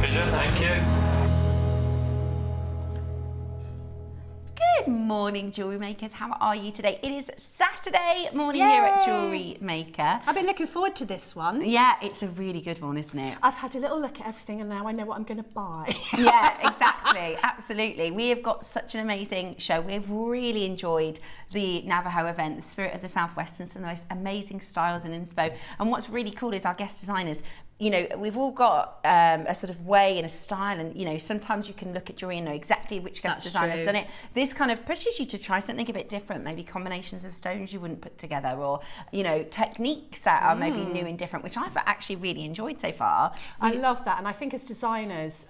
Pleasure, thank you. Good morning, jewellery makers. How are you today? It is Saturday morning here at Jewellery Maker. I've been looking forward to this one. Yeah, it's a really good one, isn't it? I've had a little look at everything and now I know what I'm going to buy. Yeah, exactly. Absolutely. We have got such an amazing show. We've really enjoyed the Navajo event, the Spirit of the Southwest, and some of the most amazing styles and inspo. And what's really cool is our guest designers, you know, we've all got a sort of way and a style, and you know, sometimes you can look at jewelry and know exactly which guest designer's done it. This kind of pushes you to try something a bit different, maybe combinations of stones you wouldn't put together, or you know, techniques that are maybe new and different, which I've actually really enjoyed so far. I love that, and I think as designers,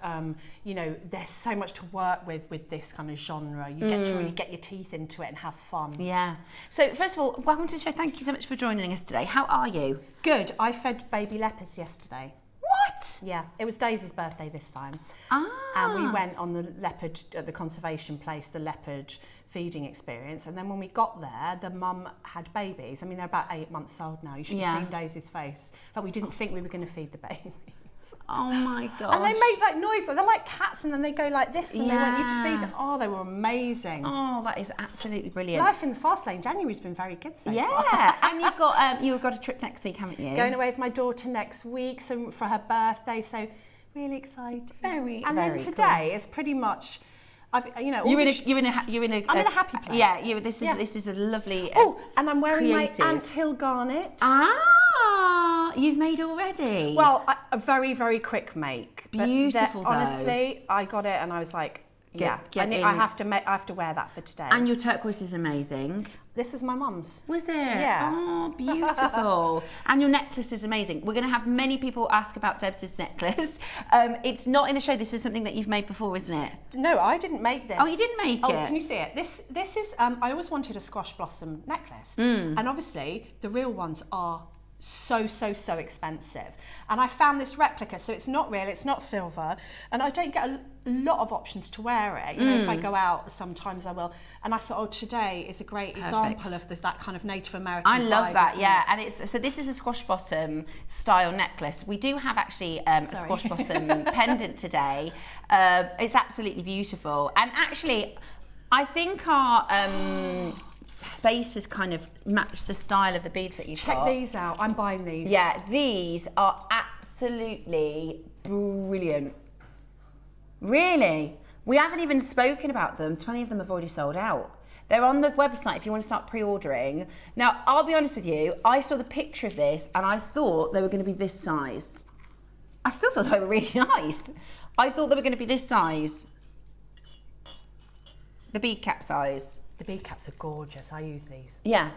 you know, there's so much to work with this kind of genre. You get to really get your teeth into it and have fun. Yeah. So first of all, welcome to the show. Thank you so much for joining us today. How are you? Good. I fed baby leopards yesterday. What? Yeah, it was Daisy's birthday this time. Ah. And we went on the leopard, at the conservation place, the leopard feeding experience. And then when we got there, the mum had babies. I mean, they're about 8 months old now. You should have seen Daisy's face. Like, we didn't think we were going to feed the babies. Oh my gosh. And they make that noise. They're like cats, and then they go like this when they want you to feed them. Oh, they were amazing. Oh, that is absolutely brilliant. Life in the fast lane. January's been very good so far. Yeah, and you've got a trip next week, haven't you? Going away with my daughter next week, so for her birthday. So really excited. And then today is pretty much. You know, I'm in a happy place. Yeah, this is a lovely. Oh, and I'm wearing creative. my anthill garnet. Ah, you've made already. Well, a very, very quick make. Beautiful, though. Honestly, I got it and I was like, I have to wear that for today. And your turquoise is amazing. This was my mum's. Was it? Yeah. Oh, beautiful. And your necklace is amazing. We're going to have many people ask about Deb's necklace. It's not in the show. This is something that you've made before, isn't it? No, I didn't make this. Oh, you didn't make it? Oh, can you see it? This is, I always wanted a squash blossom necklace. And obviously, the real ones are so expensive. And I found this replica, so it's not real, it's not silver, and I don't get a lot of options to wear it. You know, if I go out, sometimes I will. And I thought, oh, today is a great example of that kind of Native American I love vibe, that, yeah. And so this is a squash blossom style necklace. We do have actually a squash blossom pendant today. It's absolutely beautiful. And actually, I think our spacers kind of match the style of the beads that you've got. Check these out. I'm buying these. Yeah, these are absolutely brilliant. Really? We haven't even spoken about them. 20 of them have already sold out. They're on the website if you want to start pre-ordering. Now, I'll be honest with you, I saw the picture of this and I thought they were going to be this size. I still thought they were really nice. I thought they were going to be this size. The bead cap size. The bead caps are gorgeous. I use these. Yeah.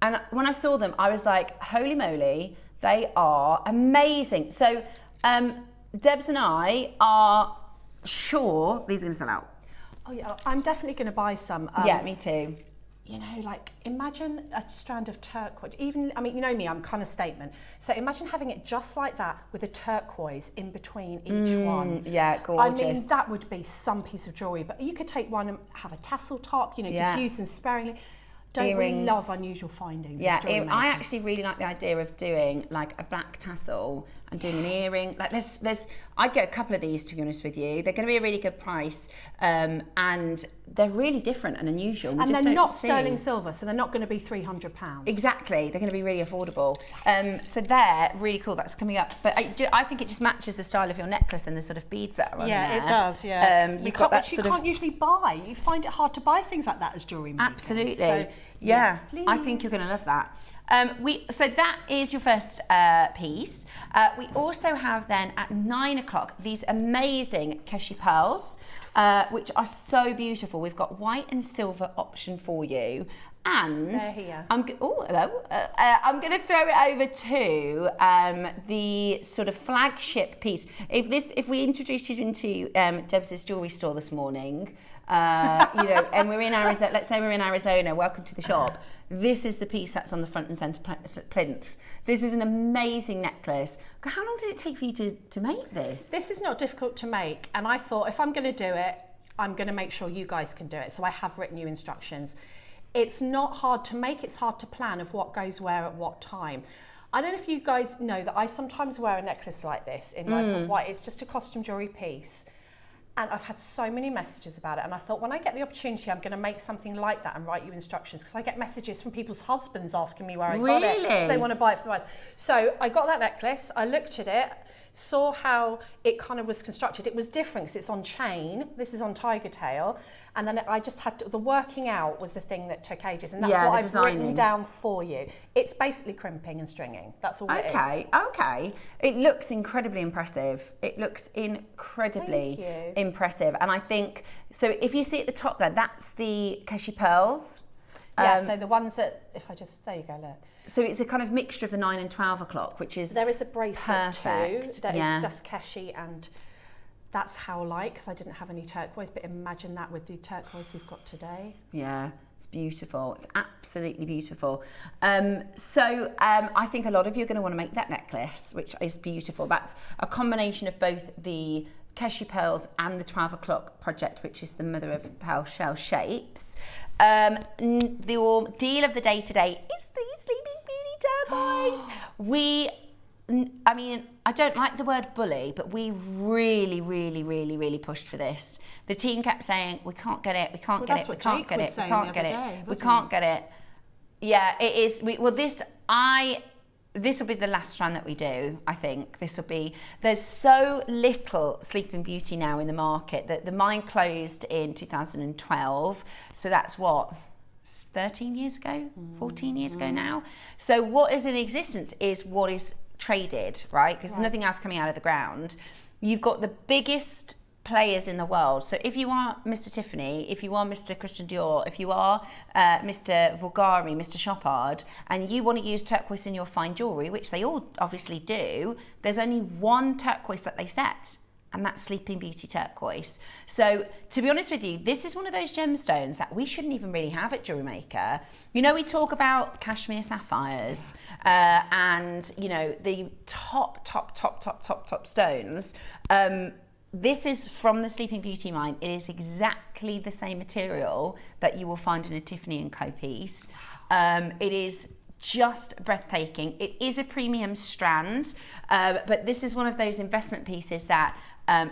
And when I saw them, I was like, holy moly, they are amazing. So Debs and I are sure these are going to sell out. Oh yeah, I'm definitely going to buy some. Yeah, me too. You know, like imagine a strand of turquoise. Even, I mean, you know me, I'm kind of statement. So imagine having it just like that with a turquoise in between each one. Yeah, gorgeous. I mean, that would be some piece of jewellery. But you could take one and have a tassel top. You know, you could use them sparingly. Don't we love unusual findings? Yeah, I actually really like the idea of doing like a black tassel and doing an earring. Like I'd get a couple of these, to be honest with you. They're going to be a really good price, and they're really different and unusual. And they're not sterling silver, so they're not going to be £300. Exactly, they're going to be really affordable. So they're really cool. That's coming up. But I think it just matches the style of your necklace and the sort of beads that are on there. Yeah, it does. Yeah, you can't usually buy. You find it hard to buy things like that as jewellery makers. Absolutely. So, yeah, yes, I think you're going to love that. So that is your first piece. We also have then at 9 o'clock these amazing Keshi pearls, which are so beautiful. We've got white and silver option for you. And they're here. Hello. I'm going to throw it over to the sort of flagship piece. If we introduced you into Deb's jewellery store this morning, you know, and we're in Arizona, let's say we're in Arizona, welcome to the shop. This is the piece that's on the front and centre plinth. This is an amazing necklace. How long did it take for you to make this? This is not difficult to make, and I thought if I'm going to do it, I'm going to make sure you guys can do it. So I have written you instructions. It's not hard to make, it's hard to plan of what goes where at what time. I don't know if you guys know that I sometimes wear a necklace like this in like a white, it's just a costume jewellery piece. And I've had so many messages about it. And I thought, when I get the opportunity, I'm going to make something like that and write you instructions, because I get messages from people's husbands asking me where I got it. So they want to buy it for the wives. So I got that necklace, I looked at it, saw how it kind of was constructed. It was different because it's on chain. This is on tiger tail. And then I just had to, the working out was the thing that took ages. And that's what I've written down for you. It's basically crimping and stringing. That's all it is. Okay. It looks incredibly impressive. It looks incredibly impressive. And I think, so if you see at the top there, that's the Keshi pearls. Yeah, so the ones that, if I just, there you go, look. So it's a kind of mixture of the 9 and 12 o'clock, which is there is a bracelet perfect. too that is just Keshi, and that's how light, because I didn't have any turquoise, but imagine that with the turquoise we've got today. Yeah, it's beautiful. It's absolutely beautiful. I think a lot of you are going to want to make that necklace, which is beautiful. That's a combination of both the Keshi pearls and the 12 o'clock project, which is the mother of pearl shell shapes. The deal of the day today is the Sleeping Beauty turquoise. I don't like the word bully, but we really pushed for this. The team kept saying, we can't get it, we can't get it, we can't get it, we can't get it, we can't get it. Yeah, it is. This will be the last strand that we do, I think. There's so little Sleeping Beauty now in the market that the mine closed in 2012. So that's what, 13 years ago, 14 years ago now. So what is in existence is what is traded, right? Because there's nothing else coming out of the ground. You've got the biggest players in the world. So if you are Mr. Tiffany, if you are Mr. Christian Dior, if you are Mr. Vulgari, Mr. Chopard, and you want to use turquoise in your fine jewellery, which they all obviously do, there's only one turquoise that they set, and that's Sleeping Beauty turquoise. So to be honest with you, this is one of those gemstones that we shouldn't even really have at JewelleryMaker. You know, we talk about cashmere sapphires and, you know, the top stones. This is from the Sleeping Beauty mine. It is exactly the same material that you will find in a Tiffany & Co piece. It is just breathtaking. It is a premium strand, but this is one of those investment pieces that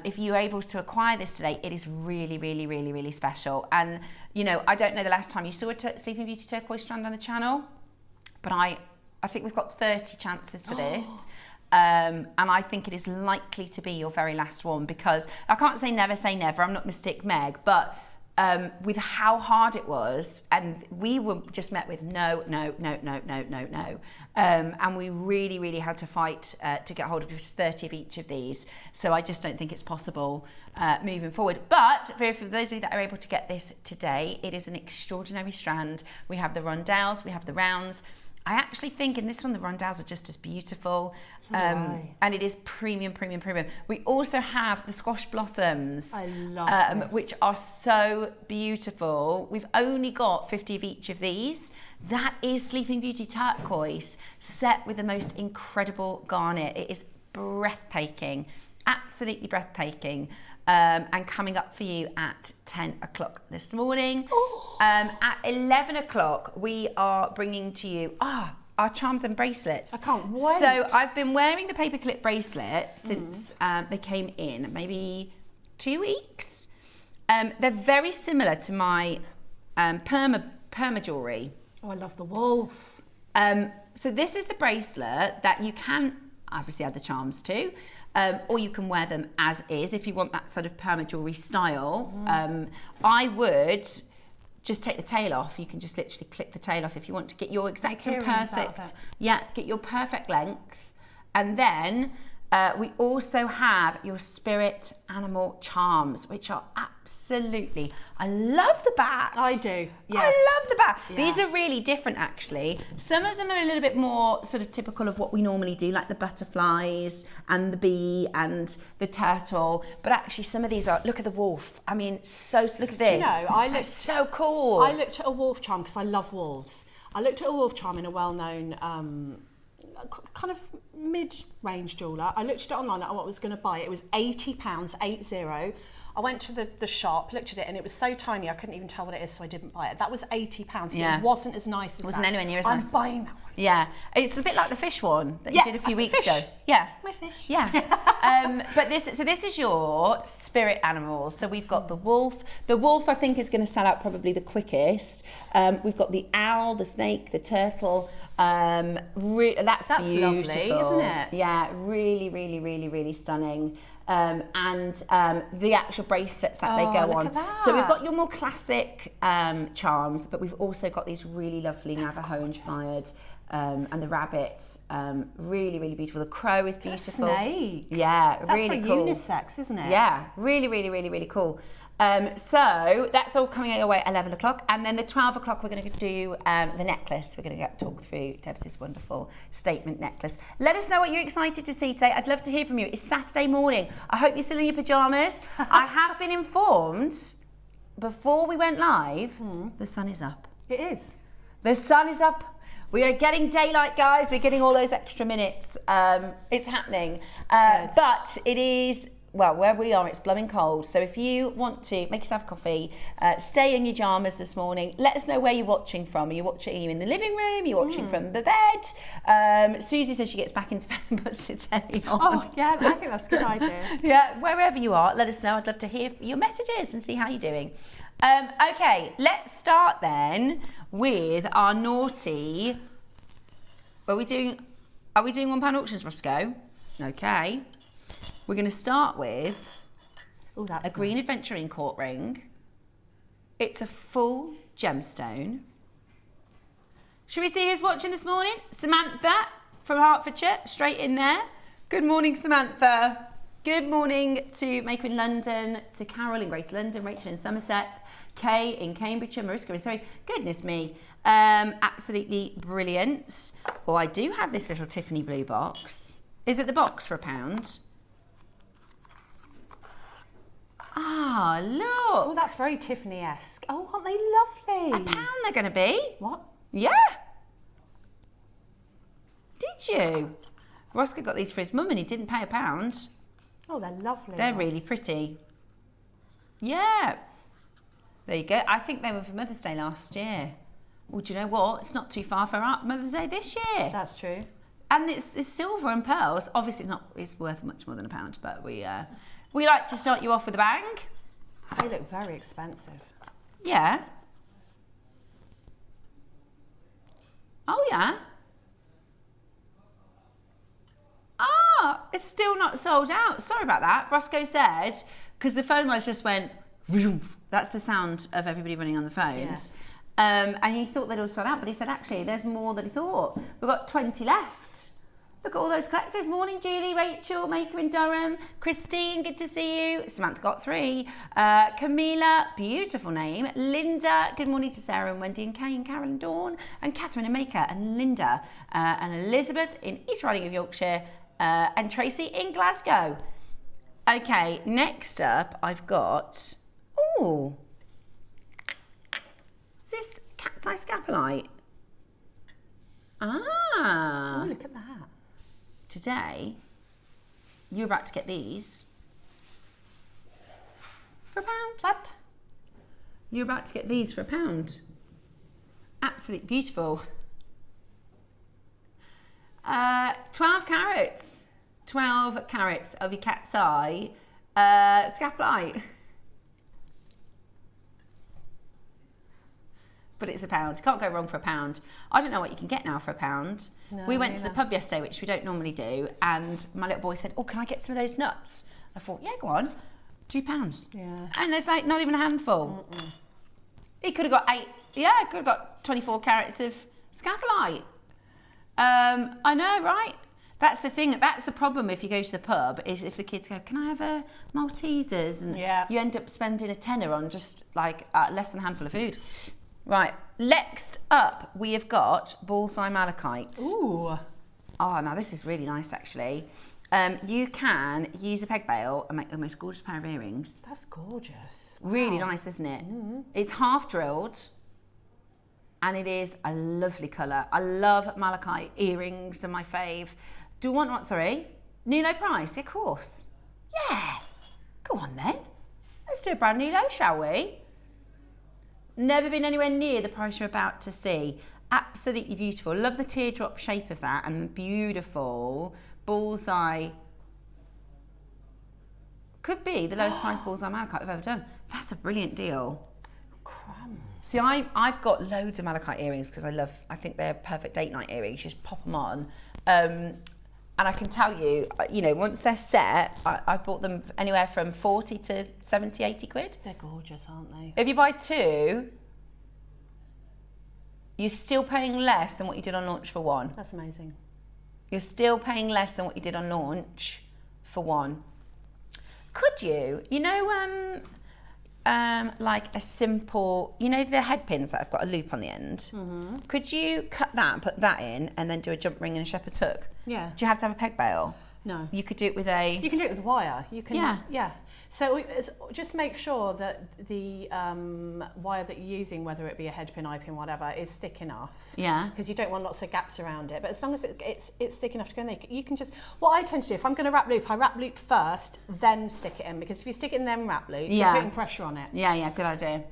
if you're able to acquire this today, it is really special. And, you know, I don't know the last time you saw a Sleeping Beauty turquoise strand on the channel, but I think we've got 30 chances for this. And I think it is likely to be your very last one, because I can't say never, I'm not Mystic Meg, but with how hard it was, and we were just met with no. And we really had to fight to get hold of just 30 of each of these. So I just don't think it's possible moving forward. But for those of you that are able to get this today, it is an extraordinary strand. We have the rondelles, we have the rounds. I actually think in this one, the rondelles are just as beautiful. And it is premium. We also have the squash blossoms. I love this. Which are so beautiful. We've only got 50 of each of these. That is Sleeping Beauty turquoise set with the most incredible garnet. It is breathtaking, absolutely breathtaking. And coming up for you at 10 o'clock this morning. At 11 o'clock, we are bringing to you our charms and bracelets. I can't wait. So I've been wearing the paperclip bracelet since they came in, maybe 2 weeks. They're very similar to my perma jewellery. Oh, I love the wolf. So this is the bracelet that you can obviously add the charms to. Or you can wear them as is if you want that sort of perma jewellery style. I would just take the tail off. You can just literally clip the tail off if you want to get your exact and perfect. Yeah, get your perfect length. And then we also have your spirit animal charms, which are absolutely, I love the back. I do, yeah. I love the back. Yeah. These are really different, actually. Some of them are a little bit more sort of typical of what we normally do, like the butterflies and the bee and the turtle. But actually, some of these are, look at the wolf. I mean, look at this. You know, so cool. I looked at a wolf charm because I love wolves. I looked at a wolf charm in a well-known kind of mid-range jeweller. I looked at it online at what I was going to buy. It was £80, 80. I went to the shop, looked at it, and it was so tiny I couldn't even tell what it is, so I didn't buy it. That was £80. Yeah. It wasn't as nice as that. Wasn't anywhere near as nice. I'm buying that one. Yeah, it's a bit like the fish one that you did a few weeks ago. Yeah, my fish. Yeah, but this is your spirit animals. So we've got the wolf. The wolf, I think, is going to sell out probably the quickest. We've got the owl, the snake, the turtle. That's beautiful, lovely, isn't it? Yeah, really, really, really, really stunning. And the actual bracelets that they go on. So we've got your more classic charms, but we've also got these really lovely Navajo-inspired. And the rabbit, really, really beautiful. The crow is beautiful. Snake. Yeah, really cool. That's for unisex, isn't it? Yeah, really, really, really, really cool. So that's all coming your way at 11 o'clock. And then the 12 o'clock, we're going to do the necklace. We're going to talk through Deb's wonderful statement necklace. Let us know what you're excited to see today. I'd love to hear from you. It's Saturday morning. I hope you're still in your pyjamas. I have been informed before we went live, the sun is up. It is. The sun is up. We are getting daylight, guys. We're getting all those extra minutes. It's happening. But it is, well, where we are, it's blowing cold. So if you want to make yourself coffee, stay in your pajamas this morning, let us know where you're watching from. Are you in the living room? Are you watching from the bed? Susie says she gets back into bed and puts the telly on. Oh, yeah, I think that's a good idea. Yeah, wherever you are, let us know. I'd love to hear your messages and see how you're doing. Okay, let's start then with our naughty. Are we doing £1 auctions, Roscoe? Okay. We're going to start with a green aventurine court ring. It's a full gemstone. Should we see who's watching this morning? Samantha from Hertfordshire, straight in there. Good morning, Samantha. Good morning to Maker in London, to Carol in Greater London, Rachel in Somerset, Kay in Cambridgeshire, Mariska in Surrey. Goodness me. Absolutely brilliant. Oh, I do have this little Tiffany blue box. Is it the box for £1? Ah, look. Oh, that's very Tiffany-esque. Oh, aren't they lovely? £1 they're going to be. What? Yeah. Did you? Roscoe got these for his mum and he didn't pay £1. Oh, they're lovely. They're really pretty. Yeah. There you go. I think they were for Mother's Day last year. Well, do you know what? It's not too far for Mother's Day this year. That's true. And it's silver and pearls. Obviously, it's worth much more than £1, but we like to start you off with a bang. They look very expensive. Yeah. Oh, yeah. Ah, it's still not sold out. Sorry about that. Roscoe said, because the phone lines just went, vroom. That's the sound of everybody running on the phones. Yes. And he thought they'd all sold out, but he said, actually, there's more than he thought. We've got 20 left. Look at all those collectors. Morning, Julie, Rachel, Maker in Durham, Christine, good to see you. Samantha got 3. Camila, beautiful name. Linda, good morning to Sarah and Wendy and Kay and Carol and Dawn and Catherine and Maker and Linda and Elizabeth in East Riding of Yorkshire and Tracy in Glasgow. Okay, next up I've got, oh, is this cat's eye scapolite? Ah. Oh, look at that. Today, you're about to get these for £1. What? You're about to get these for £1. Absolutely beautiful. 12 carats. 12 carats of your cat's eye scapolite. But it's £1. Can't go wrong for £1. I don't know what you can get now for £1. No, we went to the pub yesterday, which we don't normally do, and my little boy said, oh, can I get some of those nuts? I thought, yeah, go on. £2. Yeah. And there's like not even a handful. He could have got 8, yeah, could have got 24 carats of scapolite. I know, right? That's the thing, that's the problem if you go to the pub, is if the kids go, can I have a Maltesers? And you end up spending a tenner on just like less than a handful of food. Right, next up we have got bullseye malachite. Ooh. Oh, now this is really nice actually. You can use a peg bail and make the most gorgeous pair of earrings. That's gorgeous. Really nice, isn't it? It's half drilled and it is a lovely colour. I love malachite earrings, they're my fave. Do we want what, sorry? New low price, of course. Yeah, go on then. Let's do a brand new low, shall we? Never been anywhere near the price you're about to see. Absolutely beautiful. Love the teardrop shape of that and beautiful bullseye. Could be the lowest price bullseye malachite we've ever done. That's a brilliant deal. Crumbs. See, I've got loads of malachite earrings because I think they're perfect date night earrings. Just pop them on. And I can tell you, once they're set, I bought them anywhere from 40 to 70, 80 quid. They're gorgeous, aren't they? If you buy two, you're still paying less than what you did on launch for one. That's amazing. You're still paying less than what you did on launch for one. Could you, like a simple, the head pins that have got a loop on the end? Mm-hmm. Could you cut that and put that in and then do a jump ring and a shepherd's hook? Yeah. Do you have to have a peg bail? No. You could do it with a... You can do it with wire. You can. Yeah. Yeah. So just make sure that the wire that you're using, whether it be a head pin, eye pin, whatever, is thick enough. Yeah. Because you don't want lots of gaps around it. But as long as it's thick enough to go in there, you can just... What I tend to do, if I'm going to wrap loop, I wrap loop first, then stick it in. Because if you stick it in, then wrap loop, you're putting pressure on it. Yeah, good idea.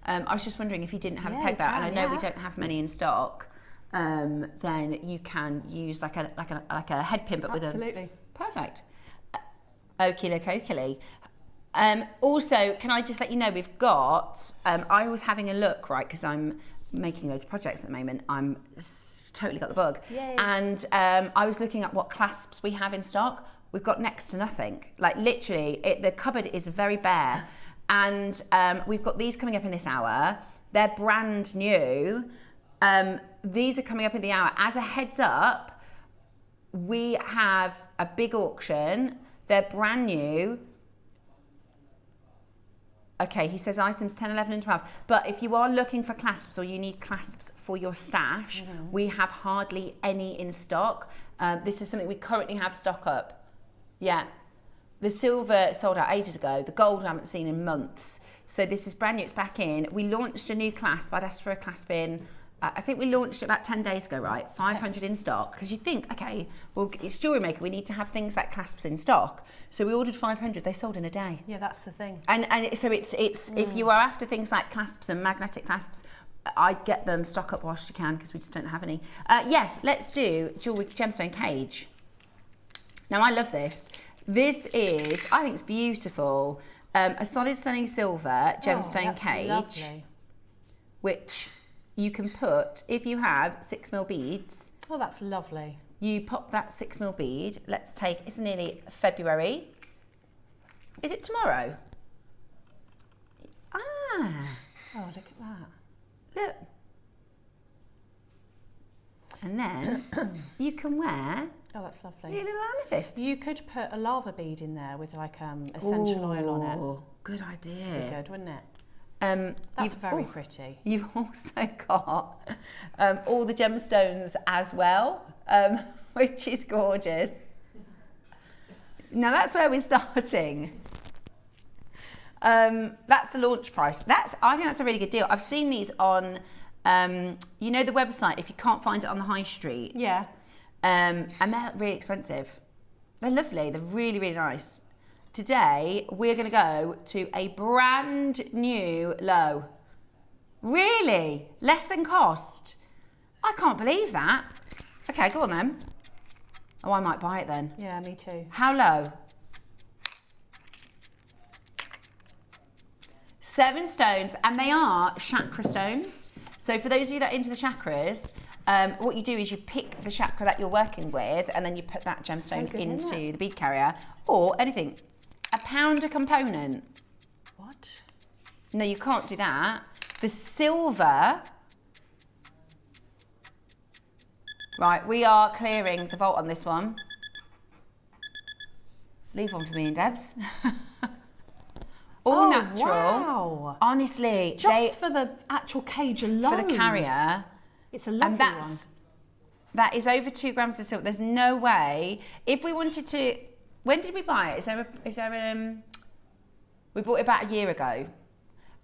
I was just wondering if you didn't have a peg bail, and I know we don't have many in stock. Then you can use like a head pin, but Absolutely. with a... Perfect. Okie. Also, can I just let you know, we've got, I was having a look, right, because I'm making loads of projects at the moment. I'm totally got the bug. Yay. And I was looking at what clasps we have in stock. We've got next to nothing. Like literally, the cupboard is very bare. And we've got these coming up in this hour. They're brand new. These are coming up in the hour. As a heads up, we have a big auction. They're brand new. Okay, he says items 10, 11 and 12. But if you are looking for clasps or you need clasps for your stash, we have hardly any in stock. This is something we currently have stock up. Yeah. The silver sold out ages ago. The gold I haven't seen in months. So this is brand new, it's back in. We launched a new clasp. I'd asked for a clasp in. I think we launched it about 10 days ago, right? 500 in stock. Because you think, okay, well, it's JewelleryMaker. We need to have things like clasps in stock. So we ordered 500. They sold in a day. Yeah, that's the thing. And so it's if you are after things like clasps and magnetic clasps, I get them stock up whilst you can because we just don't have any. Yes, let's do jewelry gemstone cage. Now I love this. This is, I think it's beautiful. A solid stunning silver gemstone cage, lovely. Which you can put, if you have 6mm beads. Oh, that's lovely. You pop that 6mm bead. Let's take, it's nearly February. Is it tomorrow? Ah. Oh, look at that. Look. And then you can wear Oh, that's lovely. your little amethyst. You could put a lava bead in there with like essential oil on it. Good idea. Be good, wouldn't it? That's very pretty. You've also got all the gemstones as well, which is gorgeous. Now that's where we're starting. That's the launch price. I think that's a really good deal. I've seen these on, the website. If you can't find it on the high street, Yeah. and they're really expensive. They're lovely. They're really, really nice. Today, we're going to go to a brand new low. Really? Less than cost? I can't believe that. Okay, go on then. Oh, I might buy it then. Yeah, me too. How low? 7 stones, and they are chakra stones. So for those of you that are into the chakras, what you do is you pick the chakra that you're working with, and then you put that gemstone into the bead carrier, or anything. £1 a component. What? No, you can't do that. The silver. Right, we are clearing the vault on this one. Leave one for me and Debs. All natural. Wow. Honestly, Just for the actual cage alone. for the carrier. It's a lovely And that is over 2 grams of silver. There's no way. If we wanted to, when did we buy it? We bought it about a year ago.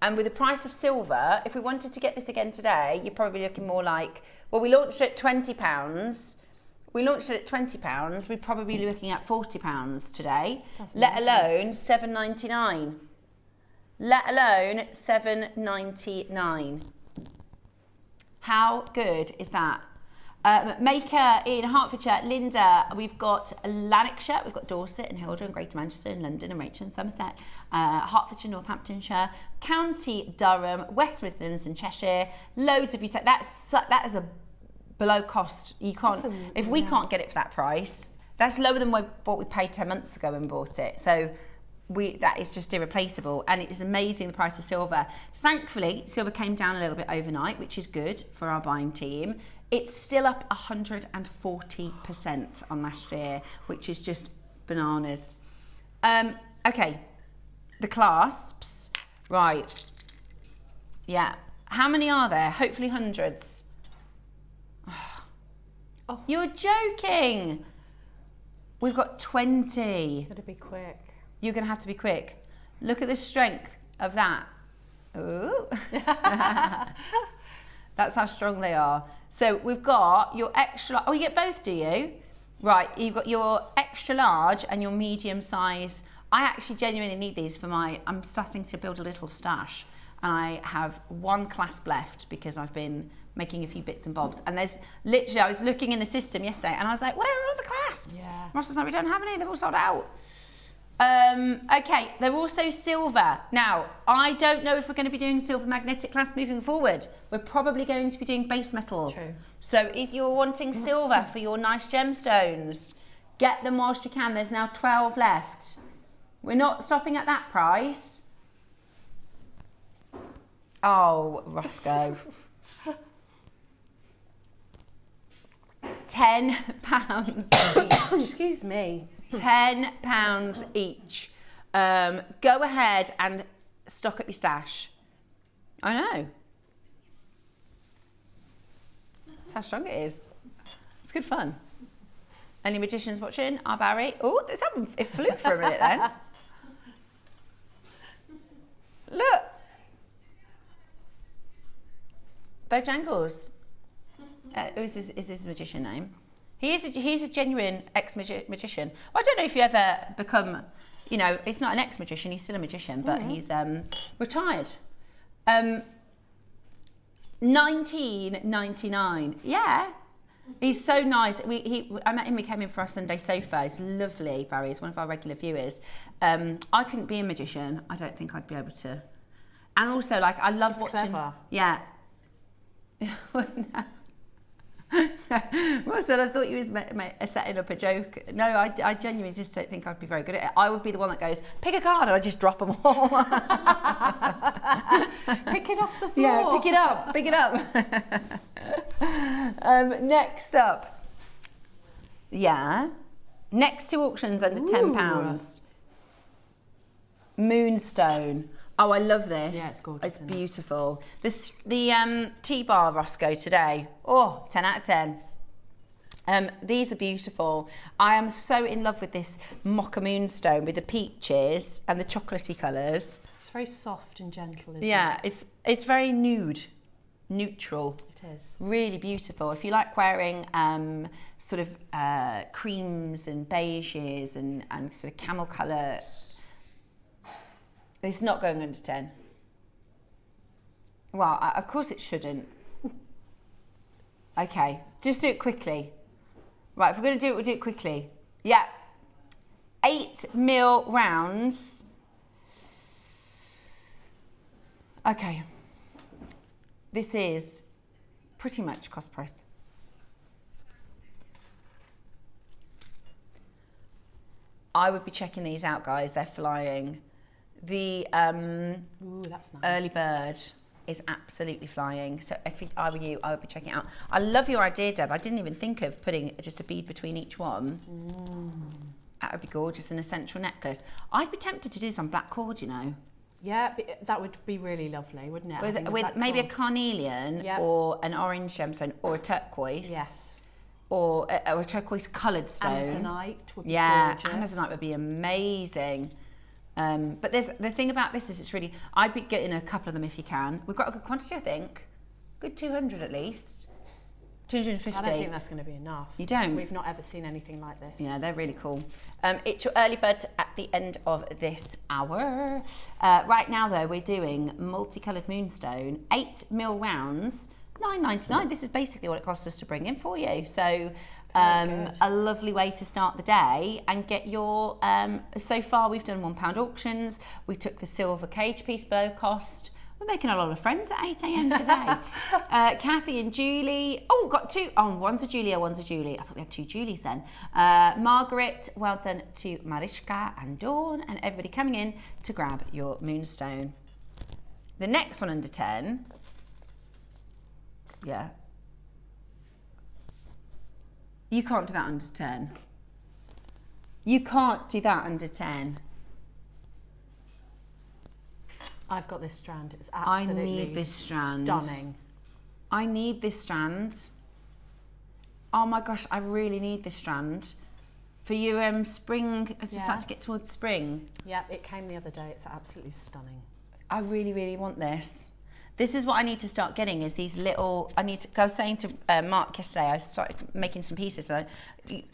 And with the price of silver, if we wanted to get this again today, you're probably looking more like, well, we launched at £20. we launched it at £20. We'd probably be looking at £40 today, let alone £7.99. Let alone £7.99. How good is that? Maker in Hertfordshire, Linda. We've got Lanarkshire, we've got Dorset and Hilda and Greater Manchester and London and Rachel and Somerset, Hertfordshire, Northamptonshire, County Durham, West Midlands and Cheshire. Loads of you. That is a below cost. You can't, if we can't get it for that price, that's lower than what we paid 10 months ago when we bought it. So that is just irreplaceable, and it is amazing the price of silver. Thankfully, silver came down a little bit overnight, which is good for our buying team. It's still up 140% on last year, which is just bananas. Okay, the clasps, right? Yeah, how many are there? Hopefully hundreds. Oh, you're joking. We've got 20. Gotta be quick. You're gonna have to be quick. Look at the strength of that. Ooh. That's how strong they are. So we've got your extra, oh, you get both, do you? Right, you've got your extra large and your medium size. I actually genuinely need these for I'm starting to build a little stash, and I have one clasp left because I've been making a few bits and bobs. And there's literally, I was looking in the system yesterday and I was like, where are all the clasps? Yeah. Ross was like, we don't have any, they've all sold out. Okay, they're also silver. Now, I don't know if we're going to be doing silver magnetic clasp moving forward. We're probably going to be doing base metal. True. So if you're wanting silver for your nice gemstones, get them whilst you can. There's now 12 left. We're not stopping at that price. Oh, Roscoe. £10 each. Excuse me. £10 each. Go ahead and stock up your stash. I know. That's how strong it is. It's good fun. Any magicians watching? Our Barry. Oh, it flew for a minute then. Look. Bojangles. Is his magician name? He's a genuine ex-magician. Well, I don't know if you ever become, he's not an ex-magician, he's still a magician, but he's retired. 1999. Yeah. He's so nice. I met him, he came in for our Sunday sofa. He's lovely, Barry. He's one of our regular viewers. I couldn't be a magician. I don't think I'd be able to. And also, I love watching. Clever. Yeah. Well, no. Well, I thought you was setting up a joke. No, I genuinely just don't think I'd be very good at it. I would be the one that goes, pick a card, and I just drop them all. Pick it off the floor. Yeah, pick it up. Next up. Yeah. Next two auctions under £10. Moonstone. Oh, I love this. Yeah, it's gorgeous. It's beautiful. The T-bar Roscoe today. Oh, 10 out of 10. These are beautiful. I am so in love with this mocha moonstone with the peaches and the chocolatey colours. It's very soft and gentle, isn't it? Yeah, it's very neutral. It is. Really beautiful. If you like wearing sort of creams and beiges and sort of camel colour, it's not going under 10. Well, of course it shouldn't. Okay, just do it quickly. Right, if we're going to do it, we'll do it quickly. Yeah. 8mm rounds. Okay. This is pretty much cost price. I would be checking these out, guys. They're flying. The Ooh, that's nice. early bird is absolutely flying. So if I were you, I would be checking it out. I love your idea, Deb. I didn't even think of putting just a bead between each one. That would be gorgeous, an essential necklace. I'd be tempted to do this on black cord, Yeah, that would be really lovely, wouldn't it? With maybe a carnelian or an orange gemstone or a turquoise. Yes. Or a turquoise coloured stone. Amazonite would be gorgeous. gorgeous. Amazonite would be amazing. But the thing about this is it's really, I'd be getting a couple of them if you can. We've got a good quantity, I think. Good 200 at least. 250. I don't think that's going to be enough. You don't? We've not ever seen anything like this. Yeah, they're really cool. It's your early bird at the end of this hour. Right now, though, we're doing multicoloured moonstone, 8mm rounds, $9.99. This is basically what it costs us to bring in for you. So a lovely way to start the day and get your, so far we've done £1 auctions. We took the silver cage piece bow cost. We're making a lot of friends at 8 a.m. today. Kathy and Julie. Oh, got two. Oh, one's a Julia, one's a Julie. I thought we had two Julies then. Margaret, well done to Mariska and Dawn and everybody coming in to grab your moonstone. The next one under 10. Yeah. You can't do that under 10. You can't do that under 10. I've got this strand. It's absolutely I need this strand. Stunning. I need this strand. Oh my gosh, I really need this strand. For you, spring, as you start to get towards spring. Yeah, it came the other day. It's absolutely stunning. I really, really want this. This is what I need to start getting, is these little, I was saying to Mark yesterday, I started making some pieces. So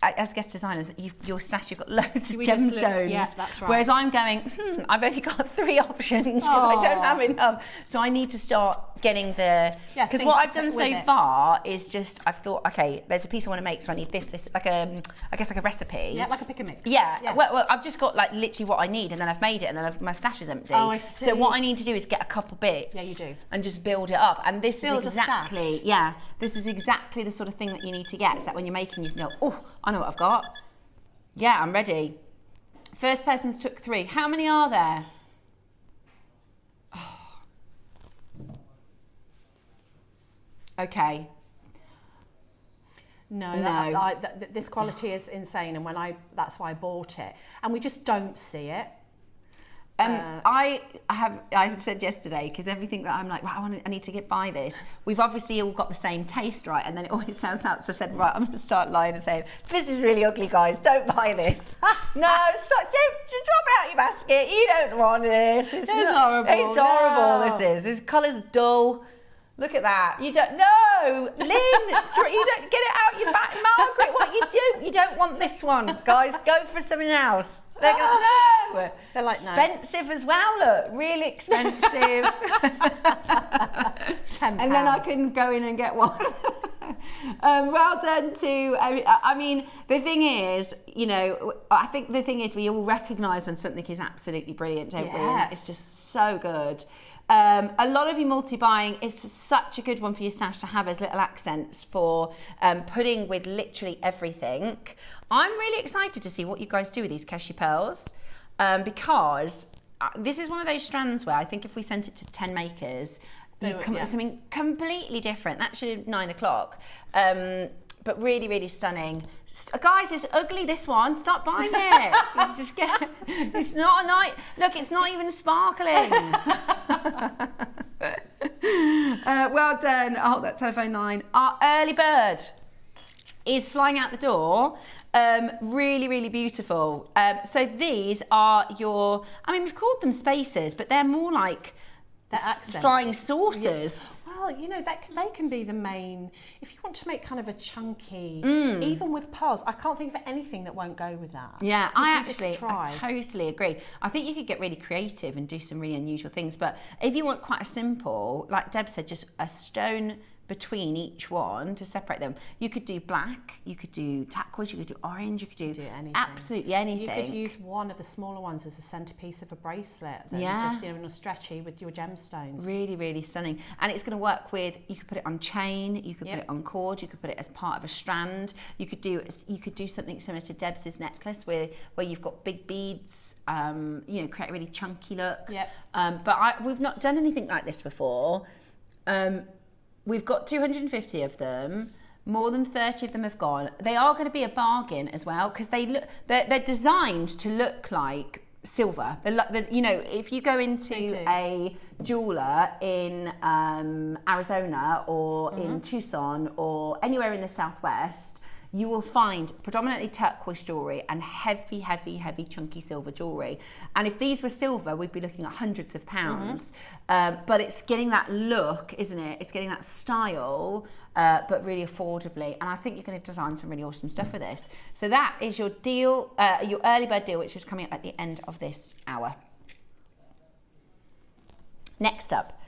as guest designers, your stash, you've got loads of gemstones. Yeah, that's right. Whereas I'm going, I've only got 3 options because I don't have enough. So I need to start getting the, because what I've done so far is just, I've thought, okay, there's a piece I want to make, so I need this, like I guess like a recipe. Yeah, like a pick and mix. Yeah. Well, I've just got like literally what I need, and then I've made it, and then my stash is empty. Oh, I see. So what I need to do is get a couple bits. Yeah, you do. And just build it up. And this Build is exactly, this is exactly the sort of thing that you need to get, so that when you're making, you can go, oh, I know what I've got. Yeah, I'm ready. First person's took 3. How many are there? Oh. Okay. No. This quality is insane, and that's why I bought it. And we just don't see it. I said yesterday, because everything that I'm like, right, I need to buy this. We've obviously all got the same taste, right? And then it always sounds out. So I said, right, I'm going to start lying and saying, this is really ugly, guys. Don't buy this. No, don't drop it out your basket. You don't want this. It's horrible. It's horrible. This colour's dull. Look at that. You don't, no, Lynn, you don't get it out your back. Margaret, what you don't want this one, guys. Go for something else. They're going, no. They're like, expensive as well, look, really expensive. £10. And then I can go in and get one. Well done to, I mean, the thing is, I think the thing is we all recognise when something is absolutely brilliant, don't we? And it's just so good. A lot of you multi-buying is such a good one for your stash to have as little accents for putting with literally everything. I'm really excited to see what you guys do with these cashew pearls, because this is one of those strands where I think if we sent it to 10 makers, you come up with something completely different. That's your 9 o'clock. But really, really stunning. Guys, it's ugly, this one. Stop buying it. It's not a night. Look, it's not even sparkling. Well done. Oh, that's telephone 9. Our early bird is flying out the door. Really, really beautiful. So these are your, we've called them spacers, but they're more like flying saucers. Yeah. Well, they can be the main, if you want to make kind of a chunky, even with pearls, I can't think of anything that won't go with that. Yeah, I totally agree. I think you could get really creative and do some really unusual things, but if you want quite a simple, like Deb said, just a stone between each one to separate them. You could do black, you could do turquoise, you could do orange, you could do anything. Absolutely anything. You could use one of the smaller ones as a centerpiece of a bracelet. Just stretchy with your gemstones. Really, really stunning. And it's going to work with, you could put it on chain, you could put it on cord, you could put it as part of a strand. You could do something similar to Deb's necklace where you've got big beads, create a really chunky look. Yep. But we've not done anything like this before. We've got 250 of them. More than 30 of them have gone. They are going to be a bargain as well, because they're designed to look like silver. If you go into a jeweler in Arizona or in Tucson or anywhere in the Southwest, you will find predominantly turquoise jewellery and heavy, heavy, heavy chunky silver jewellery. And if these were silver, we'd be looking at hundreds of pounds. But it's getting that look, isn't it? It's getting that style, but really affordably. And I think you're going to design some really awesome stuff with this. So that is your deal, your early bird deal, which is coming up at the end of this hour. Next up,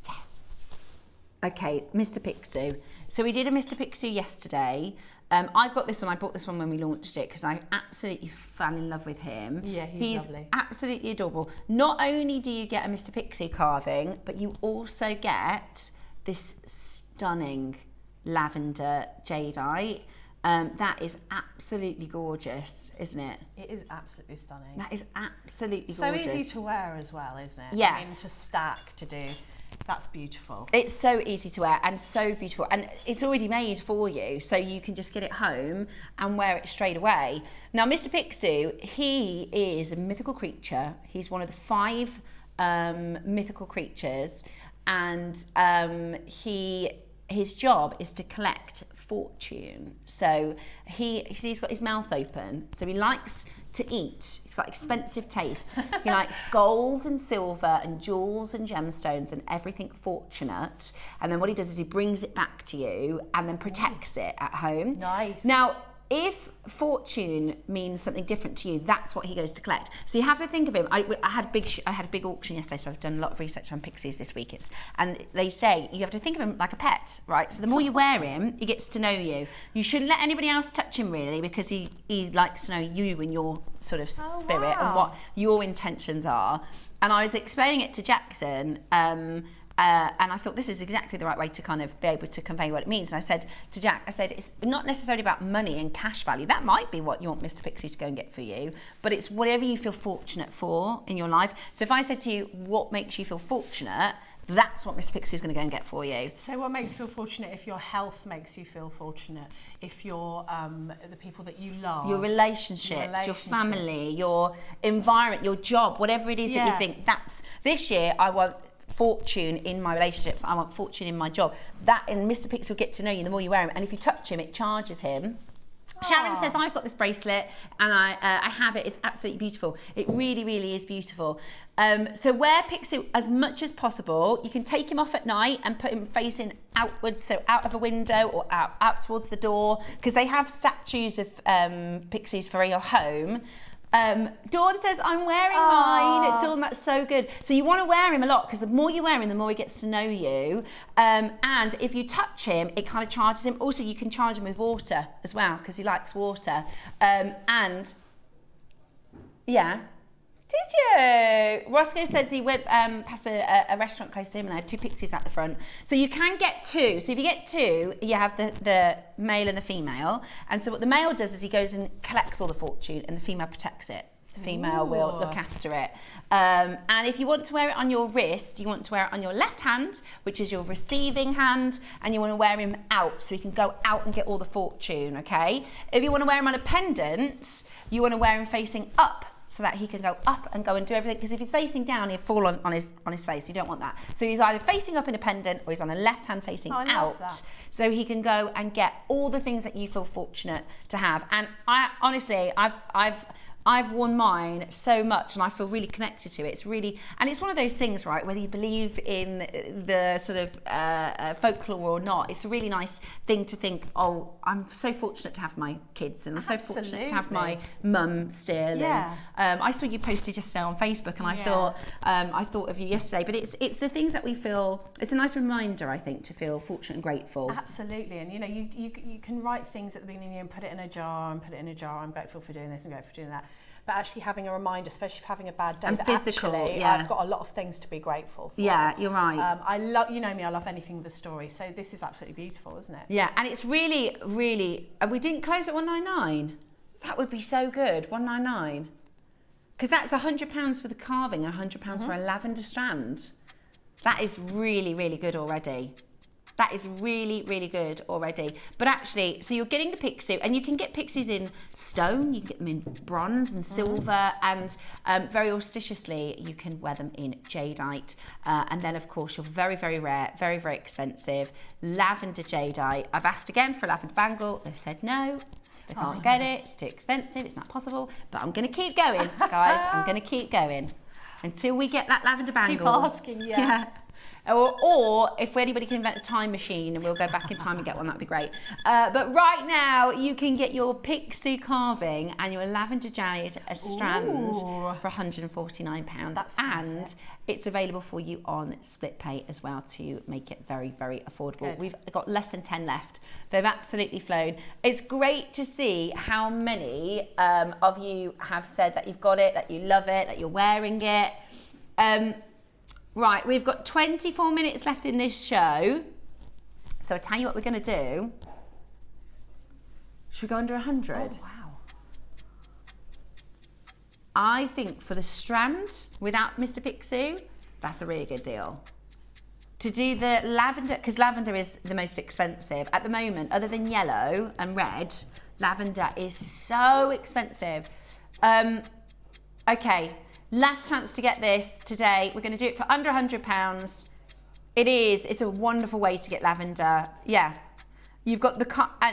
yes. Okay, Mr. Picsou. So we did a Mr. Picsou yesterday. I've got this one. I bought this one when we launched it because I absolutely fell in love with him. Yeah, he's lovely. Absolutely adorable. Not only do you get a Mr. Picsou carving, but you also get this stunning lavender jadeite. That is absolutely gorgeous, isn't it? It is absolutely stunning. That is absolutely so gorgeous. easy to wear as well, isn't it? Yeah. I mean, to stack, to do. That's beautiful. It's so easy to wear and so beautiful, and it's already made for you, so you can just get it home and wear it straight away. Now, Mr. Picsou, he is a mythical creature. He's one of the 5 mythical creatures, and his job is to collect fortune. So he's got his mouth open, so he likes to eat. He's got expensive taste. He likes gold and silver and jewels and gemstones and everything fortunate. And then what he does is he brings it back to you and then protects it at home. Nice. Now, if fortune means something different to you, that's what he goes to collect. So you have to think of him. I had a big auction yesterday, so I've done a lot of research on Pixies this week. And they say you have to think of him like a pet, right? So the more you wear him, he gets to know you. You shouldn't let anybody else touch him really, because he likes to know you and your sort of spirit and what your intentions are. And I was explaining it to Jackson. And I thought this is exactly the right way to kind of be able to convey what it means. And I said to Jack, it's not necessarily about money and cash value. That might be what you want Mr. Picsou to go and get for you, but it's whatever you feel fortunate for in your life. So if I said to you, what makes you feel fortunate? That's what Mr. Picsou is going to go and get for you. So what makes you feel fortunate? If your health makes you feel fortunate, if you're the people that you love, your relationships, your family, your environment, your job, whatever it is that you think, that's this year I want fortune in my relationships, I want fortune in my job. That, and Mr. Picsou will get to know you the more you wear him, and if you touch him, it charges him. Sharon says, I've got this bracelet and I have it. It's absolutely beautiful. It really, really is beautiful. So wear Picsou as much as possible. You can take him off at night and put him facing outwards, so out of a window or out towards the door, because they have statues of Picsous for your home. Dawn says, I'm wearing mine. Dawn, that's so good. So you want to wear him a lot, because the more you wear him, the more he gets to know you. And if you touch him, it kind of charges him. Also, you can charge him with water as well, because he likes water. And yeah. Did you? Roscoe says he went past a restaurant close to him and they had 2 Pixies at the front. So you can get 2. So if you get 2, you have the male and the female. And so what the male does is he goes and collects all the fortune and the female protects it. So the female will look after it. And if you want to wear it on your wrist, you want to wear it on your left hand, which is your receiving hand, and you want to wear him out so he can go out and get all the fortune, okay? If you want to wear him on a pendant, you want to wear him facing up, so that he can go up and go and do everything, because if he's facing down, he'll fall on his face. You don't want that. So he's either facing up in a pendant or he's on a left hand facing out, so he can go and get all the things that you feel fortunate to have. And I honestly, I've worn mine so much and I feel really connected to it. It's really, and it's one of those things, right, whether you believe in the sort of folklore or not, it's a really nice thing to think, oh, I'm so fortunate to have my kids and I'm so fortunate to have my mum still. Yeah. And I saw you posted yesterday on Facebook and I thought of you yesterday, but it's the things that we feel, it's a nice reminder, I think, to feel fortunate and grateful. Absolutely. And you know, you can write things at the beginning of the year and put it in a jar I'm grateful for doing this, I'm grateful for doing that. But actually having a reminder, especially for having a bad day, and that physical, actually, I've got a lot of things to be grateful for. Yeah, you're right. I love, you know me, I love anything with a story. So this is absolutely beautiful, isn't it? Yeah, and it's really, really, we didn't close at 199. That would be so good, 199. Because that's £100 for the carving and £100 for a lavender strand. That is really, really good already. That is really, really good already. But actually, so you're getting the Picsou, and you can get Picsous in stone, you can get them in bronze and silver, and very auspiciously, you can wear them in jadeite. And then, of course, your very, very rare, very, very expensive lavender jadeite. I've asked again for a lavender bangle. They've said no. They can't get it. It's too expensive. It's not possible. But I'm going to keep going, guys. I'm going to keep going until we get that lavender bangle. Keep asking, yeah. Or if anybody can invent a time machine and we'll go back in time and get one, that'd be great. But right now, you can get your Picsou carving and your lavender jade a strand for £149. That's and it's available for you on split pay as well to make it very, very affordable. Good. We've got less than 10 left. They've absolutely flown. It's great to see how many of you have said that you've got it, that you love it, that you're wearing it. Right, we've got 24 minutes left in this show. So I'll tell you what we're going to do. Should we go under 100? Oh, wow. I think for the strand, without Mr. Picsou, that's a really good deal. To do the lavender, because lavender is the most expensive. At the moment, other than yellow and red, lavender is so expensive. Okay. Last chance to get this today. We're going to do it for under £100. It's a wonderful way to get lavender. Yeah. You've got the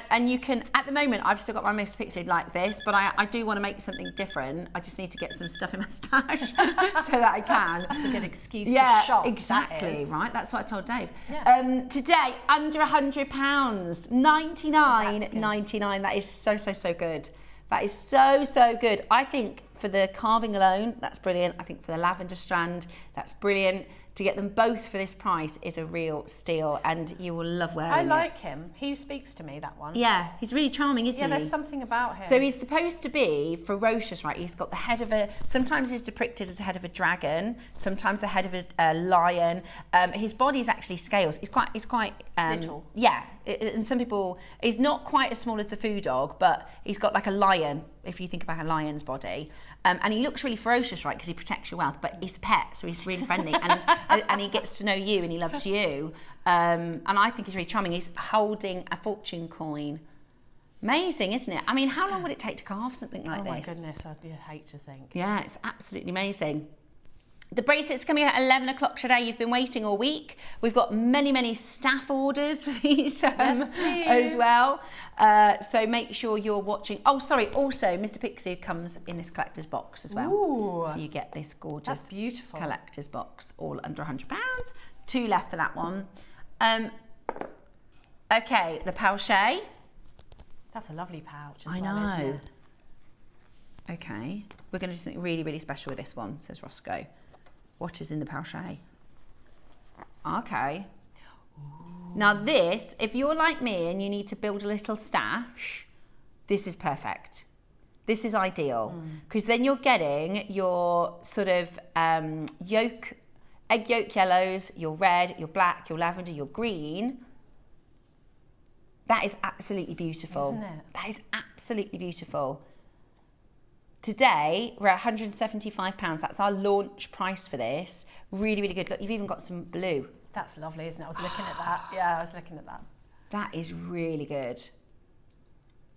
and you can, at the moment, I've still got my Mr. Picsou like this, but I do want to make something different. I just need to get some stuff in my stash so that I can. That's a good excuse to shop. Yeah, exactly, right? That's what I told Dave. Yeah. Today, under £100, $99.99. That is so, so, so good. That is so, so good. I think for the carving alone, that's brilliant. I think for the lavender strand, that's brilliant. To get them both for this price is a real steal, and you will love wearing it. I like him. He speaks to me, that one. Yeah, he's really charming, isn't he? Yeah, there's something about him. So he's supposed to be ferocious, right? He's got the head of sometimes he's depicted as the head of a dragon, sometimes the head of a lion. His body's actually scales. He's quite little. Yeah, and some people, he's not quite as small as the foo dog, but he's got like a lion, if you think about a lion's body. And he looks really ferocious, right, because he protects your wealth, but he's a pet, so he's really friendly, and he gets to know you and he loves you. And I think he's really charming. He's holding a fortune coin. Amazing, isn't it? I mean, how long would it take to carve something like this? Oh my goodness, I'd hate to think. Yeah, it's absolutely amazing. The bracelet's coming out at 11 o'clock today. You've been waiting all week. We've got many, many staff orders for these as well. So make sure you're watching. Oh, sorry. Also, Mr. Picsou comes in this collector's box as well. Ooh, so you get this gorgeous that's beautiful collector's box, all under £100. 2 left for that one. Okay, the pouchet. That's a lovely pouch as I well, know. isn't it? Okay, we're going to do something really, really special with this one, says Roscoe. What is in the pouchet? Okay. Ooh. Now this, if you're like me and you need to build a little stash, this is perfect. This is ideal, because then you're getting your sort of egg yolk yellows, your red, your black, your lavender, your green. That is absolutely beautiful. Isn't it? That is absolutely beautiful. Today, we're at £175. That's our launch price for this. Really, really good. Look, you've even got some blue. That's lovely, isn't it? I was looking at that. Yeah, I was looking at that. That is really good.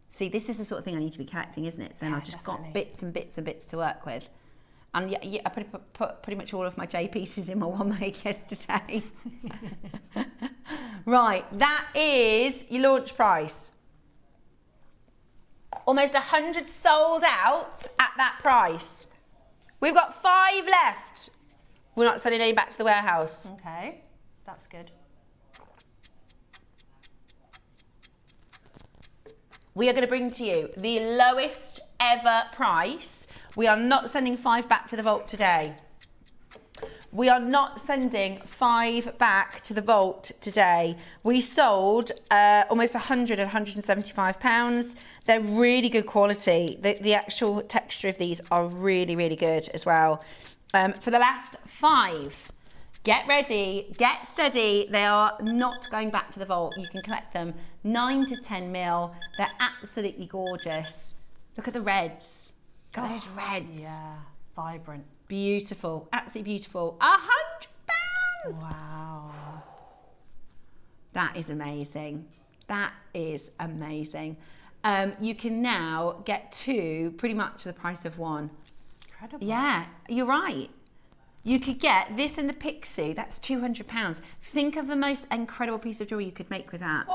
See, this is the sort of thing I need to be collecting, isn't it? So then I've just got bits and bits and bits to work with. And yeah, I put pretty much all of my J pieces in my one make yesterday. Right, that is your launch price. Almost 100 sold out at that price. We've got 5 left. We're not sending any back to the warehouse. Okay, that's good. We are going to bring to you the lowest ever price. We are not sending 5 back to the vault today. We are not sending 5 back to the vault today. We sold almost 100 at £175. They're really good quality. The actual texture of these are really, really good as well. For the last 5, get ready, get steady. They are not going back to the vault. You can collect them 9 to 10 mil. They're absolutely gorgeous. Look at the reds. Look at those reds. Yeah, vibrant. Beautiful, absolutely beautiful. £100. Wow. That is amazing. That is amazing. You can now get 2 pretty much the price of 1. Incredible. Yeah, you're right. You could get this in the Picsou, that's £200. Think of the most incredible piece of jewellery you could make with that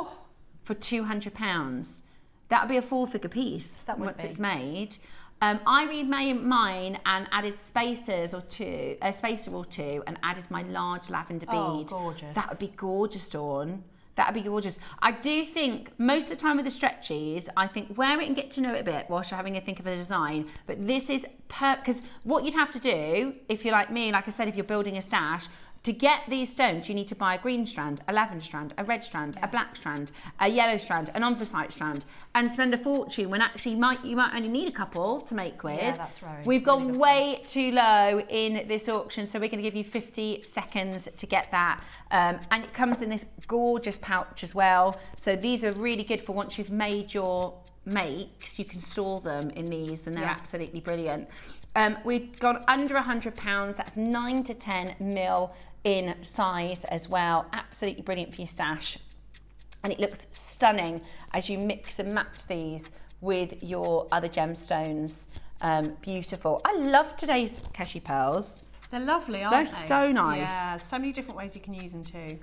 for £200. That would be a 4-figure piece once it's made. I remade mine and added spacers or 2, a spacer or 2, and added my large lavender bead. Oh, gorgeous. That would be gorgeous, Dawn. That would be gorgeous. I do think most of the time with the stretchies, I think wear it and get to know it a bit whilst you're having a think of a design. But this is because what you'd have to do, if you're like me, like I said, if you're building a stash, to get these stones, you need to buy a green strand, a lavender strand, a red strand, a black strand, a yellow strand, an anthracite strand, and spend a fortune when actually you might only need a couple to make with. Yeah, that's right. We've gone way too low in this auction, so we're going to give you 50 seconds to get that. And it comes in this gorgeous pouch as well. So these are really good for once you've made your makes, you can store them in these, and they're absolutely brilliant. We've gone under £100. That's 9 to 10 mil in size as well. Absolutely brilliant for your stash. And it looks stunning as you mix and match these with your other gemstones. Beautiful. I love today's Keshi pearls. They're lovely, aren't They're they? so nice. Yeah, so many different ways you can use them too.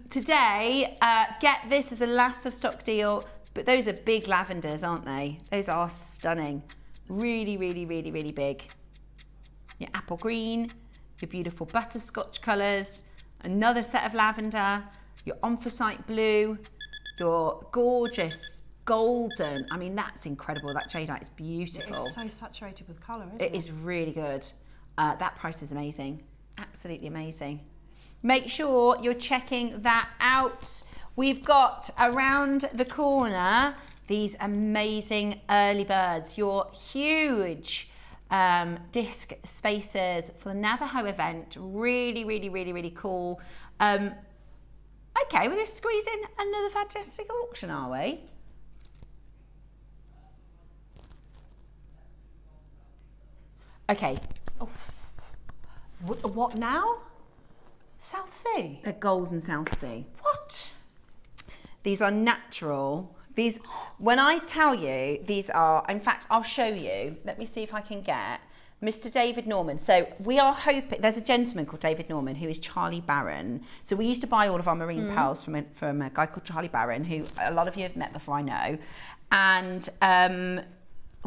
Today, get this as a last of stock deal, but those are big lavenders, aren't they? Those are stunning. Really, really, really, really big. Your apple green, your beautiful butterscotch colours, another set of lavender, your anthracite blue, your gorgeous golden. I mean, that's incredible. That jadeite is beautiful. It's so saturated with colour, isn't It is really good. That price is amazing. Absolutely amazing. Make sure you're checking that out. We've got around the corner these amazing early birds, your huge disc spacers for the Navajo event. Really, really, really, really cool. Okay, we're going to squeeze in another fantastic auction, are we? Okay. Oh. What now? South Sea? A golden South Sea. What? These are natural. These, when I tell you, these are, in fact, I'll show you. Let me see if I can get Mr. David Norman. So we are hoping, there's a gentleman called David Norman who is Charlie Barron. So we used to buy all of our marine pearls from a guy called Charlie Barron, who a lot of you have met before, I know. And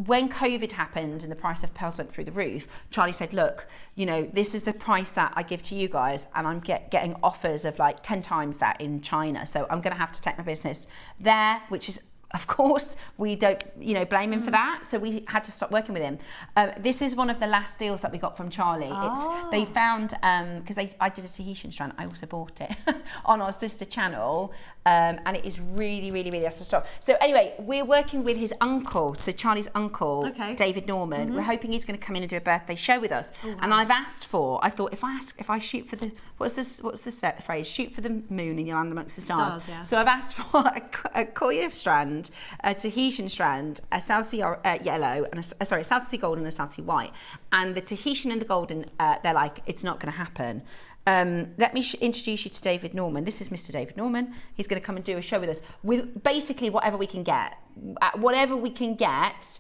when COVID happened and the price of pearls went through the roof, Charlie said, look, you know, this is the price that I give to you guys, and I'm getting offers of like 10 times that in China. So I'm going to have to take my business there, which is, of course, we don't, you know, blame him for that. So we had to stop working with him. This is one of the last deals that we got from Charlie. They found, because I did a Tahitian strand, I also bought it on our sister channel. And it is really, really, really nice stock. So anyway, we're working with his uncle, so Charlie's uncle, David Norman. We're hoping he's going to come in and do a birthday show with us. Oh, wow. And I've asked for, I thought if I shoot for the, what's this phrase? Shoot for the moon and you'll land amongst the stars. So I've asked for a Koya strand, a Tahitian strand, a South Sea yellow, and South Sea gold and a South Sea white. And the Tahitian and the golden, they're like, it's not going to happen. Let me introduce you to David Norman. This is Mr. David Norman. He's going to come and do a show with us with basically whatever we can get. Whatever we can get.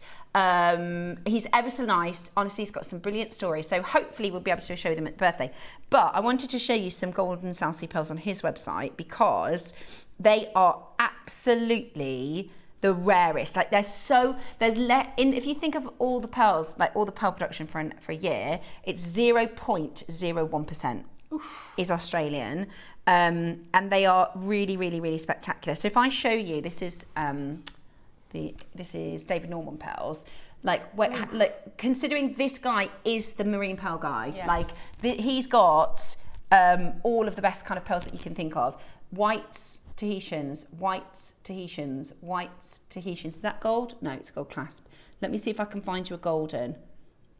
He's ever so nice. Honestly, he's got some brilliant stories. So hopefully we'll be able to show them at the birthday. But I wanted to show you some golden South Sea pearls on his website because they are absolutely the rarest. Like if you think of all the pearls, like all the pearl production for a year, it's 0.01%. is Australian, and they are really, really, really spectacular. So if I show you, this is David Norman pearls. Like considering this guy is the marine pearl guy, he's got all of the best kind of pearls that you can think of. Whites, Tahitians, whites, Tahitians, whites, Tahitians. Is that gold? No, it's a gold clasp. Let me see if I can find you a golden.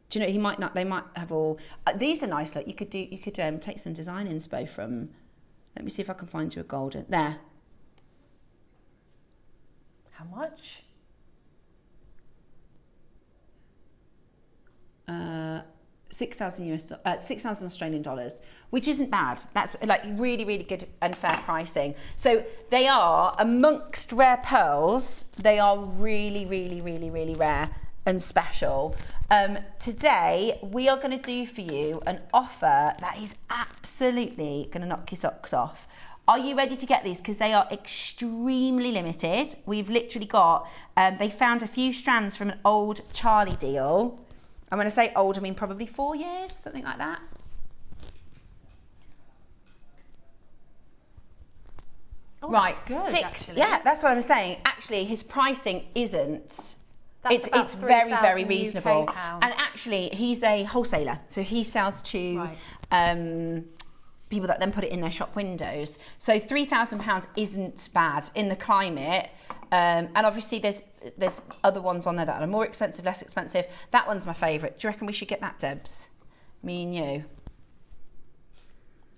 Do you know, he might not, they might have all, these are nice, look, you could take some design inspo from, let me see if I can find you a golden, there. How much? 6,000 Australian dollars, which isn't bad. That's like really, really good and fair pricing. So they are, amongst rare pearls, they are really, really, really, really rare and special. Today, we are going to do for you an offer that is absolutely going to knock your socks off. Are you ready to get these? Because they are extremely limited. We've literally got, they found a few strands from an old Charlie deal. And when I say old, I mean probably 4 years, something like that. Oh, Right, that's good, actually. Yeah, that's what I was saying. Actually, his pricing isn't. That's It's very, very 3,000 reasonable. UK pounds. And actually, he's a wholesaler, so he sells to people that then put it in their shop windows. So £3,000 isn't bad in the climate. And obviously, there's other ones on there that are more expensive, less expensive. That one's my favourite. Do you reckon we should get that, Debs? Me and you.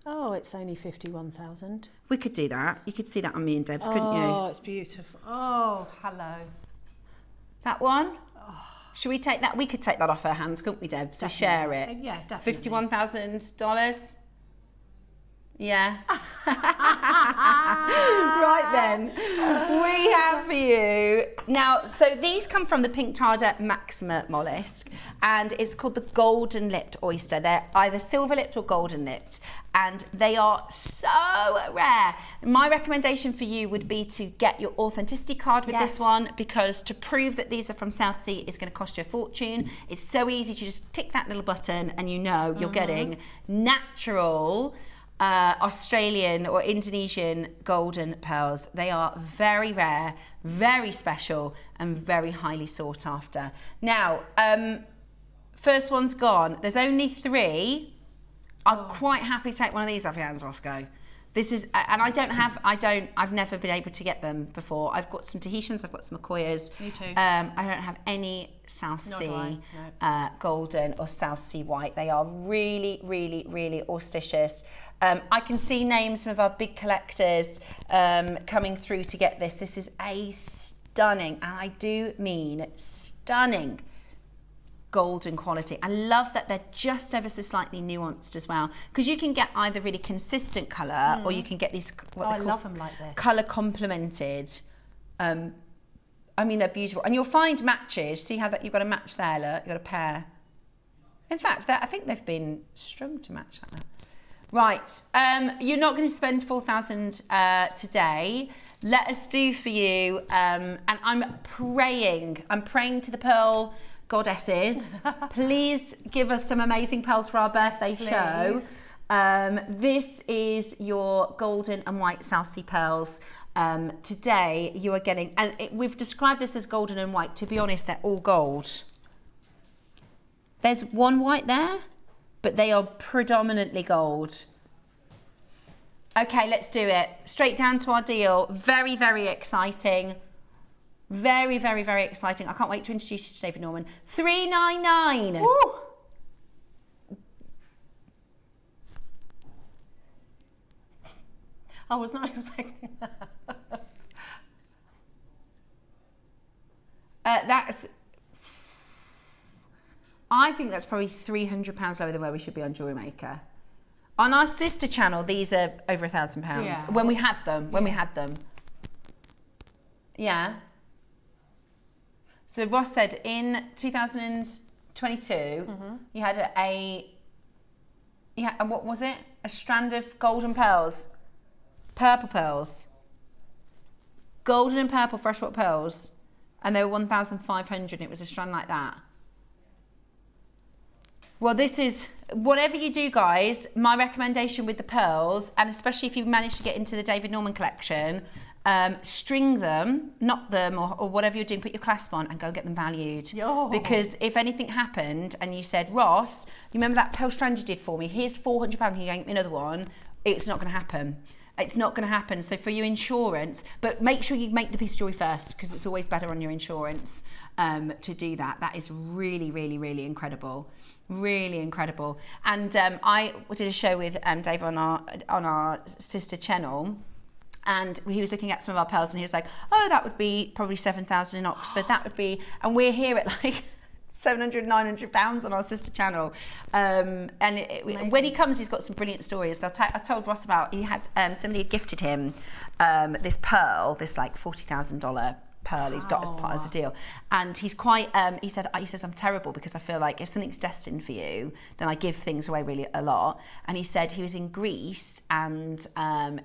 Oh, it's only 51,000. We could do that. You could see that on me and Debs, couldn't you? Oh, it's beautiful. Oh, hello. That one? Should we take that? We could take that off her hands, couldn't we, Deb? So share it. Yeah, definitely. $51,000. Yeah. Right then, we have for you now. So these come from the Pink Tarda Maxima mollusk, and it's called the golden lipped oyster. They're either silver lipped or golden lipped, and they are so rare. My recommendation for you would be to get your authenticity card with this one, because to prove that these are from South Sea is going to cost you a fortune. It's so easy to just tick that little button and you know you're getting natural Australian or Indonesian golden pearls. They are very rare, very special, and very highly sought after. Now, first one's gone. There's only 3. I'm quite happy to take one of these off your hands, Roscoe. This is, and I've never been able to get them before. I've got some Tahitians, I've got some Akoyas. Me too. I don't have any South Sea golden or South Sea white. They are really, really, really auspicious. I can see names of our big collectors coming through to get this. This is a stunning, and I do mean stunning, golden quality. I love that they're just ever so slightly nuanced as well, because you can get either really consistent colour or you can get these I love them like this. colour complemented. I mean, they're beautiful, and you'll find matches. See how that you've got a match there, look, you've got a pair. In fact, I think they've been strung to match like that. Right, you're not going to spend 4,000 today. Let us do for you, and I'm praying to the pearl goddesses, please give us some amazing pearls for our birthday show. This is your golden and white South Sea pearls. Today you are getting, and we've described this as golden and white. To be honest, they're all gold. There's one white there, but they are predominantly gold. Okay, let's do it. Straight down to our deal. Very, very exciting. Very, very, very exciting. I can't wait to introduce you to David Norman. $399. Woo! I was not expecting that. I think that's probably £300 lower than where we should be on JewelleryMaker. On our sister channel, these are over £1,000. Yeah. When we had them. When we had them. Yeah. So Ross said in 2022, you had and what was it? A strand of golden pearls, purple pearls, golden and purple freshwater pearls, and they were 1,500. It was a strand like that. Well, this is, whatever you do, guys, my recommendation with the pearls, and especially if you manage to get into the David Norman collection, string them, knot them, or whatever you're doing, put your clasp on and go get them valued. Yo. Because if anything happened and you said, Ross, you remember that pearl strand you did for me? Here's £400, can you go and get me another one? It's not going to happen. It's not going to happen. So for your insurance, but make sure you make the piece of jewelry first, because it's always better on your insurance to do that. That is really, really, really incredible. Really incredible. And I did a show with Dave on our sister channel, and he was looking at some of our pearls, and he was like, oh, that would be probably 7,000 in Oxford. That would be, and we're here at like 700, 900 pounds on our sister channel. When he comes, he's got some brilliant stories. I told Ross about, he had, somebody had gifted him this pearl, this like $40,000 pearl he's got as a deal, and he's quite he says I'm terrible because I feel like if something's destined for you, then I give things away really a lot. And he said he was in Greece and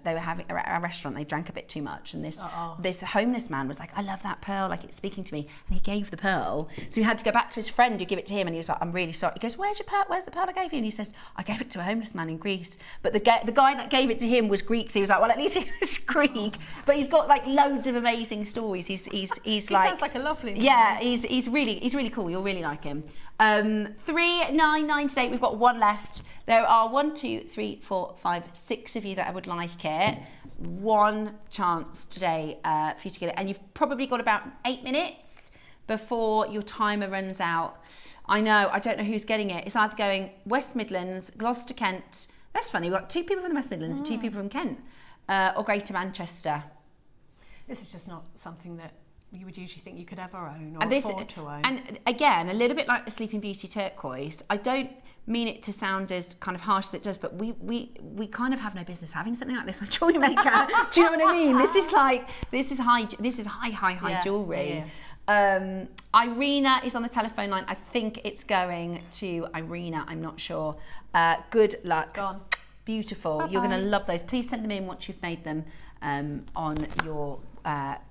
they were having a restaurant, they drank a bit too much, and this homeless man was like, I love that pearl, like it's speaking to me, and he gave the pearl, so he had to go back to his friend who give it to him, and he was like, I'm really sorry. He goes, where's the pearl I gave you? And he says, I gave it to a homeless man in Greece, but the guy that gave it to him was Greek, so he was like, well, at least he was Greek. But he's got like loads of amazing stories. He's he like, sounds like a lovely man. yeah, he's really cool. You'll really like him. 399 today. We've got one left. There are 1, 2, 3, 4, 5, 6 of you that would like it. One chance today for you to get it, and you've probably got about 8 minutes before your timer runs out. I know. I don't know who's getting it. It's either going West Midlands, Gloucester, Kent. That's funny. We've got 2 people from the West Midlands, 2 people from Kent, or Greater Manchester. This is just not something that you would usually think you could ever own or afford to own. And again, a little bit like the Sleeping Beauty turquoise. I don't mean it to sound as kind of harsh as it does, but we kind of have no business having something like this on JewelleryMaker. Do you know what I mean? This is high jewellery. Yeah. Irina is on the telephone line. I think it's going to Irina. I'm not sure. Good luck. Gone. Beautiful. Bye-bye. You're going to love those. Please send them in once you've made them on your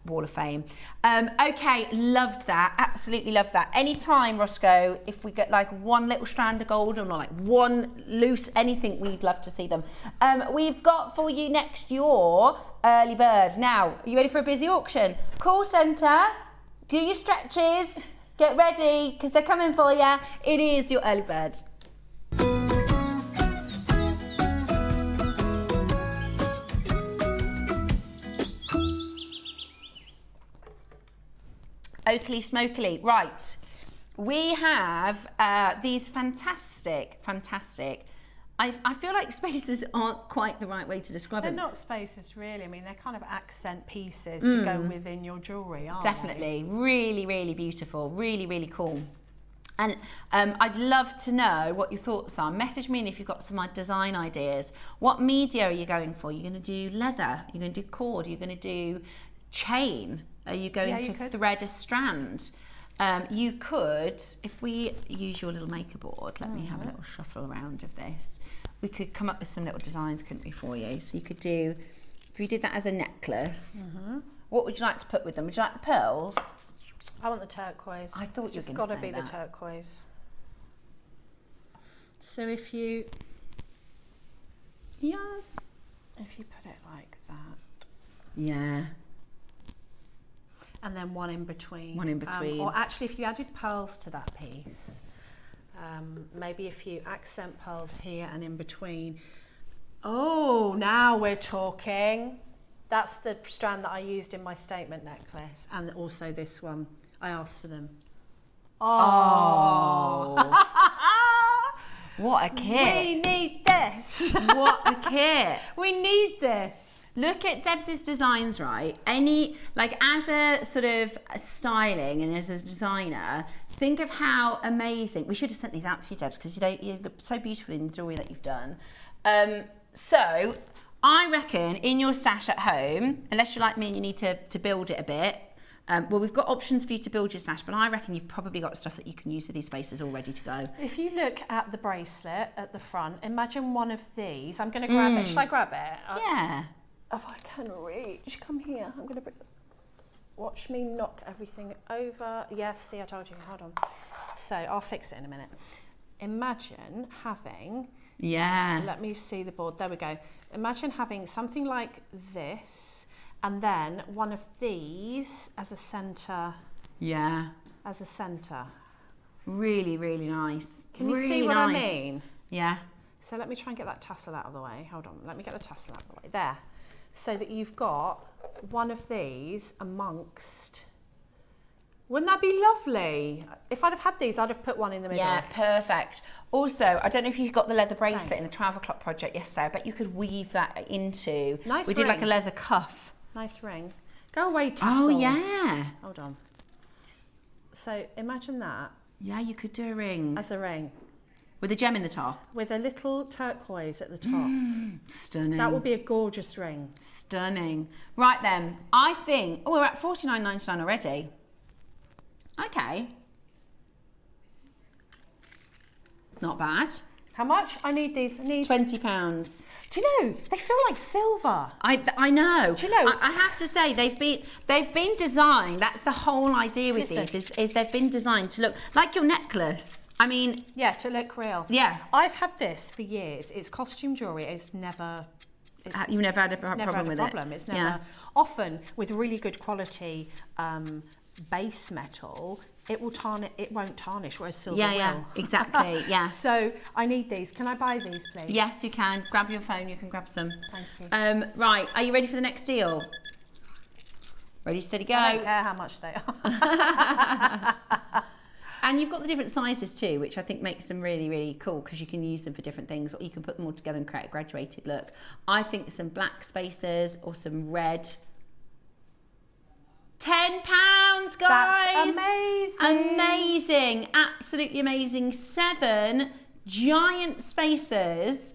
Wall of Fame. Okay, loved that. Absolutely loved that. Anytime, Roscoe, if we get like one little strand of gold or like one loose anything, we'd love to see them. We've got for you next your early bird. Now, are you ready for a busy auction? Call centre, do your stretches, get ready because they're coming for you. It is your early bird. Oakley Smokely. Right, we have these fantastic. I feel like spacers aren't quite the right way to describe them. They're not spacers really. I mean, they're kind of accent pieces to go within your jewellery, aren't Definitely. They? Really beautiful. Really cool. And I'd love to know what your thoughts are. Message me if you've got some design ideas. What media are you going for? You're going to do leather? You're going to do cord? You're going to do chain? Are you going to thread a strand? You could, if we use your little maker board, let me have a little shuffle around of this. We could come up with some little designs, couldn't we, for you? So you could do, if we did that as a necklace, what would you like to put with them? Would you like the pearls? I want the turquoise. I thought you were going to say that. It's got to be the turquoise. So if you... Yes. If you put it like that. Yeah. And then one in between. One in between. Or actually, if you added pearls to that piece, maybe a few accent pearls here and in between. Oh, now we're talking. That's the strand that I used in my statement necklace. And also this one. I asked for them. Oh. What a kit. We need this. What a kit. We need this. Look at Debs' designs, right? As a sort of styling and as a designer, think of how amazing. We should have sent these out to you, Debs, because you look so beautiful in the jewellery that you've done. So I reckon in your stash at home, unless you're like me and you need to build it a bit, well, we've got options for you to build your stash, but I reckon you've probably got stuff that you can use with these spacers all ready to go. If you look at the bracelet at the front, imagine one of these. I'm going to grab it. Shall I grab it? Yeah. If I can reach, come here. I'm going to watch me knock everything over. Yes, see, I told you. Hold on. So I'll fix it in a minute. Imagine having... Yeah. Let me see the board. There we go. Imagine having something like this and then one of these as a centre. Yeah. As a centre. Really nice. Can you see what I mean? Yeah. So let me try and get that tassel out of the way. Hold on. Let me get the tassel out of the way. There. So that you've got one of these amongst... Wouldn't that be lovely? If I'd have had these, I'd have put one in the middle. Yeah, perfect. Also, I don't know if you got the leather bracelet in the 12 o'clock project yesterday. I bet you could weave that into... Nice We did like a leather cuff. Nice ring. Go away, tassel. Oh, yeah. Hold on. So imagine that Yeah, you could do a ring. As a ring. With a gem in the top. With a little turquoise at the top. Stunning. That would be a gorgeous ring. Stunning. Right then, I think, oh, we're at $49.99 already. Okay. Not bad. How much? I need these. I need £20. Do you know, they feel like silver. I know. Do you know? I have to say they've been designed. That's the whole idea with these is they've been designed to look like your necklace. I mean, yeah, to look real. Yeah. I've had this for years. It's costume jewellery. It's never. You've never had a problem with it. It's never. Often with really good quality base metal, it will tarnish. It won't tarnish, whereas silver will. Yeah, exactly. Yeah. So I need these. Can I buy these, please? Yes, you can. Grab your phone. You can grab some. Thank you. Right. Are you ready for the next deal? Ready, steady, go. I don't care how much they are. And you've got the different sizes too, which I think makes them really, really cool because you can use them for different things, or you can put them all together and create a graduated look. I think some black spacers or some red. £10, guys. That's amazing. Amazing. Absolutely amazing. 7 giant spacers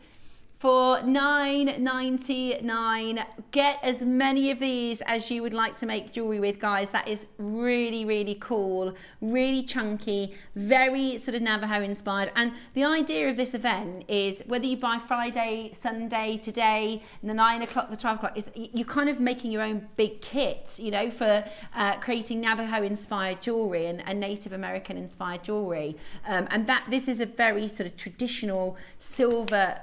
for $9.99. Get as many of these as you would like to make jewelry with, guys. That is really, really cool, really chunky, very sort of Navajo inspired. And the idea of this event is whether you buy Friday, Sunday, today, the 9 o'clock, the 12 o'clock, is you're kind of making your own big kit, you know, for creating Navajo inspired jewelry and Native American inspired jewelry. And that this is a very sort of traditional silver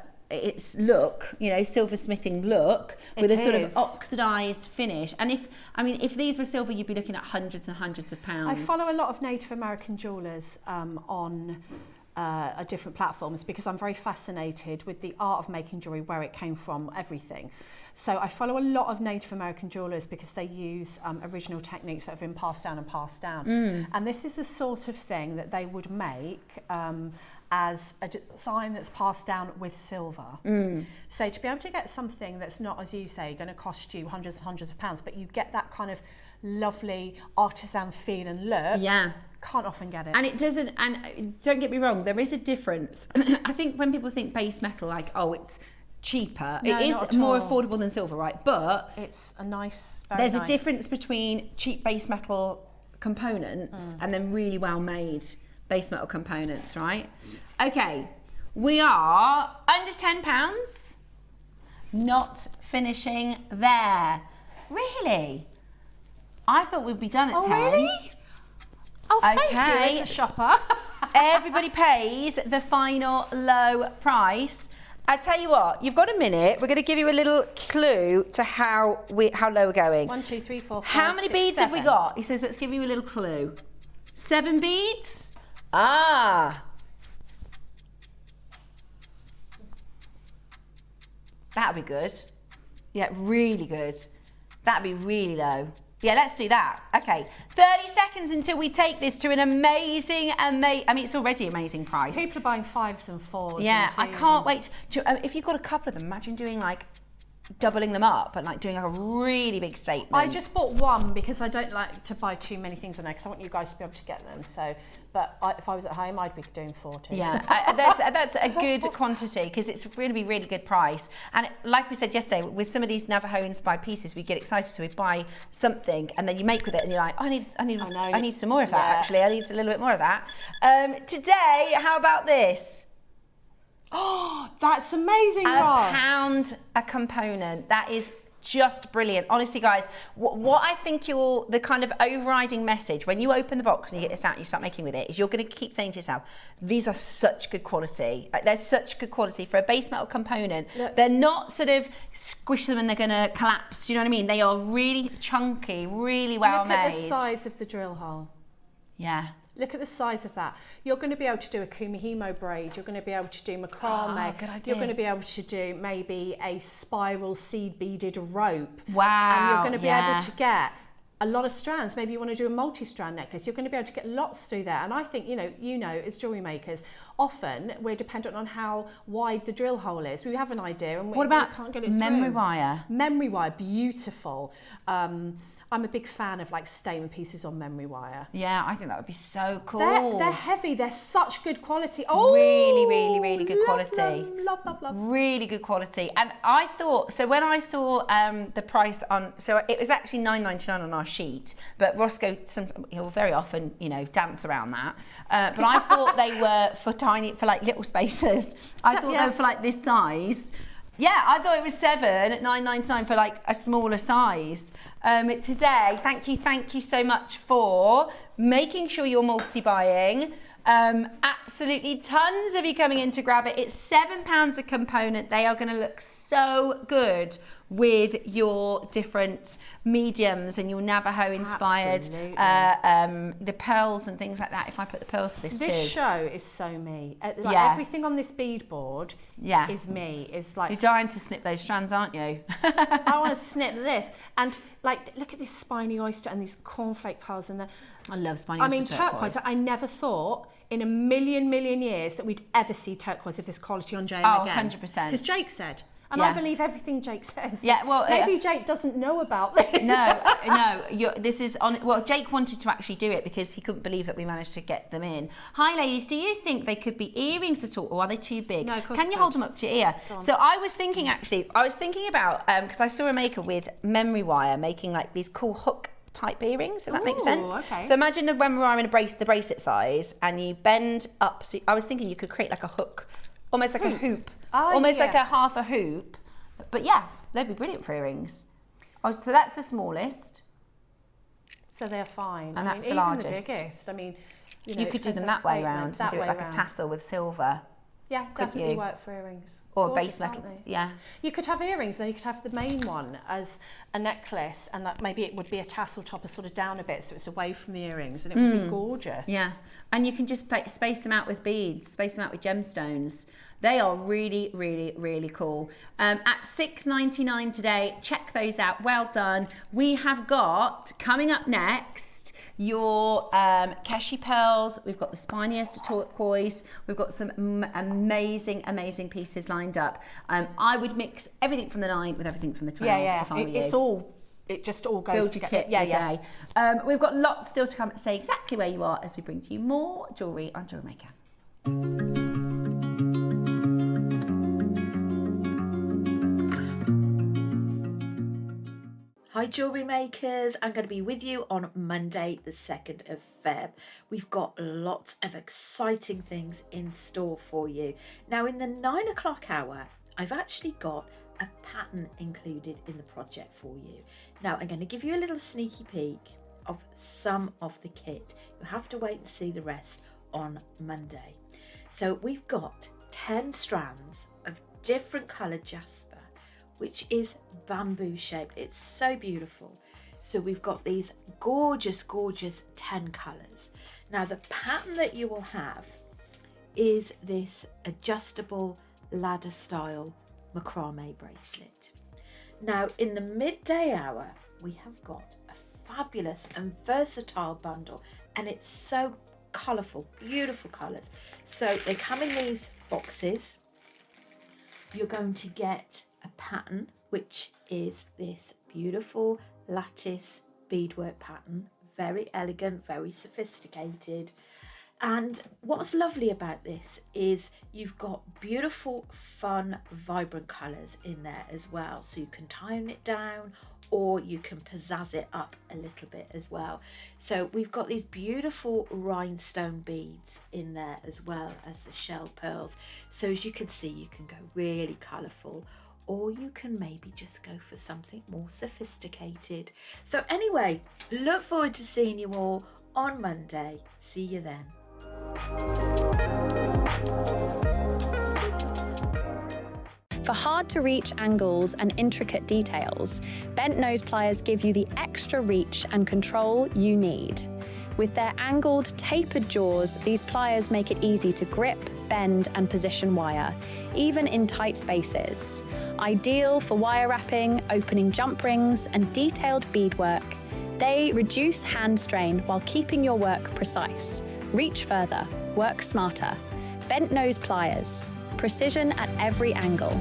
look, you know, silversmithing look with a sort of oxidized finish. And if these were silver, you'd be looking at hundreds and hundreds of pounds. I follow a lot of Native American jewelers on different platforms because I'm very fascinated with the art of making jewelry, where it came from, everything. So I follow a lot of Native American jewelers because they use original techniques that have been passed down and passed down. And this is the sort of thing that they would make as a design that's passed down with silver. So to be able to get something that's not, as you say, going to cost you hundreds and hundreds of pounds, but you get that kind of lovely artisan feel and look, can't often get it. And it doesn't, and don't get me wrong, there is a difference. I think when people think base metal, like, oh, it's cheaper, no, it is more affordable than silver, right? But it's a nice, there's a difference between cheap base metal components and then really well made base metal components, right? Okay, we are under £10. Not finishing there. Really? I thought we'd be done at 10. Really? Oh, thank you, as a shopper. Everybody pays the final low price. I tell you what, you've got a minute. We're going to give you a little clue to how low we're going. 1, 2, 3, 4, 5, How many 6, beads 7. have we got? He says, let's give you a little clue. 7 beads? Ah. That'd be good. Yeah, really good. That'd be really low. Yeah, let's do that. Okay, 30 seconds until we take this to an amazing, I mean, it's already an amazing price. People are buying 5s and 4s. Yeah, I can't wait to, if you've got a couple of them, imagine doing like, doubling them up and like doing like a really big statement. I just bought one because I don't like to buy too many things on there because I want you guys to be able to get them. So, but if I was at home, I'd be doing 4 too. Yeah, that's a good quantity because it's going to be really good price. And like we said yesterday, with some of these Navajo inspired pieces, we get excited, so we buy something and then you make with it, and you're like, oh, I need some more of that. Actually, I need a little bit more of that. Today, how about this? Oh, that's amazing, Ross. £1 a component. That is just brilliant. Honestly, guys, what I think the kind of overriding message when you open the box and you get this out and you start making with it is you're going to keep saying to yourself, these are such good quality. Like, they're such good quality for a base metal component. Look. They're not sort of squish them and they're going to collapse. Do you know what I mean? They are really chunky, really well made. Look at the size of the drill hole. Yeah. Look at the size of that. You're going to be able to do a kumihimo braid. You're going to be able to do macrame. Oh, good idea. You're going to be able to do maybe a spiral seed beaded rope. Wow. And you're going to be able to get a lot of strands. Maybe you want to do a multi-strand necklace. You're going to be able to get lots through there. And I think, you know, as jewellery makers, often we're dependent on how wide the drill hole is. We have an idea and we can't get it memory through. wire? Memory wire, beautiful. I'm a big fan of like statement pieces on memory wire. Yeah, I think that would be so cool. They're heavy. They're such good quality. Oh, really good quality. Love. Really good quality. And I thought, so when I saw the price on, so it was actually $9.99 on our sheet, but Roscoe, he'll very often, you know, dance around that. But I thought they were for like little spacers. I thought they were for like this size. Yeah, I thought it was $7 at $9.99 for like a smaller size. Today, thank you so much for making sure you're multi-buying. Absolutely tons of you coming in to grab it. It's £7 a component. They are going to look so good with your different mediums and your Navajo inspired the pearls and things like that. If I put the pearls for this too. This show is so me. Everything on this bead board is me. It's like, you're dying to snip those strands, aren't you? I want to snip this. And like, look at this spiny oyster and these cornflake pearls and I love spiny oyster turquoise. I never thought in a million years that we'd ever see turquoise of this quality on JM again. 100%. Because Jake said. And I believe everything Jake says. Yeah, well, maybe Jake doesn't know about this. No. This is on. Well, Jake wanted to actually do it because he couldn't believe that we managed to get them in. Hi, ladies. Do you think they could be earrings at all, or are they too big? No, of course. Can you hold them up to your ear? So I was thinking about because I saw a maker with memory wire making like these cool hook type earrings, if that makes sense. Okay. So imagine a memory wire in the bracelet size, and you bend up. So I was thinking you could create like a hook, almost like a hoop. Almost like a half a hoop. But yeah, they'd be brilliant for earrings. Oh, so that's the smallest. So they're fine. And that's the even largest. The biggest. I mean, you could do them that way round and do it like a tassel with silver. Yeah, definitely work for earrings. Or a base metal. Yeah. You could have earrings, then you could have the main one as a necklace, and that maybe it would be a tassel topper sort of down a bit so it's away from the earrings, and it would be gorgeous. Yeah. And you can just space them out with beads, space them out with gemstones. They are really cool. At $6.99 today, check those out. Well done. We have got, coming up next, your Keshi pearls. We've got the spiny oyster turquoise. We've got some amazing pieces lined up. I would mix everything from the 9 with everything from the 12. If I were you. It just all goes Build together. your kit today. We've got lots still to come. Stay exactly where you are as we bring to you more jewellery on JewelleryMaker. Hi jewellery makers, I'm going to be with you on Monday the 2nd of Feb. We've got lots of exciting things in store for you. Now in the 9 o'clock hour, I've actually got a pattern included in the project for you. Now I'm going to give you a little sneaky peek of some of the kit. You'll have to wait and see the rest on Monday. So we've got 10 strands of different coloured jasper, which is bamboo shaped. It's so beautiful. So we've got these gorgeous 10 colours. Now the pattern that you will have is this adjustable ladder style macrame bracelet. Now in the midday hour, we have got a fabulous and versatile bundle, and it's so colourful, beautiful colours. So they come in these boxes. You're going to get a pattern, which is this beautiful lattice beadwork pattern, very elegant, very sophisticated. And what's lovely about this is you've got beautiful, fun, vibrant colours in there as well. So you can tone it down or you can pizzazz it up a little bit as well. So we've got these beautiful rhinestone beads in there as well as the shell pearls. So as you can see, you can go really colourful, or you can maybe just go for something more sophisticated. So anyway, look forward to seeing you all on Monday. See you then. For hard-to-reach angles and intricate details, bent nose pliers give you the extra reach and control you need. With their angled, tapered jaws, these pliers make it easy to grip, bend, and position wire, even in tight spaces. Ideal for wire wrapping, opening jump rings, and detailed beadwork, they reduce hand strain while keeping your work precise. Reach further, work smarter. Bent nose pliers, precision at every angle.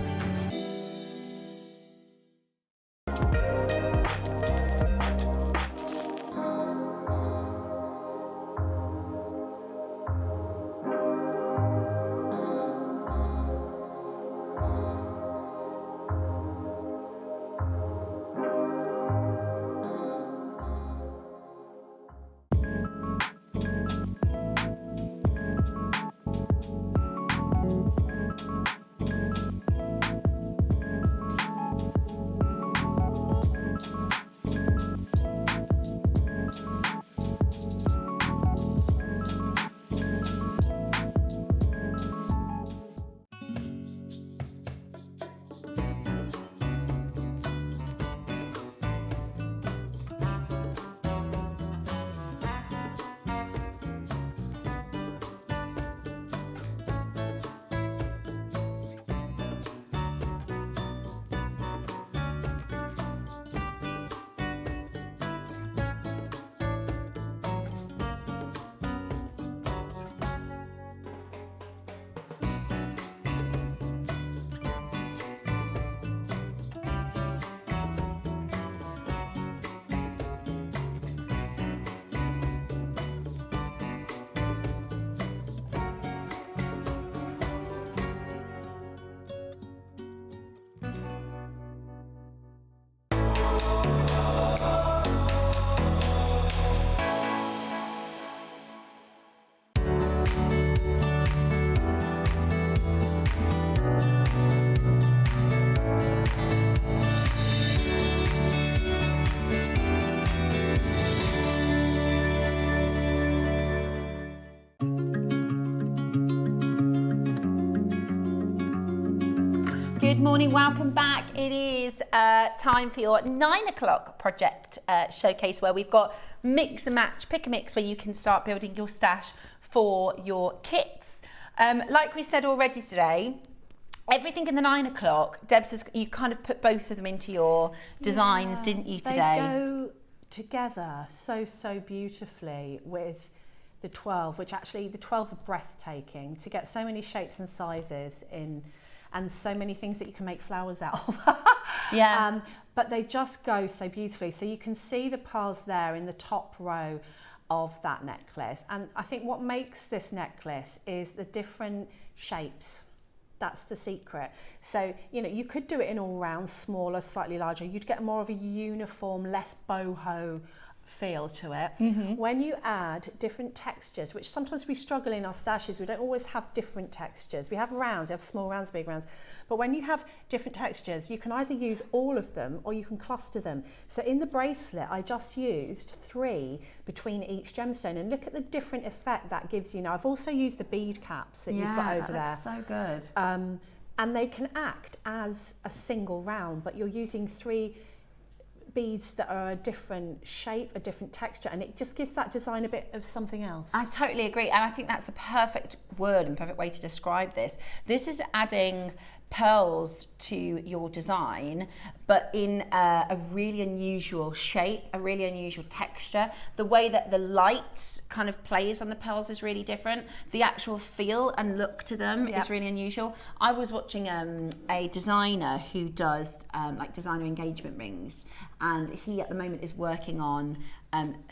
good morning, welcome back. It is time for your 9 o'clock project showcase, where we've got mix and match, pick a mix, where you can start building your stash for your kits. Like we said already today, everything in the 9 o'clock, Deb says you kind of put both of them into your designs, didn't you, today? They go together so beautifully with the 12, which actually the 12 are breathtaking, to get so many shapes and sizes in, and so many things that you can make flowers out of. Yeah. But they just go so beautifully. So you can see the pearls there in the top row of that necklace. And I think what makes this necklace is the different shapes. That's the secret. So, you know, you could do it in all round, smaller, slightly larger. You'd get more of a uniform, less boho feel to it. When you add different textures, which sometimes we struggle in our stashes, we don't always have different textures. We have rounds, we have small rounds, big rounds. But when you have different textures, you can either use all of them or you can cluster them. So in the bracelet, I just used 3 between each gemstone, and look at the different effect that gives you. Now, I've also used the bead caps that you've got over there. Looks so good. And they can act as a single round, but you're using 3 beads that are a different shape, a different texture, and it just gives that design a bit of something else. I totally agree, and I think that's the perfect word and perfect way to describe this. This is adding pearls to your design, but in a really unusual shape, a really unusual texture. The way that the light kind of plays on the pearls is really different. The actual feel and look to them is really unusual. I was watching a designer who does like designer engagement rings, and he at the moment is working on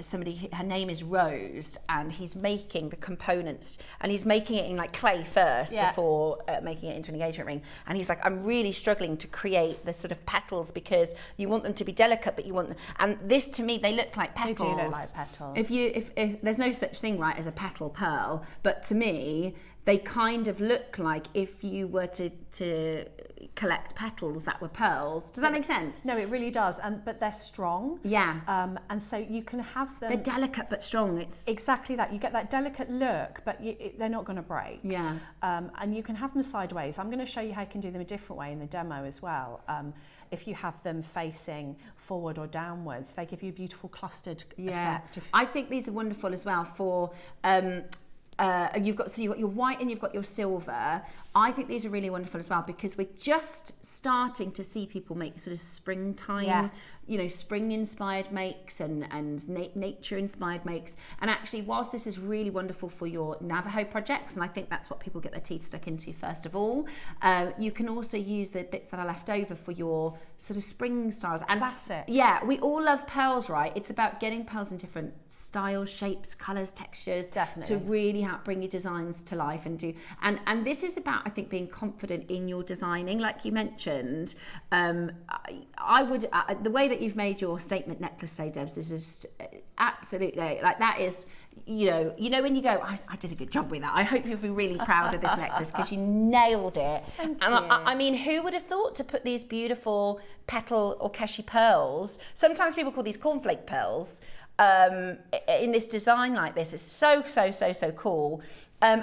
somebody, her name is Rose, and he's making the components, and he's making it in like clay first before making it into an engagement ring. And he's like, I'm really struggling to create the sort of petals, because you want them to be delicate, but you want them, and this to me, they look like petals. They do look like petals. If there's no such thing, right, as a petal pearl, but to me, they kind of look like if you were to collect petals that were pearls. Does that make sense? No, it really does. But they're strong. Yeah. And so you can have them. They're delicate but strong. It's exactly that. You get that delicate look, but they're not going to break. Yeah. And you can have them sideways. I'm going to show you how you can do them a different way in the demo as well. If you have them facing forward or downwards, they give you a beautiful clustered effect. I think these are wonderful as well for. You've got your white and you've got your silver. I think these are really wonderful as well, because we're just starting to see people make sort of springtime, you know, spring inspired makes and nature inspired makes. And actually, whilst this is really wonderful for your Navajo projects, and I think that's what people get their teeth stuck into first of all, you can also use the bits that are left over for your sort of spring styles. And classic. Yeah, we all love pearls, right? It's about getting pearls in different styles, shapes, colours, textures. Definitely. To really help bring your designs to life and and this is about, I think, being confident in your designing, like you mentioned. I would the way that you've made your statement necklace today, Debs, is just absolutely, like, that is, you know when you go, I did a good job with that. I hope you'll be really proud of this necklace, because you nailed it. Thank and you. I mean, who would have thought to put these beautiful petal or keshi pearls, sometimes people call these cornflake pearls, in this design like this? Is so cool.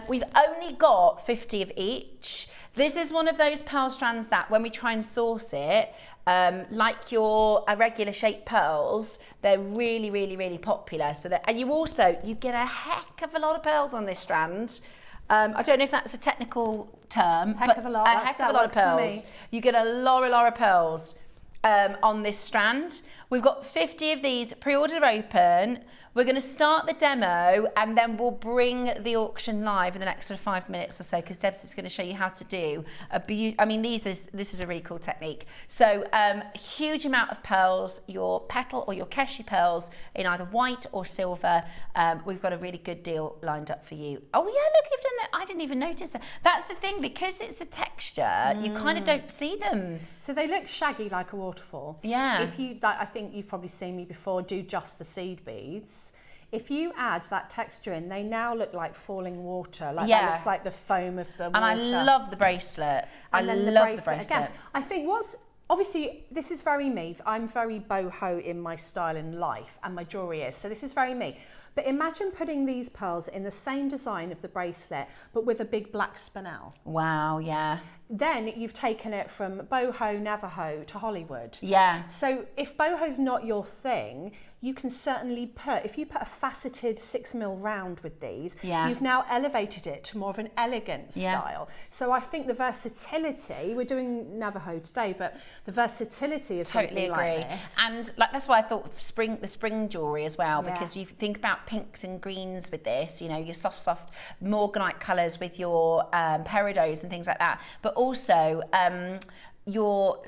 We've only got 50 of each. This is one of those pearl strands that when we try and source it, like your regular shaped pearls, they're really popular. So that, and you get a heck of a lot of pearls on this strand. I don't know if that's a technical term, Heck of a lot. a heck of a lot of pearls. You get a lot of pearls on this strand. We've got 50 of these. Pre-orders are open. We're going to start the demo, and then we'll bring the auction live in the next sort of 5 minutes or so, because Debs is going to show you how to do I mean, this is a really cool technique. So huge amount of pearls, your petal or your keshi pearls in either white or silver. We've got a really good deal lined up for you. Oh yeah, look, you've done that. I didn't even notice that. That's the thing, because it's the texture, you kind of don't see them. So they look shaggy like a waterfall. Yeah. If you, I think you've probably seen me before do just the seed beads. If you add that texture in, they now look like falling water. Like that looks like the foam of the water. And I love the bracelet. And then love the bracelet again. I think obviously this is very me. I'm very boho in my style in life, and my jewellery is. So this is very me. But imagine putting these pearls in the same design of the bracelet, but with a big black spinel. Wow, yeah. then you've taken it from boho, Navajo to Hollywood. Yeah. So if boho's not your thing, you can certainly if you put a faceted 6mm round with these, you've now elevated it to more of an elegant style. So I think the versatility, we're doing Navajo today, but the versatility of Totally something agree. like this. And like that's why I thought the spring jewellery as well, because you think about pinks and greens with this, you know, your soft morganite colours with your peridots and things like that, but also your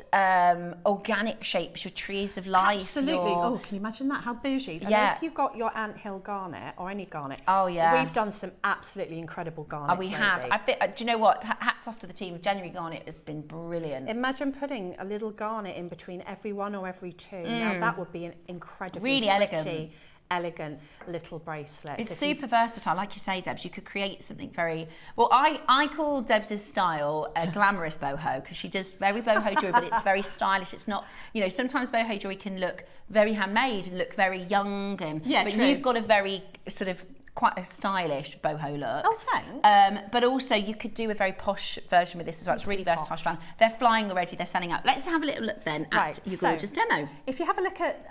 organic shapes, your trees of life. Absolutely. Oh, can you imagine that? How bougie. And if you've got your anthill garnet or any garnet, we've done some absolutely incredible garnets. Oh, we have. I think, do you know what? Hats off to the team. January garnet has been brilliant. Imagine putting a little garnet in between every one or every two. Now that would be an incredibly really elegant little bracelet. It's super versatile, like you say, Debs. You could create something very well. I call Debs's style a glamorous boho, because she does very boho jewelry, but it's very stylish. It's not, you know, sometimes boho jewelry can look very handmade and look very young, and but you've got a very sort of quite a stylish boho look. Oh, thanks. But also you could do a very posh version with this as well. It's really versatile strand. They're flying already, they're selling out. Let's have a little look then at your gorgeous demo. If you have a look at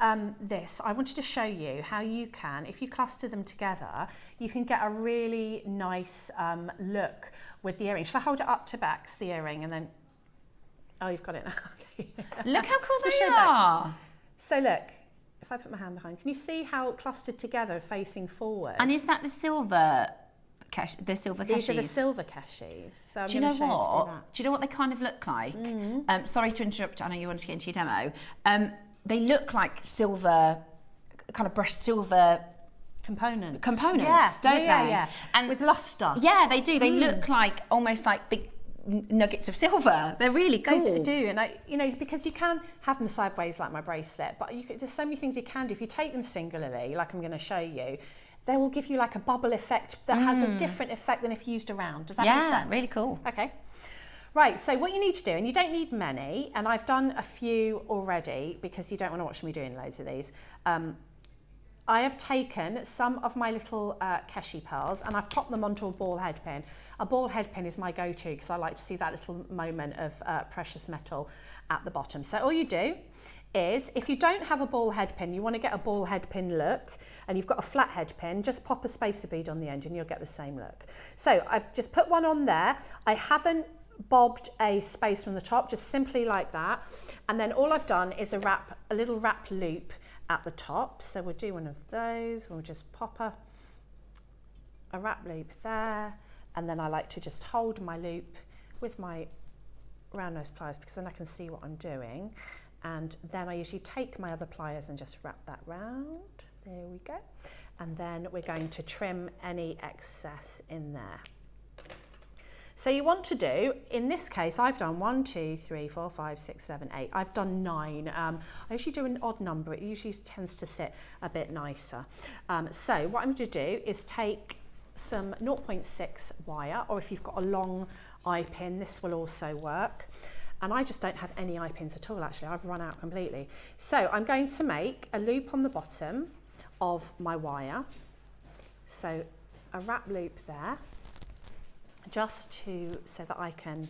this, I wanted to show you how you can, if you cluster them together, you can get a really nice look with the earring. Shall I hold it up to backs, the earring, and then, oh, you've got it now. Okay. Look how cool they are. So look, if I put my hand behind, can you see how clustered together, facing forward? And is that the silver the silver These cashews? are the silver cashews. So do you know what? Do you know what they kind of look like? Sorry to interrupt, I know you wanted to get into your demo. They look like silver, kind of brushed silver components, don't they? Yeah. And with luster. Yeah, they do. They look like almost like big nuggets of silver. They're really cool. They do, and you know, because you can have them sideways like my bracelet, but there's so many things you can do. If you take them singularly, like I'm going to show you, they will give you like a bubble effect that has a different effect than if used around. Does that make sense? Yeah, really cool. Okay. Right, so what you need to do, and you don't need many, and I've done a few already because you don't want to watch me doing loads of these. I have taken some of my little keshi pearls and I've popped them onto a ball head pin. A ball head pin is my go-to because I like to see that little moment of precious metal at the bottom. So all you do is, if you don't have a ball head pin, you want to get a ball head pin look, and you've got a flat head pin, just pop a spacer bead on the end and you'll get the same look. So I've just put one on there. I haven't bobbed a spacer on the top, just simply like that. And then all I've done is a little wrap loop at the top. So we'll do one of those. We'll just pop a wrap loop there. And then I like to just hold my loop with my round nose pliers because then I can see what I'm doing. And then I usually take my other pliers and just wrap that round. There we go. And then we're going to trim any excess in there. So you want to do, in this case, I've done 1, 2, 3, 4, 5, 6, 7, 8. I've done 9. I usually do an odd number. It usually tends to sit a bit nicer. So what I'm going to do is take some 0.6 wire, or if you've got a long eye pin, this will also work. And I just don't have any eye pins at all, actually. I've run out completely. So I'm going to make a loop on the bottom of my wire. So a wrap loop there, so that I can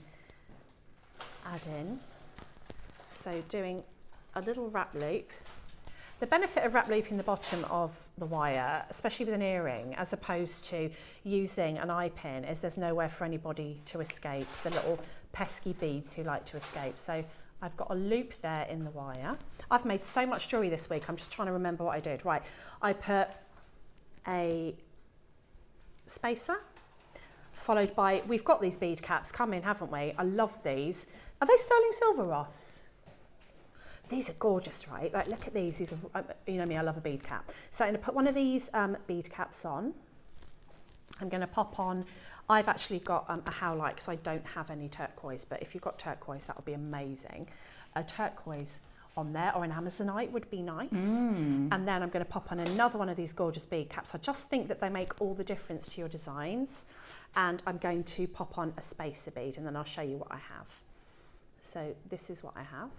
add in. So doing a little wrap loop. The benefit of wrap looping the bottom of the wire, especially with an earring, as opposed to using an eye pin, is there's nowhere for anybody to escape, the little pesky beads who like to escape. So I've got a loop there in the wire. I've made so much jewellery this week, I'm just trying to remember what I did. Right, I put a spacer, followed by, we've got these bead caps come in, haven't we? I love these. Are they sterling silver, Ross? These are gorgeous, right? Like, look at these. These are, you know me, I love a bead cap. So I'm going to put one of these bead caps on. I'm going to pop on, I've actually got a howlite because I don't have any turquoise, but if you've got turquoise, that would be amazing. A turquoise on there, or an amazonite would be nice. And then I'm going to pop on another one of these gorgeous bead caps. I just think that they make all the difference to your designs. And I'm going to pop on a spacer bead, and then I'll show you what I have. So this is what I have.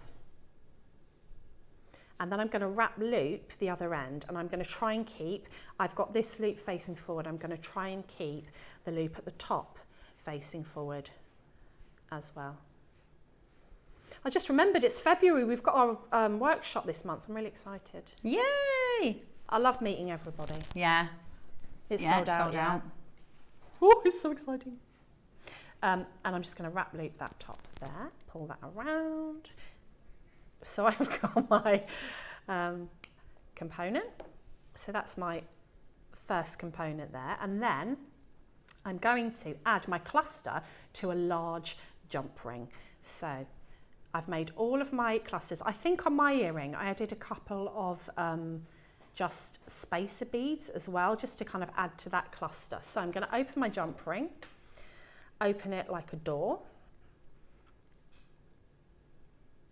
And then I'm going to wrap loop the other end, and I'm going to try and keep, I've got this loop facing forward, I'm going to try and keep the loop at the top facing forward as well. I just remembered it's February. We've got our workshop this month. I'm really excited. Yay! I love meeting everybody. Yeah. It's Yeah, sold out. sold Yeah. out. Oh, it's so exciting. And I'm just going to wrap loop that top there, pull that around. So I've got my component. So that's my first component there. And then I'm going to add my cluster to a large jump ring. So I've made all of my clusters. I think on my earring, I added a couple of just spacer beads as well, just to kind of add to that cluster. So I'm going to open my jump ring, open it like a door,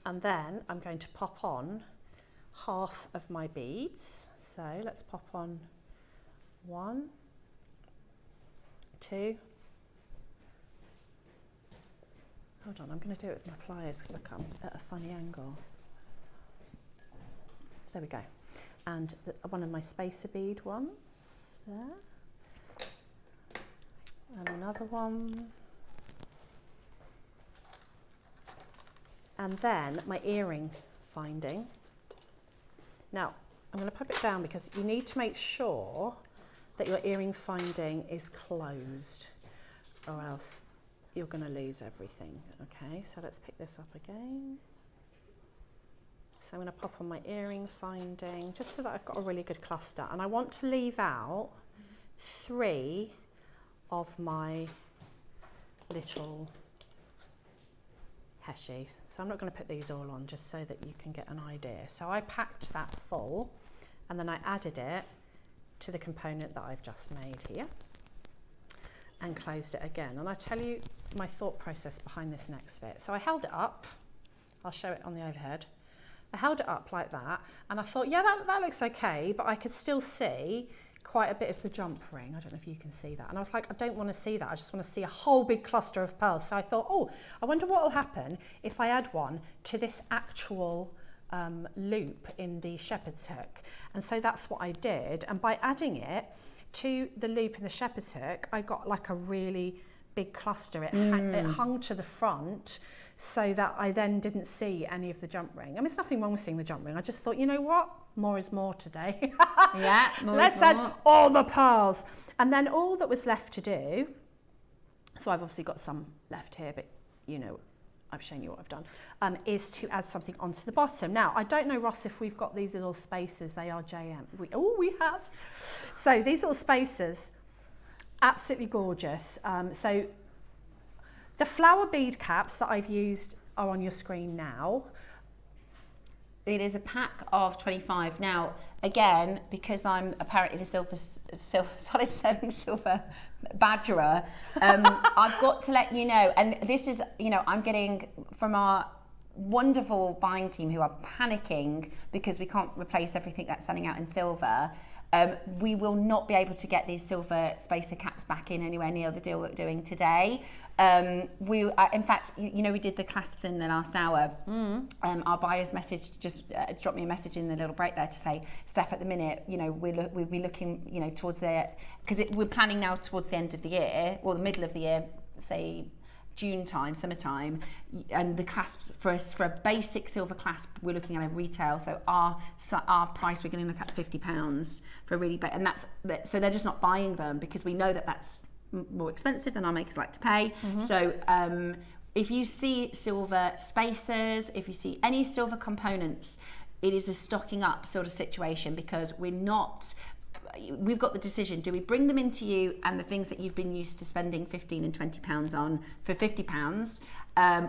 and then I'm going to pop on half of my beads. So let's pop on 1, 2. Hold on, I'm going to do it with my pliers because I come at a funny angle. There we go. And one of my spacer bead ones there. And another one. And then my earring finding. Now, I'm going to pop it down because you need to make sure that your earring finding is closed, or else you're going to lose everything. Okay, so let's pick this up again. So I'm going to pop on my earring finding just so that I've got a really good cluster, and I want to leave out 3 of my little heshies. So I'm not going to put these all on, just so that you can get an idea. So I packed that full, and then I added it to the component that I've just made here and closed it again. And I tell you my thought process behind this next bit. So I held it up. I'll show it on the overhead. I held it up like that, and I thought, yeah, that looks okay, but I could still see quite a bit of the jump ring. I don't know if you can see that. And I was like, I don't want to see that. I just want to see a whole big cluster of pearls. So I thought, oh, I wonder what will happen if I add one to this actual loop in the shepherd's hook. And so that's what I did. And by adding it to the loop in the shepherd's hook, I got like a really big cluster. It hung to the front, so that I then didn't see any of the jump ring. I mean, there's nothing wrong with seeing the jump ring. I just thought, you know what? More is more today. Yeah, more Let's is more. add all the pearls. And then all that was left to do, so I've obviously got some left here, but you know, I've shown you what I've done, is to add something onto the bottom. Now, I don't know, Ross, if we've got these little spacers. They are JM. We have. So these little spacers, absolutely gorgeous. So the flower bead caps that I've used are on your screen now. It is a pack of 25. Now, again, because I'm apparently the solid selling silver badgerer, I've got to let you know, and this is, you know, I'm getting from our wonderful buying team who are panicking because we can't replace everything that's selling out in silver. We will not be able to get these silver spacer caps back in anywhere near the deal we're doing today. In fact, you know, we did the clasps in the last hour. Our buyer's message just dropped me a message in the little break there to say, Steph, at the minute, you know, we'll be looking, you know, towards the, because we're planning now towards the end of the year, or the middle of the year, say June time, summertime, and the clasps for a basic silver clasp, we're looking at a retail. So our price, we're going to look at £50 for a really big, and that's, so they're just not buying them because we know that that's more expensive than our makers like to pay. So if you see silver spacers, if you see any silver components, it is a stocking up sort of situation, because we've got the decision, do we bring them into you and the things that you've been used to spending £15 and £20 on for £50,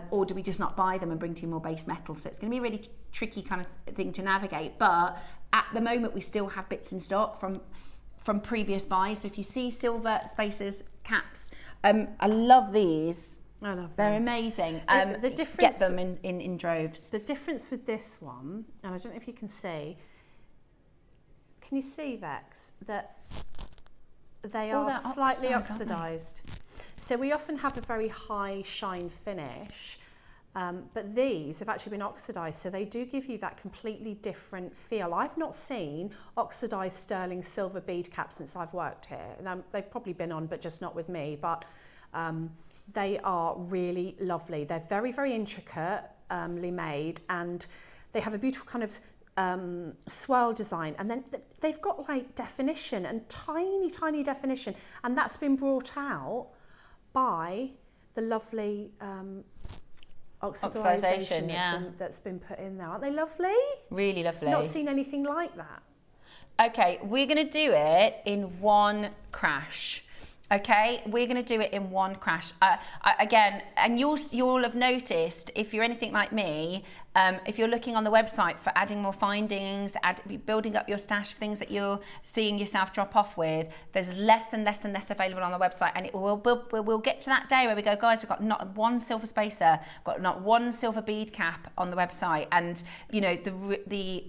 or do we just not buy them and bring to you more base metal? So it's going to be a really tricky kind of thing to navigate, but at the moment we still have bits in stock from previous buys. So if you see silver spacers, caps, I love these. I love them. They're amazing. The difference, get them in droves. The difference with this one, and I don't know if you can see, can you see, Vex, that they are slightly oxidized? So we often have a very high shine finish, but these have actually been oxidized, so they do give you that completely different feel. I've not seen oxidized sterling silver bead caps since I've worked here. They've probably been on, but just not with me, but they are really lovely. They're very, very intricate. made, and they have a beautiful kind of swirl design, and then they've got like definition and tiny definition, and that's been brought out by the lovely oxidization that's been put in there. Aren't they lovely? Really lovely. Not seen anything like that. Okay, we're going to do it in one crash. Okay, we're going to do it in one crash. Again, and you'll have noticed, if you're anything like me, if you're looking on the website for adding more findings, building up your stash of things that you're seeing yourself drop off with, there's less and less available on the website, and we'll get to that day where we go, guys, we've got not one silver spacer, got not one silver bead cap on the website, and you know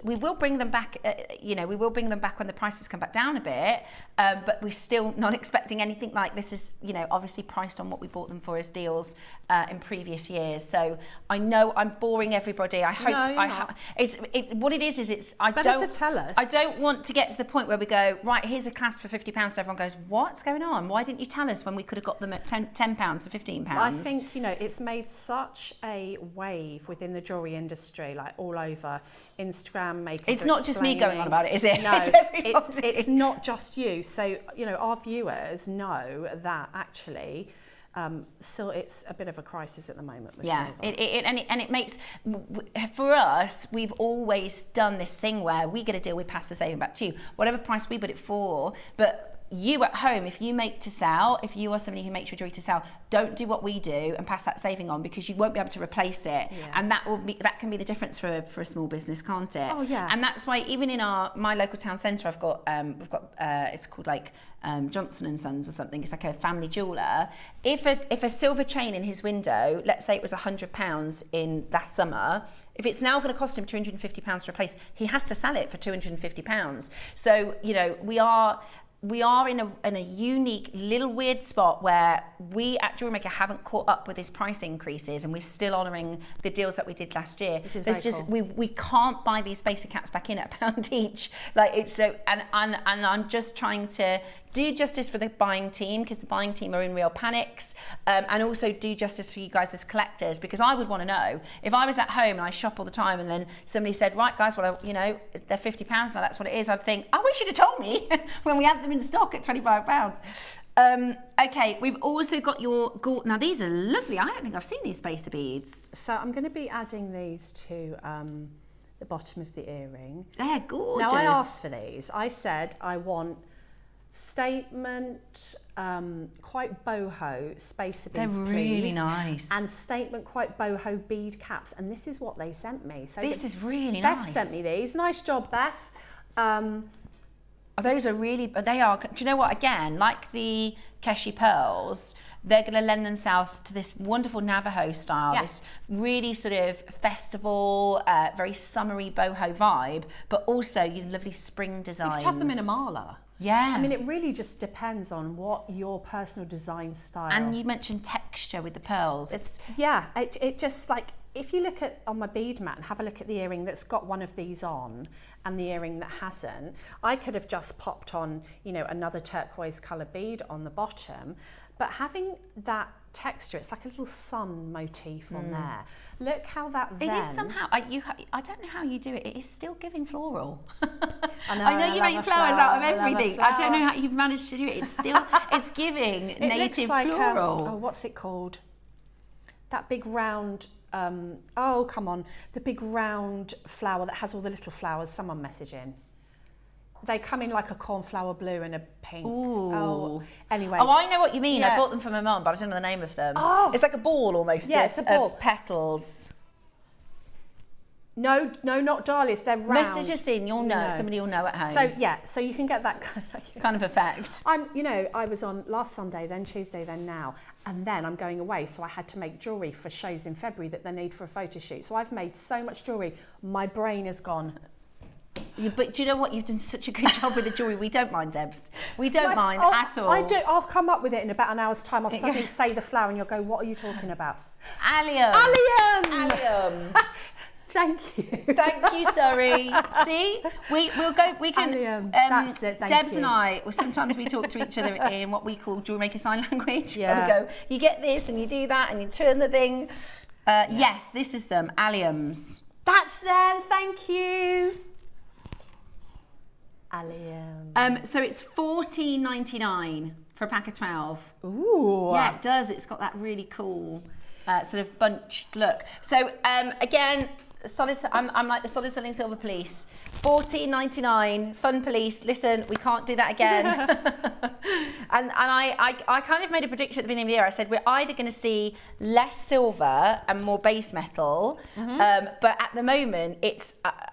we will bring them back. We will bring them back when the prices come back down a bit, but we're still not expecting anything like this. Is obviously priced on what we bought them for as deals in previous years. So I know I'm boring everybody. I hope what it is it's I better don't to tell us. I don't want to get to the point where we go, right, here's a class for £50, so everyone goes, what's going on? Why didn't you tell us when we could have got them at £10 for £15? I think it's made such a wave within the jewellery industry, like all over. Instagram makers. It's not just me going on about it, is it? No, it's not just you. So our viewers know that actually. So it's a bit of a crisis at the moment with silver. It makes, for us, we've always done this thing where we get a deal, we pass the saving back to you, whatever price we put it for. But you at home, if you make to sell, if you are somebody who makes your jewellery to sell, don't do what we do and pass that saving on, because you won't be able to replace it. Yeah. And that can be the difference for a small business, can't it? Oh yeah. And that's why even in my local town centre, we've got it's called like Johnson and Sons or something. It's like a family jeweller. If a silver chain in his window, let's say it was £100 in last summer, if it's now going to cost him £250 to replace, he has to sell it for £250. So we are in a unique little weird spot where we at JewelleryMaker haven't caught up with his price increases, and we're still honouring the deals that we did last year. There's just cool. we can't buy these spacer caps back in at £1 each. Like it's so, and I'm just trying to do justice for the buying team, because the buying team are in real panics, and also do justice for you guys as collectors, because I would want to know if I was at home and I shop all the time and then somebody said, right guys, well they're £50 now, that's what it is, I'd think, oh, we should have told me when we had them in stock at £25. Okay, we've also got your gold. Now these are lovely. I don't think I've seen these spacer beads. So I'm going to be adding these to the bottom of the earring. They're gorgeous. Now I asked for these. I said I want statement, quite boho spacer beads, they're really please. Nice. And statement, quite boho bead caps. And this is what they sent me. So this is really Beth nice. Beth sent me these. Nice job, Beth. Those are really, they are, do you know what, again, like the Keshi pearls, they're going to lend themselves to this wonderful Navajo style, this really sort of festival, very summery boho vibe, but also your lovely spring designs. You could have them in a mala. Yeah. I mean, it really just depends on what your personal design style. And you mentioned texture with the pearls. It just like, if you look at on my bead mat and have a look at the earring that's got one of these on and the earring that hasn't, I could have just popped on, another turquoise colour bead on the bottom, but having that texture, it's like a little sun motif on there. Look how that It is somehow, I don't know how you do it, it is still giving floral. I know you make flowers out of everything. I don't know how you've managed to do it. It's still, it's giving native like, floral. What's it called? That big round, oh come on, the big round flower that has all the little flowers. Someone message in. They come in like a cornflower blue and a pink. Ooh. Oh, anyway. Oh, I know what you mean. Yeah. I bought them for my mum, but I don't know the name of them. Oh. It's like a ball almost. Yeah, it's a ball. Of petals. No, not dahlias. They're round. Message us in. You'll know. Somebody will know at home. So you can get that kind of effect. I was on last Sunday, then Tuesday, then now, and then I'm going away. So I had to make jewellery for shows in February that they need for a photo shoot. So I've made so much jewellery, my brain is gone. But do you know what? You've done such a good job with the jewellery. We don't mind, Debs. We don't mind at all. I do. I'll come up with it in about an hour's time. I'll suddenly say the flower and you'll go, what are you talking about? Allium. Allium. Thank you. Thank you, sorry. See? We'll go, we can, Allium. That's it, thank Debs you. and I, sometimes we talk to each other in what we call JewelleryMaker sign language. Yeah. And we go, you get this and you do that and you turn the thing. Yes, this is them, alliums. That's them, thank you. Allium. So it's $14.99 for a pack of 12. Ooh. Yeah, it does. It's got that really cool sort of bunched look. So again, I'm like the solid selling silver police. $14.99, fun police. Listen, we can't do that again. and I kind of made a prediction at the beginning of the year. I said we're either going to see less silver and more base metal, but at the moment,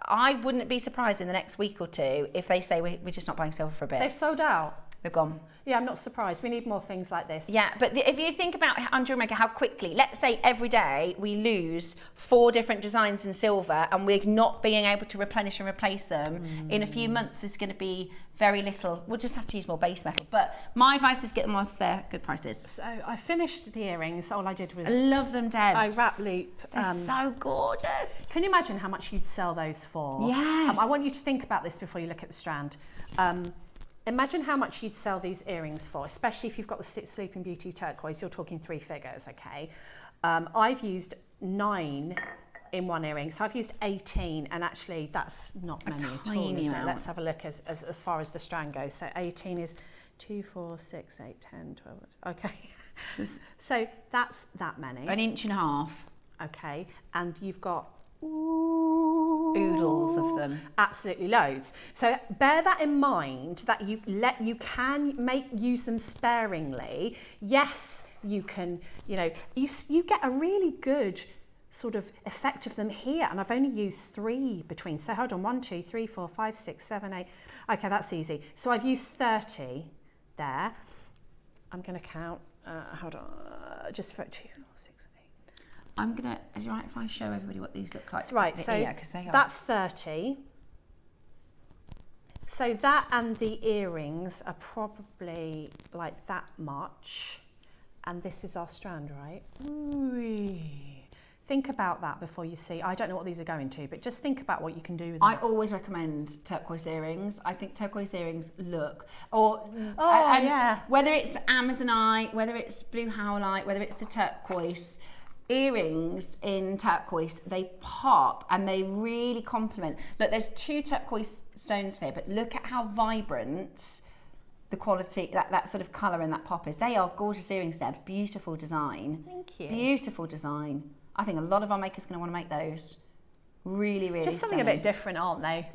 I wouldn't be surprised in the next week or two if they say we're just not buying silver for a bit. They've sold out. They're gone. Yeah, I'm not surprised. We need more things like this. Yeah, but if you think about on JewelleryMaker how quickly, let's say every day we lose 4 different designs in silver and we're not being able to replenish and replace them, in a few months there's going to be very little. We'll just have to use more base metal. But my advice is get them whilst they're good prices. So I finished the earrings. All I did was... I love them, Deb. I wrap loop. They're so gorgeous. Can you imagine how much you'd sell those for? Yes. I want you to think about this before you look at the strand. Imagine how much you'd sell these earrings for, especially if you've got the Sleeping Beauty turquoise. You're talking 3 figures, okay? I've used 9 in one earring, so I've used 18, and actually that's not many at all, is it? Let's have a look as far as the strand goes. So 18 is 2, 4, 6, 8, 10, 12. Okay. So that's that many. 1.5 inches. Okay, and you've got oodles of them. Absolutely loads. So bear that in mind, that you can use them sparingly. Yes, you can, you get a really good sort of effect of them here, and I've only used 3 between. So hold on, 1, 2, 3, 4, 5, 6, 7, 8. Okay, that's easy. So I've used 30 there. I'm going to count. Hold on, just for 2, 4, 6, 8. Is it right if I show everybody what these look like? Right, so that's 30. So that and the earrings are probably like that much. And this is our strand, right? Ooh. Think about that before you see. I don't know what these are going to, but just think about what you can do with them. I always recommend turquoise earrings. I think turquoise earrings look, yeah. Whether it's Amazonite, whether it's blue howlite, whether it's the turquoise, earrings in turquoise, they pop and they really complement. Look, there's 2 turquoise stones here, but look at how vibrant the quality, that sort of colour and that pop is. They are gorgeous earrings, Deb. Beautiful design. Thank you. Beautiful design. I think a lot of our makers are going to want to make those. Really, really just something stunning. a bit different, aren't they?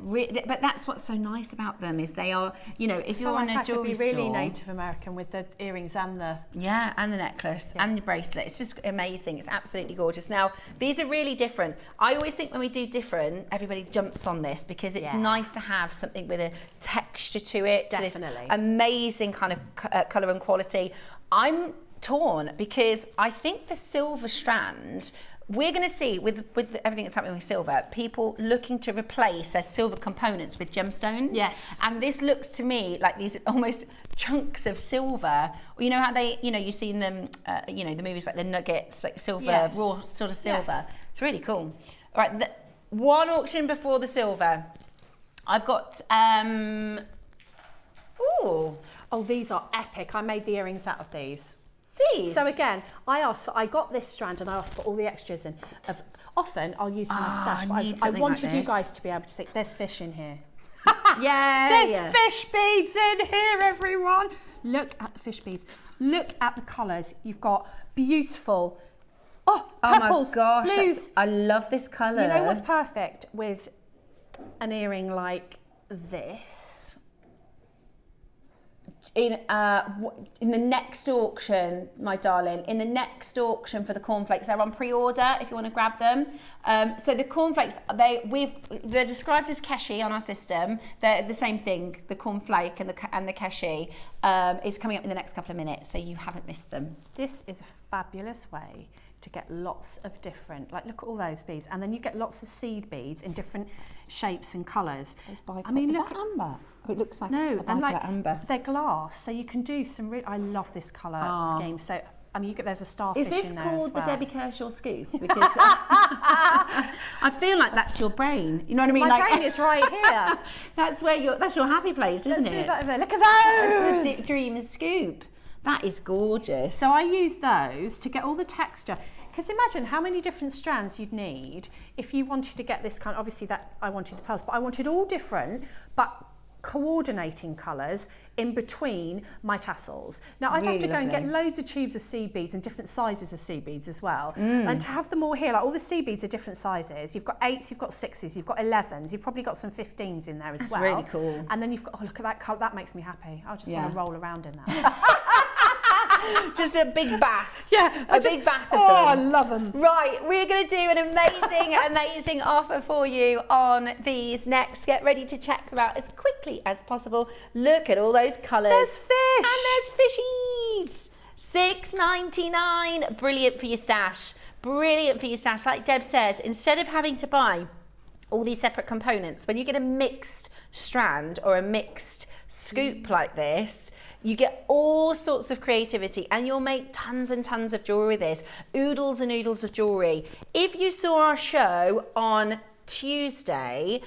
But that's what's so nice about them, is they are, if you're in a jewellery store, really Native American with the earrings and the and the necklace and the bracelet. It's just amazing. It's absolutely gorgeous. Now these are really different. I always think when we do different, everybody jumps on this because it's nice to have something with a texture to it. Definitely. To this amazing kind of colour and quality. I'm torn because I think the silver strand, we're going to see with everything that's happening with silver, people looking to replace their silver components with gemstones. Yes. And this looks to me like these almost chunks of silver. You know how they, you see in them, the movies like the nuggets, like silver, raw sort of silver. Yes. It's really cool. All right, one auction before the silver. I've got, these are epic. I made the earrings out of these. These? So again, I got this strand and I asked for all the extras in. Often I'll use my stash, but I wanted like you guys to be able to see. There's fish in here. There's fish beads in here, everyone. Look at the fish beads. Look at the colours. You've got beautiful, purples, my gosh, blues. I love this colour. You know what's perfect with an earring like this? In the next auction, my darling, in the next auction for the cornflakes, they're on pre-order if you want to grab them. So the cornflakes, they're described as keshi on our system. They're the same thing. The cornflake and the keshi is coming up in the next couple of minutes, so you haven't missed them. This is a fabulous way to get lots of different, look at all those beads, and then you get lots of seed beads in different shapes and colours. I mean, look at amber. It looks like amber. They're glass, so you can do some I love this colour scheme. So there's a starfish in there. Is this called the well. Debbie Kershaw scoop? Because I feel like that's your brain. You know what I mean? My brain is right here. That's your happy place, isn't it? Let's move that over there. Look at those. That's the dream scoop. That is gorgeous. So I use those to get all the texture. Because imagine how many different strands you'd need if you wanted to get this kind. Obviously, that I wanted the pearls, but I wanted all different, but coordinating colours in between my tassels. Now I'd have to go and get loads of tubes of seed beads and different sizes of seed beads as well. And to have them all here, like all the seed beads are different sizes. You've got 8s, you've got 6s, you've got 11s, you've probably got some 15s in there as well. That's really cool. And then you've got, oh look at that colour, that makes me happy. I just want to roll around in that. Just a big bath. Yeah, a big bath of them. Oh, I love them. Right, we're going to do an amazing, amazing offer for you on these next. Get ready to check them out as quickly as possible. Look at all those colours. There's fish. And there's fishies. $6.99. Brilliant for your stash. Brilliant for your stash. Like Deb says, instead of having to buy all these separate components, when you get a mixed strand or a mixed scoop like this, you get all sorts of creativity and you'll make tons and tons of jewellery with this. Oodles and oodles of jewellery. If you saw our show on Tuesday,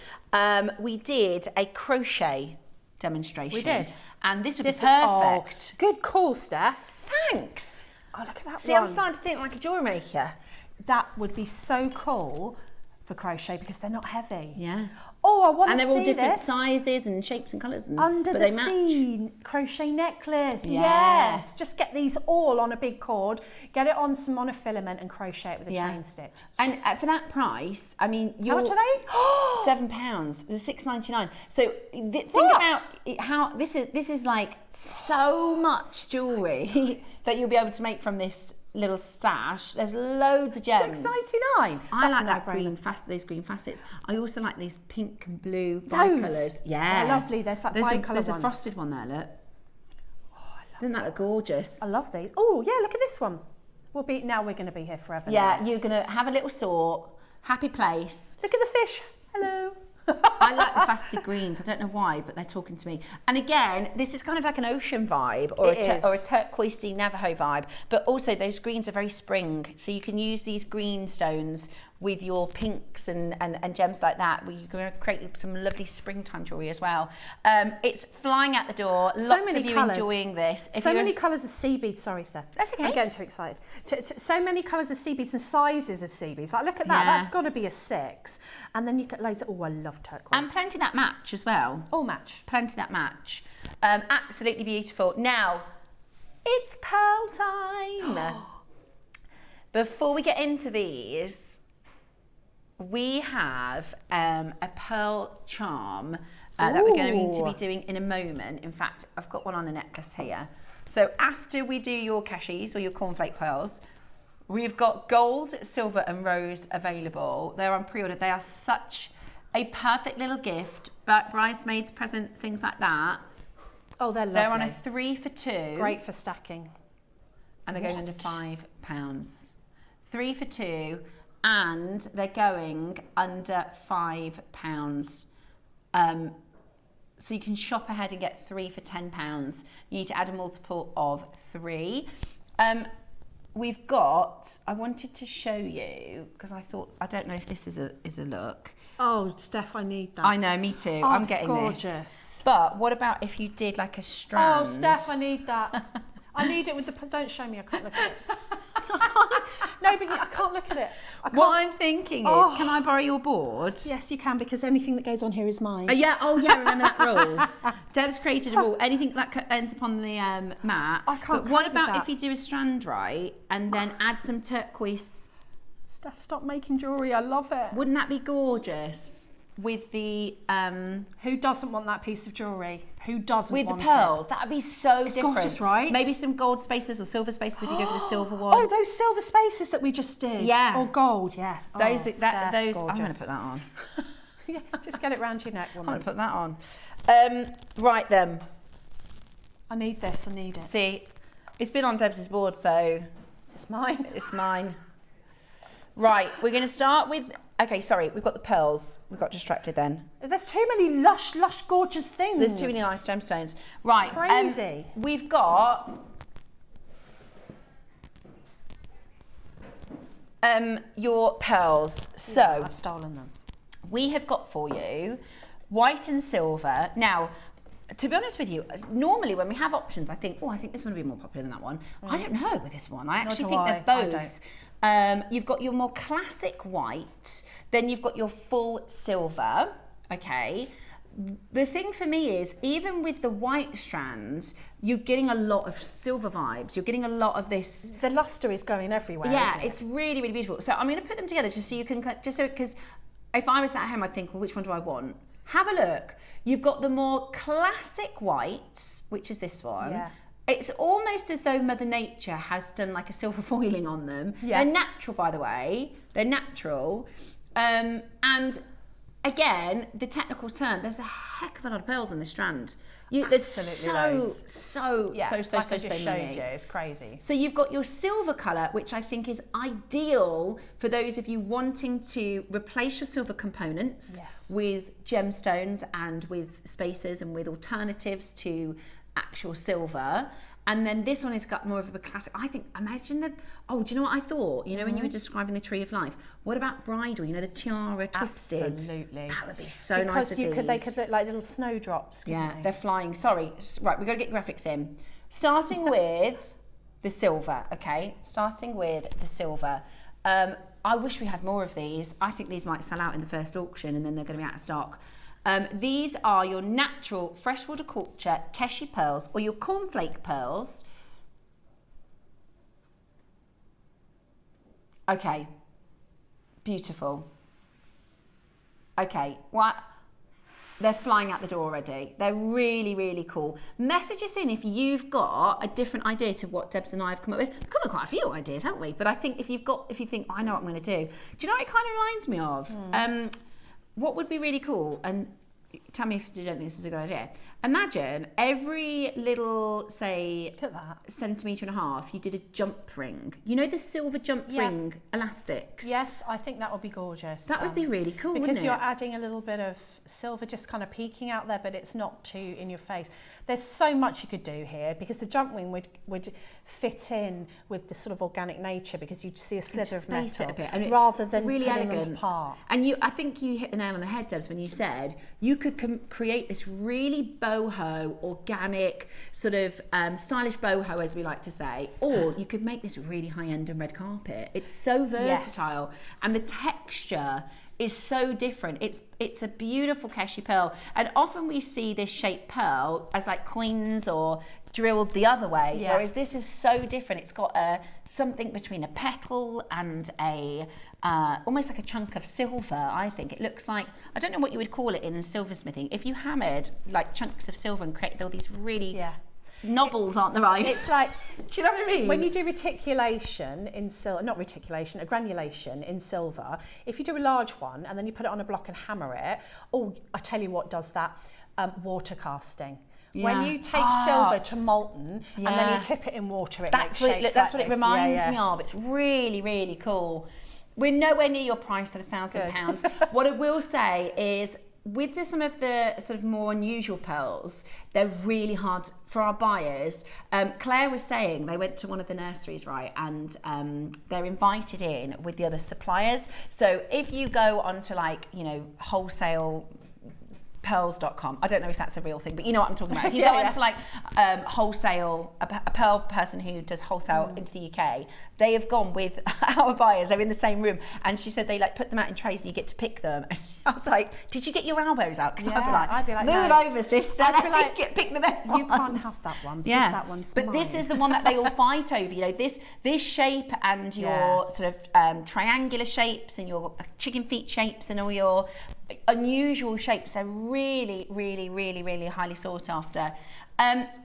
we did a crochet demonstration. We did. And this would be perfect. Oh, good call, Steph. Thanks. Oh, look at that See, one. I'm starting to think like a jewellery maker. That would be so cool for crochet because they're not heavy. Yeah. Oh, I want to see And this. they're all different sizes and shapes and colours. Under the sea crochet necklace. Yes. Just get these all on a big cord, get it on some monofilament and crochet it with a chain stitch. And for that price, I mean, how much are they? £7. They're $6.99. So think about how this is like so much jewellery that you'll be able to make from this little stash. There's loads of gems. $6.99. I like that those green facets. I also like these pink and blue colours. Yeah, they're lovely. There's that bi-colour There's a frosted one there. Look. Oh, I love Doesn't that look gorgeous? I love these. Oh yeah, look at this one. We're going to be here forever. Yeah, now. you're gonna have a little sort. Happy place. Look at the fish. Hello. I like the faceted greens. I don't know why, but they're talking to me. And again, this is kind of like an ocean vibe or a turquoisey Navajo vibe, but also those greens are very spring. So you can use these green stones with your pinks and gems like that, where you can create some lovely springtime jewellery as well. It's flying out the door. Lots of you enjoying this. So many colours of sea beads. Sorry, Steph. That's okay. I'm getting too excited. So many colours of sea beads and sizes of sea beads. Like, look at that. That's got to be a 6. And then you get loads of, oh, I love turquoise. And plenty that match as well. All match. Plenty that match. Absolutely beautiful. Now, it's pearl time. Before we get into these, we have a pearl charm that we're going to be doing in a moment. In fact, I've got one on a necklace here. So after we do your cashies or your cornflake pearls, we've got gold, silver and rose available. They're on pre-order. They are such a perfect little gift, but bridesmaids, presents, things like that. Oh, they're lovely. They're on a 3 for 2. Great for stacking. And they're going under £5. 3 for 2. And they're going under £5. So you can shop ahead and get 3 for £10. You need to add a multiple of 3. We've got, I wanted to show you, because I thought, I don't know if this is a look. Oh, Steph, I need that. I know, me too. Oh, I'm getting gorgeous. This. But what about if you did like a strand? Oh, Steph, I need that. I need it with the, don't show me, I can't look at it. No, but I can't look at it. What I'm thinking is, can I borrow your board? Yes, you can, because anything that goes on here is mine. Remember that rule. Deb's created a rule. Anything that ends up on the mat. I can't. But what about if you do a strand right and then add some turquoise? Steph, stop making jewellery. I love it. Wouldn't that be gorgeous? With the who doesn't want that piece of jewellery? Who doesn't with want the pearls? That would be so different. Gorgeous, right? Maybe some gold spacers or silver spacers if you go for the silver one. Oh, those silver spacers that we just did. Yeah. Or gold, yes. Those. Steph, I'm gorgeous. going to put that on. Yeah, just get it round your neck, woman. I'm going to put that on. Right then. I need this. I need it. See, it's been on Deb's board, so it's mine. It's mine. Right, we're going to start with. Okay, sorry, we've got the pearls. We got distracted then. There's too many lush, gorgeous things. There's too many nice gemstones. Right, crazy. We've got your pearls. So yeah, I've stolen them. We have got for you white and silver. Now, to be honest with you, normally when we have options, I think, I think this one would be more popular than that one. I don't know with this one. I actually think they're both You've got your more classic white, then you've got your full silver, okay? The thing for me is, even with the white strands, you're getting a lot of silver vibes. You're getting a lot of this. The luster is going everywhere. Yeah, isn't it? it's really, really beautiful. So I'm going to put them together just so you can, because if I was at home, I'd think, well, which one do I want? Have a look. You've got the more classic whites, which is this one. Yeah. It's almost as though Mother Nature has done like a silver foiling on them. Yes. They're natural, by the way. They're natural. And again, the technical term, there's a heck of a lot of pearls in the strand. There's so many. It's crazy. So you've got your silver colour, which I think is ideal for those of you wanting to replace your silver components with gemstones and with spacers and with alternatives to actual silver. And then this one has got more of a classic. I think, imagine the, do you know what I thought? You know, when you were describing the tree of life, what about bridal? You know, the tiara twisted. Absolutely. That would be so nice with Because they these. could look like little snowdrops. Yeah, they're flying. Sorry. Right, we've got to get graphics in. Starting with the silver, okay? Starting with the silver. I wish we had more of these. I think these might sell out in the first auction and then they're going to be out of stock. These are your natural freshwater culture Keshi pearls or your cornflake pearls. Okay, beautiful. Okay, what? They're flying out the door already. They're really, really cool. Message us in if you've got a different idea to what Debs and I have come up with. We've come up with quite a few ideas, haven't we? But I think if you think, I know what I'm going to do. Do you know what it kind of reminds me of? What would be really cool, and tell me if you don't think this is a good idea. Imagine every little, say, centimetre and a half, you did a jump ring. You know the silver jump ring elastics? Yes, I think that would be gorgeous. That would be really cool, wouldn't it? Because you're adding a little bit of silver just kind of peeking out there, but it's not too in your face. There's so much you could do here because the jump ring would fit in with the sort of organic nature because you'd see a slither of metal a bit, and rather than really putting elegant them apart. And I think you hit the nail on the head, Debs, when you said you could create this really boho, organic, sort of stylish boho, as we like to say, or you could make this really high-end and red carpet. It's so versatile, and the texture is so different. It's a beautiful Keshi pearl, and often we see this shaped pearl as like coins or drilled the other way, whereas this is so different. It's got something between a petal and a almost like a chunk of silver. I think it looks like, I don't know what you would call it in silversmithing, if you hammered like chunks of silver and create all these really knobbles, aren't they right? It's like, do you know what I mean? When you do reticulation in silver, not reticulation, a granulation in silver, if you do a large one and then you put it on a block and hammer it, I tell you what does that, water casting. When you take silver to molten and then you tip it in water, that's what it reminds me of. It's really, really cool. We're nowhere near your price at £1,000. What I will say is, with some of the sort of more unusual pearls, they're really hard for our buyers. Claire was saying they went to one of the nurseries, right, and they're invited in with the other suppliers. So if you go onto wholesale pearls.com. I don't know if that's a real thing, but you know what I'm talking about. If you go into wholesale, a pearl person who does wholesale into the UK, they have gone with our buyers. They're in the same room, and she said they put them out in trays and you get to pick them. And I was like, did you get your elbows out? Because I'd be like, move over, sister. I'd be like, pick the best ones. You can't have that one. Because that one's but mine. This is the one that they all fight over. You know, this shape and your sort of triangular shapes and your chicken feet shapes and all your unusual shapes. They're really, really, really, really highly sought after.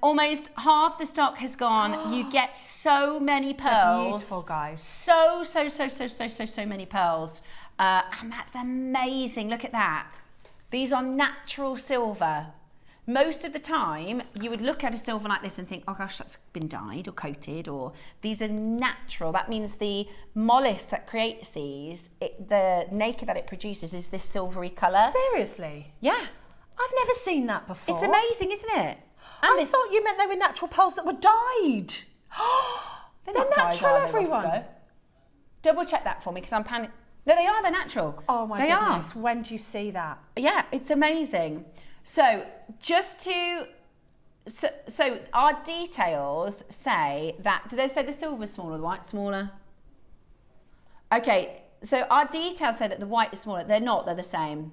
Almost half the stock has gone. You get so many pearls. They're beautiful, guys. So many pearls. And that's amazing. Look at that. These are natural silver. Most of the time, you would look at a silver like this and think, oh gosh, that's been dyed or coated, or these are natural. That means the mollusk that creates these, the nacre that it produces is this silvery colour. Seriously? Yeah. I've never seen that before. It's amazing, isn't it? I thought you meant they were natural pearls that were dyed. They're not natural, dyed, everyone. Double check that for me, because I'm panicking. No, they are. They're natural. Oh my goodness. When do you see that? Yeah, it's amazing. So so our details say that, do they say the silver's smaller, the white's smaller? Okay, so our details say that the white is smaller. They're not, they're the same.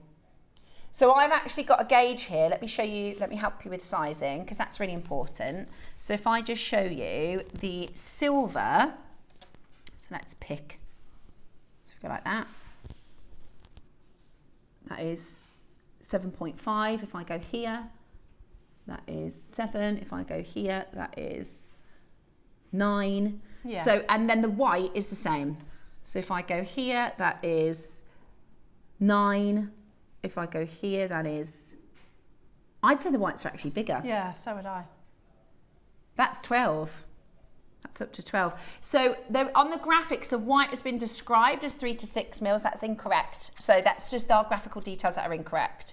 So I've actually got a gauge here. Let me show you, let me help you with sizing, because that's really important. So if I just show you the silver, so let's pick, so we go like that. That is 7.5. If I go here, that is 7. If I go here, that is 9. Yeah. So, and then the white is the same. So if I go here, that is 9. If I go here, that is, I'd say the whites are actually bigger. Yeah, so would I. That's 12. That's up to 12. So on the graphics, the white has been described as 3 to 6 mils. That's incorrect. So that's just our graphical details that are incorrect.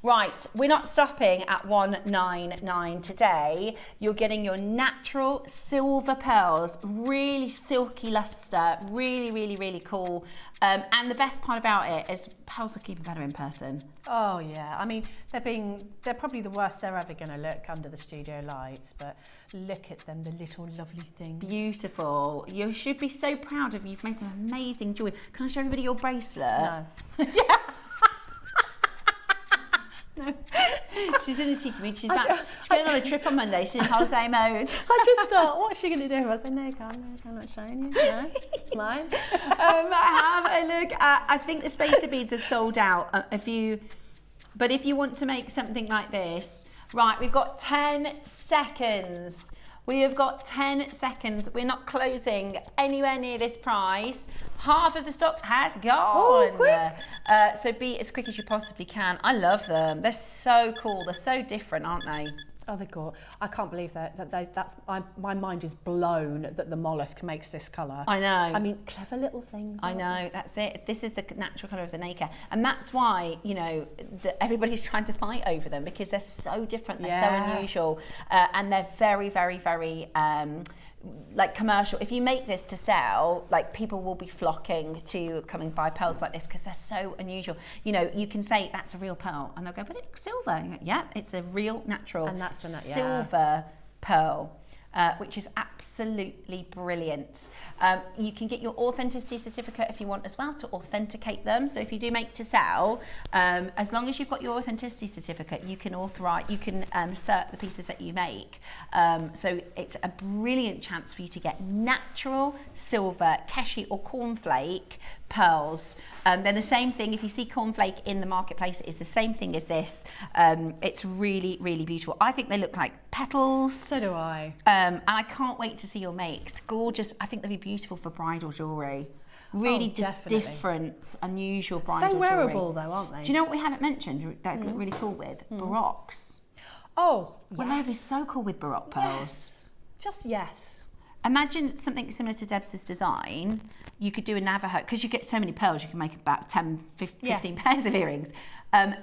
Right, we're not stopping at 199 today. You're getting your natural silver pearls, really silky luster, really, really, really cool. And the best part about it is pearls look even better in person. Oh yeah, I mean, they're probably the worst they're ever going to look under the studio lights, but look at them, the little lovely things. Beautiful. You should be so proud of you. You've made some amazing jewelry. Can I show everybody your bracelet? No. No. She's in a cheeky mood. She's going on a trip on Monday. She's in holiday mode. I just thought, what's she going to do? I said, no, I'm not showing you. No, it's mine. Have a look at, I think the spacer beads have sold out. But if you want to make something like this, right, we've got 10 seconds. We have got 10 seconds. We're not closing anywhere near this price. Half of the stock has gone. Oh, quick. So be as quick as you possibly can. I love them. They're so cool. They're so different, aren't they? Oh, they're gorgeous. I can't believe my mind is blown that the mollusk makes this colour. I know. I mean, clever little things. I know, that's it. This is the natural colour of the nacre. And that's why, you know, everybody's trying to fight over them, because they're so different, they're so unusual. And they're very, very, very like commercial. If you make this to sell, like people will be flocking to come and buy pearls like this because they're so unusual. You know, you can say that's a real pearl and they'll go, but it looks silver. And you go, yeah, it's a real natural silver pearl. Which is absolutely brilliant. You can get your authenticity certificate if you want as well to authenticate them. So if you do make to sell, as long as you've got your authenticity certificate, you can cert the pieces that you make. So it's a brilliant chance for you to get natural silver, keshi or cornflake pearls. They're the same thing. If you see cornflake in the marketplace, it's the same thing as this. It's really, really beautiful. I think they look like petals. So do I. And I can't wait to see your makes. Gorgeous. I think they'd be beautiful for bridal jewellery. Really different, unusual bridal jewellery. So wearable though, aren't they? Do you know what we haven't mentioned that look really cool with? Baroques. Oh, well, they'd be so cool with Baroque pearls. Yes. Just yes. Imagine something similar to Deb's design. You could do a Navajo, because you get so many pearls, you can make about 10, 15 pairs of earrings.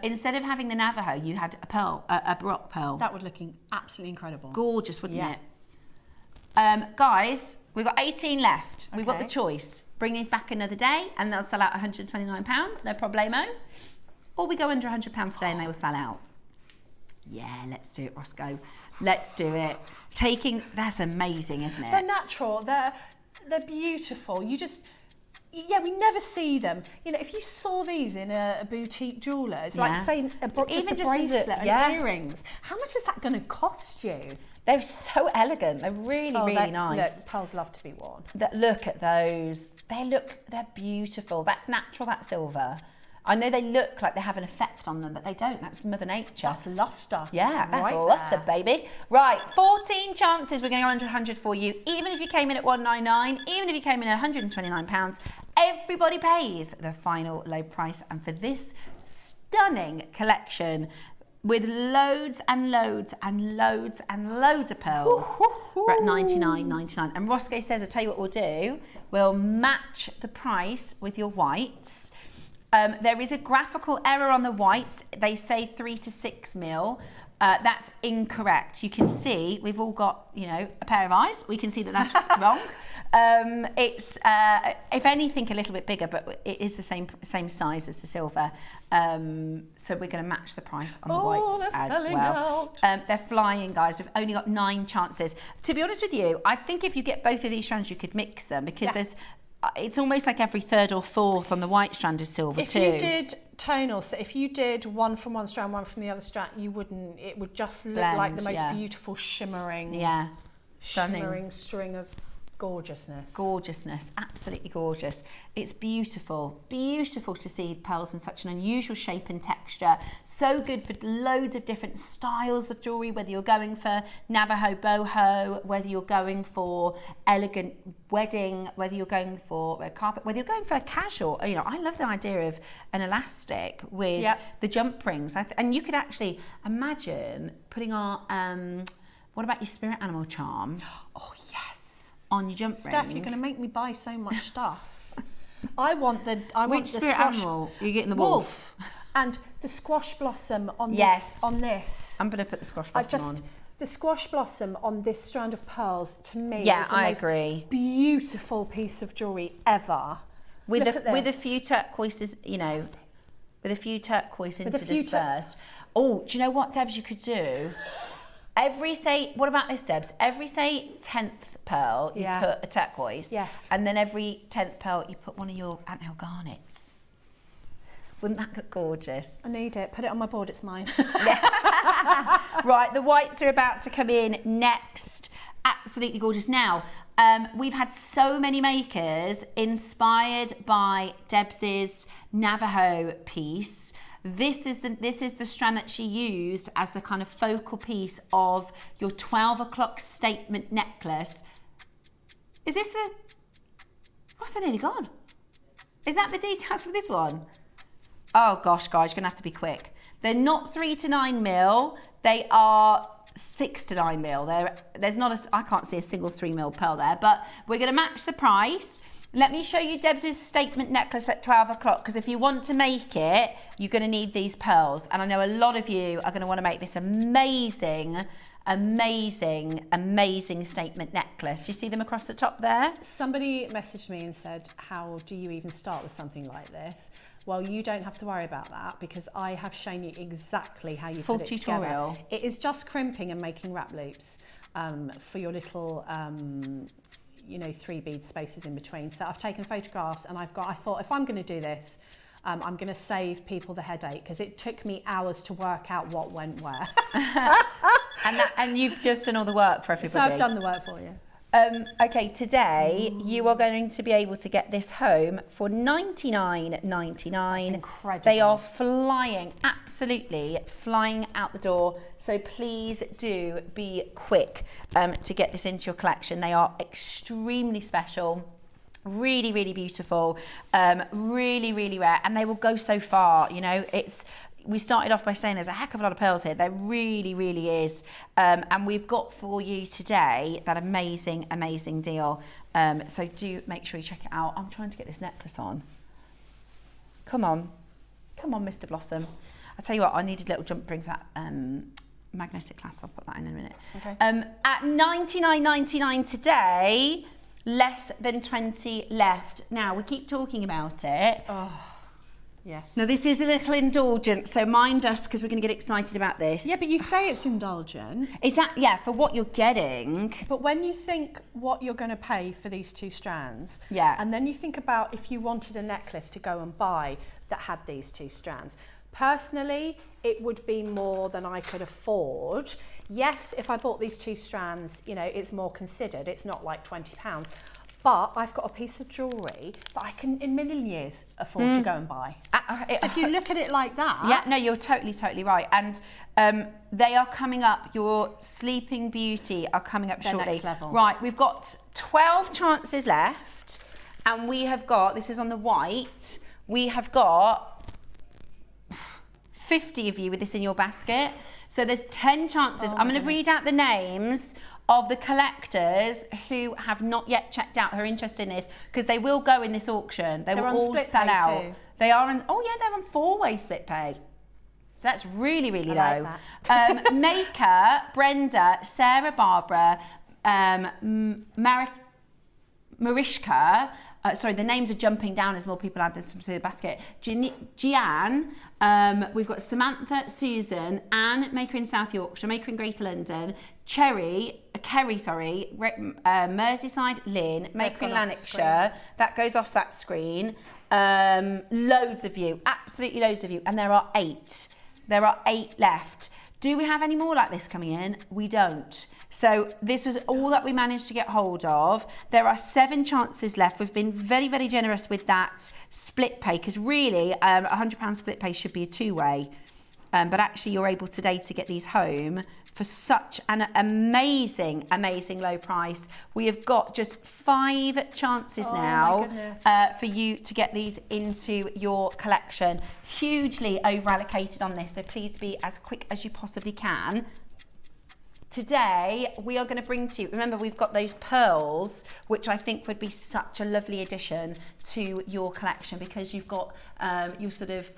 Instead of having the Navajo, you had a pearl, a Baroque pearl. That would look absolutely incredible. Gorgeous, wouldn't it? Guys, we've got 18 left. We've got the choice. Bring these back another day and they'll sell out £129, no problemo. Or we go under £100 today and they will sell out. Yeah, let's do it, Roscoe. Let's do it. That's amazing, isn't it? They're natural, they're beautiful. We never see them. You know, if you saw these in a boutique jeweller's, like say just a bracelet and earrings, how much is that going to cost you? They're so elegant. They're really, really nice. Look, pearls love to be worn. Look at those. They're beautiful. That's natural, that silver. I know they look like they have an effect on them, but they don't. That's Mother Nature. That's luster. Yeah, that's luster, baby. Right, 14 chances. We're going to go under 100 for you. Even if you came in at 199, even if you came in at £129, everybody pays the final low price. And for this stunning collection, with loads and loads and loads and loads of pearls, we're at $99.99. And Roscoe says, I'll tell you what we'll do. We'll match the price with your whites. There is a graphical error on the whites. They say 3 to 6 mil. That's incorrect. You can see we've all got, you know, a pair of eyes. We can see that that's wrong. It's, if anything, a little bit bigger, but it is the same size as the silver. So we're going to match the price on the whites as well. They're flying, guys. We've only got 9 chances. To be honest with you, I think if you get both of these strands, you could mix them because it's almost like every third or fourth on the white strand is silver too. If you did tonal, so if you did one from one strand, one from the other strand, it would just look like the most beautiful shimmering, stunning, shimmering string of gorgeousness. Gorgeousness, absolutely gorgeous. It's beautiful, beautiful to see pearls in such an unusual shape and texture. So good for loads of different styles of jewellery, whether you're going for Navajo boho, whether you're going for elegant wedding, whether you're going for a carpet, whether you're going for a casual. You know, I love the idea of an elastic with the jump rings. And you could actually imagine putting our, what about your spirit animal charm? Oh, yes. On your jump Steph, ring. you're going to make me buy so much stuff. I want the spirit animal? You're getting the wolf. And the squash blossom on this. I'm going to put the squash blossom on. The squash blossom on this strand of pearls, to me, is the most beautiful piece of jewellery ever. With a few turquoises, you know, with a few turquoise interspersed. Oh, do you know what, Debs, you could do? What about this, Debs? Every, 10th pearl, you put a turquoise. Yes. And then every 10th pearl, you put one of your anthill garnets. Wouldn't that look gorgeous? I need it. Put it on my board, it's mine. Right, the whites are about to come in next. Absolutely gorgeous. Now, we've had so many makers inspired by Debs's Navajo piece. This is the strand that she used as the kind of focal piece of your 12 o'clock statement necklace. Is this the... What's that nearly gone? Is that the details for this one? Oh gosh, guys, you're going to have to be quick. They're not 3 to 9 mil. They are 6 to 9 mil. There's not a... I can't see a single 3 mil pearl there, but we're going to match the price. Let me show you Debs' statement necklace at 12 o'clock, because if you want to make it, you're going to need these pearls. And I know a lot of you are going to want to make this amazing, amazing, amazing statement necklace. You see them across the top there? Somebody messaged me and said, how do you even start with something like this? Well, you don't have to worry about that, because I have shown you exactly how you full put it tutorial. Together. It is just crimping and making wrap loops for your little... you know, 3 bead spaces in between. So I've taken photographs, and I thought, if I'm going to do this, I'm going to save people the headache, because it took me hours to work out what went where. and you've just done all the work for everybody. So I've done the work for you. Okay, today you are going to be able to get this home for $99.99. That's incredible. They are flying, absolutely flying out the door. So please do be quick to get this into your collection. They are extremely special. Really, really beautiful, really, really rare, and they will go so far. You know, we started off by saying there's a heck of a lot of pearls here. There really, really is. And we've got for you today that amazing, amazing deal. So do make sure you check it out. I'm trying to get this necklace on. Come on, Mr. Blossom. I'll tell you what, I needed a little jump ring for that magnetic clasp. I'll put that in a minute. Okay. At $99.99 today, less than 20 left. Now, we keep talking about it. Oh. Yes. Now, this is a little indulgent, so mind us, because we're going to get excited about this. Yeah, but you say it's indulgent. For what you're getting. But when you think what you're going to pay for these 2 strands, and then you think about if you wanted a necklace to go and buy that had these 2 strands, personally, it would be more than I could afford. Yes, if I bought these 2 strands, you know, it's more considered. It's not like £20. But I've got a piece of jewellery that I can, in a million years, afford to go and buy. So if you look at it like that... Yeah, no, you're totally right. And they are coming up. Your Sleeping Beauty are coming up shortly. Next level. Right, we've got 12 chances left. And we have got, this is on the white, we have got 50 of you with this in your basket. So there's 10 chances. I'm going to read out the names of the collectors who have not yet checked out, who are interested in this, because they will go in this auction. They will all sell out. Too. They are on, they're on 4-way split pay. So that's really, really low. Like Maker, Brenda, Sarah Barbara, Marishka, sorry, the names are jumping down as more people add this to the basket. Gian, we've got Samantha, Susan, Anne, maker in South Yorkshire, maker in Greater London, Kerry, Merseyside, Lynn, maker in Lanarkshire. That goes off that screen. Loads of you, absolutely loads of you, and there are 8. There are 8 left. Do we have any more like this coming in? We don't. So this was all that we managed to get hold of. There are 7 chances left. We've been very, very generous with that split pay, because really £100 split pay should be a 2-way. But actually you're able today to get these home for such an amazing, amazing low price. We have got just 5 chances now for you to get these into your collection. Hugely over allocated on this, so please be as quick as you possibly can. Today, we are going to bring to you, remember we've got those pearls, which I think would be such a lovely addition to your collection, because you've got your sort of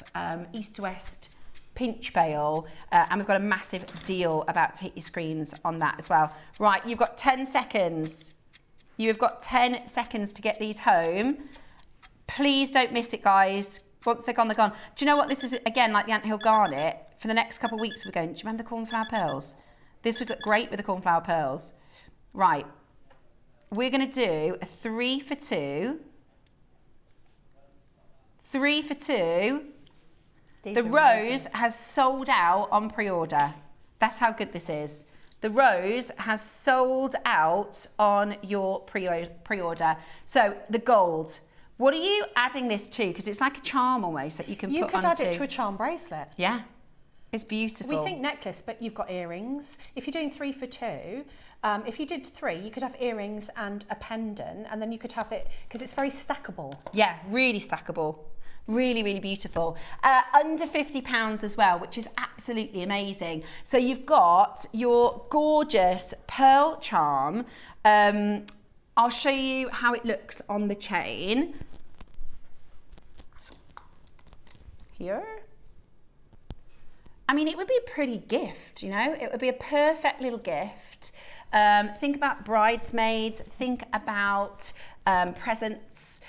east to west pinch bail, and we've got a massive deal about to hit your screens on that as well. Right, you've got 10 seconds. You've got 10 seconds to get these home. Please don't miss it, guys. Once they're gone, they're gone. Do you know what this is? Again, like the anthill garnet, for the next couple of weeks we're going, do you remember the cornflower pearls? This would look great with the cornflower pearls. Right, we're gonna do a 3 for 2. 3 for 2. The rose has sold out on pre-order. That's how good this is. The rose has sold out on your pre-order. So the gold, what are you adding this to? Because it's like a charm almost that you can put onto. You could add it to a charm bracelet. Yeah, it's beautiful. We think necklace, but you've got earrings. If you're doing 3 for 2, if you did 3, you could have earrings and a pendant, and then you could have it, because it's very stackable. Yeah, really stackable. Really, really beautiful. Under £50 as well, which is absolutely amazing. So you've got your gorgeous pearl charm. I'll show you how it looks on the chain. Here. I mean, it would be a pretty gift, you know? It would be a perfect little gift. Think about bridesmaids, think about presents.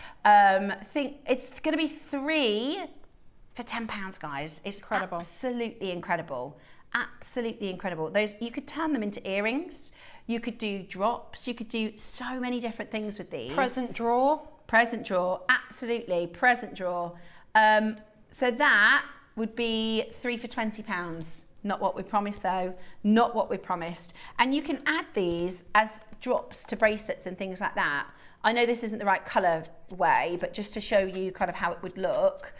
Think it's going to be 3 for £10, guys. It's incredible. Absolutely incredible. Absolutely incredible. Those, you could turn them into earrings. You could do drops. You could do so many different things with these. Present drawer. Present drawer. Absolutely. Present drawer. So that would be 3 for £20. Not what we promised though. Not what we promised. And you can add these as drops to bracelets and things like that. I know this isn't the right colour way, but just to show you kind of how it would look,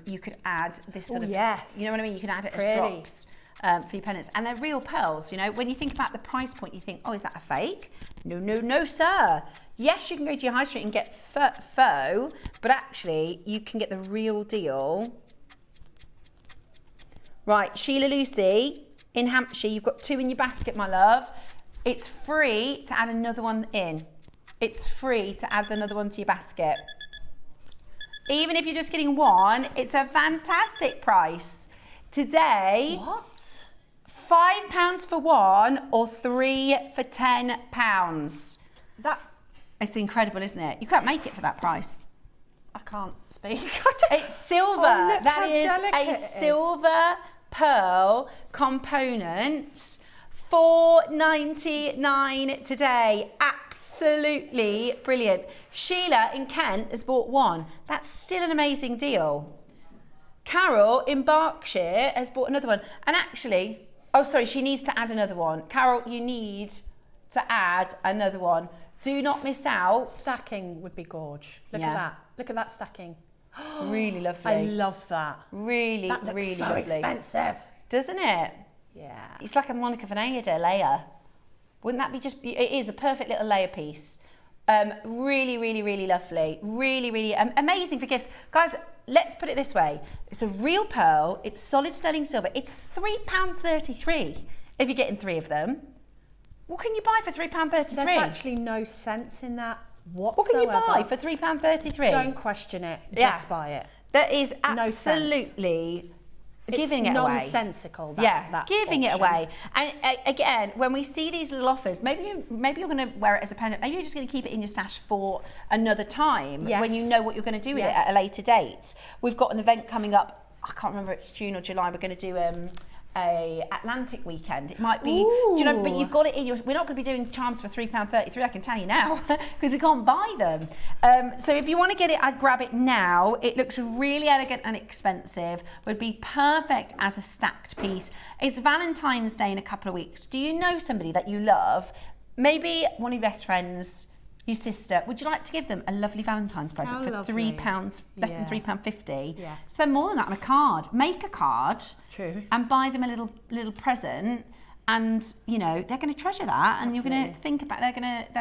you could add this sort of, yes. You know what I mean? You can add it as drops for your pendants. And they're real pearls, you know? When you think about the price point, you think, oh, is that a fake? No, no, no, sir. Yes, you can go to your high street and get faux, but actually you can get the real deal. Right, Sheila Lucy in Hampshire, you've got 2 in your basket, my love. It's free to add another one in. It's free to add another one to your basket. Even if you're just getting 1, it's a fantastic price. Today, what? £5 for 1 or 3 for £10. It's incredible, isn't it? You can't make it for that price. I can't speak. It's silver. Oh, look that how is delicate a silver pearl component. £4.99 today. Absolutely brilliant. Sheila in Kent has bought 1. That's still an amazing deal. Carol in Berkshire has bought another one. And actually, oh sorry, she needs to add another one. Carol, you need to add another one. Do not miss out. Stacking would be gorge. Look at that. Look at that stacking. Really lovely. I love that. Really, that looks really so lovely. expensive. Doesn't it? Yeah. It's like a Monica Vinader layer. Wouldn't that be just, it is the perfect little layer piece. Really, really, really lovely. Really, really amazing for gifts. Guys, let's put it this way. It's a real pearl. It's solid sterling silver. It's £3.33 if you're getting 3 of them. What can you buy for £3.33? There's actually no sense in that whatsoever. What can you buy for £3.33? Don't question it. Just buy it. That is absolutely giving it away. Nonsensical. Giving it option. away. And again, when we see these little offers, maybe you're going to wear it as a pendant. Maybe you're just going to keep it in your stash for another time when you know what you're going to do with it at a later date. We've got an event coming up. I can't remember if it's June or July. We're going to do a Atlantic weekend. It might be, but you've got it in your. We're not going to be doing charms for £3.33. I can tell you now because we can't buy them. So if you want to get it, I'd grab it now. It looks really elegant and expensive. Would be perfect as a stacked piece. It's Valentine's Day in a couple of weeks. Do you know somebody that you love? Maybe one of your best friends, your sister. Would you like to give them a lovely Valentine's present for £3, less than £3.50? Yeah. Spend more than that on a card. Make a card. True. And buy them a little present, and they're going to treasure that, and you're going to think about. They're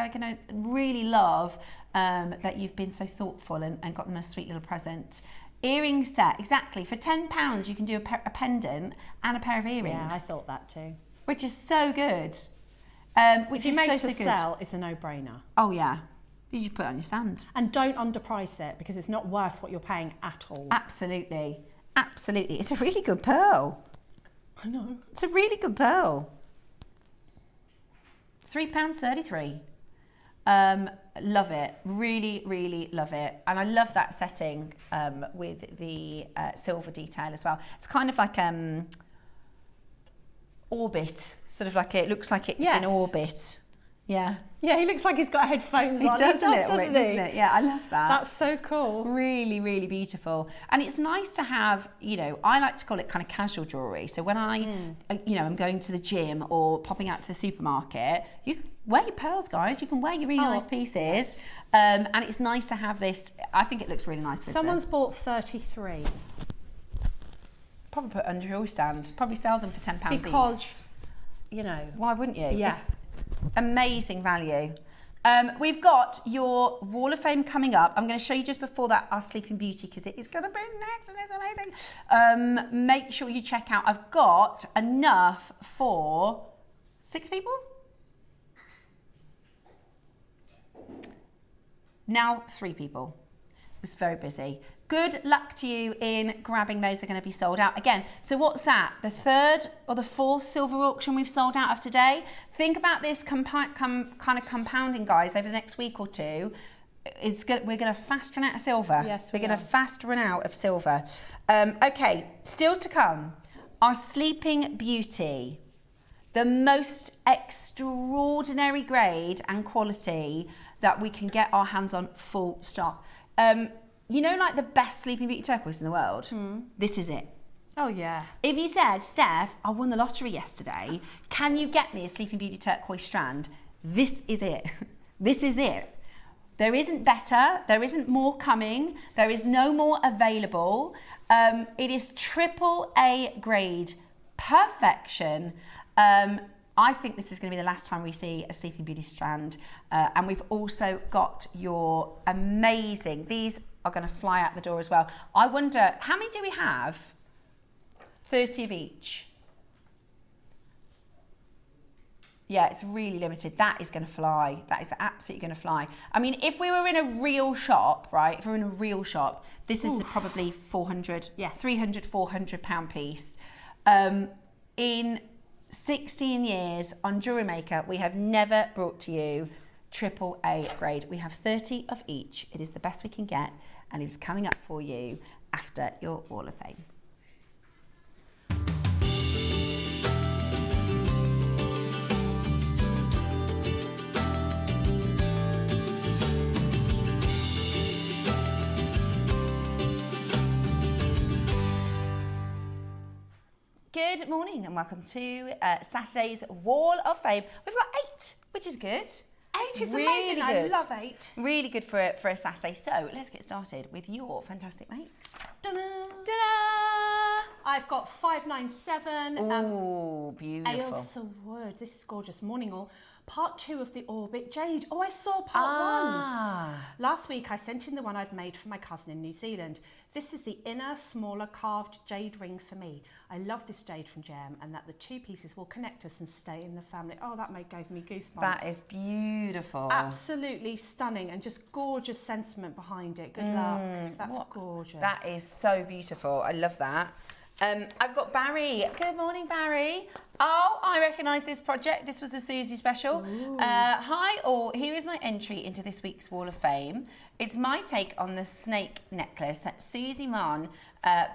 going to really love that you've been so thoughtful and got them a sweet little present. Earring set, exactly. For £10, you can do a pendant and a pair of earrings. Yeah, I thought that too. Which is so good. Which is so good. Sell, it's a no-brainer. Oh yeah, you just put it on your stand. And don't underprice it because it's not worth what you're paying at all. Absolutely. Absolutely. It's a really good pearl. I know. It's a really good pearl. £3.33. Love it. Really, really love it. And I love that setting with the silver detail as well. It's kind of like orbit. Sort of like it looks like it's in orbit. Yeah. Yeah, he looks like he's got headphones on. He does, doesn't it? Yeah, I love that. That's so cool. Really, really beautiful. And it's nice to have, I like to call it kind of casual jewellery. So when I'm going to the gym or popping out to the supermarket, you can wear your pearls, guys. You can wear your really nice pieces. Yes. And it's nice to have this. I think it looks really nice with Someone's bought 33. Probably put under your stand. Probably sell them for £10 each. Because, Why wouldn't you? Yeah. It's amazing value. We've got your Wall of Fame coming up. I'm going to show you just before that our Sleeping Beauty because it is going to be next and it's amazing. Make sure you check out. I've got enough for 6 people. Now 3 people. It's very busy. Good luck to you in grabbing those. They're going to be sold out again. So what's that? The 3rd or the 4th silver auction we've sold out of today? Think about this kind of compounding, guys, over the next week or two. We're going to fast run out of silver. Yes, we're going to fast run out of silver. Okay, still to come. Our Sleeping Beauty. The most extraordinary grade and quality that we can get our hands on, full stop. Like the best Sleeping Beauty turquoise in the world? This is it. Oh, yeah. If you said, Steph, I won the lottery yesterday, can you get me a Sleeping Beauty turquoise strand? This is it. This is it. There isn't better. There isn't more coming. There is no more available. It is AAA grade perfection. I think this is going to be the last time we see a Sleeping Beauty strand. And we've also got your amazing, these are going to fly out the door as well. I wonder, how many do we have? 30 of each. Yeah, it's really limited. That is going to fly. That is absolutely going to fly. I mean, if we were in a real shop, right? If we were in a real shop, this is probably 400, yes. 300, 400 pound piece. In 16 years on JewelleryMaker, we have never brought to you AAA grade. We have 30 of each. It is the best we can get, and it is coming up for you after your Wall of Fame. Good morning and welcome to Saturday's Wall of Fame. We've got 8, which is good. 8 is really amazing. good. I love 8. Really good for a Saturday. So let's get started with your fantastic makes. Ta-da. Ta-da! I've got 597. Ooh, beautiful. Ailsa Wood. This is gorgeous. Morning all. Part 2 of the Orbit Jade. Oh, I saw part 1. Last week I sent in the one I'd made for my cousin in New Zealand. This is the inner, smaller carved jade ring for me. I love this jade from Gem and that the 2 pieces will connect us and stay in the family. Oh, that gave me goosebumps. That is beautiful. Absolutely stunning and just gorgeous sentiment behind it. Good luck. That's gorgeous. That is so beautiful. I love that. I've got Barry. Good morning, Barry. Oh, I recognise this project. This was a Susie special. Hi all, here is my entry into this week's Wall of Fame. It's my take on the snake necklace that Susie Mann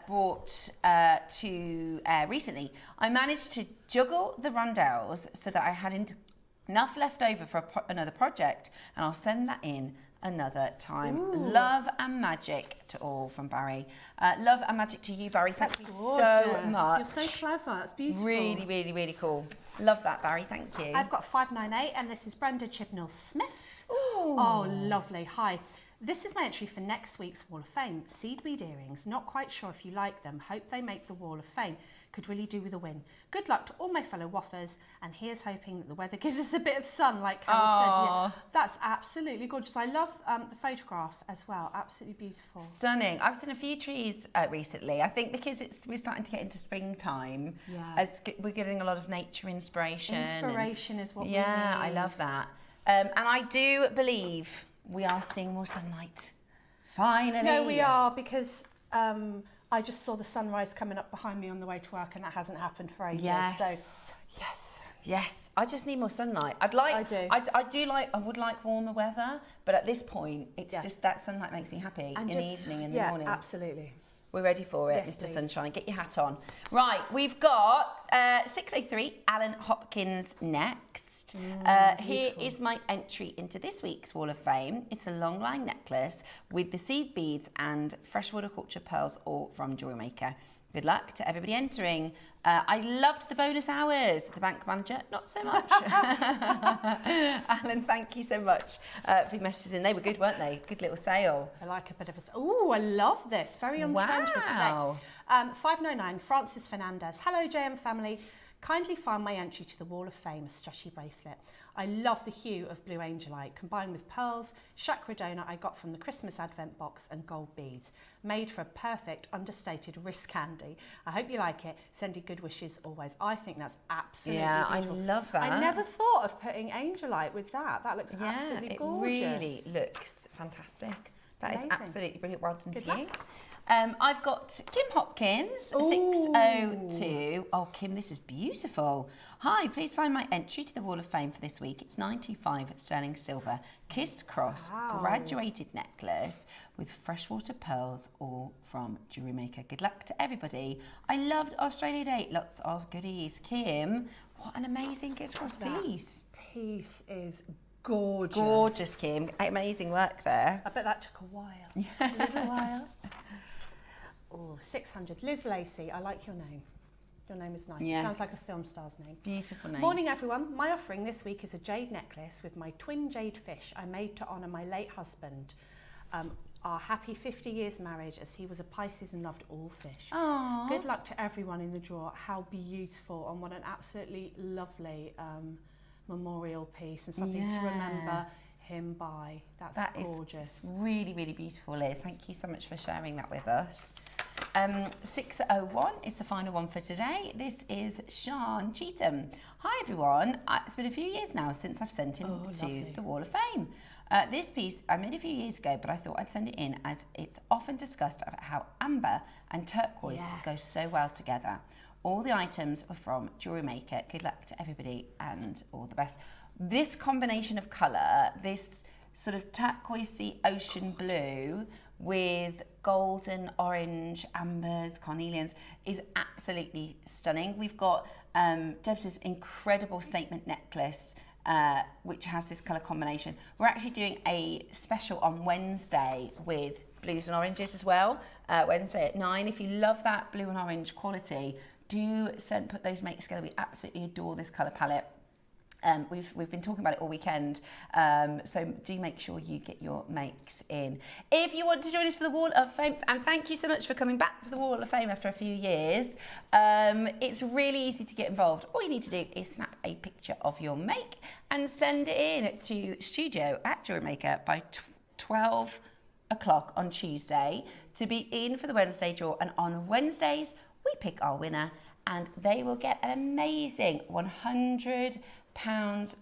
brought to recently. I managed to juggle the rondelles so that I had enough left over for another project, and I'll send that in another time. Ooh. Love and magic to all from Barry. Love and magic to you, Barry. Thank you so much. You're so clever. It's beautiful. Really, really, really cool. Love that, Barry. Thank you. I've got 598, and this is Brenda Chibnall-Smith. Ooh. Oh, lovely. Hi. This is my entry for next week's Wall of Fame. Seedweed earrings. Not quite sure if you like them. Hope they make the Wall of Fame. Could really do with a win. Good luck to all my fellow waffers, and here's hoping that the weather gives us a bit of sun, like Carol said. Yeah, that's absolutely gorgeous. I love the photograph as well. Absolutely beautiful. Stunning. I've seen a few trees recently. I think because we're starting to get into springtime, Yeah. we're getting a lot of nature inspiration. Inspiration is what we Yeah, need. I love that. And I do believe we are seeing more sunlight. Finally. No, we are, because I just saw the sunrise coming up behind me on the way to work, and that hasn't happened for ages. Yes. So, yes. Yes, I just need more sunlight. I would like warmer weather, but at this point, it's just that sunlight makes me happy And in the evening and the morning. Yeah, absolutely. We're ready for it, Yes, Mr. please. Sunshine. Get your hat on. Right, we've got 603, Alan Hopkins next. Here is my entry into this week's Wall of Fame. It's a long line necklace with the seed beads and freshwater culture pearls, all from JewelleryMaker. Good luck to everybody entering. I loved the bonus hours. The bank manager, not so much. Alan, thank you so much for your messages in. They were good, weren't they? Good little sale. I like a bit of a... Oh, I love this. Very on trend for Wow. today. 599, Francis Fernandez. Hello, JM family. Kindly find my entry to the Wall of Fame, a stretchy bracelet. I love the hue of blue angelite, combined with pearls, chakra donut I got from the Christmas Advent box, and gold beads. Made for a perfect, understated wrist candy. I hope you like it. Sending good wishes always. I think that's absolutely beautiful. I love that. I never thought of putting angelite with that. That looks absolutely gorgeous. It really looks fantastic. That Amazing. is absolutely brilliant. Well done Good to you. luck. I've got Kim Hopkins, 602. Oh, Kim, this is beautiful. Hi, please find my entry to the Wall of Fame for this week. It's 925 sterling silver, kissed cross, graduated necklace with freshwater pearls, all from JewelleryMaker. Good luck to everybody. I loved Australia Day. Lots of goodies. Kim, what an amazing kissed cross piece. Piece is gorgeous. Gorgeous, Kim. Amazing work there. I bet that took a while. A little while. Oh, 600. Liz Lacey, I like your name. Your name is nice. Yes. It sounds like a film star's name. Beautiful name. Morning, everyone. My offering this week is a jade necklace with my twin jade fish I made to honour my late husband. Our happy 50 years marriage, as he was a Pisces and loved all fish. Aww. Good luck to everyone in the draw. How beautiful, and what an absolutely lovely memorial piece, and something to remember him by. That's gorgeous. Is really, really beautiful, Liz. Thank you so much for sharing that with us. 601 is the final one for today. This is Sean Cheetham. Hi everyone. It's been a few years now since I've sent him to the Wall of Fame. This piece I made a few years ago, but I thought I'd send it in as it's often discussed about how amber and turquoise go so well together. All the items are from JewelleryMaker. Good luck to everybody and all the best. This combination of colour, this sort of turquoisey ocean blue with golden, orange, ambers, carnelians is absolutely stunning. We've got Deb's incredible statement necklace, which has this colour combination. We're actually doing a special on Wednesday with blues and oranges as well, Wednesday at 9. If you love that blue and orange quality, do put those makes together. We absolutely adore this colour palette. We've been talking about it all weekend, so do make sure you get your makes in. If you want to join us for the Wall of Fame, and thank you so much for coming back to the Wall of Fame after a few years, it's really easy to get involved. All you need to do is snap a picture of your make and send it in to studio@JewelleryMaker by 12 o'clock on Tuesday to be in for the Wednesday draw. And on Wednesdays, we pick our winner, and they will get an amazing £100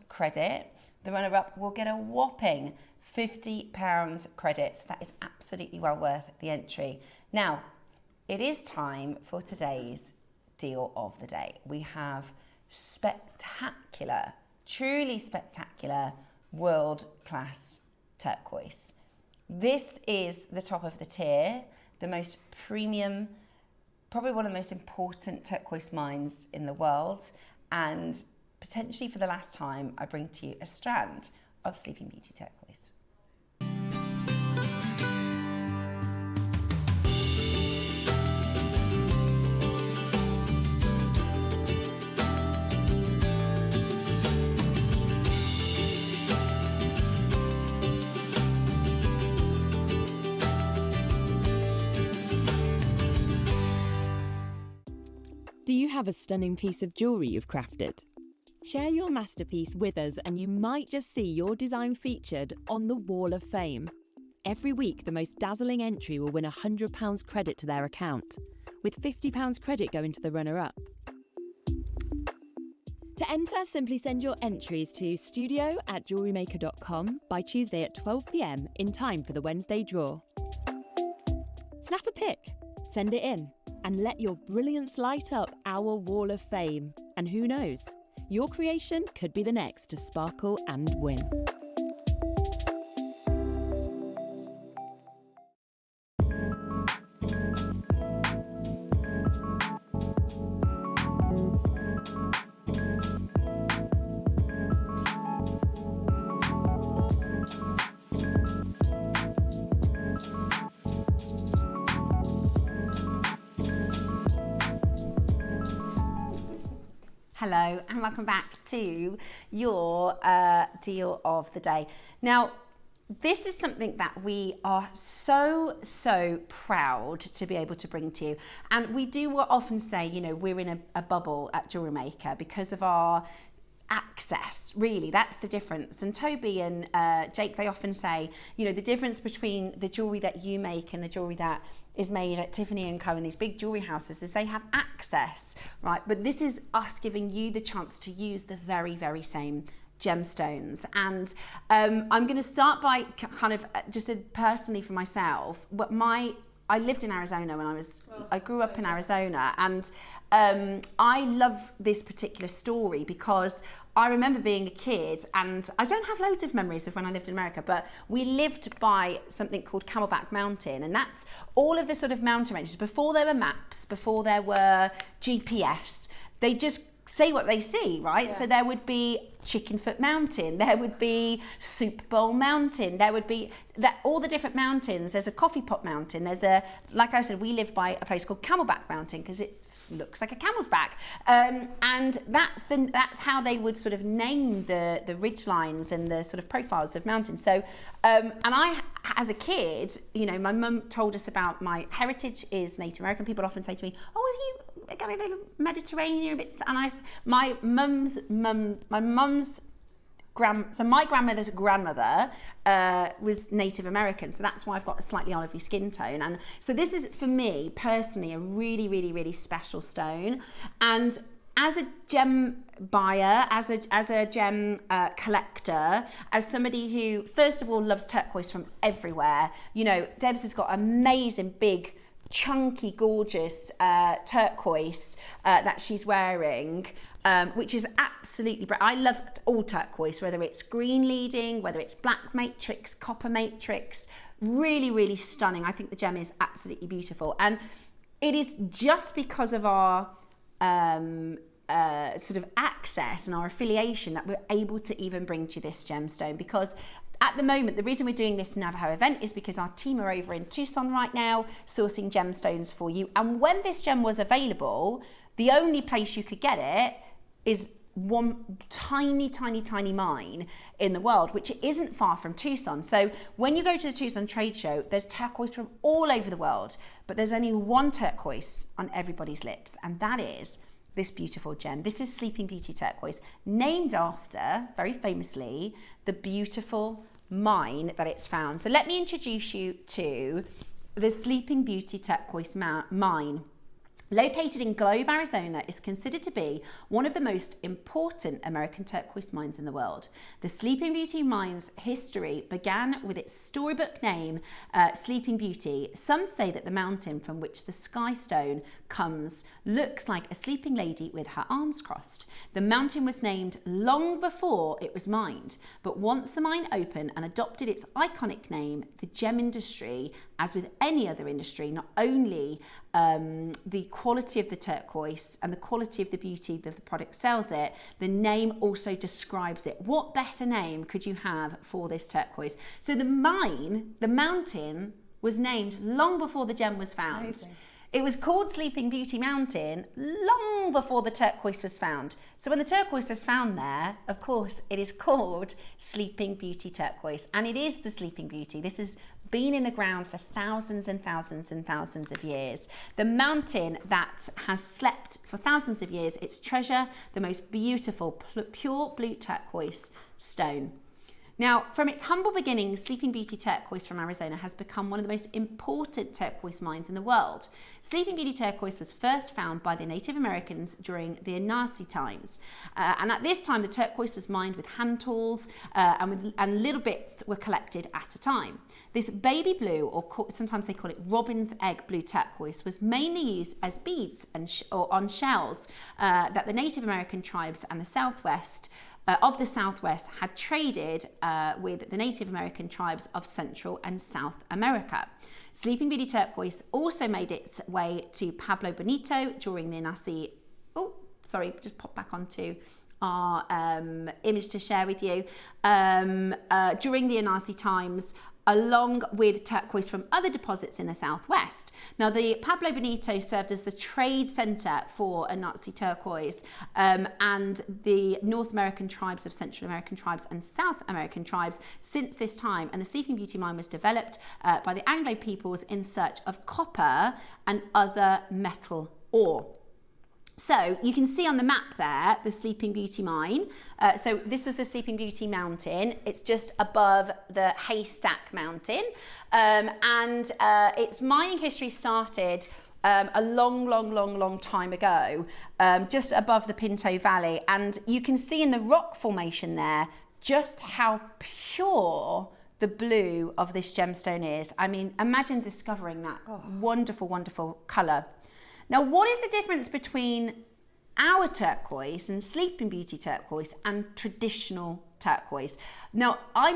credit. The runner-up will get a whopping £50 credit. So that is absolutely well worth the entry. Now, it is time for today's deal of the day. We have spectacular, truly spectacular, world-class turquoise. This is the top of the tier, the most premium, probably one of the most important turquoise mines in the world, and potentially for the last time, I bring to you a strand of Sleeping Beauty turquoise. Do you have a stunning piece of jewellery you've crafted? Share your masterpiece with us and you might just see your design featured on the Wall of Fame. Every week, the most dazzling entry will win £100 credit to their account, with £50 credit going to the runner-up. To enter, simply send your entries to studio@jewellerymaker.com by Tuesday at 12 p.m. in time for the Wednesday draw. Snap a pic, send it in, and let your brilliance light up our Wall of Fame. And who knows, your creation could be the next to sparkle and win. Hello and welcome back to your deal of the day. Now, this is something that we are so proud to be able to bring to you. And we do often say, you know, we're in a bubble at JewelleryMaker because of our access, really. That's the difference. And Toby and Jake, they often say, you know, the difference between the jewellery that you make and the jewellery that is made at Tiffany & Co. and these big jewellery houses is they have access, right? But this is us giving you the chance to use the very same gemstones. And I'm going to start by kind of just personally for myself, I lived in Arizona when I grew up in Arizona, and I love this particular story because I remember being a kid, and I don't have loads of memories of when I lived in America, but we lived by something called Camelback Mountain, and that's all of the sort of mountain ranges. Before there were maps, before there were GPS, they just say what they see, right? Yeah. So there would be Chickenfoot Mountain, there would be Soup Bowl Mountain, there would be all the different mountains. There's a Coffee Pot Mountain, there's like I said, we live by a place called Camelback Mountain because it looks like a camel's back, and that's how they would sort of name the ridge lines and the sort of profiles of mountains. So and I, as a kid, you know, my mum told us about my heritage is Native American. People often say to me, oh, have you got a little Mediterranean bits? And my grandmother's grandmother was Native American, so that's why I've got a slightly olivey skin tone. And so this is, for me personally, a really special stone. And as a gem buyer, as a gem collector, as somebody who first of all loves turquoise from everywhere, you know, Debs has got amazing big chunky, gorgeous turquoise that she's wearing, which is absolutely bright. I love all turquoise, whether it's green leading, whether it's black matrix, copper matrix, really stunning. I think the gem is absolutely beautiful. And it is just because of our sort of access and our affiliation that we're able to even bring to this gemstone, because at the moment, the reason we're doing this Navajo event is because our team are over in Tucson right now sourcing gemstones for you. And when this gem was available, the only place you could get it is one tiny mine in the world, which isn't far from Tucson. So when you go to the Tucson trade show, there's turquoise from all over the world, but there's only one turquoise on everybody's lips, and that is this beautiful gem. This is Sleeping Beauty turquoise, named after, very famously, the beautiful mine that it's found. So let me introduce you to the Sleeping Beauty turquoise mine. Located in Globe, Arizona, is considered to be one of the most important American turquoise mines in the world. The Sleeping Beauty mine's history began with its storybook name, Sleeping Beauty. Some say that the mountain from which the sky stone comes looks like a sleeping lady with her arms crossed. The mountain was named long before it was mined, but once the mine opened and adopted its iconic name, the gem industry, as with any other industry, not only the quality of the turquoise and the quality of the beauty that the product sells it, the name also describes it. What better name could you have for this turquoise? So the mountain was named long before the gem was found. Amazing. It was called Sleeping Beauty Mountain long before the turquoise was found. So when the turquoise was found there, of course, it is called Sleeping Beauty turquoise, and it is the Sleeping Beauty. This has been in the ground for thousands and thousands and thousands of years. The mountain that has slept for thousands of years, its treasure, the most beautiful pure blue turquoise stone. Now, from its humble beginnings, Sleeping Beauty turquoise from Arizona has become one of the most important turquoise mines in the world. Sleeping Beauty turquoise was first found by the Native Americans during the Anansi times. And at this time, the turquoise was mined with hand tools and little bits were collected at a time. This baby blue, or sometimes they call it robin's egg blue turquoise, was mainly used as beads or on shells that the Native American tribes and the Southwest had traded with the Native American tribes of Central and South America. Sleeping Beauty turquoise also made its way to Pueblo Bonito during the Anansi. Oh, sorry, just pop back onto our image to share with you. During the Anansi times, along with turquoise from other deposits in the Southwest. Now, the Pueblo Bonito served as the trade center for Anansi turquoise, and the North American tribes of Central American tribes and South American tribes since this time. And the Sleeping Beauty mine was developed by the Anglo peoples in search of copper and other metal ore. So you can see on the map there, the Sleeping Beauty mine. So this was the Sleeping Beauty mountain. It's just above the Haystack Mountain. And its mining history started a long time ago, just above the Pinto Valley. And you can see in the rock formation there, just how pure the blue of this gemstone is. I mean, imagine discovering that wonderful, wonderful color. Now, what is the difference between our turquoise and Sleeping Beauty turquoise and traditional turquoise? Now, I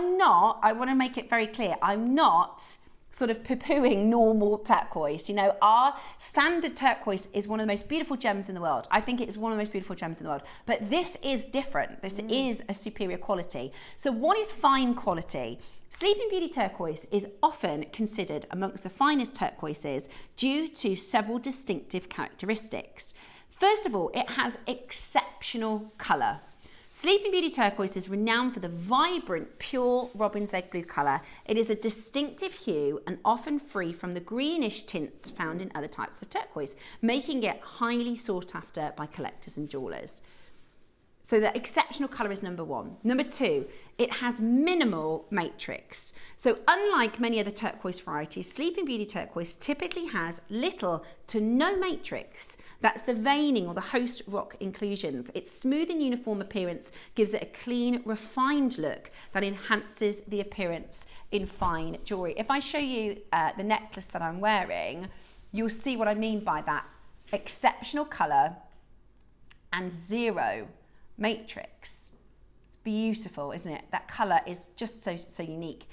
want to make it very clear, I'm not sort of poo-pooing normal turquoise. You know, our standard turquoise is one of the most beautiful gems in the world. I think it's one of the most beautiful gems in the world. But this is different. This is a superior quality. So what is fine quality? Sleeping Beauty turquoise is often considered amongst the finest turquoises due to several distinctive characteristics. First of all, it has exceptional colour. Sleeping Beauty turquoise is renowned for the vibrant, pure robin's egg blue colour. It is a distinctive hue and often free from the greenish tints found in other types of turquoise, making it highly sought after by collectors and jewellers. So the exceptional colour is number one. Number two, it has minimal matrix. So unlike many other turquoise varieties, Sleeping Beauty turquoise typically has little to no matrix. That's the veining or the host rock inclusions. Its smooth and uniform appearance gives it a clean, refined look that enhances the appearance in fine jewellery. If I show you the necklace that I'm wearing, you'll see what I mean by that. Exceptional colour and zero matrix. It's beautiful, isn't it? That colour is just so unique.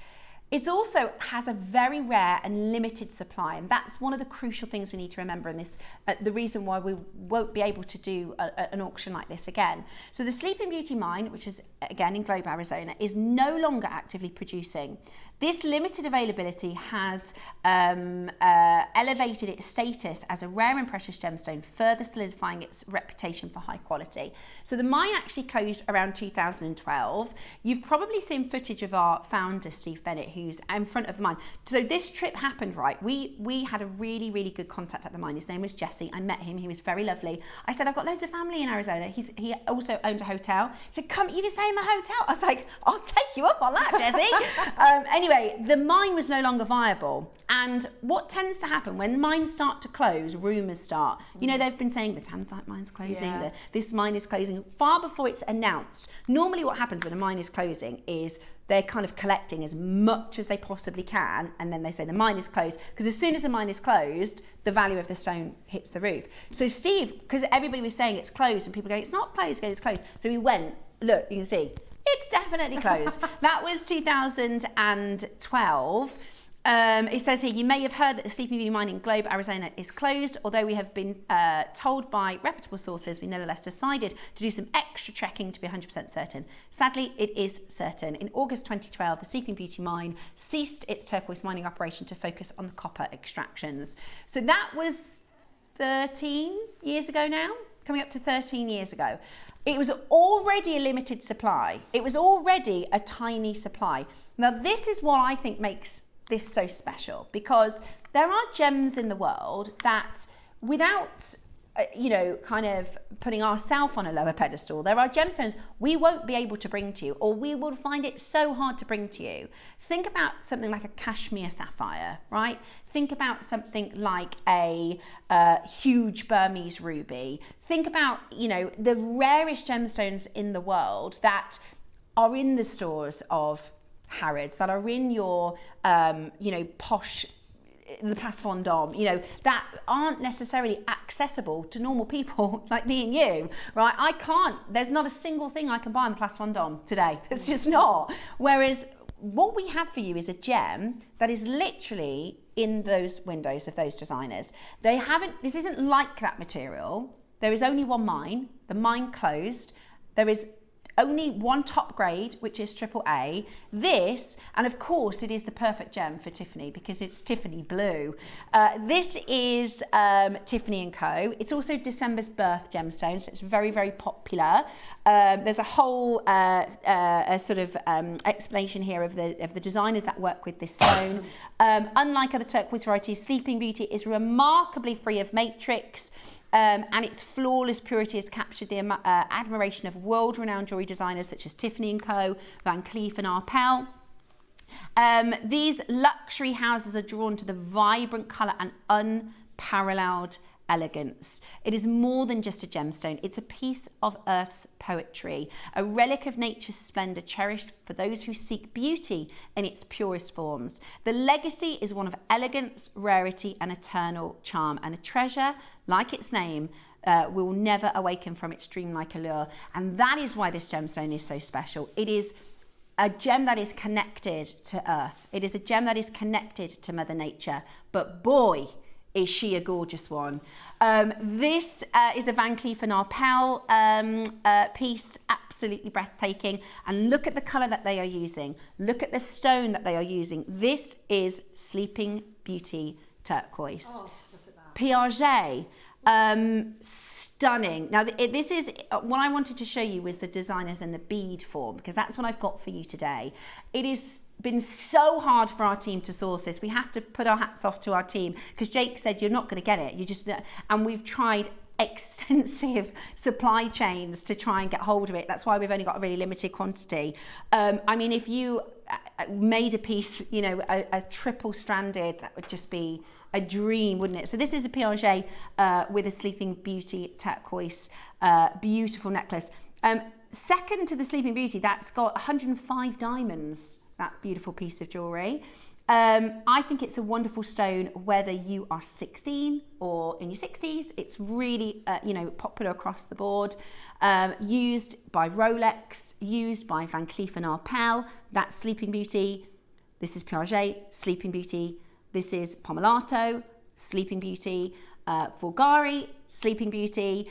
It also has a very rare and limited supply, and that's one of the crucial things we need to remember in this, the reason why we won't be able to do an auction like this again. So the Sleeping Beauty mine, which is again in Globe, Arizona, is no longer actively producing. This limited availability has elevated its status as a rare and precious gemstone, further solidifying its reputation for high quality. So the mine actually closed around 2012. You've probably seen footage of our founder, Steve Bennett, who's in front of the mine. So this trip happened, right? We had a really good contact at the mine. His name was Jesse. I met him. He was very lovely. I said, I've got loads of family in Arizona. He also owned a hotel. He said, come, you can stay in my hotel. I was like, I'll take you up on that, Jesse. Anyway, the mine was no longer viable. And what tends to happen when mines start to close, rumours start. You know, they've been saying the Tanzite mine's closing, this mine is closing, far before it's announced. Normally what happens when a mine is closing is they're kind of collecting as much as they possibly can, and then they say the mine is closed, because as soon as the mine is closed, the value of the stone hits the roof. So Steve, because everybody was saying it's closed, and people going, it's not closed, it's closed. So we went, look, you can see, it's definitely closed. That was 2012. It says here, you may have heard that the Sleeping Beauty mine in Globe, Arizona is closed, although we have been told by reputable sources, we nevertheless decided to do some extra checking to be 100% certain. Sadly, it is certain. In August 2012, the Sleeping Beauty mine ceased its turquoise mining operation to focus on the copper extractions. So that was 13 years ago now, coming up to 13 years ago. It was already a limited supply. It was already a tiny supply. Now, this is what I think makes this so special, because there are gems in the world that without kind of putting ourselves on a lower pedestal, there are gemstones we won't be able to bring to you, or we will find it so hard to bring to you. Think about something like a cashmere sapphire, right? Think about something like a huge Burmese ruby. Think about, the rarest gemstones in the world that are in the stores of Harrods, that are in your, posh, the Place Vendôme, that aren't necessarily accessible to normal people like me and you, right? There's not a single thing I can buy on the Place Vendôme today. It's just not. Whereas what we have for you is a gem that is literally in those windows of those designers. This isn't like that material. There is only one mine. The mine closed. There is only one top grade, which is AAA. This, and of course it is the perfect gem for Tiffany because it's Tiffany blue. This is Tiffany & Co. It's also December's birth gemstone, so it's very, very popular. There's a whole explanation here of the designers that work with this stone. Unlike other turquoise varieties, Sleeping Beauty is remarkably free of matrix. And its flawless purity has captured the admiration of world-renowned jewellery designers such as Tiffany & Co, Van Cleef and Arpels. These luxury houses are drawn to the vibrant colour and unparalleled elegance. It is more than just a gemstone. It's a piece of Earth's poetry, a relic of nature's splendour cherished for those who seek beauty in its purest forms. The legacy is one of elegance, rarity and eternal charm, and a treasure, like its name, will never awaken from its dreamlike allure. And that is why this gemstone is so special. It is a gem that is connected to Earth. It is a gem that is connected to Mother Nature. But boy, is she a gorgeous one. This is a Van Cleef and Arpels piece, absolutely breathtaking. And look at the colour that they are using. Look at the stone that they are using. This is Sleeping Beauty turquoise. Oh, look at that. Piaget. Stunning. Now this is what I wanted to show you was the designers and the bead form, because that's what I've got for you today. It has been so hard for our team to source this. We have to put our hats off to our team because Jake said you're not going to get it. And we've tried extensive supply chains to try and get hold of it. That's why we've only got a really limited quantity. I mean, if you made a piece, a triple stranded, that would just be a dream, wouldn't it? So this is a Piaget with a Sleeping Beauty turquoise, beautiful necklace. Second to the Sleeping Beauty, that's got 105 diamonds, that beautiful piece of jewellery. I think it's a wonderful stone whether you are 16 or in your 60s. It's really, popular across the board. Used by Rolex, used by Van Cleef and Arpels. That's Sleeping Beauty. This is Piaget, Sleeping Beauty. This is Pomelato, Sleeping Beauty. Bulgari, Sleeping Beauty.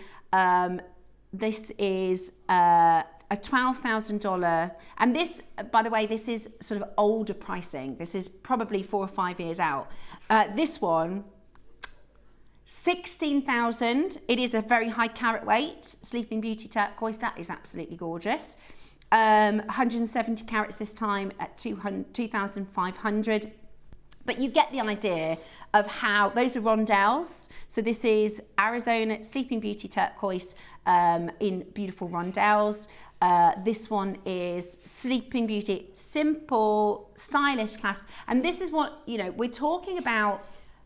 This is a $12,000, and this, by the way, this is sort of older pricing. This is probably 4 or 5 years out. This one, 16,000. It is a very high carat weight, Sleeping Beauty turquoise. That is absolutely gorgeous. 170 carats this time at 2,500. But you get the idea of how, those are rondelles. So this is Arizona Sleeping Beauty turquoise. in beautiful rondelles. This one is Sleeping Beauty, simple, stylish clasp. And this is what, you know, we're talking about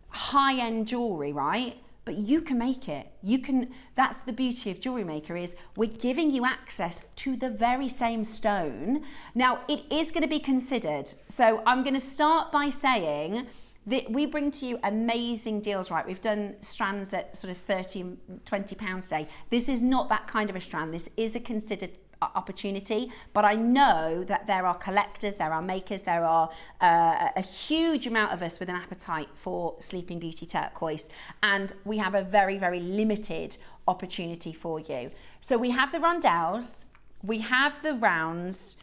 high-end jewelry, right? But you can make it. You can, that's the beauty of Jewellery Maker, is we're giving you access to the very same stone. Now, it is going to be considered. So I'm going to start by saying that we bring to you amazing deals, right? We've done strands at sort of 30, 20 pounds a day. This is not that kind of a strand. This is a considered opportunity, but I know that there are collectors, there are makers, there are a huge amount of us with an appetite for Sleeping Beauty turquoise, and we have a very, very limited opportunity for you. So we have the rondelles, we have the rounds,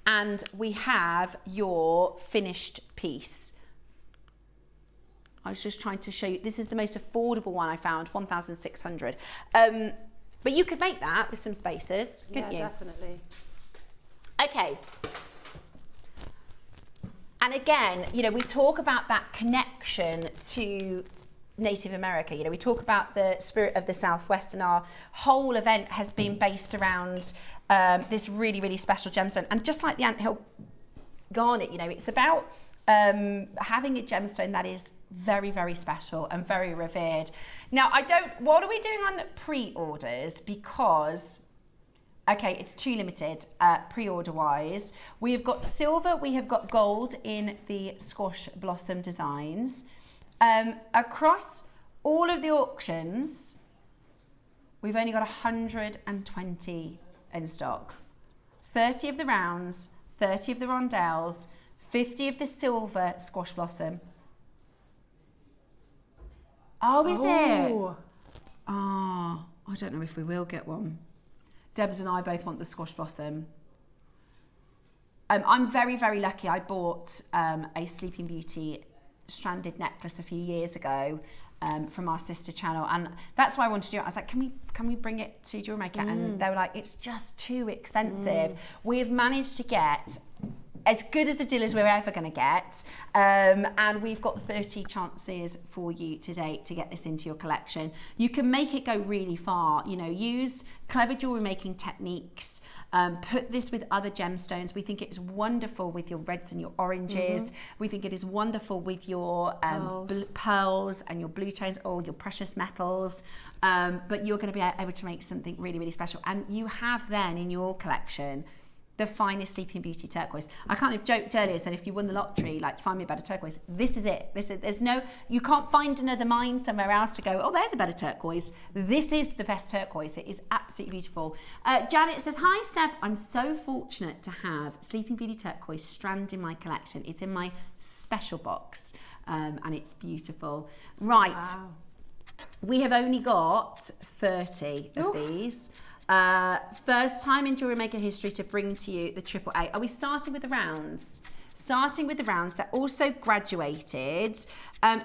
and we have your finished piece. I was just trying to show you, this is the most affordable one I found, 1,600. But you could make that with some spacers, couldn't you? Yeah, definitely. Okay. And again, you know, we talk about that connection to Native America. You know, we talk about the spirit of the Southwest, and our whole event has been based around this really, really special gemstone. And just like the anthill garnet, you know, it's about having a gemstone that is very, very special and very revered. Now, what are we doing on pre-orders? Because, okay, it's too limited pre-order wise. We have got silver, we have got gold in the squash blossom designs. Across all of the auctions, we've only got 120 in stock. 30 of the rounds, 30 of the rondelles, 50 of the silver squash blossom. Oh, is it? Oh, I don't know if we will get one. Debs and I both want the squash blossom. I'm very, very lucky. I bought a Sleeping Beauty stranded necklace a few years ago from our sister channel, and that's why I wanted to do it. I was like, can we bring it to Jewellery Maker? And they were like, it's just too expensive. We've managed to get as good as a deal as we're ever going to get, and we've got 30 chances for you today to get this into your collection. You can make it go really far, you know, use clever jewelry making techniques, put this with other gemstones. We think it's wonderful with your reds and your oranges. We think it is wonderful with your pearls and your blue tones, or your precious metals, but you're going to be able to make something really, really special. And you have then in your collection the finest Sleeping Beauty turquoise. I kind of joked earlier, said if you won the lottery, like, find me a better turquoise. This is it. There's no, you can't find another mine somewhere else to go, oh, there's a better turquoise. This is the best turquoise. It is absolutely beautiful. Janet says, hi, Steph. I'm so fortunate to have Sleeping Beauty turquoise strand in my collection. It's in my special box, and it's beautiful. Right. Wow. We have only got 30 of these. First time in Jewellery Maker history to bring to you the AAA. Are we starting with the rounds? Starting with the rounds, they're also graduated.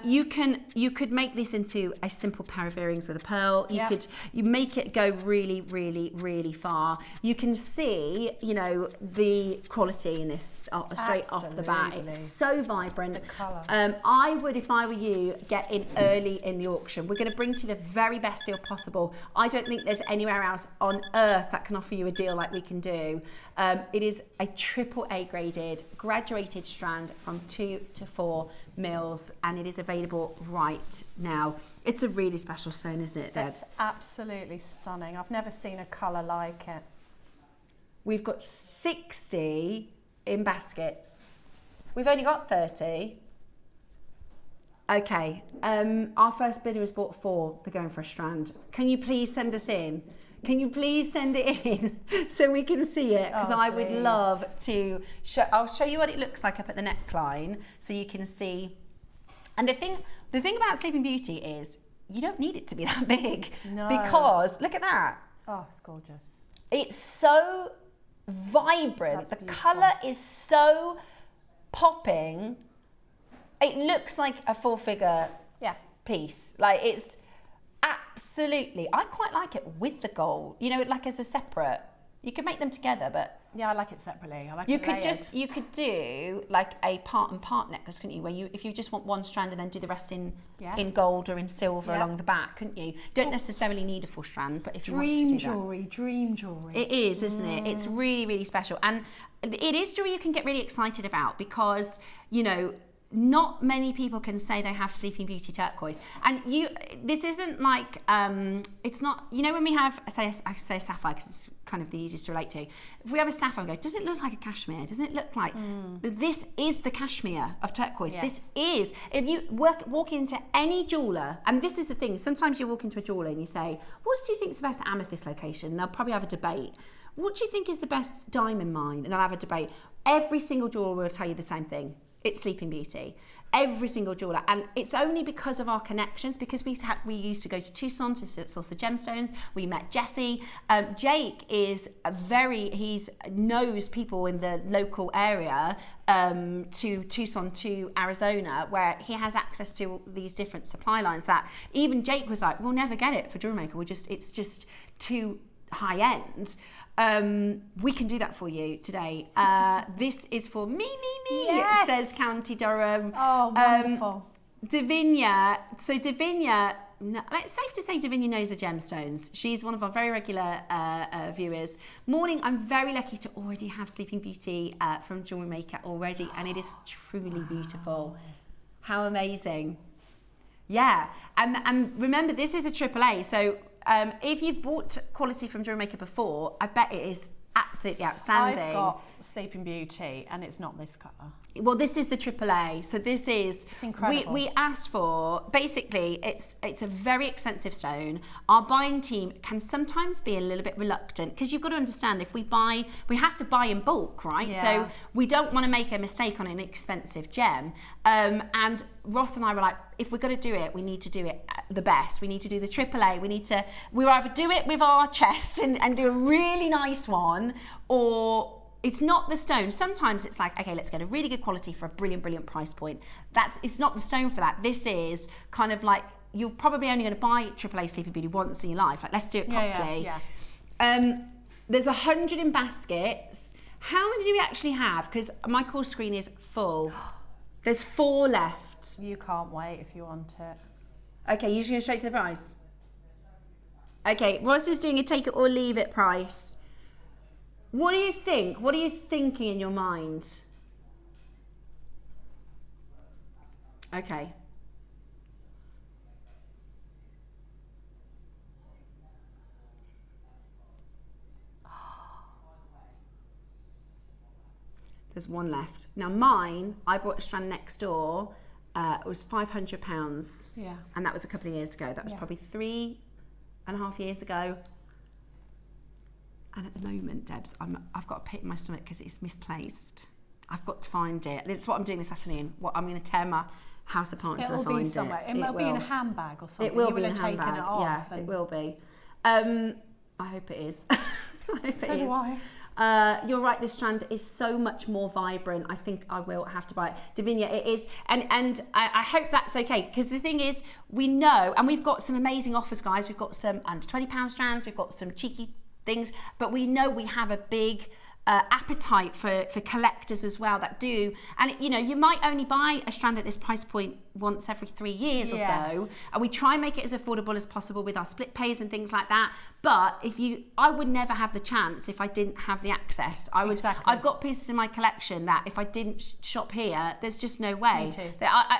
You could make this into a simple pair of earrings with a pearl. You make it go really, really, really far. You can see, you know, the quality in this straight off the bat. It's so vibrant. The colour. I would, if I were you, get in early in the auction. We're going to bring to you the very best deal possible. I don't think there's anywhere else on earth that can offer you a deal like we can do. It is a AAA graded, graduated strand from 2 to 4 mils, and it is available right now. It's a really special stone, isn't it, Deb? It's absolutely stunning. I've never seen a colour like it. We've got 60 in baskets. We've only got 30. Okay, our first bidder has bought 4. They're going for a strand. Can you please send us in? Can you please send it in so we can see it? Because I would love to show. I'll show you what it looks like up at the neckline so you can see. And the thing about Sleeping Beauty is you don't need it to be that big. No. Because look at that. Oh, it's gorgeous. It's so vibrant. The colour is so popping. It looks like a 4-figure piece. Like, it's absolutely, I quite like it with the gold, you know, like as a separate. You could make them together, but Yeah, I like it separately. I like you it could layered. you could do like a part and part necklace, couldn't you? Where if you just want one strand and then do the rest in gold or in silver Yeah. along the back, couldn't you? Don't necessarily need a full strand, but if you want to Dream do jewellery, dream jewellery. that. It is, isn't it? It's really, really special. And it is jewellery you can get really excited about because, you know, not many people can say they have Sleeping Beauty turquoise, and this isn't like it's not, you know, when we have I say sapphire because it's kind of the easiest to relate to. If we have a sapphire, we go, doesn't it look like a cashmere? Doesn't it look like this is the cashmere of turquoise? Yes. This is, if you walk into any jeweler, and this is the thing, sometimes you walk into a jeweler and you say, what do you think is the best amethyst location? And they'll probably have a debate. What do you think is the best diamond mine? And they'll have a debate. Every single jeweler will tell you the same thing. It's Sleeping Beauty. Every single jeweler. And it's only because of our connections, because we used to go to Tucson to source the gemstones. We met Jesse. Jake is he knows people in the local area to Tucson, to Arizona, where he has access to these different supply lines that even Jake was like, we'll never get it for JewelleryMaker. It's just too high end. We can do that for you today. This is for me, Yes. says County Durham. Oh, wonderful. Davinia, so Davinia, it's safe to say Davinia knows the gemstones. She's one of our very regular viewers. Morning, I'm very lucky to already have Sleeping Beauty from JewelleryMaker already, and it is truly beautiful. How amazing. Yeah, and remember, this is a AAA, so if you've bought quality from JewelleryMaker before, I bet it is absolutely outstanding. I've got Sleeping Beauty and it's not this colour. Well, this is the AAA, so this is. It's incredible. We asked for, basically, it's a very expensive stone. Our buying team can sometimes be a little bit reluctant because you've got to understand, if we have to buy in bulk, right? Yeah. So we don't want to make a mistake on an expensive gem. And Ross and I were like, if we're going to do it, we need to do it the best. We need to do the AAA. We either do it with our chest and do a really nice one, or it's not the stone. Sometimes it's like, okay, let's get a really good quality for a brilliant price point. It's not the stone for that. This is kind of like, you're probably only going to buy AAA Sleeping Beauty once in your life. Like, let's do it properly. Yeah. There's 100 in baskets. How many do we actually have? Because my call screen is full. There's 4 left. You can't wait if you want it. Okay, you're just going straight to the price. Okay, Ross is doing a take it or leave it price. What do you think? What are you thinking in your mind? Okay. There's 1 left. Now mine, I bought a strand next door. It was £500. Yeah. And that was a couple of years ago. That was probably 3.5 years ago. And at the moment, Debs, I've got a pit in my stomach because it's misplaced. I've got to find it. It's what I'm doing this afternoon. I'm going to tear my house apart until I find it. It'll be somewhere. It might be in a handbag or something. It will you be will in a have taken handbag. it off. Yeah, it will be. I hope it is. I hope So it is. do I. You're right, this strand is so much more vibrant. I think I will have to buy it. Davinia, it is, and I hope that's okay, because the thing is, we know, and we've got some amazing offers, guys. We've got some under £20 strands, we've got some cheeky things, but we know we have a big appetite for collectors as well that do, and you know, you might only buy a strand at this price point once every 3 years or so, and we try and make it as affordable as possible with our split pays and things like that. But I would never have the chance if I didn't have the access. Exactly. I've got pieces in my collection that if I didn't shop here, there's just no way. Me too.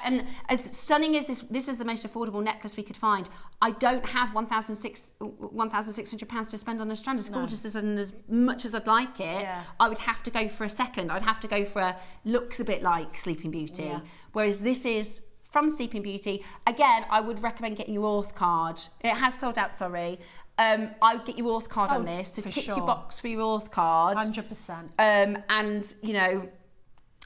And as stunning as this is the most affordable necklace we could find, I don't have £1,600 to spend on a strand. As gorgeous and as much as I'd like it, I would have to go for a second. I'd have to go for a looks a bit like Sleeping Beauty. Yeah. Whereas this is from Sleeping Beauty. Again, I would recommend getting your Auth card. It has sold out, sorry. I would get your Auth card on this. So tick your box for your Auth card. 100%. And, you know,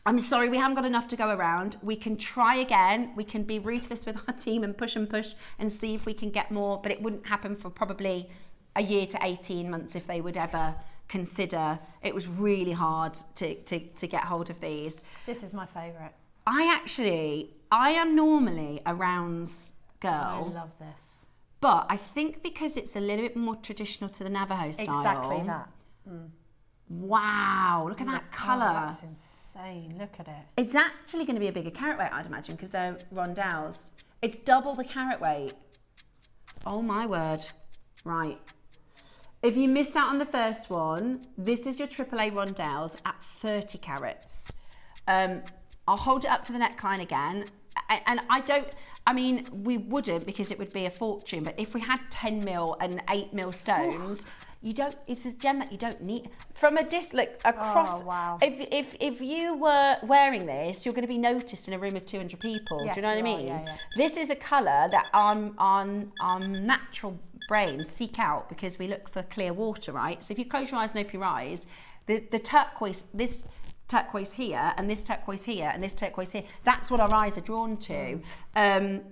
I'm sorry we haven't got enough to go around. We can try again. We can be ruthless with our team and push and see if we can get more. But it wouldn't happen for probably a year to 18 months if they would ever consider. It was really hard to get hold of these. This is my favourite. I am normally a rounds girl. I love this. But I think because it's a little bit more traditional to the Navajo style. Exactly that. Wow, look at that colour. Oh, that's insane. Look at it. It's actually going to be a bigger carat weight, I'd imagine, because they're rondelles. It's double the carat weight. Oh my word. Right. If you missed out on the first one, this is your AAA rondelles at 30 carats. I'll hold it up to the neckline again. And we wouldn't, because it would be a fortune, but if we had 10 mil and 8 mil stones, it's a gem that you don't need. From a across, wow. if you were wearing this, you're going to be noticed in a room of 200 people. Yes, do you know what I mean? Yeah. This is a colour that our natural brains seek out because we look for clear water, right? So if you close your eyes and open your eyes, the turquoise, this turquoise here, and this turquoise here, and this turquoise here, that's what our eyes are drawn to. And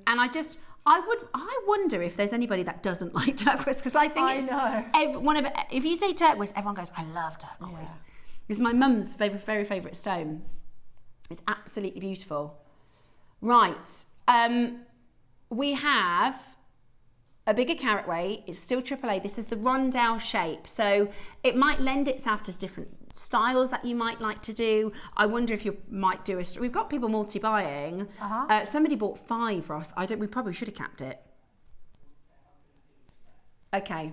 I wonder if there's anybody that doesn't like turquoise, because I think if you say turquoise, everyone goes, I love turquoise. Yeah. It's my mum's very favourite stone. It's absolutely beautiful. Right, we have a bigger carat weight. It's still AAA. This is the rondelle shape, so it might lend itself to different styles that you might like to do. I wonder if you might do we've got people multi-buying. Somebody bought 5, Ross. We probably should have capped it. Okay.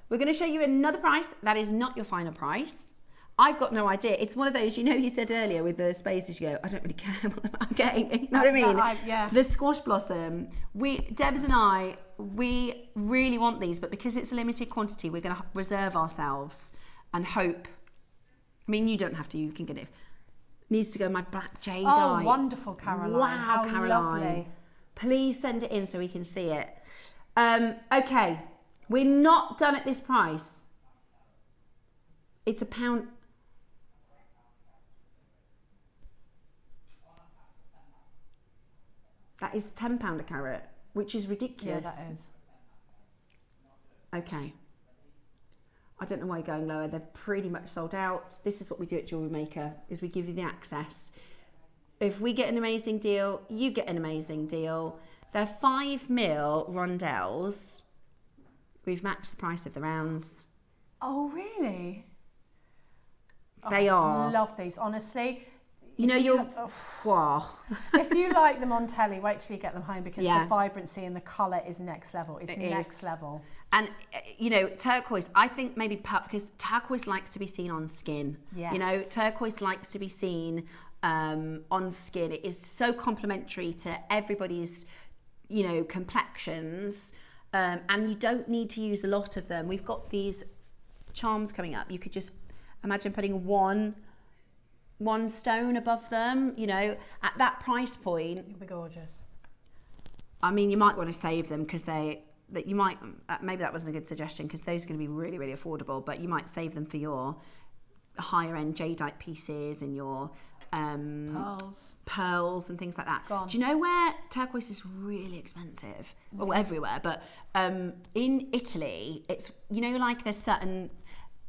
We're going to show you another price. That is not your final price. I've got no idea. It's one of those, you said earlier with the spacers, you go, I don't really care what I'm getting. You know what I mean? Yeah. The squash blossom. Debs and I, we really want these, but because it's a limited quantity, we're going to reserve ourselves and hope. I mean, you don't have to, you can get it. Needs to go my black jade eye. Oh, wonderful, Caroline. Wow, how Caroline. Lovely. Please send it in so we can see it. Okay, we're not done at this price. It's £1. That is £10 a carat, which is ridiculous. Yeah, that is. Okay. I don't know why you're going lower. They're pretty much sold out. This is what we do at JewelleryMaker, is we give you the access. If we get an amazing deal, you get an amazing deal. They're 5 mil rondelles. We've matched the price of the rounds. Oh, really? They are. I love these, honestly. If you like them on telly, wait till you get them home, because the vibrancy and the colour is next level. It's next level. And, turquoise, I think maybe because turquoise likes to be seen on skin. Yes. Turquoise likes to be seen on skin. It is so complementary to everybody's, complexions. And you don't need to use a lot of them. We've got these charms coming up. You could just imagine putting one stone above them, at that price point. It'll be gorgeous. I mean, you might want to save them because maybe that wasn't a good suggestion, because those are going to be really, really affordable, but you might save them for your higher end jadeite pieces and your pearls and things like that. Do you know where turquoise is really expensive? Well, everywhere, but in Italy, it's, like there's certain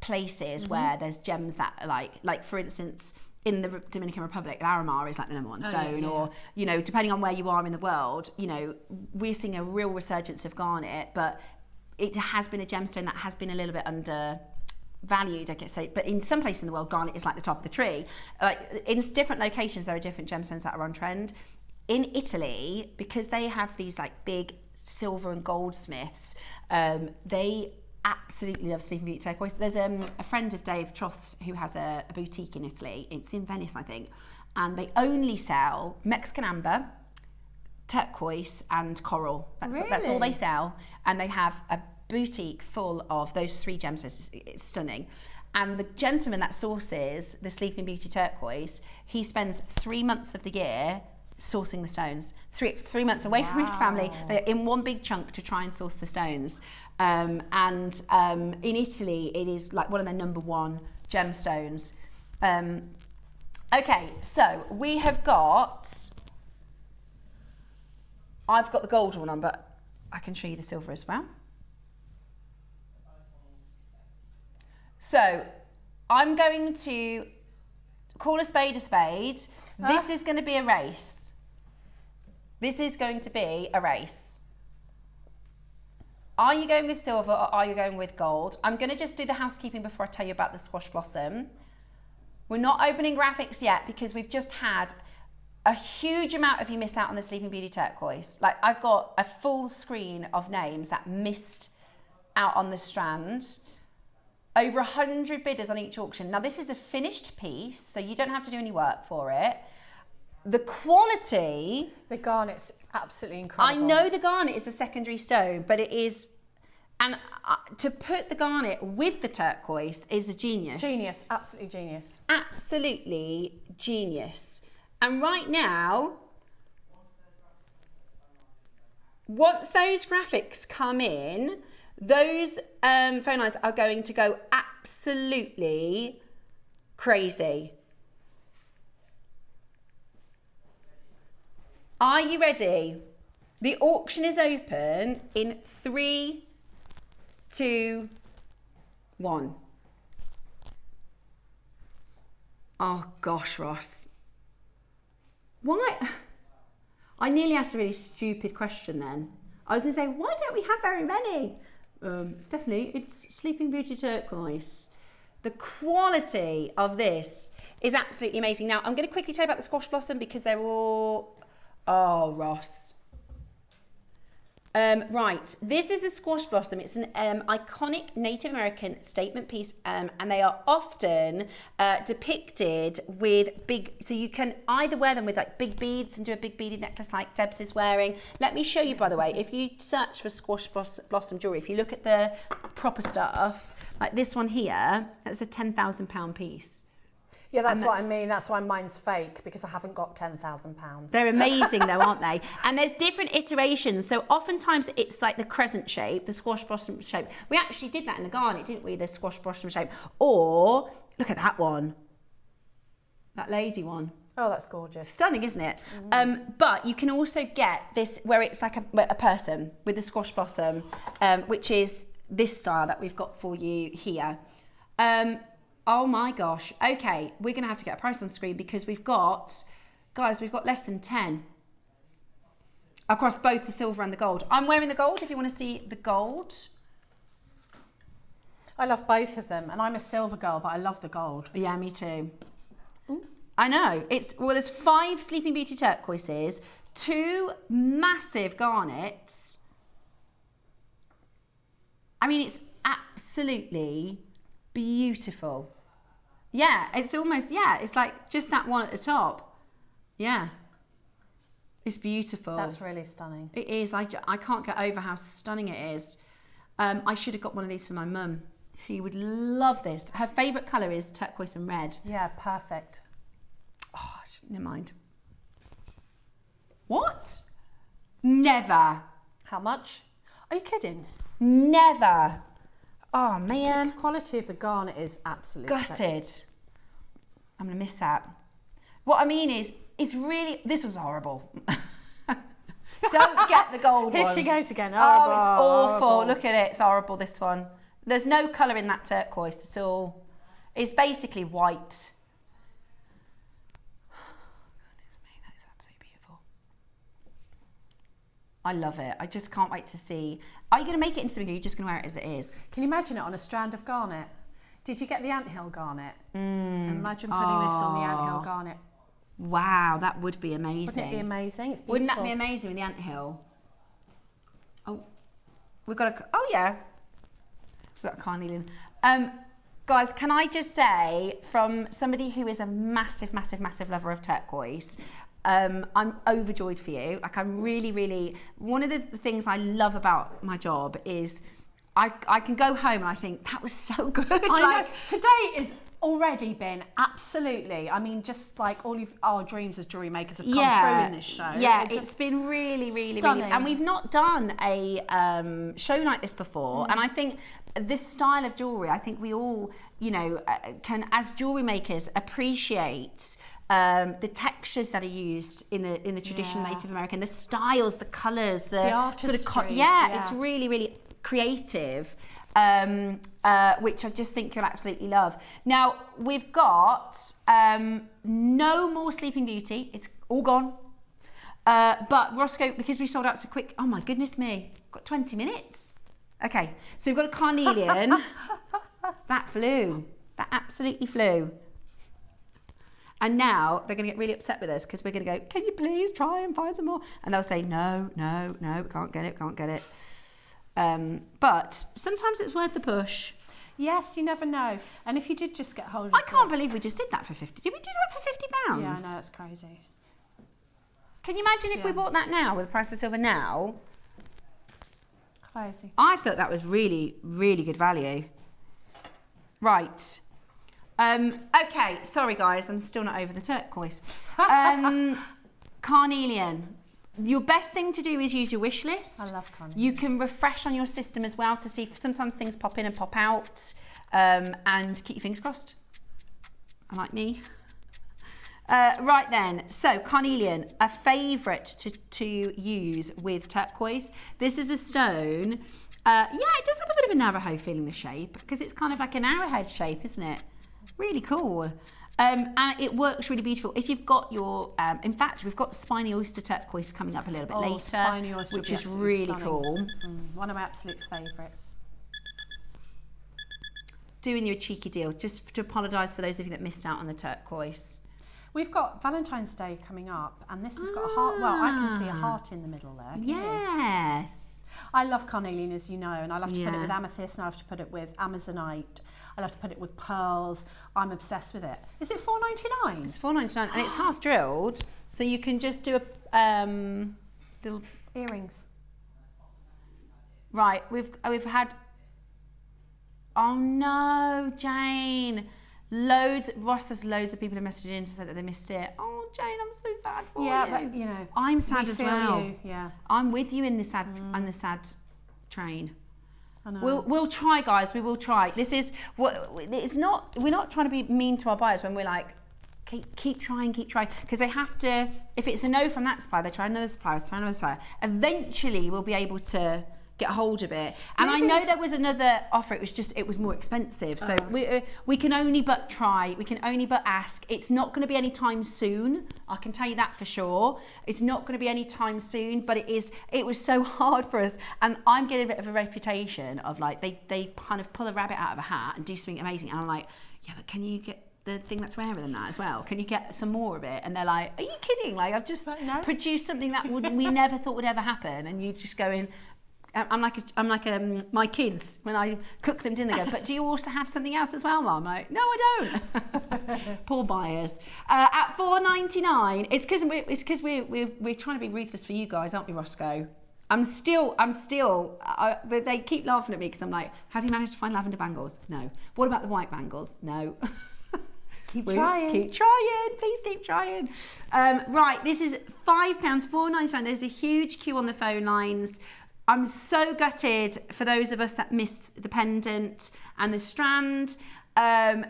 places where there's gems that are like for instance, in the Dominican Republic, Larimar is like the #1 stone, or depending on where you are in the world, we're seeing a real resurgence of garnet, but it has been a gemstone that has been a little bit undervalued, I guess. So, but in some places in the world, garnet is like the top of the tree. Like in different locations, there are different gemstones that are on trend. In Italy, because they have these like big silver and goldsmiths, they absolutely love Sleeping Beauty turquoise. There's a friend of Dave Troth who has a boutique in Italy. It's in Venice, I think, and they only sell Mexican amber, turquoise, and coral. That's all they sell, and they have a boutique full of those 3 gemstones. It's stunning. And the gentleman that sources the Sleeping Beauty turquoise, he spends 3 months of the year sourcing the stones. Three months away from his family. They're in one big chunk to try and source the stones. In Italy, it is like one of their #1 gemstones. Okay, so we have got, I've got the gold one on, but I can show you the silver as well. So I'm going to call a spade a spade. This is going to be a race. This is going to be a race. Are you going with silver or are you going with gold? I'm going to just do the housekeeping before I tell you about the squash blossom. We're not opening graphics yet because we've just had a huge amount of you miss out on the Sleeping Beauty turquoise. Like, I've got a full screen of names that missed out on the strand. Over 100 bidders on each auction. Now, this is a finished piece, so you don't have to do any work for it. The quality... The garnet's absolutely incredible. I know the garnet is a secondary stone, but it is... And to put the garnet with the turquoise is a genius. Genius, absolutely genius. Absolutely genius. And right now, once those graphics come in, those phone lines are going to go absolutely crazy. Are you ready? The auction is open in 3, 2, 1. Oh gosh, Ross. Why? I nearly asked a really stupid question then. I was going to say, why don't we have very many? Stephanie, it's Sleeping Beauty turquoise. The quality of this is absolutely amazing. Now, I'm going to quickly tell you about the squash blossom because they're all... Oh, Ross. Right, this is a squash blossom. It's an iconic Native American statement piece, and they are often depicted with big, so you can either wear them with like big beads and do a big beaded necklace like Debs is wearing. Let me show you, by the way, if you search for squash blossom jewellery, if you look at the proper stuff, like this one here, that's a £10,000 piece. Yeah, that's what I mean. That's why mine's fake, because I haven't got £10,000. They're amazing though, aren't they? And there's different iterations. So oftentimes it's like the crescent shape, the squash blossom shape. We actually did that in the garnet, didn't we? The squash blossom shape. Or, look at that one. That lady one. Oh, that's gorgeous. Stunning, isn't it? But you can also get this where it's like a person with the squash blossom, which is this style that we've got for you here. Oh my gosh. Okay, we're going to have to get a price on screen because we've got, guys, we've got less than 10 across both the silver and the gold. I'm wearing the gold if you want to see the gold. I love both of them, and I'm a silver girl, but I love the gold. Yeah, me too. I know. Well, there's 5 Sleeping Beauty turquoises, 2 massive garnets. I mean, it's absolutely beautiful. Yeah, it's almost, yeah, it's like just that one at the top. Yeah. It's beautiful. That's really stunning. It is. I can't get over how stunning it is. I should have got one of these for my mum. She would love this. Her favourite colour is turquoise and red. Yeah, perfect. Oh, never mind. What? Never. How much? Are you kidding? Never. Oh, man. The quality of the garnet is absolutely Gutted. I'm going to miss that. What I mean is, it's really... This was horrible. Don't get the gold one. Here she goes again. Oh, it's awful. Look at it. It's horrible, this one. There's no colour in that turquoise at all. It's basically white. Goodness me, that is absolutely beautiful. I love it. I just can't wait to see. Are you going to make it into something or are you just going to wear it as it is? Can you imagine it on a strand of garnet? Did you get the anthill garnet? Imagine putting this on the anthill garnet. Wow, that would be amazing. Wouldn't it be amazing? It's beautiful. Wouldn't that be amazing with the anthill? Oh, we've got a... Oh, yeah. We've got a carnelian. Guys, can I just say, from somebody who is a massive, massive, massive lover of turquoise, I'm overjoyed for you. Like, I'm really, really... One of the things I love about my job is I can go home and I think, that was so good. I know. Today is already been absolutely, I mean, just like all of our dreams as jewellery makers have come true in this show. Yeah, it's been really, really, stunning. really... And we've not done a show like this before. And I think this style of jewellery, I think we all, you know, can, as jewellery makers, appreciate the textures that are used in the traditional Native American, the styles, the colours, the artistry. Sort of... It's really, really creative, which I just think you'll absolutely love. Now, we've got no more Sleeping Beauty. It's all gone. But Roscoe, because we sold out so quick, oh my goodness me, got 20 minutes. Okay, so we've got a carnelian. That flew. That absolutely flew. And now they're going to get really upset with us because we're going to go, can you please try and find some more? And they'll say, no, can't get it. But sometimes it's worth the push. Yes, you never know. And if you did just get hold of I can't believe we just did that for 50. Did we do that for £50? Yeah, I know, that's crazy. Can you imagine if we bought that now with the price of silver now? Crazy. I thought that was really, really good value. Right. Okay, sorry guys, I'm still not over the turquoise. Carnelian. Your best thing to do is use your wish list. I love carnelian. You can refresh on your system as well to see if sometimes things pop in and pop out, and keep your fingers crossed. Unlike me. Right then, so carnelian, a favourite to use with turquoise. This is a stone. Yeah, it does have a bit of a Navajo feel in the shape because it's kind of like an arrowhead shape, isn't it? Really cool. And it works really beautiful. If you've got your, in fact, we've got spiny oyster turquoise coming up a little bit later, spiny oyster which would be is absolutely really stunning. cool. One of my absolute favourites. Doing you a cheeky deal, just to apologise for those of you that missed out on the turquoise. We've got Valentine's Day coming up, and this has got a heart. Well, I can see a heart in the middle there. Can you? Yes. I love carnelian, as you know, and I love to put it Yeah. with amethyst, and I love to put it with amazonite. I love to put it with pearls. I'm obsessed with it. Is it $4.99? It's $4.99 and it's half drilled, so you can just do a little. Earrings. Right, we've had. Oh no, Jane! Ross has loads of people who messaged in to say that they missed it. Oh, Jane, I'm so sad for you. Yeah, but you know, I'm sad we as feel well. you, yeah. I'm with you in the sad on the sad train. I know. We'll try, guys. We will try. This is what it's not. We're not trying to be mean to our buyers when we're like, keep trying, because they have to. If it's a no from that supplier, they try another supplier, Eventually, we'll be able to get hold of it. And I know there was another offer. It was more expensive. So we can only but try. We can only but ask. It's not going to be any time soon. I can tell you that for sure. It's not going to be any time soon. But it was so hard for us. And I'm getting a bit of a reputation of like they kind of pull a rabbit out of a hat and do something amazing. And I'm like, yeah, but can you get the thing that's rarer than that as well? Can you get some more of it? And they're like, are you kidding? Like I've just produced something that we never thought would ever happen. And you just go in. I'm like my kids when I cook them dinner. They go, but do you also have something else as well, Mum? I'm like, no, I don't. Poor buyers. At $4.99, it's because we're trying to be ruthless for you guys, aren't we, Roscoe? I'm still. They keep laughing at me because I'm like, have you managed to find lavender bangles? No. What about the white bangles? No. Keep trying. Keep trying. Please keep trying. Right, this is £5, $4.99. There's a huge queue on the phone lines. I'm so gutted for those of us that missed the pendant and the strand.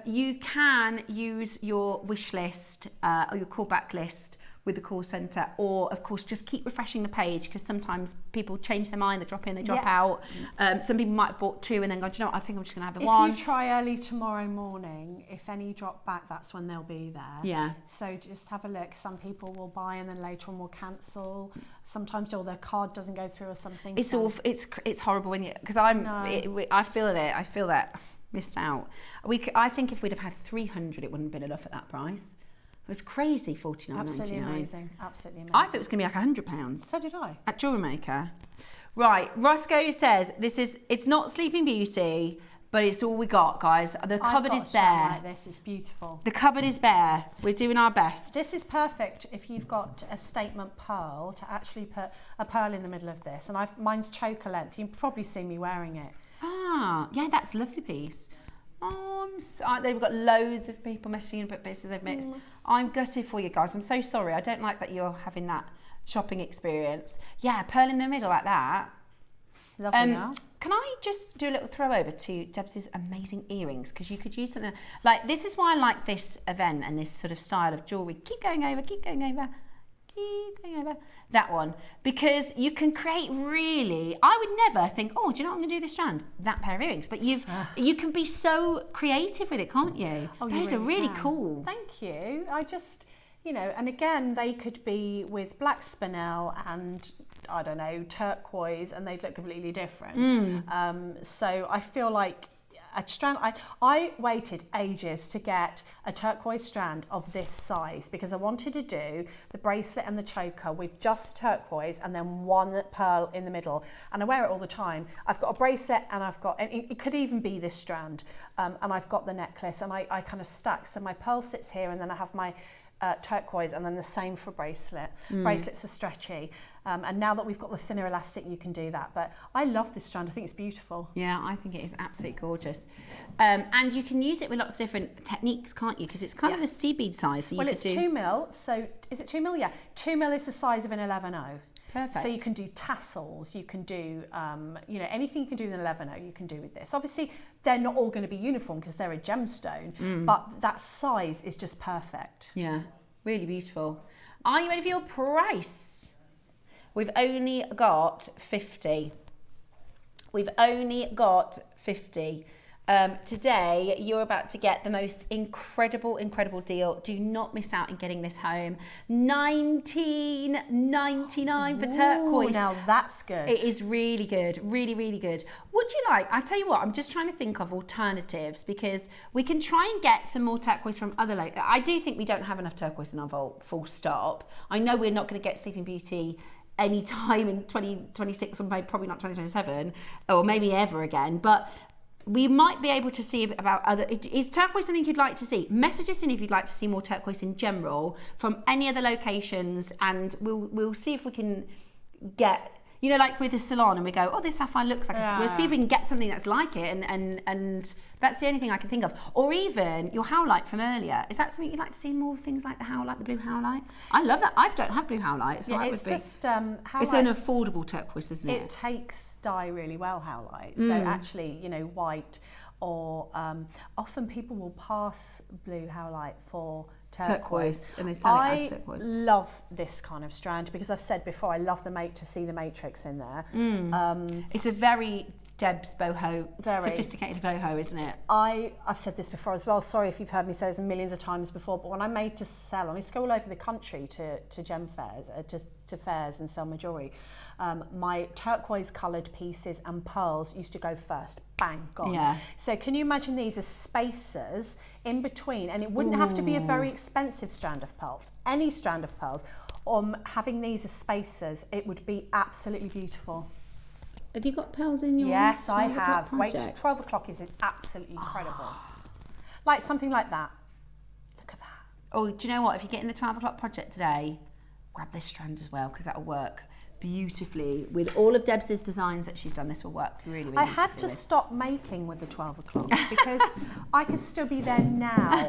You can use your wish list or your callback list with the call centre, or of course just keep refreshing the page because sometimes people change their mind, they drop in, they drop out. Some people might have bought two and then gone, do you know what, I think I'm just going to have the one. If you try early tomorrow morning, if any drop back, that's when they'll be there. Yeah. So just have a look. Some people will buy and then later on will cancel. Sometimes their card doesn't go through or something. It's it's horrible when you, because I feel that missed out. I think if we'd have had 300, it wouldn't have been enough at that price. It was crazy, $49.99. Absolutely amazing. Absolutely amazing. I thought it was going to be like £100. So did I. At JewelleryMaker. Right, Roscoe says it's not Sleeping Beauty, but it's all we got, guys. The cupboard is bare. Like this, it's beautiful. The cupboard is bare. We're doing our best. This is perfect if you've got a statement pearl to actually put a pearl in the middle of this. And mine's choker length. You've probably seen me wearing it. Ah, yeah, that's a lovely piece. Oh, they've got loads of people messaging about bits that they've missed. I'm gutted for you guys. I'm so sorry. I don't like that you're having that shopping experience. Yeah, pearl in the middle like that. Lovely now. Can I just do a little throw over to Deb's amazing earrings? Because you could use something like this. Is why I like this event and this sort of style of jewellery. Keep going over, keep going over, keep going over. That one. Because you can create really, I would never think, oh, do you know what I'm going to do this strand? That pair of earrings. But you can be so creative with it, can't you? Oh, those are really cool. Thank you. I just, and again, they could be with black spinel and I don't know, turquoise, and they'd look completely different. So I feel like a strand, I waited ages to get a turquoise strand of this size because I wanted to do the bracelet and the choker with just turquoise and then one pearl in the middle, and I wear it all the time. I've got a bracelet and it could even be this strand, and I've got the necklace, and I kind of stack, so my pearl sits here and then I have my turquoise, and then the same for bracelet. Bracelets are stretchy, and now that we've got the thinner elastic you can do that, but I love this strand. I think it's beautiful. Yeah, I think it is absolutely gorgeous, and you can use it with lots of different techniques, can't you, because it's kind of a sea bead size, so well, it's 2 mil, so is it 2 mil? Yeah, 2 mil is the size of an 11/0. Perfect. So you can do tassels, you can do, you know, anything you can do with an 11/0 you can do with this. Obviously, they're not all going to be uniform because they're a gemstone, but that size is just perfect. Yeah, really beautiful. Are you ready for your price? We've only got 50. We've only got 50. Today, you're about to get the most incredible deal. Do not miss out in getting this home. $19.99 for turquoise. Now that's good. It is really good, really good. Would you like, I tell you what, I'm just trying to think of alternatives because we can try and get some more turquoise from other I do think we don't have enough turquoise in our vault, full stop. I know we're not going to get Sleeping Beauty any time in 2026 or probably not 2027 or maybe ever again, but we might be able to see about other. Is turquoise something you'd like to see? Message us in if you'd like to see more turquoise in general from any other locations, and we'll see if we can get, you know, like with the salon, and we go, oh, this sapphire looks like we'll see if we can get something that's like it, and that's the only thing I can think of. Or even your howlite from earlier. Is that something you'd like to see more things like the howlite, the blue howlite? I love that. I don't have blue howlite, so it's just howlite. It's an affordable turquoise, isn't it? It takes dye really well, howlite. So actually, you know, white or often people will pass blue howlite for turquoise, and they sell it as turquoise. I love this kind of strand because I've said before I love to see the matrix in there. It's a very Deb's boho, sophisticated boho, isn't it? I've said this before as well. Sorry if you've heard me say this millions of times before, but when I made to sell, I used to go all over the country to gem fairs, to fairs and sell my jewellery. My turquoise coloured pieces and pearls used to go first. Bang, gone. Yeah. So can you imagine these as spacers in between? And it wouldn't have to be a very expensive strand of pearls. Any strand of pearls. Having these as spacers, it would be absolutely beautiful. Have you got pearls in your? Yes, I have. Project? Wait, 12 o'clock is absolutely incredible. Like something like that. Look at that. Oh, do you know what? If you're getting the 12 o'clock project today, grab this strand as well because that'll work beautifully with all of Deb's designs that she's done. This will work really I had to stop making with the 12 o'clock because I could still be there now.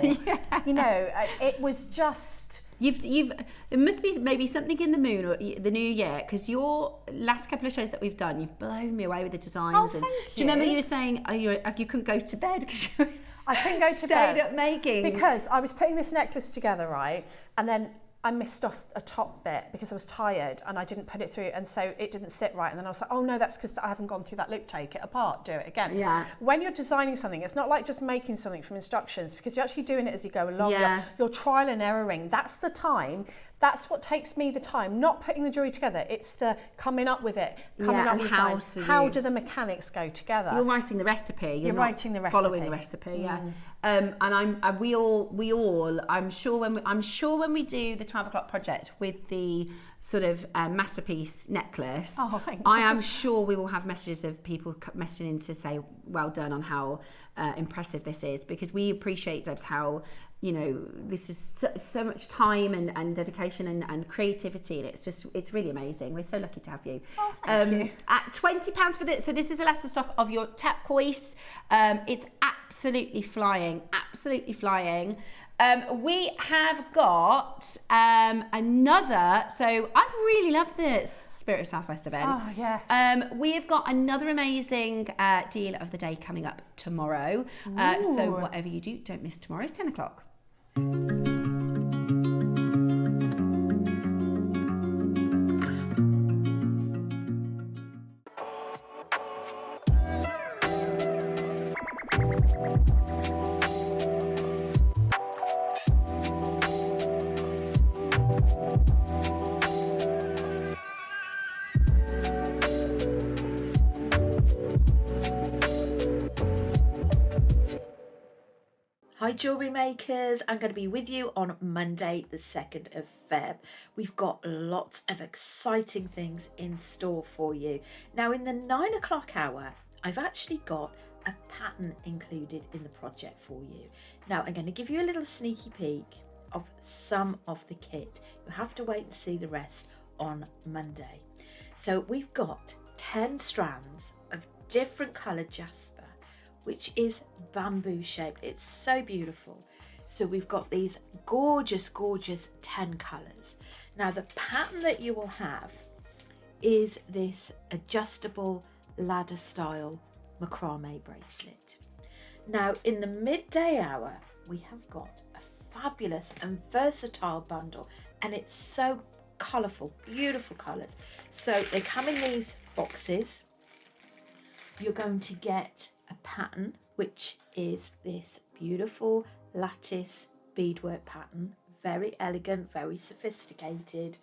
You know, it was just. There must be maybe something in the moon or the new year because your last couple of shows that we've done, you've blown me away with the designs. Oh, thank you. Do you remember you were saying you couldn't go to bed because you I couldn't go to stayed bed up making because I was putting this necklace together, right, and then I missed off a top bit because I was tired and I didn't put it through, and so it didn't sit right, and then I was like, oh no, that's because I haven't gone through that loop. Take it apart, do it again. Yeah. When you're designing something, it's not like just making something from instructions because you're actually doing it as you go along. Yeah. You're trial and erroring. That's the time. That's what takes me the time, not putting the jewellery together. It's the coming up with it, and with how do the mechanics go together. You're writing the recipe. You're not writing the recipe. Following the recipe, yeah. And we all. I'm sure when we do the 12 o'clock project with the sort of masterpiece necklace. Oh, thanks. I am sure we will have messages of people messaging in to say well done on how impressive this is, because we appreciate, Debs, how, you know, this is so much time and dedication and creativity, and it's really amazing. We're so lucky to have you. Oh, thank you. At £20 for this, so this is the last stock of your turquoise. It's absolutely flying. We have got another, so I've really loved this Spirit of Southwest event. Oh, yes. We have got another amazing deal of the day coming up tomorrow. So whatever you do, don't miss tomorrow. It's 10 o'clock. Hi jewellery makers, I'm going to be with you on Monday the 2nd of Feb. We've got lots of exciting things in store for you. Now in the 9 o'clock hour, I've actually got a pattern included in the project for you. Now I'm going to give you a little sneaky peek of some of the kit. You have to wait and see the rest on Monday. So we've got 10 strands of different coloured jasper, which is bamboo shaped. It's so beautiful. So we've got these gorgeous 10 colours. Now the pattern that you will have is this adjustable ladder style macrame bracelet. Now in the midday hour, we have got a fabulous and versatile bundle, and it's so colourful, beautiful colours. So they come in these boxes. You're going to get a pattern, which is this beautiful lattice beadwork pattern, very elegant, very sophisticated.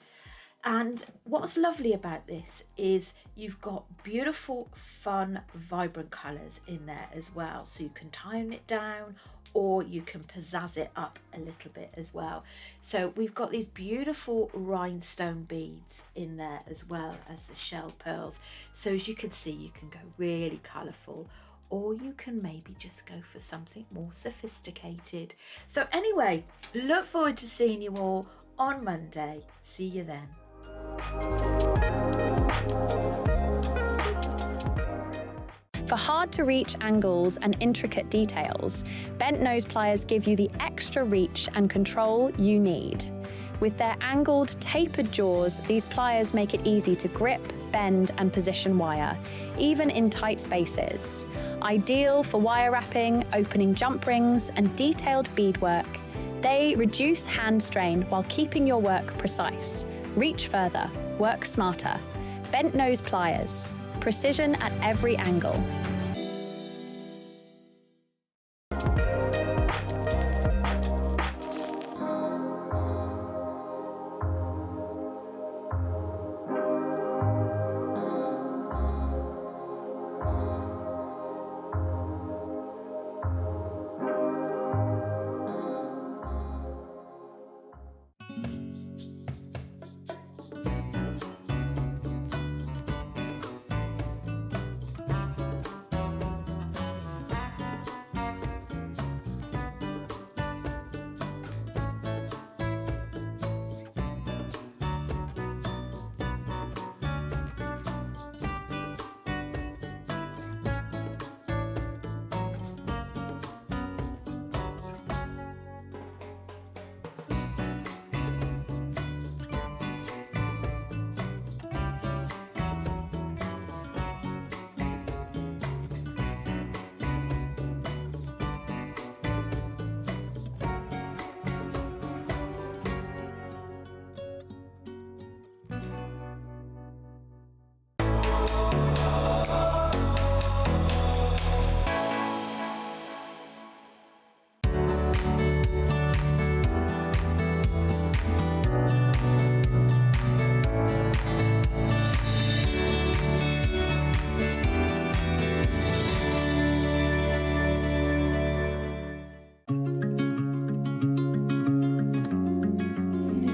And what's lovely about this is you've got beautiful, fun, vibrant colours in there as well. So you can tone it down or you can pizzazz it up a little bit as well. So we've got these beautiful rhinestone beads in there as well as the shell pearls. So as you can see, you can go really colourful, or you can maybe just go for something more sophisticated. So anyway, look forward to seeing you all on Monday. See you then. For hard-to-reach angles and intricate details, bent nose pliers give you the extra reach and control you need. With their angled, tapered jaws, these pliers make it easy to grip, bend, and position wire, even in tight spaces. Ideal for wire wrapping, opening jump rings, and detailed beadwork, they reduce hand strain while keeping your work precise. Reach further, work smarter. Bent nose pliers. Precision at every angle.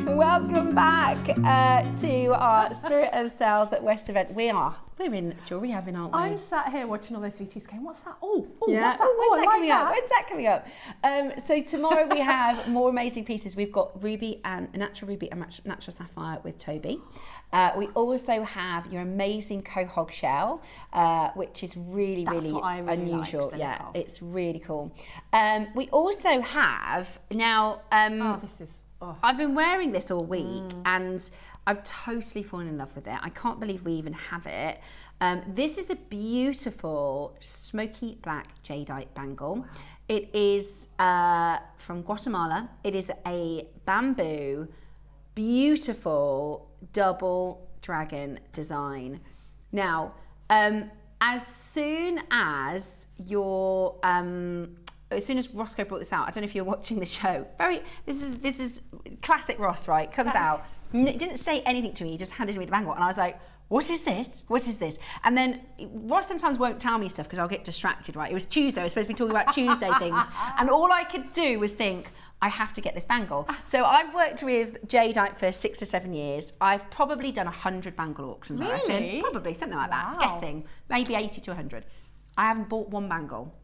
Welcome back to our Spirit of South West event. We're in jewellery having, aren't we? I'm sat here watching all those VTs going, what's that? Oh, yeah. What's that? When's I like that. When's that coming up? So tomorrow we have more amazing pieces. We've got ruby and a natural ruby and natural sapphire with Toby. We also have your amazing cohog shell, which is really what I really unusual. like, Yeah, it's really cool. We also have now. This is. Oh. I've been wearing this all week and I've totally fallen in love with it. I can't believe we even have it. This is a beautiful smoky black jadeite bangle. Wow. It is from Guatemala. It is a bamboo, beautiful double dragon design. Now, as soon as your as soon as Roscoe brought this out, I don't know if you're watching the show. This is classic Ross, right? Comes out, didn't say anything to me. He just handed me the bangle, and I was like, what is this? What is this? And then Ross sometimes won't tell me stuff because I'll get distracted, right? It was Tuesday, I was supposed to be talking about Tuesday things. And all I could do was think, I have to get this bangle. So I've worked with Jadeite for 6 or 7 years. I've probably done 100 bangle auctions, I reckon. Really? Probably, something like that, Wow. guessing. Maybe 80 to 100. I haven't bought one bangle.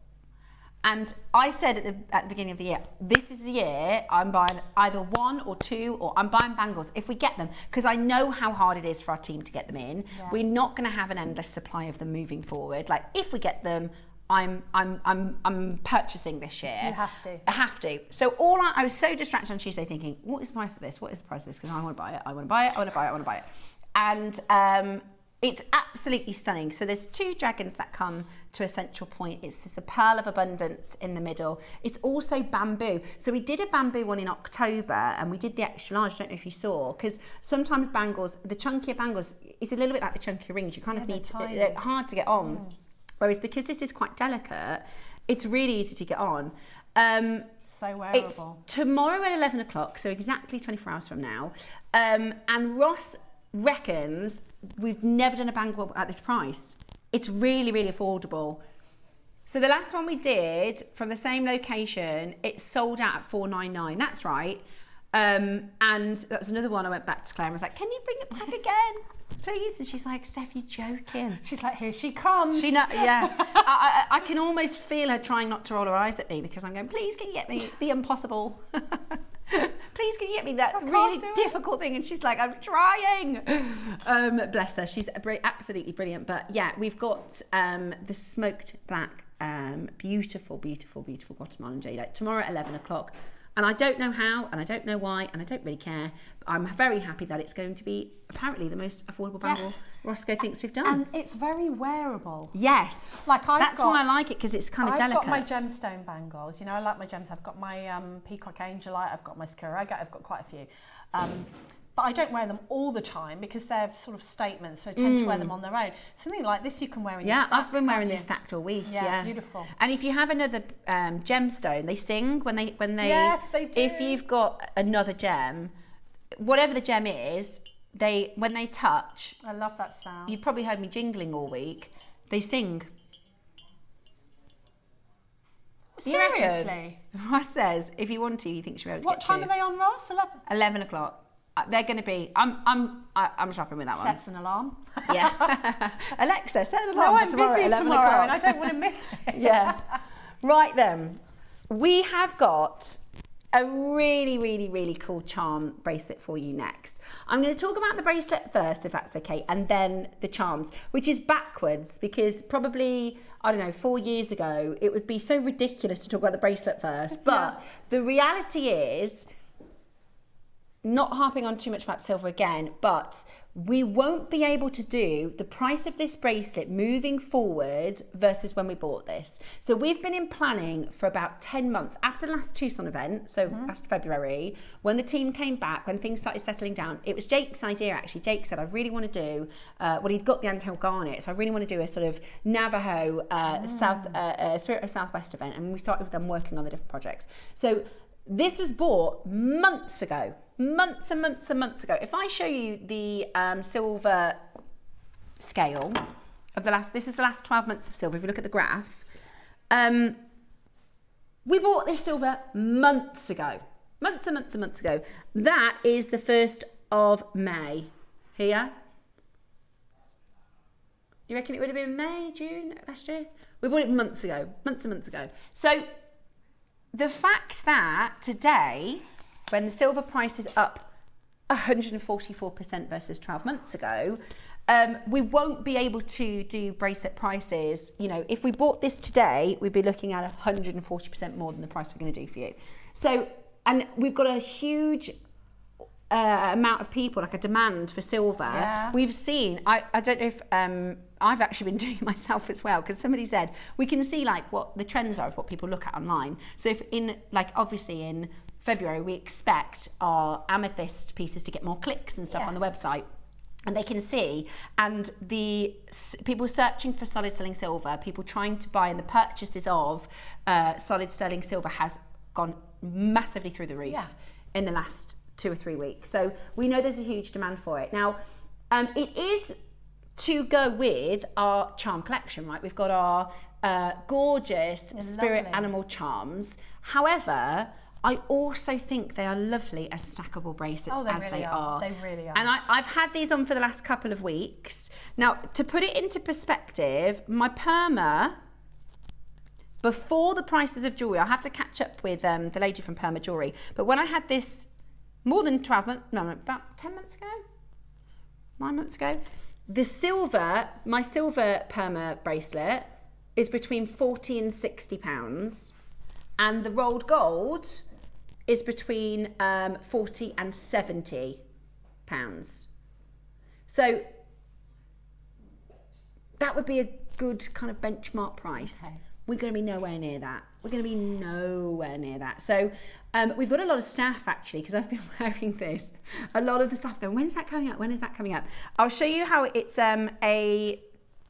And I said at the beginning of the year, this is the year I'm buying either 1 or 2, or I'm buying bangles if we get them, because I know how hard it is for our team to get them in. Yeah. We're not going to have an endless supply of them moving forward. Like, if we get them, I'm purchasing this year. You have to. I have to. So I was so distracted on Tuesday thinking, what is the price of this? What is the price of this? Because I want to buy it. I want to buy it. I want to buy it. I want to buy it. And it's absolutely stunning. So there's 2 dragons that come to a central point. It's the Pearl of Abundance in the middle. It's also bamboo. So we did a bamboo one in October, and we did the extra large. I don't know if you saw, because sometimes bangles, the chunkier bangles, it's a little bit like the chunkier rings. You kind of need to, they're hard to get on. Whereas because this is quite delicate, it's really easy to get on. So wearable. It's tomorrow at 11 o'clock, so exactly 24 hours from now. And Ross reckons we've never done a bangle at this price. It's really, really affordable. So the last one we did from the same location, it sold out at $499. That's right. And that was another one. I went back to Claire and was like, can you bring it back again, please? And she's like, Steph, you're joking. She's like, here she comes. Yeah. I can almost feel her trying not to roll her eyes at me, because I'm going, please, can you get me the impossible? Please, can you get me that really difficult thing? And she's like, I'm trying. Bless her. She's absolutely brilliant. But yeah, we've got the smoked black, beautiful, beautiful, beautiful Guatemalan jadeite tomorrow at 11 o'clock. And I don't know how, and I don't know why, and I don't really care. But I'm very happy that it's going to be apparently the most affordable bangle Roscoe thinks we've done. And it's very wearable. Yes. That's why I like it, because it's kind of delicate. I've got my gemstone bangles. You know, I like my gems. I've got my peacock angelite. I've got my scaraga. I've got quite a few. But I don't wear them all the time because they're sort of statements, so I tend to wear them on their own. Something like this you can wear in your stack. Yeah, I've been wearing this stacked all week. Yeah, beautiful. And if you have another gemstone, they sing when they Yes, they do. If you've got another gem, whatever the gem is, when they touch, I love that sound. you've probably heard me jingling all week, they sing. Seriously? Ross says, if you want to, you think she'll be able to What get time to. are they on, Ross? 11? 11 o'clock. They're going to be. I'm shopping with that one. Sets an alarm. Yeah. Alexa, set an No, alarm I'm for tomorrow busy at 11 tomorrow o'clock. and I don't want to miss it. Yeah. Right then. We have got a really, really, really cool charm bracelet for you next. I'm going to talk about the bracelet first, if that's okay, and then the charms, which is backwards, because probably, I don't know, 4 years ago, it would be so ridiculous to talk about the bracelet first. But the reality is, not harping on too much about silver again, but we won't be able to do the price of this bracelet moving forward versus when we bought this. So we've been in planning for about 10 months after the last Tucson event, so last February, when the team came back, when things started settling down. It was Jake's idea, actually. Jake said, I really want to do, he'd got the Antel Garnet, so I really want to do a sort of Navajo Spirit of Southwest event, and we started with them working on the different projects. So this was bought months ago. Months and months and months ago. If I show you the silver scale of this is the last 12 months of silver. If you look at the graph, we bought this silver months ago. Months and months and months ago. That is the 1st of May. Here. You reckon it would have been May, June last year? We bought it months ago. Months and months ago. So the fact that today, when the silver price is up 144% versus 12 months ago, we won't be able to do bracelet prices. You know, if we bought this today, we'd be looking at 140% more than the price we're going to do for you. So, and we've got a huge amount of people, like a demand for silver. Yeah. We've seen, I don't know if, I've actually been doing it myself as well, because somebody said, we can see like what the trends are of what people look at online. So if obviously in February, we expect our amethyst pieces to get more clicks and stuff on the website. And they can see, and the people searching for solid sterling silver, people trying to buy, and the purchases of solid sterling silver has gone massively through the roof in the last 2 or 3 weeks. So we know there's a huge demand for it. Now, it is to go with our charm collection, right? We've got our gorgeous spirit animal charms. However, I also think they are lovely as stackable bracelets, as really they are. They really are. And I've had these on for the last couple of weeks. Now, to put it into perspective, my Perma, before the prices of jewellery, I have to catch up with the lady from Perma Jewellery, but when I had this more than 12 months, no, about 10 months ago, 9 months ago, my silver Perma bracelet is between 40 and 60 pounds, and the rolled gold is between 40 and 70 pounds. So that would be a good kind of benchmark price. Okay. We're going to be nowhere near that. So we've got a lot of staff actually, because I've been wearing this. A lot of the staff going, when is that coming up? I'll show you how it's a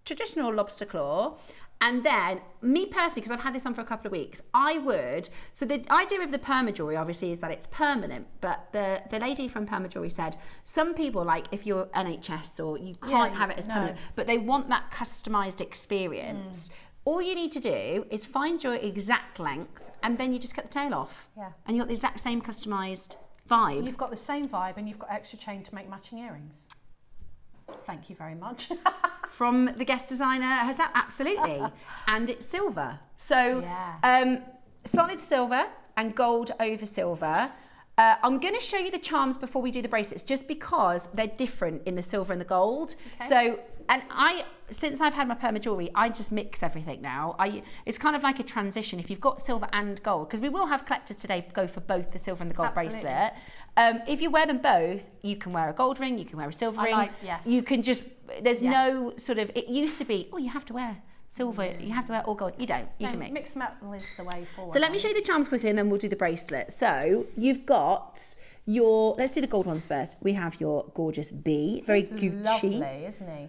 traditional lobster claw. And then me personally, because I've had this on for a couple of weeks, so the idea of the Perma jewellery obviously is that it's permanent, but the lady from Perma jewellery said some people, like if you're NHS or you can't have it as permanent, but they want that customised experience. All you need to do is find your exact length and then you just cut the tail off. Yeah. And you've got the exact same customised vibe. You've got the same vibe and you've got extra chain to make matching earrings. Thank you very much. From the guest designer herself, absolutely. And it's silver. So solid silver and gold over silver. I'm going to show you the charms before we do the bracelets, just because they're different in the silver and the gold. Okay. So, and since I've had my Perma jewellery, I just mix everything now. It's kind of like a transition. If you've got silver and gold, because we will have collectors today go for both the silver and the gold bracelet. If you wear them both, you can wear a gold ring, you can wear a silver ring. You can just, there's no sort of, it used to be, you have to wear silver, you have to wear all gold. You don't, you can mix. Mixed metal is the way forward. So let me show you the charms quickly and then we'll do the bracelet. So you've got let's do the gold ones first. We have your gorgeous bee, very Gucci. Lovely, isn't he?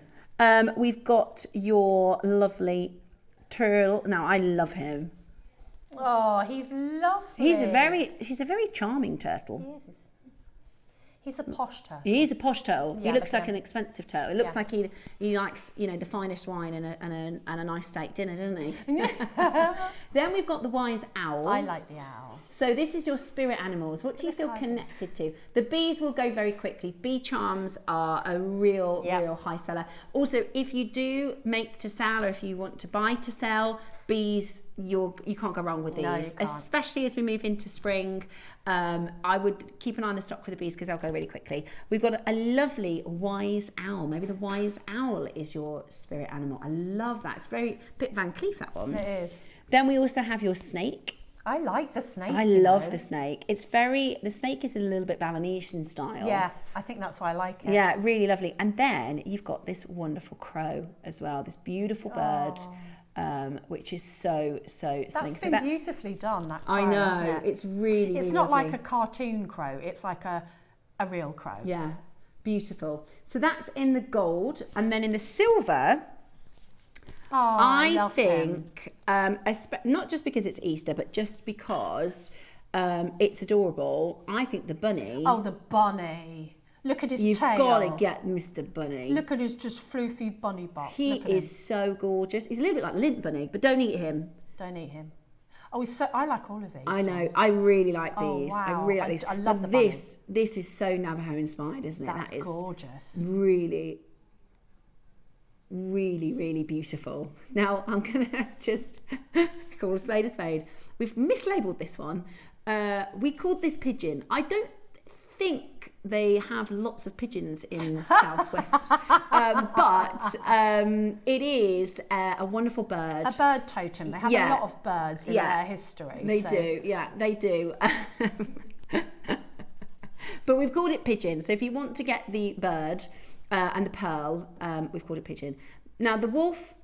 We've got your lovely turtle. Now I love him. Oh, he's lovely. He's a very charming turtle. He is. He's a posh turtle. He is a posh turtle. He looks like an expensive turtle. It looks like he likes, the finest wine and a nice steak dinner, doesn't he? Then we've got the wise owl. I like the owl. So this is your spirit animals. What do you feel connected to? The bees will go very quickly. Bee charms are a real high seller. Also, if you do make to sell or if you want to buy to sell, bees, you can't go wrong with these, especially as we move into spring. I would keep an eye on the stock for the bees because they'll go really quickly. We've got a lovely wise owl. Maybe the wise owl is your spirit animal. I love that. It's very bit Van Cleef, that one. It is. Then we also have your snake. I like the snake. I love the snake. The snake is a little bit Balinese in style. Yeah, I think that's why I like it. Yeah, really lovely. And then you've got this wonderful crow as well, this beautiful bird. Which is so stunning. That's beautifully done, that crow. I know, it's really, it's really not lovely. like a cartoon crow, it's like a real crow. Yeah, beautiful. So that's in the gold, and then in the silver, I think, not just because it's Easter, but just because it's adorable, I think the bunny. Oh, the bunny. Look at his tail. You've got to get Mr. Bunny. Look at his just floofy bunny bot. He is so gorgeous. He's a little bit like Limp Bunny, but don't eat him. Don't eat him. Oh, I like all of these. I know. I really like these. Oh, wow. I really like these. I love the bunny. This is so Navajo inspired, isn't it? That's gorgeous. Really, really, really beautiful. Now I'm gonna just call a spade. We've mislabeled this one. We called this pigeon. I don't think they have lots of pigeons in the southwest, but it is a wonderful bird. A bird totem. They have a lot of birds in their history. They do. Yeah, they do. But we've called it pigeon. So if you want to get the bird and the pearl, we've called it pigeon. Now the wolf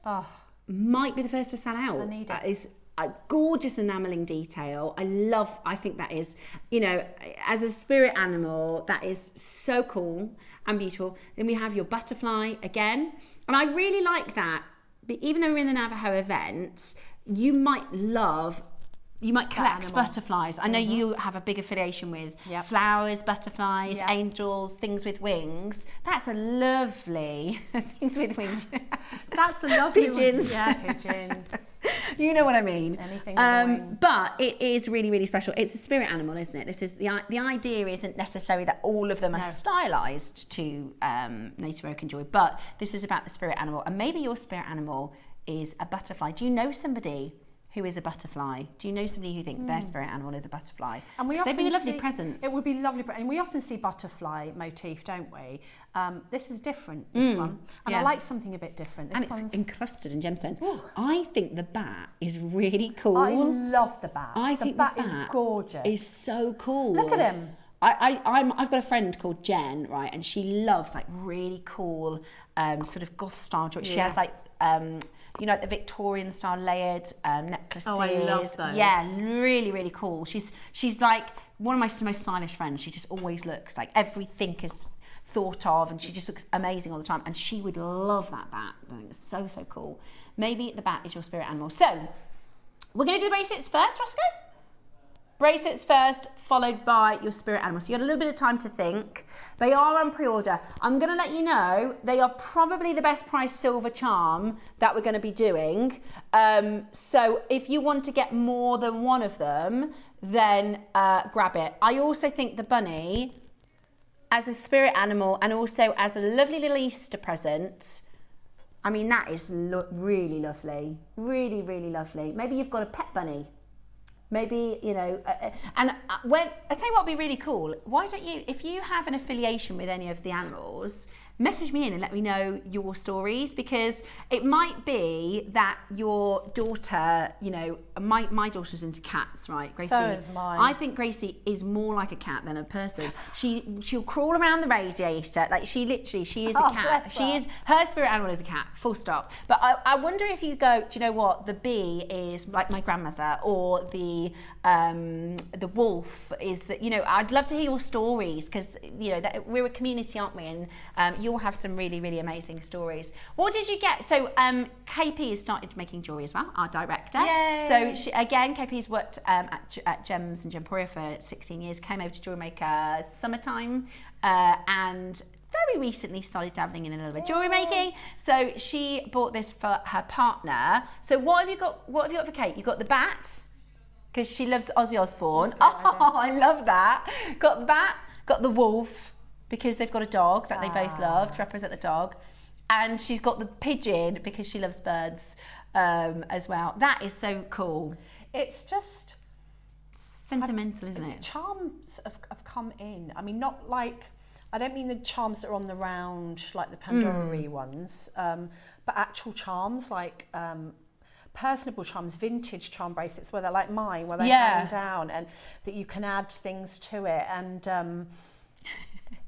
might be the first to sell out. I need it. That is a gorgeous enameling detail. I think that is, as a spirit animal, that is so cool and beautiful. Then we have your butterfly again. And I really like that. But even though we're in the Navajo event, you might love you might collect animal. butterflies. I know you have a big affiliation with flowers, butterflies, angels, things with wings. That's a lovely things with wings. That's a lovely Pigeons. one. Yeah, pigeons. You know what I mean. Anything with a wing. But it is really, really special. It's a spirit animal, isn't it? This is the idea isn't necessarily that all of them are stylized to Native American jewelry, but this is about the spirit animal. And maybe your spirit animal is a butterfly. Do you know somebody who is a butterfly? Do you know somebody who thinks their spirit animal is a butterfly? And we they'd be a lovely see, present. It would be lovely, and we often see butterfly motif, don't we? This is different, this one. And I like something a bit different. This and it's encrusted in gemstones. I think the bat is really cool. I love the bat. I think the bat is gorgeous. Is so cool. Look at him. I've got a friend called Jen, right, and she loves like really cool sort of goth style jewelry. She has like you know, the Victorian style layered necklaces. Oh, I love those. Yeah, really, really cool. She's like one of my most stylish friends. She just always looks like everything is thought of, and she just looks amazing all the time. And she would love that bat. I think it's so, so cool. Maybe the bat is your spirit animal. So we're going to do the bracelets first, Roscoe? Bracelets first, followed by your spirit animal. So you got a little bit of time to think. They are on pre-order. I'm going to let you know they are probably the best price silver charm that we're going to be doing. So if you want to get more than one of them, then grab it. I also think the bunny, as a spirit animal and also as a lovely little Easter present, I mean, that is really lovely. Really, really lovely. Maybe you've got a pet bunny. Maybe, you know, and when I tell you what would be really cool, why don't you, if you have an affiliation with any of the animals, message me in and let me know your stories, because it might be that your daughter, you know, my daughter's into cats, right, Gracie? So is mine. I think Gracie is more like a cat than a person. She'll crawl around the radiator, like she is a cat. Her spirit animal is a cat, full stop. But I wonder if you go, do you know what, the bee is like my grandmother, or the wolf is that, you know, I'd love to hear your stories, because, you know, that we're a community, aren't we? And you'll have some really, really amazing stories. What did you get? So KP has started making jewelry as well, our director. Yay. So KP's worked at Gems and Gemporia for 16 years, came over to JewelleryMaker summertime, and very recently started dabbling in a little bit of jewellery making. So she bought this for her partner. So what have you got for Kate? You got the bat, because she loves Ozzy Osbourne. Oh, I love that. Got the bat, got the wolf, because they've got a dog that they both love to represent the dog. And she's got the pigeon because she loves birds as well. That is so cool. It's just sentimental, isn't it? Charms have come in. I mean, not like, I don't mean the charms that are on the round, like the Pandora ones, but actual charms, like personable charms, vintage charm bracelets, where they're like mine, where they hang down, and that you can add things to it. And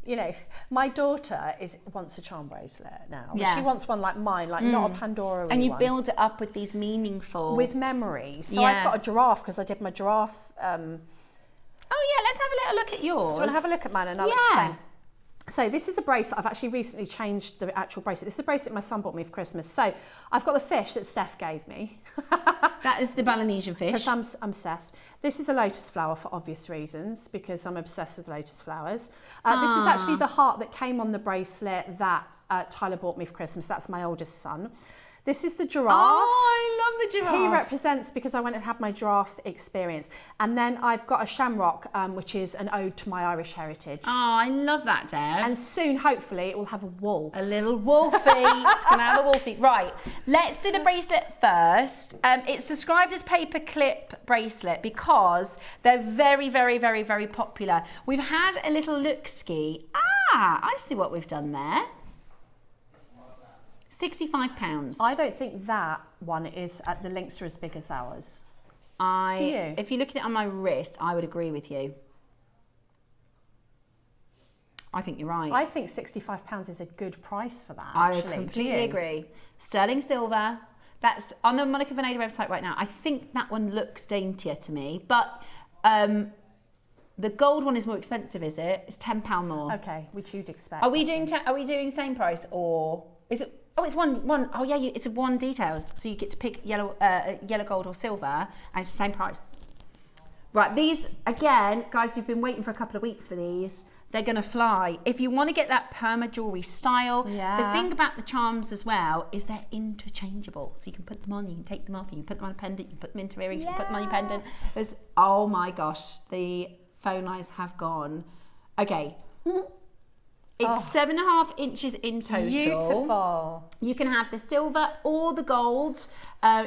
you know, my daughter wants a charm bracelet now. She wants one like mine, like not a Pandora one. And you build it up with these meaningful... with memories. So I've got a giraffe, because I did my giraffe... Oh yeah, let's have a little look at yours. Do you want to have a look at mine and I'll explain? So this is a bracelet. I've actually recently changed the actual bracelet. This is a bracelet my son bought me for Christmas. So I've got the fish that Steph gave me. That is the Balinesian fish. Because I'm obsessed. This is a lotus flower for obvious reasons, because I'm obsessed with lotus flowers. This is actually the heart that came on the bracelet that Tyler bought me for Christmas. That's my oldest son. This is the giraffe. Oh, I love the giraffe. He represents, because I went and had my giraffe experience. And then I've got a shamrock, which is an ode to my Irish heritage. Oh, I love that, Deb. And soon, hopefully, it will have a wolf. A little wolfie. It's going to have a wolfie. Right, let's do the bracelet first. It's described as paper clip bracelet because they're very, very, very, very popular. We've had a little look-ski. I see what we've done there. £65. I don't think that one is, the links are as big as ours. Do you? If you look at it on my wrist, I would agree with you. I think you're right. I think £65 is a good price for that, I actually. completely agree. Sterling silver. That's on the Monica Veneda website right now. I think that one looks daintier to me, but the gold one is more expensive, is it? It's £10 more. Okay, which you'd expect. Are we doing same price, or is it? Oh, it's one. Oh yeah, it's one details. So you get to pick yellow gold or silver, and it's the same price. Right, these, again, guys, you've been waiting for a couple of weeks for these. They're going to fly. If you want to get that perma jewelry style, the thing about the charms as well is they're interchangeable. So you can put them on, you can take them off, you can put them on a pendant, you can put them into earrings, you can put them on your pendant. Oh my gosh, the phone lines have gone. Okay. It's 7.5 inches in total. Beautiful. You can have the silver or the gold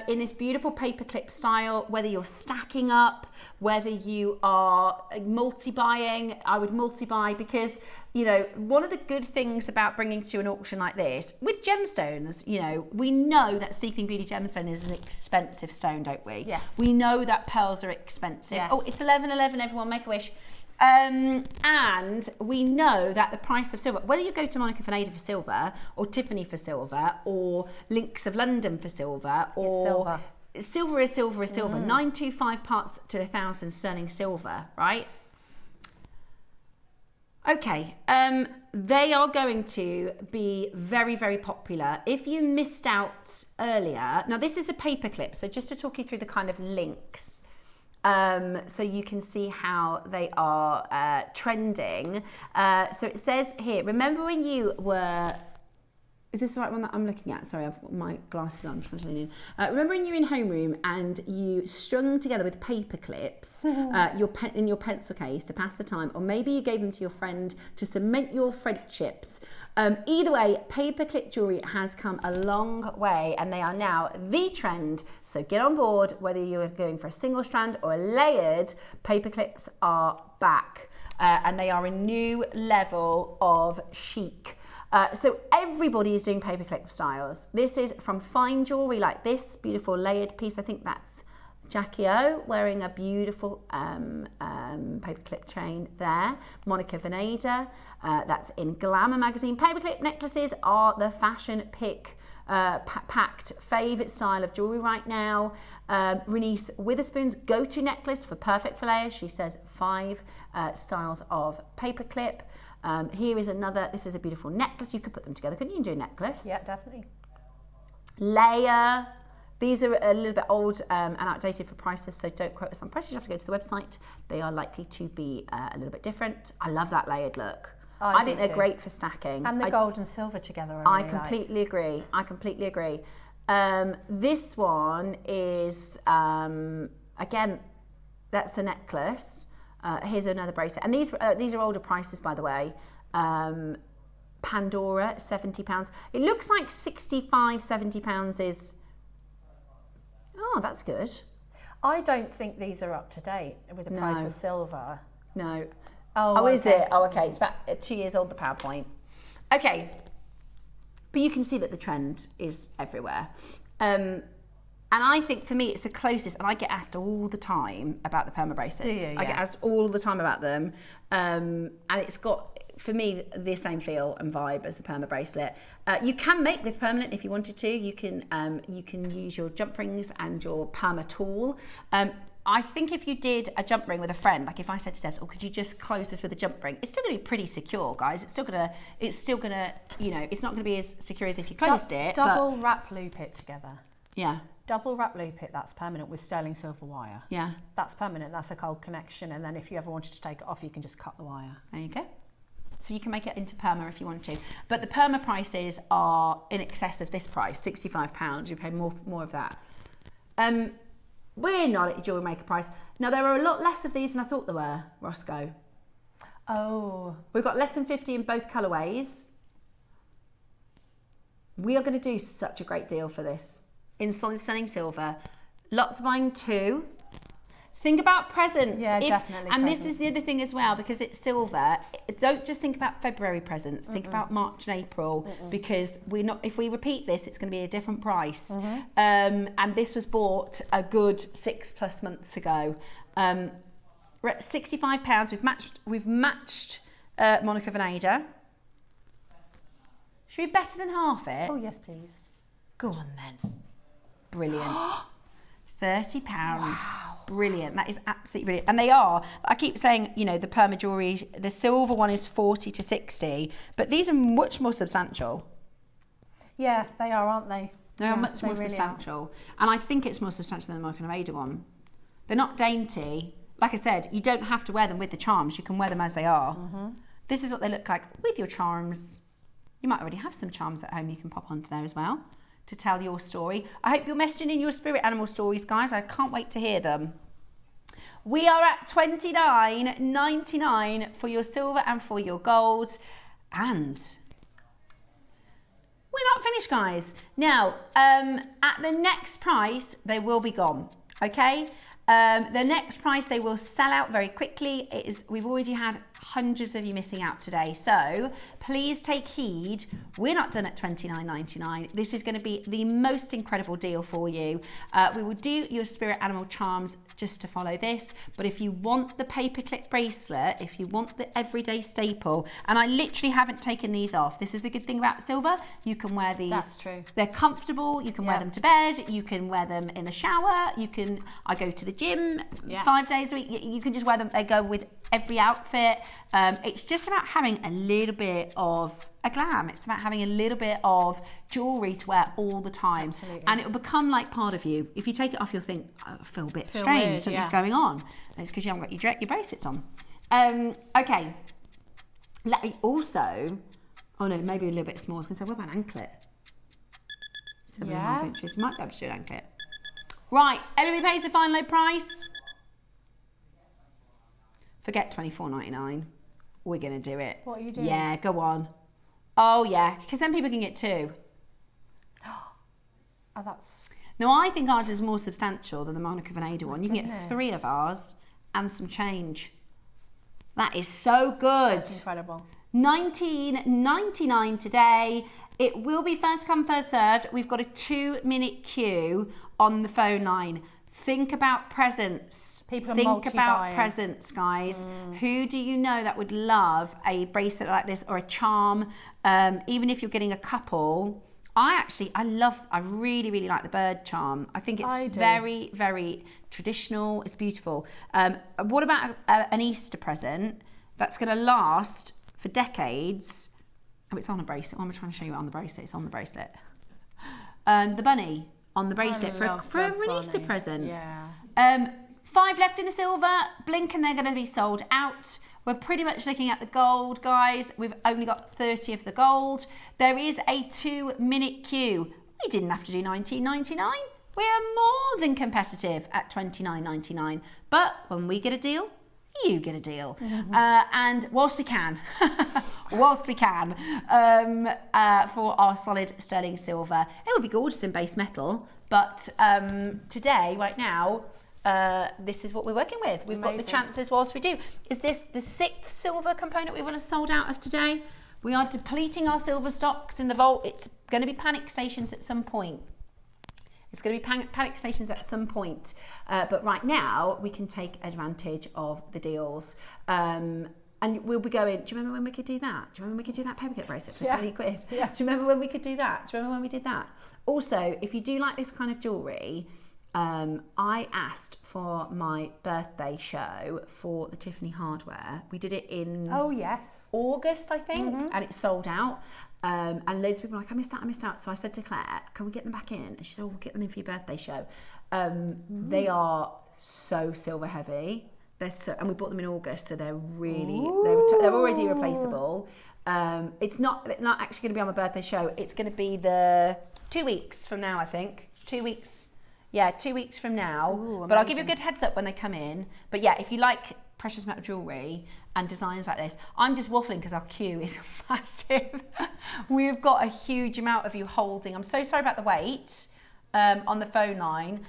in this beautiful paperclip style, whether you're stacking up, whether you are multi-buying. I would multi-buy because, you know, one of the good things about bringing to an auction like this, with gemstones, you know, we know that Sleeping Beauty gemstone is an expensive stone, don't we? Yes. We know that pearls are expensive. Yes. Oh, it's 11/11, everyone, make a wish. And we know that the price of silver, whether you go to Monica Veneda for silver or Tiffany for silver or Links of London for silver or silver is silver is silver, 925 parts to 1,000 sterling silver, right? Okay, they are going to be very, very popular. If you missed out earlier, now this is the paperclip, so just to talk you through the kind of links. So you can see how they are trending. So it says here, remember when you were, is this the right one that I'm looking at? Sorry, I've got my glasses on, I'm trying to lean in. Remember when you were in homeroom and you strung together with paper clips in your pencil case to pass the time, or maybe you gave them to your friend to cement your friendships. Either way, paperclip jewelry has come a long way and they are now the trend. So get on board, whether you're going for a single strand or a layered, paperclips are back and they are a new level of chic. So everybody is doing paperclip styles. This is from fine jewelry like this beautiful layered piece. I think that's Jackie O wearing a beautiful paperclip chain there. Monica Veneda, that's in Glamour magazine. Paperclip necklaces are the fashion pick packed favourite style of jewellery right now. Renice Witherspoon's go-to necklace for perfect fillets. She says 5 styles of paperclip. Here is another, this is a beautiful necklace. You could put them together, couldn't you, and do a necklace? Yeah, definitely. Layer. These are a little bit old and outdated for prices, so don't quote us on prices. You have to go to the website. They are likely to be a little bit different. I love that layered look. I think they're great for stacking. And the gold and silver together. I completely agree. I completely agree. This one is, again, that's a necklace. Here's another bracelet. And these are older prices, by the way. Pandora, £70. It looks like £65-70 is... Oh, that's good. I don't think these are up to date with the price of silver. No. Oh, is it? Oh, okay. It's about 2 years old, the PowerPoint. Okay. But you can see that the trend is everywhere. And I think for me, it's the closest, and I get asked all the time about the perma bracelets. Do you? Yeah. I get asked all the time about them. And it's got, for me, the same feel and vibe as the perma bracelet. You can make this permanent if you wanted to. You can use your jump rings and your perma tool. I think if you did a jump ring with a friend, like if I said to Deb, "Oh, could you just close this with a jump ring?" It's still going to be pretty secure, guys. It's still gonna, you know, it's not going to be as secure as if you closed it. Double wrap loop it together. Yeah. Double wrap loop it, that's permanent with sterling silver wire. Yeah. That's permanent, that's a cold connection. And then if you ever wanted to take it off, you can just cut the wire. There you go. So you can make it into perma if you want to. But the perma prices are in excess of this price, £65. You pay more of that. We're not at JewelleryMaker price. Now, there are a lot less of these than I thought there were, Roscoe. Oh. We've got less than 50 in both colourways. We are going to do such a great deal for this. In solid stunning silver. Lots of buying too. Think about presents. Yeah, definitely. And this is the other thing as well, because it's silver. Don't just think about February presents. Think about March and April, because we're not. If we repeat this, it's going to be a different price. And this was bought a good 6+ months ago. We're at £65. We've matched Monica Veneda. Should we be better than half it? Oh yes, please. Go on then. Brilliant. £30. Wow. Brilliant. That is absolutely brilliant. And they are, I keep saying, you know, the perma jewellery, the silver one is 40 to 60, but these are much more substantial. Yeah, they are, aren't they? They are much more substantial. And I think it's more substantial than the Monica Veneda one. They're not dainty. like I said, you don't have to wear them with the charms. You can wear them as they are. This is what they look like with your charms. You might already have some charms at home you can pop onto there as well to tell your story. I hope you're messaging in your spirit animal stories, guys. I can't wait to hear them. We are at $29.99 for your silver and for your gold. And we're not finished, guys. Now, at the next price, they will be gone, okay? The next price, they will sell out very quickly. We've already had hundreds of you missing out today. So please take heed. We're not done at $29.99. This is going to be the most incredible deal for you. We will do your spirit animal charms just to follow this. But if you want the paperclip bracelet, if you want the everyday staple, and I literally haven't taken these off. This is a good thing about silver. You can wear these. That's true. They're comfortable. You can wear them to bed. You can wear them in the shower. I go to the gym 5 days a week. You can just wear them. They go with every outfit. It's just about having a little bit of a glam. It's about having a little bit of jewellery to wear all the time. Absolutely. And it will become like part of you. If you take it off, you'll think, I feel a bit strange, weird, something's going on. And it's because you haven't got your bracelets on. Okay. Also, oh no, maybe a little bit small. I was going to say, what about an anklet? 7.5 inches. Might be able to do an anklet. Right, everybody pays the final low price. Forget $24.99. We're going to do it. What are you doing? Yeah, go on. Oh, yeah, because then people can get 2. Oh, that's... Now, I think ours is more substantial than the Monica Veneda one. You can get 3 of ours and some change. That is so good. That's incredible. $19.99 today. It will be first come, first served. We've got a 2-minute queue on the phone line. Think about presents. People are Think about multi-buying. presents, guys. Who do you know that would love a bracelet like this or a charm? Even if you're getting a couple. I really, really like the bird charm. I think it's very, very traditional. It's beautiful. What about an Easter present that's going to last for decades? Oh, it's on a bracelet. Why am I trying to show you it on the bracelet? It's on the bracelet. The bunny on the bracelet for an Easter present. Yeah. 5 left in the silver. Blink and they're going to be sold out. We're pretty much looking at the gold, guys. We've only got 30 of the gold. There is a 2-minute queue. We didn't have to do $19.99. We are more than competitive at $29.99. But when we get a deal, you get a deal. And whilst we can, for our solid sterling silver, it would be gorgeous in base metal. But today, right now, this is what we're working with. We've got the chances whilst we do. Is this the 6th silver component we want to sold out of today? We are depleting our silver stocks in the vault. It's going to be panic stations at some point. It's going to be panic stations at some point. But right now, we can take advantage of the deals. And we'll be going, do you remember when we could do that? Do you remember when we could do that paperclip bracelet for 20 quid? Yeah. Do you remember when we could do that? Do you remember when we did that? Also, if you do like this kind of jewellery, I asked for my birthday show for the Tiffany hardware. We did it in August, I think, and it sold out. And loads of people were like, I missed out. So I said to Claire, can we get them back in? And she said, oh, we'll get them in for your birthday show. They are so silver heavy. And we bought them in August, so they're really, they're already irreplaceable. It's not actually going to be on my birthday show. It's going to be the 2 weeks from now, I think. 2 weeks. Yeah, 2 weeks from now. Ooh, but I'll give you a good heads up when they come in. But yeah, if you like precious metal jewellery and designs like this, I'm just waffling because our queue is massive. We've got a huge amount of you holding. I'm so sorry about the wait on the phone line.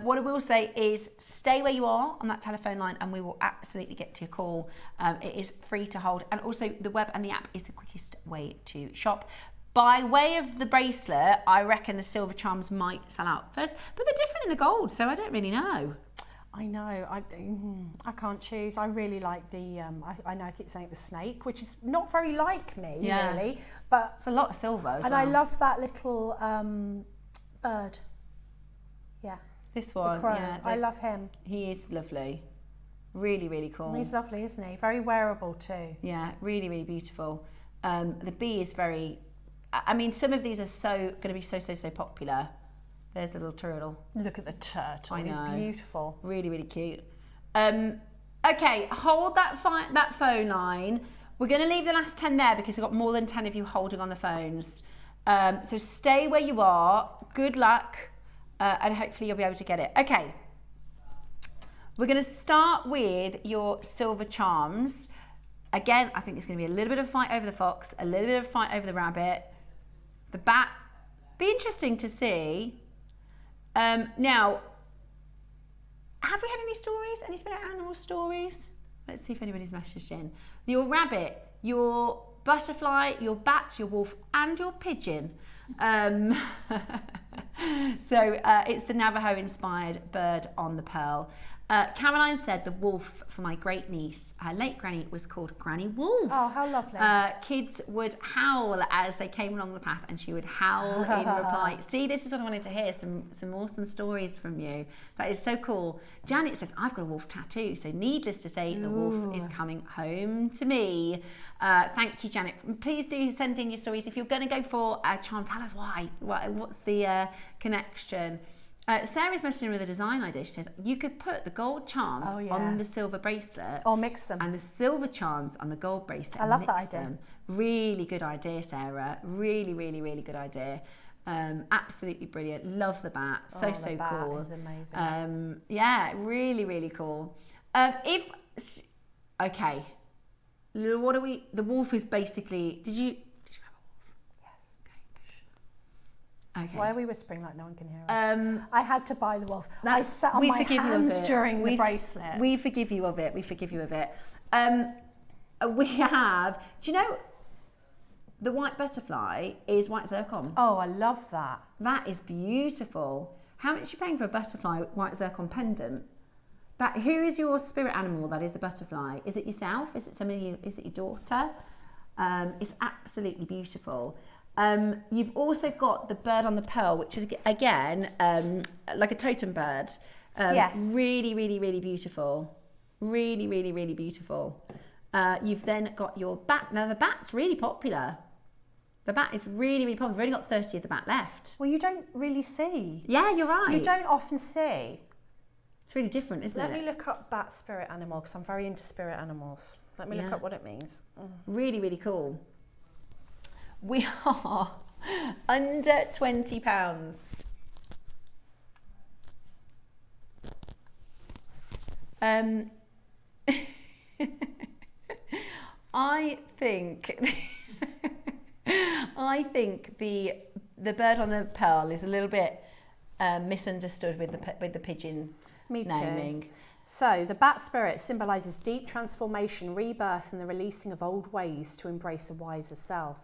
What I will say is stay where you are on that telephone line and we will absolutely get to your call. It is free to hold. And also the web and the app is the quickest way to shop. By way of the bracelet, I reckon the silver charms might sell out first, but they're different in the gold, so I don't really know. I know, I can't choose. I really like the, I know I keep saying the snake, which is not very like me, really. But it's a lot of silver as well. I love that little bird. Yeah. This one, the crow. I love him. He is lovely. Really, really cool. He's lovely, isn't he? Very wearable too. Yeah, really, really beautiful. The bee is very... I mean, some of these are going to be so popular. There's the little turtle. Look at the turtle. I know. He's beautiful. Really, really cute. Okay, hold that phone line. We're going to leave the last 10 there because we've got more than 10 of you holding on the phones. So stay where you are. Good luck, and hopefully you'll be able to get it. Okay, we're going to start with your silver charms. Again, I think there's going to be a little bit of fight over the fox, a little bit of fight over the rabbit. The bat, be interesting to see. Now, have we had any stories? Any spirit animal stories? Let's see if anybody's messaged in. Your rabbit, your butterfly, your bat, your wolf, and your pigeon. So it's the Navajo-inspired bird on the pearl. Caroline said the wolf for my great niece, her late granny, was called Granny Wolf. Oh, how lovely. Kids would howl as they came along the path, and she would howl in reply. See, this is what I wanted to hear, some awesome stories from you. That is so cool. Janet says, I've got a wolf tattoo, so needless to say, the wolf is coming home to me. Thank you, Janet. Please do send in your stories. If you're going to go for a charm, tell us why. What's the connection? Sarah's messaging with a design idea. She said you could put the gold charms on the silver bracelet, or mix them, and the silver charms on the gold bracelet. I love that idea. Them. Really good idea, Sarah. Really, really, really good idea. Absolutely brilliant. Love the bat. So the bat cool. is amazing. Yeah, really, really cool. Okay, what are we? The wolf is basically. Did you grab a wolf? Yes. Okay. Why are we whispering like no one can hear us? I had to buy the wolf. I sat on we my forgive hands you of it. during the bracelet. We forgive you of it. We forgive you of it. We have. Do you know the white butterfly is white zircon? Oh, I love that. That is beautiful. How much are you paying for a butterfly white zircon pendant? Who is your spirit animal that is the butterfly? Is it yourself? Is it somebody? Is it your daughter? It's absolutely beautiful. You've also got the bird on the pearl, which is again like a totem bird. Yes. Really, really, really beautiful. Really, really, really beautiful. You've then got your bat. Now the bat's really popular. The bat is really, really popular. We've only got 30 of the bat left. Well, you don't really see. Yeah, you're right. You don't often see. It's really different, isn't Let it? me look up bat spirit animal because I'm very into spirit animals. Let me look up what it means. Really, really cool. We are under £20. I think the bird on the pearl is a little bit misunderstood with the pigeon naming. So the bat spirit symbolises deep transformation, rebirth, and the releasing of old ways to embrace a wiser self.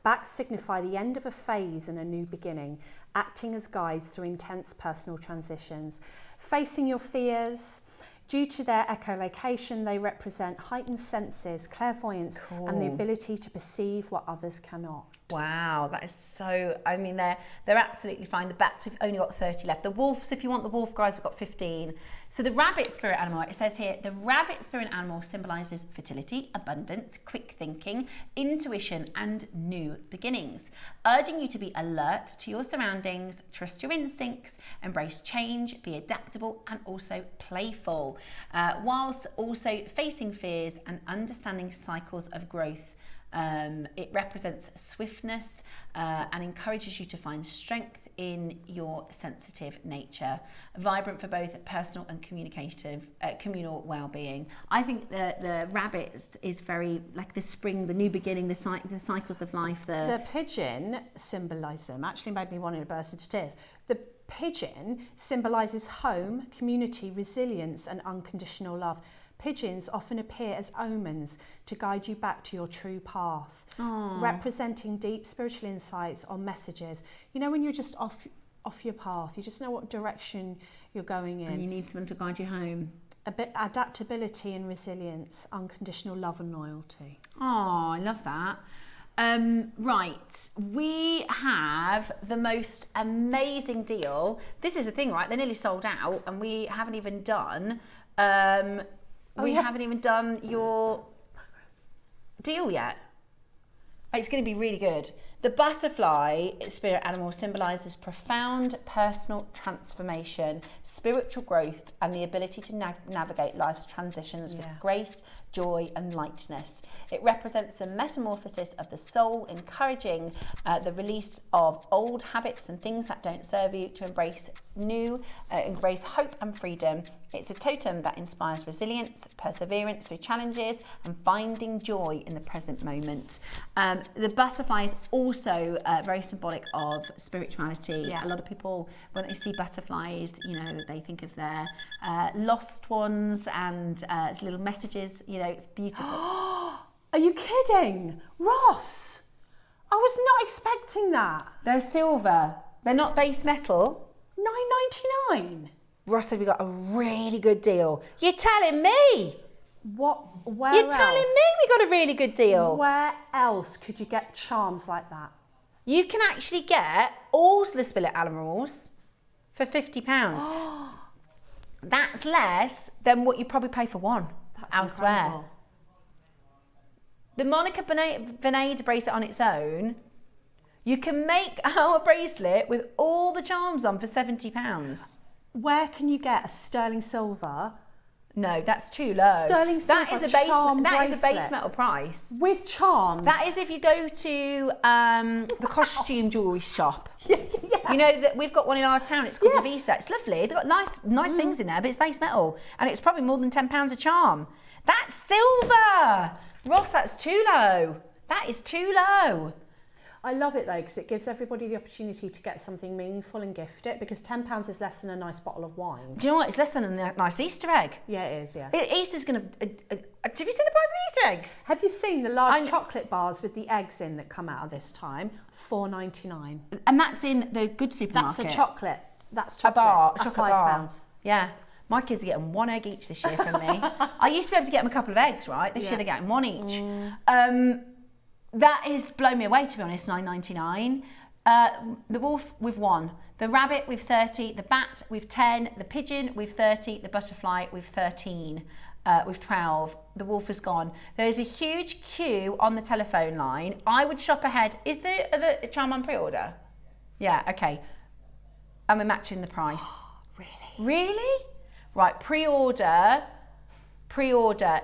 Bats signify the end of a phase and a new beginning, acting as guides through intense personal transitions. Facing your fears. Due to their echolocation, they represent heightened senses, clairvoyance, and the ability to perceive what others cannot. Wow, that is so, I mean, they're absolutely fine. The bats, we've only got 30 left. The wolves, if you want the wolf guys, we've got 15. So the rabbit spirit animal, it says here, the rabbit spirit animal symbolises fertility, abundance, quick thinking, intuition, and new beginnings, urging you to be alert to your surroundings, trust your instincts, embrace change, be adaptable, and also playful, whilst also facing fears and understanding cycles of growth. It represents swiftness and encourages you to find strength in your sensitive nature, vibrant for both personal and communal well-being. I think the rabbit is very like the spring, the new beginning, the cycles of life. The pigeon symbolism actually made me want to burst into tears. The pigeon symbolises home, community, resilience, and unconditional love. Pigeons often appear as omens to guide you back to your true path, representing deep spiritual insights or messages. You know, when you're just off your path, you just know what direction you're going in. And you need someone to guide you home. A bit adaptability and resilience, unconditional love and loyalty. Oh, I love that. Right, we have the most amazing deal. This is the thing, right? They're nearly sold out, and we haven't even done. Haven't even done your deal yet. It's going to be really good. The butterfly spirit animal symbolises profound personal transformation, spiritual growth, and the ability to navigate life's transitions with grace, joy, and lightness. It represents the metamorphosis of the soul, encouraging the release of old habits and things that don't serve you to embrace hope and freedom. It's a totem that inspires resilience, perseverance through challenges, and finding joy in the present moment. The butterfly is also very symbolic of spirituality. Yeah. A lot of people, when they see butterflies, they think of their lost ones and little messages. It's beautiful. Are you kidding? Ross, I was not expecting that. They're silver. They're not base metal. $9.99. Ross said we got a really good deal. You're telling me? Where You're else? telling me we got a really good deal? Where else could you get charms like that? You can actually get all the spirit animals for £50. That's less than what you probably pay for one elsewhere. Incredible. The Monica Benet bracelet on its own, you can make our bracelet with all the charms on for £70. Where can you get a sterling silver? No, that's too low. Sterling silver That is a charm base bracelet. metal price. With charms? That is if you go to the costume jewellery shop. Yeah. You know that we've got one in our town. It's called the Visa. It's lovely. They've got nice things in there, but it's base metal, and it's probably more than £10 a charm. That's silver, Ross. That's too low. That is too low. I love it though, because it gives everybody the opportunity to get something meaningful and gift it, because £10 is less than a nice bottle of wine. Do you know what? It's less than a nice Easter egg. Yeah, it is, yeah. Easter's going to... have you seen the price of the Easter eggs? Have you seen the large chocolate bars with the eggs in that come out of this time? $4.99. And that's in the good supermarket. That's a chocolate. That's A chocolate. bar. A At chocolate bar. £5. Yeah. My kids are getting one egg each this year from me. I used to be able to get them a couple of eggs, right? This year they're getting one each. That is blown me away, to be honest, $9.99. The wolf with 1, the rabbit with 30, the bat with 10, the pigeon with 30, the butterfly with 13, with 12. The wolf is gone. There is a huge queue on the telephone line. I would shop ahead. Is there a charm on pre-order? Yeah, okay. And we're matching the price. Really? Right, pre-order.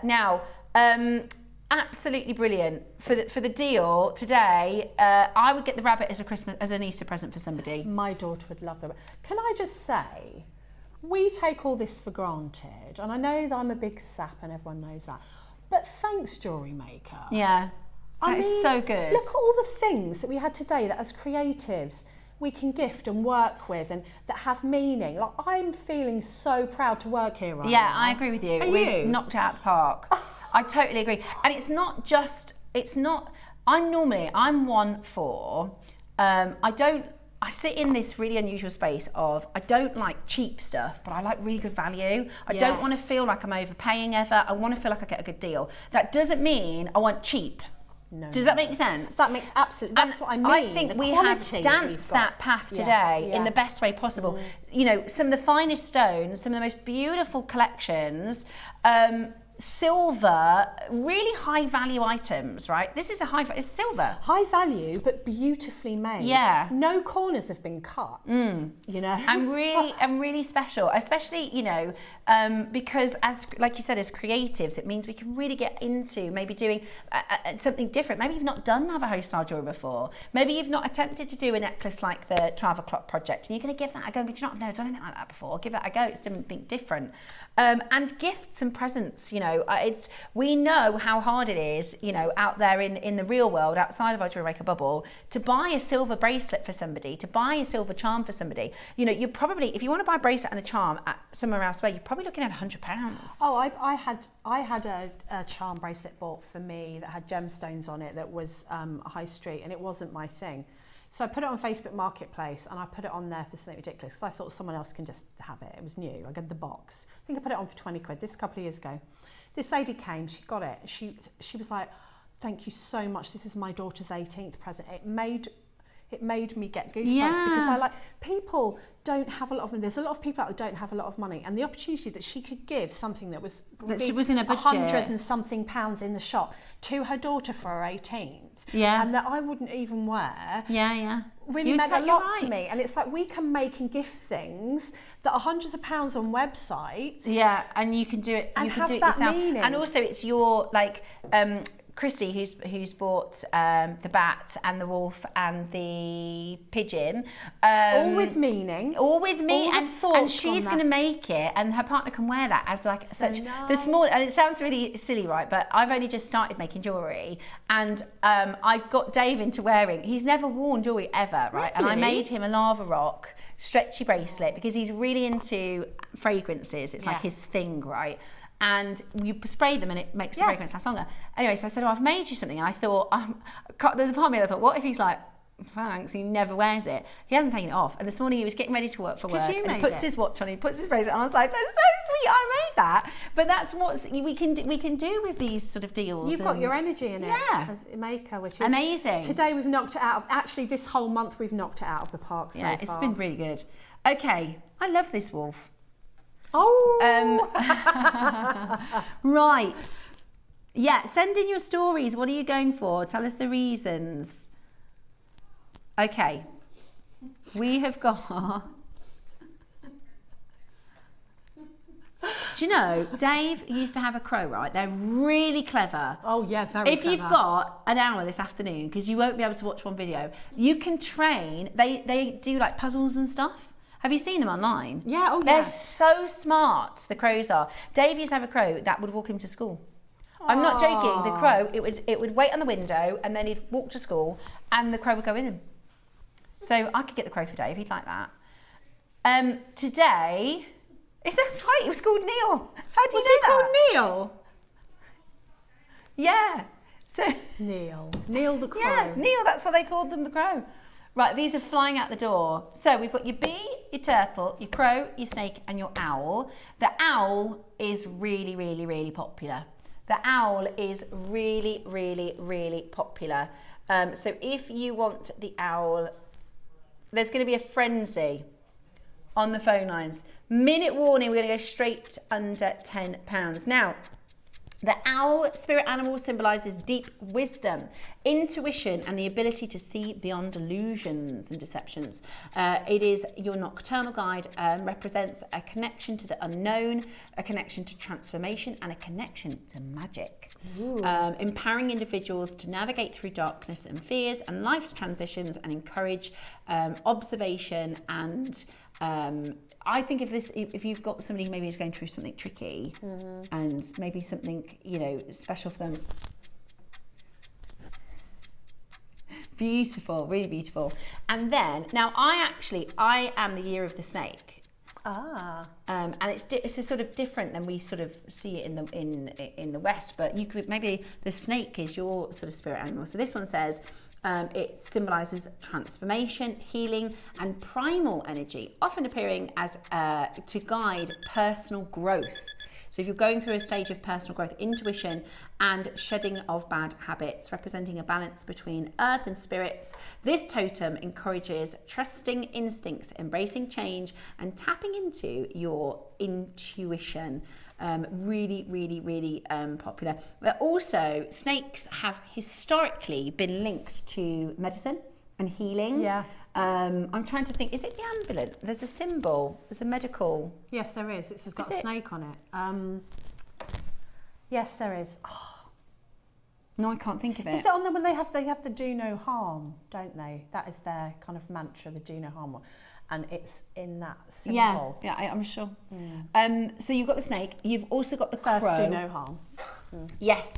Now, absolutely brilliant for the deal today. I would get the rabbit as an Easter present for somebody. My daughter would love the rabbit. Can I just say, we take all this for granted, and I know that I'm a big sap and everyone knows that, but thanks, JewelleryMaker. Yeah, I mean, so good. Look at all the things that we had today that as creatives we can gift and work with, and that have meaning. Like, I'm feeling so proud to work here right now. I agree with you. Are We've you? knocked it out of the park. I totally agree. And I'm one for, I sit in this really unusual space of, I don't like cheap stuff, but I like really good value. I don't want to feel like I'm overpaying ever. I want to feel like I get a good deal. That doesn't mean I want cheap. No. Does that make sense? That makes absolutely, that's what I mean. I think we have danced that path today in the best way possible. You know, some of the finest stones, some of the most beautiful collections, silver, really high value items, right? This is it's silver. High value, but beautifully made. Yeah. No corners have been cut, you know? And really special, especially, you know, because like you said, as creatives, it means we can really get into maybe doing something different. Maybe you've not done Navajo style jewelry before. Maybe you've not attempted to do a necklace like the 12 o'clock project, and you're going to give that a go. I've done anything like that before. Give that a go. It's something different. And gifts and presents, you know, we know how hard it is, you know, out there in the real world, outside of our JewelleryMaker bubble, to buy a silver bracelet for somebody, to buy a silver charm for somebody. You know, you're probably, if you want to buy a bracelet and a charm at somewhere elsewhere, you're probably looking at £100. Oh, I had a charm bracelet bought for me that had gemstones on it that was high street, and it wasn't my thing. So I put it on Facebook Marketplace, and I put it on there for something ridiculous because I thought someone else can just have it. It was new. I got the box. I think I put it on for 20 quid. This a couple of years ago. This lady came, she got it. She was like, "Thank you so much. This is my daughter's 18th present." It made me get goosebumps because people don't have a lot of money. There's a lot of people out there don't have a lot of money, and the opportunity that she could give something that was she was in a budget, £100 and something in the shop to her daughter for her 18th. and that I wouldn't even wear. Yeah. Really meant a lot to me. And it's like we can make and gift things that are hundreds of pounds on websites. Yeah, and you can do it. And you can have do it that yourself. meaning. And also, it's your Christy, who's bought the bat and the wolf and the pigeon, all with meaning, all with me, and she's going to make it, and her partner can wear that as like such the small. And it sounds really silly, right? But I've only just started making jewellery, and I've got Dave into wearing. He's never worn jewellery ever, right? And I made him a lava rock stretchy bracelet because he's really into fragrances. It's like his thing, right? And you spray them and it makes the fragrance last longer. Anyway, so I said, I've made you something. And I thought, there's a part of me that thought, what if he's like, thanks, he never wears it. He hasn't taken it off. And this morning he was getting ready to work for work. And he puts his watch on, he puts his bracelet on. I was like, that's so sweet, I made that. But that's what we can do with these sort of deals. You've got your energy in it as a maker, which is amazing. Today we've knocked it out of, actually this whole month we've knocked it out of the park so far. It's been really good. Okay, I love this wolf. Right. Yeah, send in your stories. What are you going for? Tell us the reasons. Okay. We have got... Do you know, Dave used to have a crow, right? They're really clever. Oh, yeah, very clever. If you've got an hour this afternoon, because you won't be able to watch one video, you can train. They do like puzzles and stuff. Have you seen them online? Yeah, They're so smart, the crows are. Dave used to have a crow that would walk him to school. I'm not joking. The crow, it would wait on the window and then he'd walk to school and the crow would go in him. So I could get the crow for Dave, he'd like that. Today, that's right, it was called Neil. How do you know that? Was it called Neil? Yeah. So Neil the crow. Yeah, Neil, that's what they called them, the crow. Right, these are flying out the door. So we've got your bee, your turtle, your crow, your snake, and your owl. The owl is really, really, really popular. The owl is really, really, really popular. So if you want the owl, there's going to be a frenzy on the phone lines. Minute warning, we're going to go straight under £10. Now, the owl spirit animal symbolises deep wisdom, intuition, and the ability to see beyond illusions and deceptions. It is your nocturnal guide, represents a connection to the unknown, a connection to transformation, and a connection to magic. Empowering individuals to navigate through darkness and fears and life's transitions and encourage observation and I think if you've got somebody maybe who's going through something tricky and maybe something, special for them. Beautiful, really beautiful. And then, now I am the year of the snake. And it's a sort of different than we sort of see it in the West, but you could maybe the snake is your sort of spirit animal. So this one says it symbolises transformation, healing, and primal energy, often appearing as to guide personal growth. So if you're going through a stage of personal growth, intuition and shedding of bad habits, representing a balance between earth and spirits, this totem encourages trusting instincts, embracing change, and tapping into your intuition. Really, really, really popular. But also, snakes have historically been linked to medicine and healing. Yeah. I'm trying to think, is it the amulet? There's a symbol, there's a medical. Yes, there is. It's got a snake on it. Yes, there is. Oh. No, I can't think of it. Is it on them when they have the do no harm, don't they? That is their kind of mantra, the do no harm one. And it's in that symbol. Yeah, I'm sure. So you've got the snake. You've also got the crow. First, do no harm. Yes.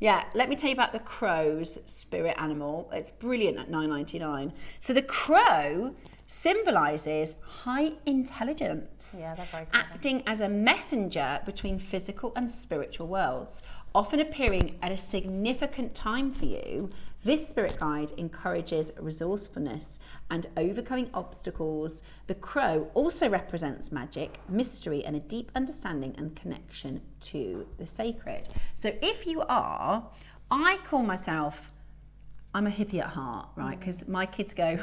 Yeah, let me tell you about the crow's spirit animal. It's brilliant at $9.99. So the crow symbolises high intelligence, yeah, they're very clever, acting as a messenger between physical and spiritual worlds, often appearing at a significant time for you. This spirit guide encourages resourcefulness and overcoming obstacles. The crow also represents magic, mystery, and a deep understanding and connection to the sacred. So if you are, I call myself, I'm a hippie at heart, right? Because my kids go,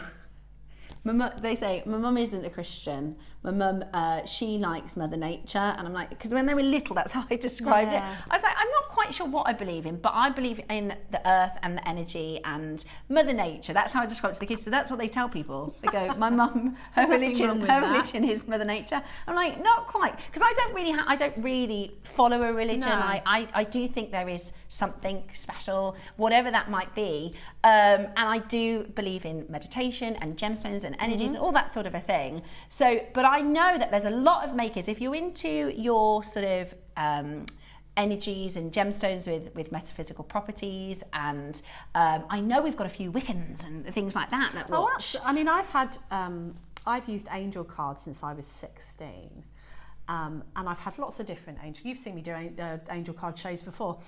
They say my mum isn't a Christian. My mum, she likes Mother Nature, and I'm like, because when they were little, that's how I described it. I was like, I'm not quite sure what I believe in, but I believe in the earth and the energy and Mother Nature. That's how I describe it to the kids. So that's what they tell people. They go, my mum, her religion is Mother Nature. I'm like, not quite, because I don't really follow a religion. No. I do think there is something special, whatever that might be, and I do believe in meditation and gemstones and energies and all that sort of a thing. So, but I know that there's a lot of makers, if you're into your sort of energies and gemstones with metaphysical properties, and I know we've got a few Wiccans and things like that watch. I mean, I've used angel cards since I was 16. And I've had lots of different angels. You've seen me do angel card shows before.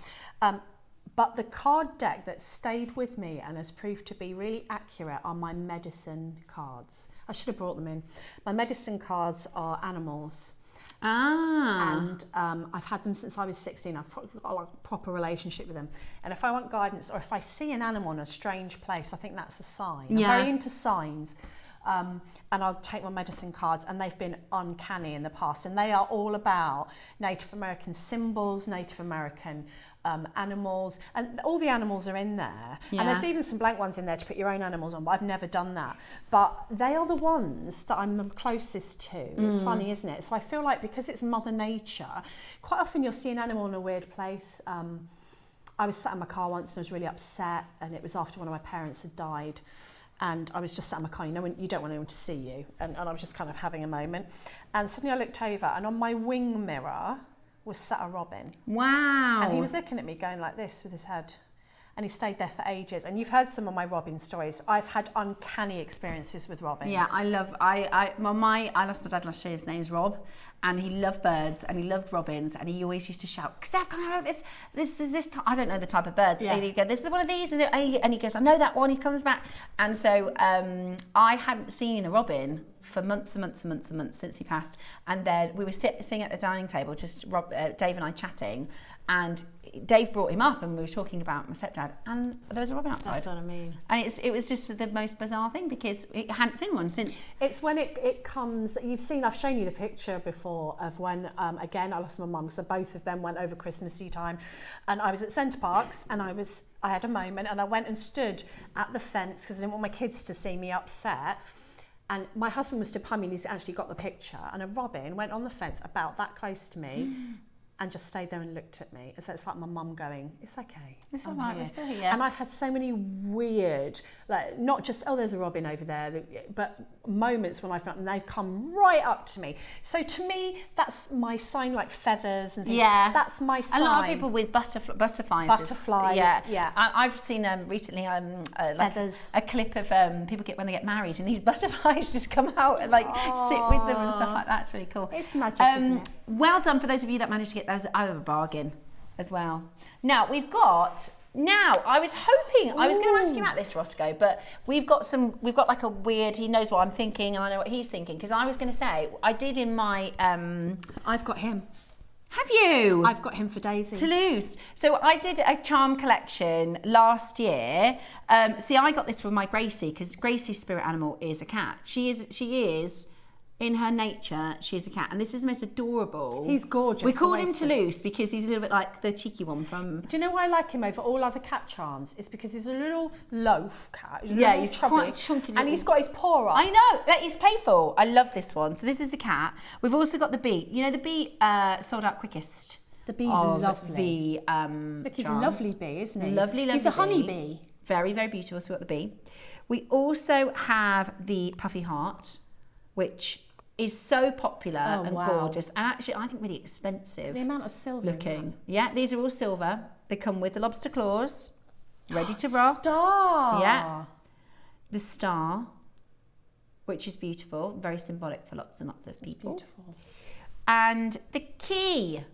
But the card deck that stayed with me and has proved to be really accurate are my medicine cards. I should have brought them in. My medicine cards are animals. And I've had them since I was 16. I've got a proper relationship with them. And if I want guidance, or if I see an animal in a strange place, I think that's a sign. I'm very into signs. And I'll take my medicine cards, and they've been uncanny in the past, and they are all about Native American symbols, Native American animals, and all the animals are in there. And there's even some blank ones in there to put your own animals on, but I've never done that. But they are the ones that I'm the closest to. It's funny, isn't it? So I feel like because it's Mother Nature, quite often you'll see an animal in a weird place. I was sat in my car once and I was really upset, and it was after one of my parents had died. And I was just sat in my car, you know, when you don't want anyone to see you. And I was just kind of having a moment. And suddenly I looked over, and on my wing mirror was sat a robin. Wow. And he was looking at me going like this with his head. And he stayed there for ages. And you've heard some of my robin stories. I've had uncanny experiences with robins. Yeah, I lost my dad last year. His name's Rob, and he loved birds and he loved robins, and he always used to shout, Steph, come out, this is this I don't know the type of birds. And he'd go, this is one of these, and he goes, I know that one. He comes back, and so I hadn't seen a robin for months and months and months and months since he passed. And then we were sitting at the dining table, just Dave and I chatting, and Dave brought him up, and we were talking about my stepdad, and there was a robin outside. That's what I mean. And it was just the most bizarre thing, because it hadn't seen one since. It's when it comes, I've shown you the picture before of when, again, I lost my mum, because both of them went over Christmassy time, and I was at Centre Parks, and I had a moment, and I went and stood at the fence, because I didn't want my kids to see me upset. And my husband was stood behind me, and he's actually got the picture, and a robin went on the fence about that close to me, and just stayed there and looked at me. So it's like my mum going, it's okay. It's all right, we're still here. And I've had so many weird, like, not just, oh, there's a robin over there, but moments when I've found, and they've come right up to me. So to me, that's my sign, like feathers and things. Yeah. That's my sign. A lot of people with butterflies. Butterflies, yeah. I've seen recently feathers. a clip of people when they get married, and these butterflies just come out and sit with them and stuff like that. It's really cool. It's magic, isn't it? Well done for those of you that managed to get those out of a bargain as well. Now I was hoping I was going to ask you about this, Roscoe, but we've got like a weird, he knows what I'm thinking and I know what he's thinking, because I was going to say, I did in my I've got him. Have you? I've got him for Daisy. Toulouse. So I did a charm collection last year. See, I got this from my Gracie, because Gracie's spirit animal is a cat. She is in her nature, she's a cat, and this is the most adorable. He's gorgeous. We called him Toulouse because he's a little bit like the cheeky one from... Do you know why I like him over all other cat charms? It's because he's a little loaf cat. He's quite chunky. And he's got his paw up. I know, that is playful. I love this one. So this is the cat. We've also got the bee. You know, the bee sold out quickest. The bee's lovely. Look, he's a lovely bee, isn't he? Lovely He's a honey bee. Very, very beautiful. So we've got the bee. We also have the puffy heart, which is so popular and gorgeous, and actually I think really expensive. The amount of silver looking. Yeah, these are all silver. They come with the lobster claws, ready to rock. Star. Yeah. The star, which is beautiful, very symbolic for lots and lots of people. Beautiful. And the key.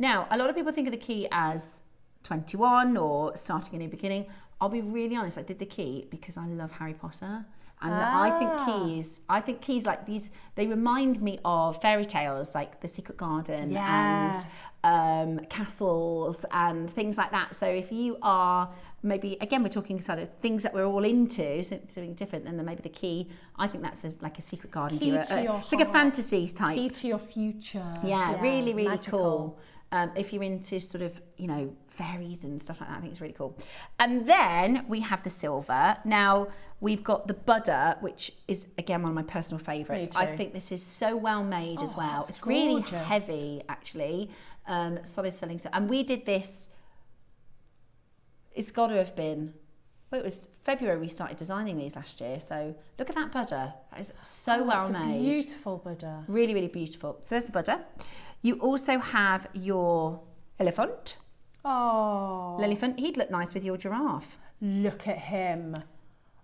Now, a lot of people think of the key as 21 or starting a new beginning. I'll be really honest, I did the key because I love Harry Potter. And I think keys like these, they remind me of fairy tales like The Secret Garden and castles and things like that. So if you are maybe, again, we're talking sort of things that we're all into, something different than maybe the key. I think that's like a secret garden key. It's like a fantasy type. Key to your future. Yeah, really, really magical. cool. If you're into sort of, fairies and stuff like that, I think it's really cool. And then we have the silver. Now, we've got the Buddha, which is, again, one of my personal favourites. I think this is so well made as well. It's really heavy, actually. Solid selling. And we did this, it's got to have been, it was February we started designing these last year. So look at that Buddha. That is so well made. Beautiful Buddha. Really, really beautiful. So there's the Buddha. You also have your elephant. Oh. Elephant. He'd look nice with your giraffe. Look at him.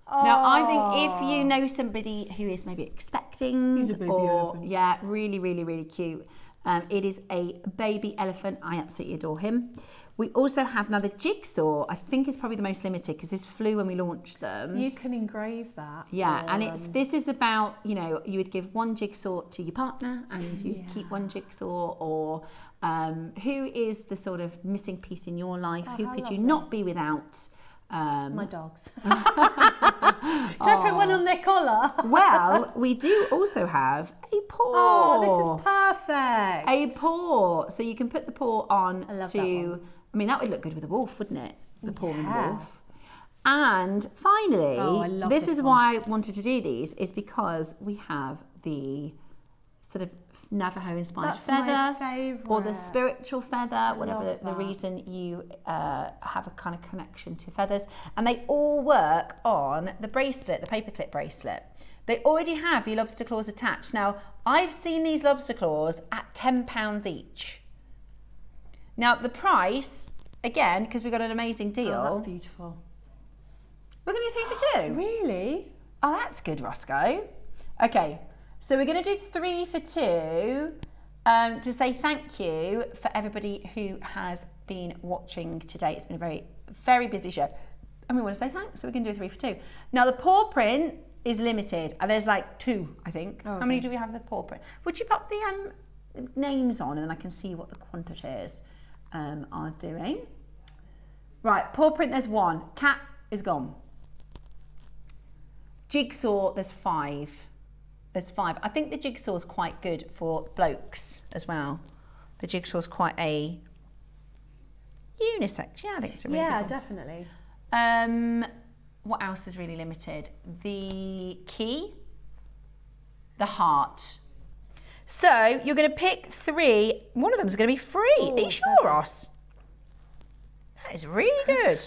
Now, I think if you know somebody who is maybe expecting, He's a baby elephant. Yeah, really, really, really cute. It is a baby elephant. I absolutely adore him. We also have another jigsaw. I think is probably the most limited because this flew when we launched them. You can engrave that. Yeah, and this is about, you would give one jigsaw to your partner and you keep one jigsaw, or who is the sort of missing piece in your life? Who could you not be without? My dogs. Can I put one on their collar? Well, we do also have a paw. Oh, this is perfect. A paw. So you can put the paw on I love to, that one. I mean, that would look good with a wolf, wouldn't it? The paw and the wolf. And finally, this is why I wanted to do these, is because we have the sort of Navajo inspired feather, my favourite. or the spiritual feather, whatever love the that. reason you have a kind of connection to feathers. And they all work on the bracelet, the paperclip bracelet. They already have your lobster claws attached. Now, I've seen these lobster claws at £10 each. Now, the price, again, because we got an amazing deal. Oh, that's beautiful. We're going to do 3 for 2. Really? Oh, that's good, Roscoe. Okay, so we're going to do 3 for 2 to say thank you for everybody who has been watching today. It's been a very, very busy show. And we want to say thanks, so we're going to do 3 for 2. Now, the paw print is limited. And there's like 2, I think. Oh, okay. How many do we have of the paw print? Would you pop the names on and then I can see what the quantities are doing? Right, paw print, there's 1. Cat is gone. Jigsaw, there's 5. There's 5. I think the jigsaw's quite good for blokes as well. The jigsaw's quite a unisex. Yeah, I think it's a really good one. Definitely. What else is really limited? The key, the heart. So you're going to pick 3. One of them is going to be free. Are you sure, Ross? That is really good.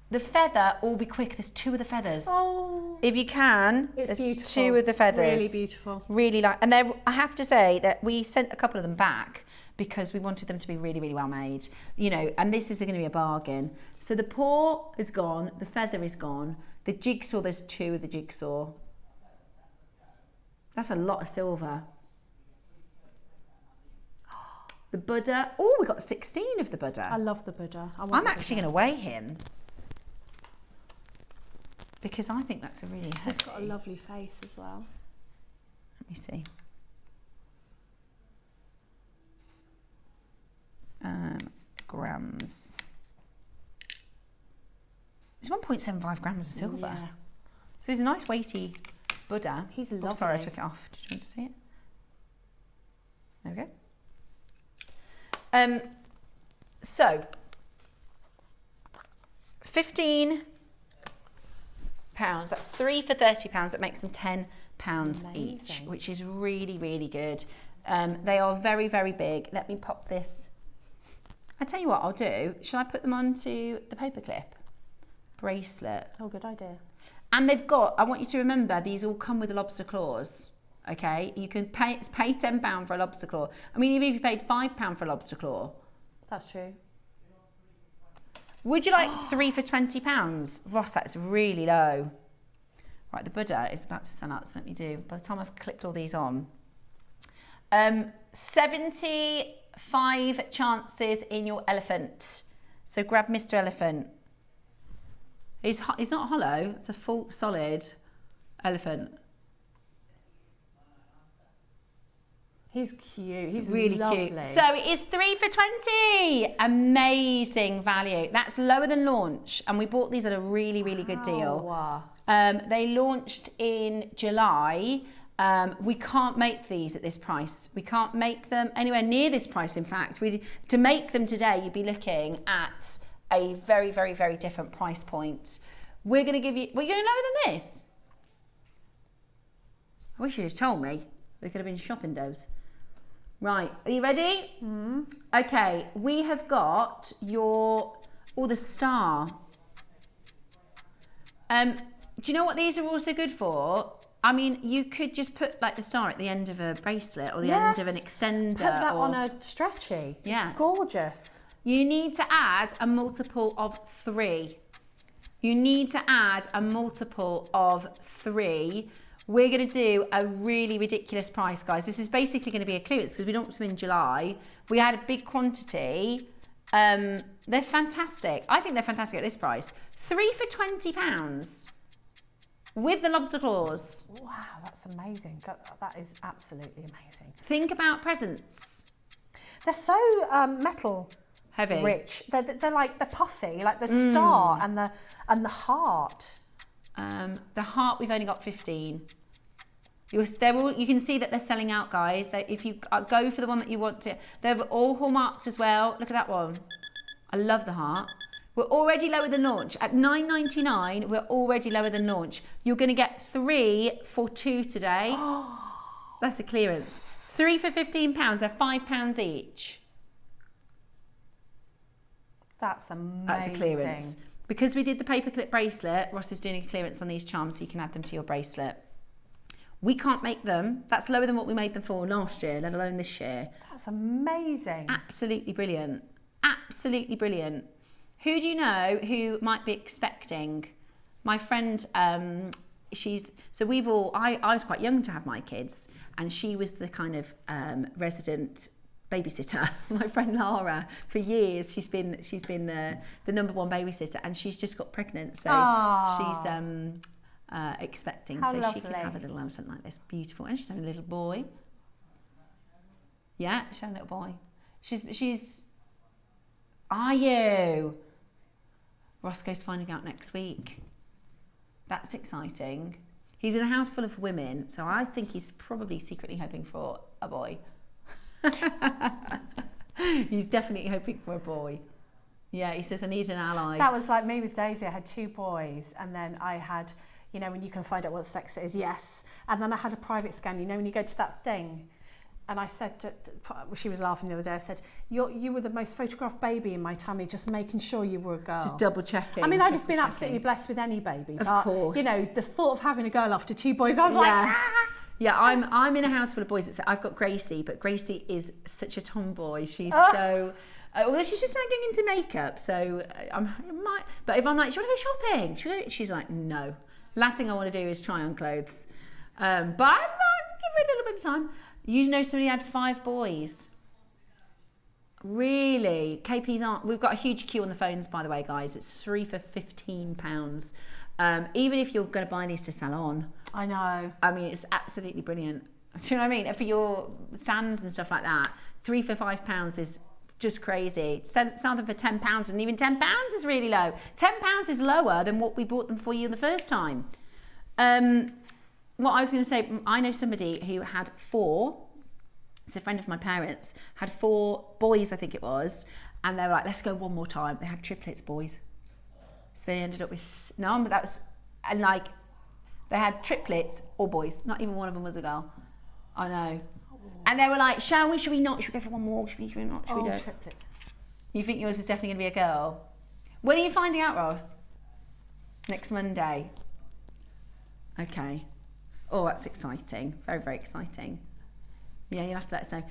The feather, all be quick. There's 2 of the feathers. Oh, If you can, it's there's beautiful. 2 of the feathers. Really beautiful. Really and I have to say that we sent a couple of them back because we wanted them to be really, really well made. And this is going to be a bargain. So the paw is gone, the feather is gone, the jigsaw, there's 2 of the jigsaw. That's a lot of silver. The Buddha, we got 16 of the Buddha. I love the Buddha. I'm actually going to weigh him because I think that's a really heavy. It's got a lovely face as well. Let me see. Grams. It's 1.75 grams of silver. Yeah. So he's a nice weighty Buddha. He's Oh, sorry, I lovely. took it off. Did you want to see it? There we go. So, £15. That's 3 for £30. That makes them £10 each, which is really, really good. They are very, very big. Let me pop this. I tell you what I'll do. Shall I put them onto the paperclip bracelet? Oh, good idea. And they've got, I want you to remember, these all come with the lobster claws. Okay, you can pay £10 for a lobster claw. I mean, even if you paid £5 for a lobster claw. That's true. Would you like 3 for £20? Ross, that's really low. Right, the Buddha is about to sell out, so let me do. By the time I've clicked all these on. 75 chances in your elephant. So grab Mr. Elephant. He's not hollow. It's a full solid elephant. He's cute. He's Really lovely. cute. So it is 3 for 20. Amazing value. That's lower than launch, and we bought these at a really, really good deal. Wow. They launched in July. We can't make these at this price. We can't make them anywhere near this price. In fact, to make them today, you'd be looking at a very, very, very different price point. We're going to give you. Well, you're going to lower than this. I wish you'd have told me. We could have been shopping doves. Right, are you ready? Okay, we have got the star. Do you know what these are also good for? I mean, you could just put like the star at the end of a bracelet or the end of an extender. Put that on a stretchy. Yeah. It's gorgeous. You need to add a multiple of 3. You need to add a multiple of 3. We're going to do a really ridiculous price, guys. This is basically going to be a clearance because we launched them in July. We had a big quantity. They're fantastic. I think they're fantastic at this price. 3 for £20 with the lobster claws. Wow, that's amazing. That is absolutely amazing. Think about presents. They're so metal Heavy. rich. They're like the puffy, like the star and the heart. The heart, we've only got 15. You can see that they're selling out, guys. If you go for the one that you want to, they're all hallmarked as well. Look at that one. I love the heart. We're already lower than launch. At $9.99, we're already lower than launch. You're going to get 3 for 2 today. That's a clearance. 3 for £15. They're £5 each. That's amazing. That's a clearance. Because we did the paperclip bracelet, Ross is doing a clearance on these charms so you can add them to your bracelet. We can't make them. That's lower than what we made them for last year, let alone this year. That's amazing. Absolutely brilliant. Absolutely brilliant. Who do you know who might be expecting? My friend, I was quite young to have my kids, and she was the kind of resident babysitter. My friend Lara, for years she's been the number one babysitter, and she's just got pregnant, so she's expecting. How so lovely. she could have a little elephant like this. Beautiful. And she's having a little boy. Yeah, she's having a little boy. She's are you? Roscoe's finding out next week. That's exciting. He's in a house full of women, so I think he's probably secretly hoping for a boy. He's definitely hoping for a boy. Yeah, he says, I need an ally. That was like me with Daisy. I had 2 boys, and then I had, you know, when you can find out what sex it is, yes. And then I had a private scan, you know, when you go to that thing. And I said, she was laughing the other day, I said, you were the most photographed baby in my tummy, just making sure you were a girl. Just double checking. I mean, I'd have been absolutely blessed with any baby. Of course. You know, the thought of having a girl after 2 boys, I was like, ah! Yeah, I'm in a house full of boys. I've got Gracie, but Gracie is such a tomboy. She's so... although she's just not getting into makeup, so but if I'm like, do you want to go shopping? She's like, no. Last thing I want to do is try on clothes. But I give her a little bit of time. You know somebody had 5 boys. Really? KP's aren't... We've got a huge queue on the phones, by the way, guys. It's 3 for £15. Even if you're going to buy these to sell on. I know. I mean, it's absolutely brilliant. Do you know what I mean? For your stands and stuff like that, 3 for £5 is just crazy. Sell them for £10, and even £10 is really low. £10 is lower than what we bought them for you the first time. What I was going to say, I know somebody who had 4, it's a friend of my parents, had 4 boys, I think it was, and they were like, let's go one more time. They had triplets, boys. So they ended up with, no, but that was, and like, they had triplets or boys, not even one of them was a girl. I know. And they were like, should we not? Should we go for one more? Should we not? Should we do it? Triplets. You think yours is definitely going to be a girl? When are you finding out, Ross? Next Monday. Okay. Oh, that's exciting. Very, very exciting. Yeah, you'll have to let us know.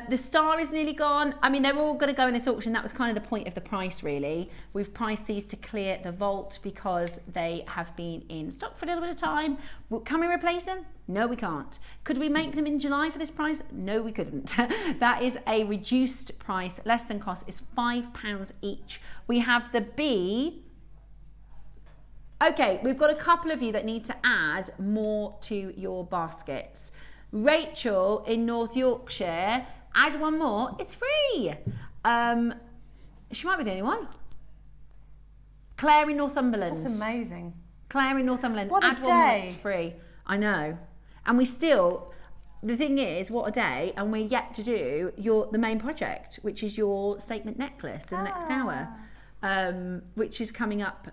The star is nearly gone. I mean, they're all going to go in this auction. That was kind of the point of the price, really. We've priced these to clear the vault because they have been in stock for a little bit of time. Well, can we replace them? No, we can't. Could we make them in July for this price? No, we couldn't. That is a reduced price, less than cost. It's £5 each. We have the B Okay, we've got a couple of you that need to add more to your baskets. Rachel in North Yorkshire, add one more, it's free. She might be the only one. Claire in Northumberland. That's amazing. Claire in Northumberland, What a add one more, day. it's free. I know. And we still, the thing is, what a day, and we're yet to do the main project, which is your statement necklace in the next hour, which is coming up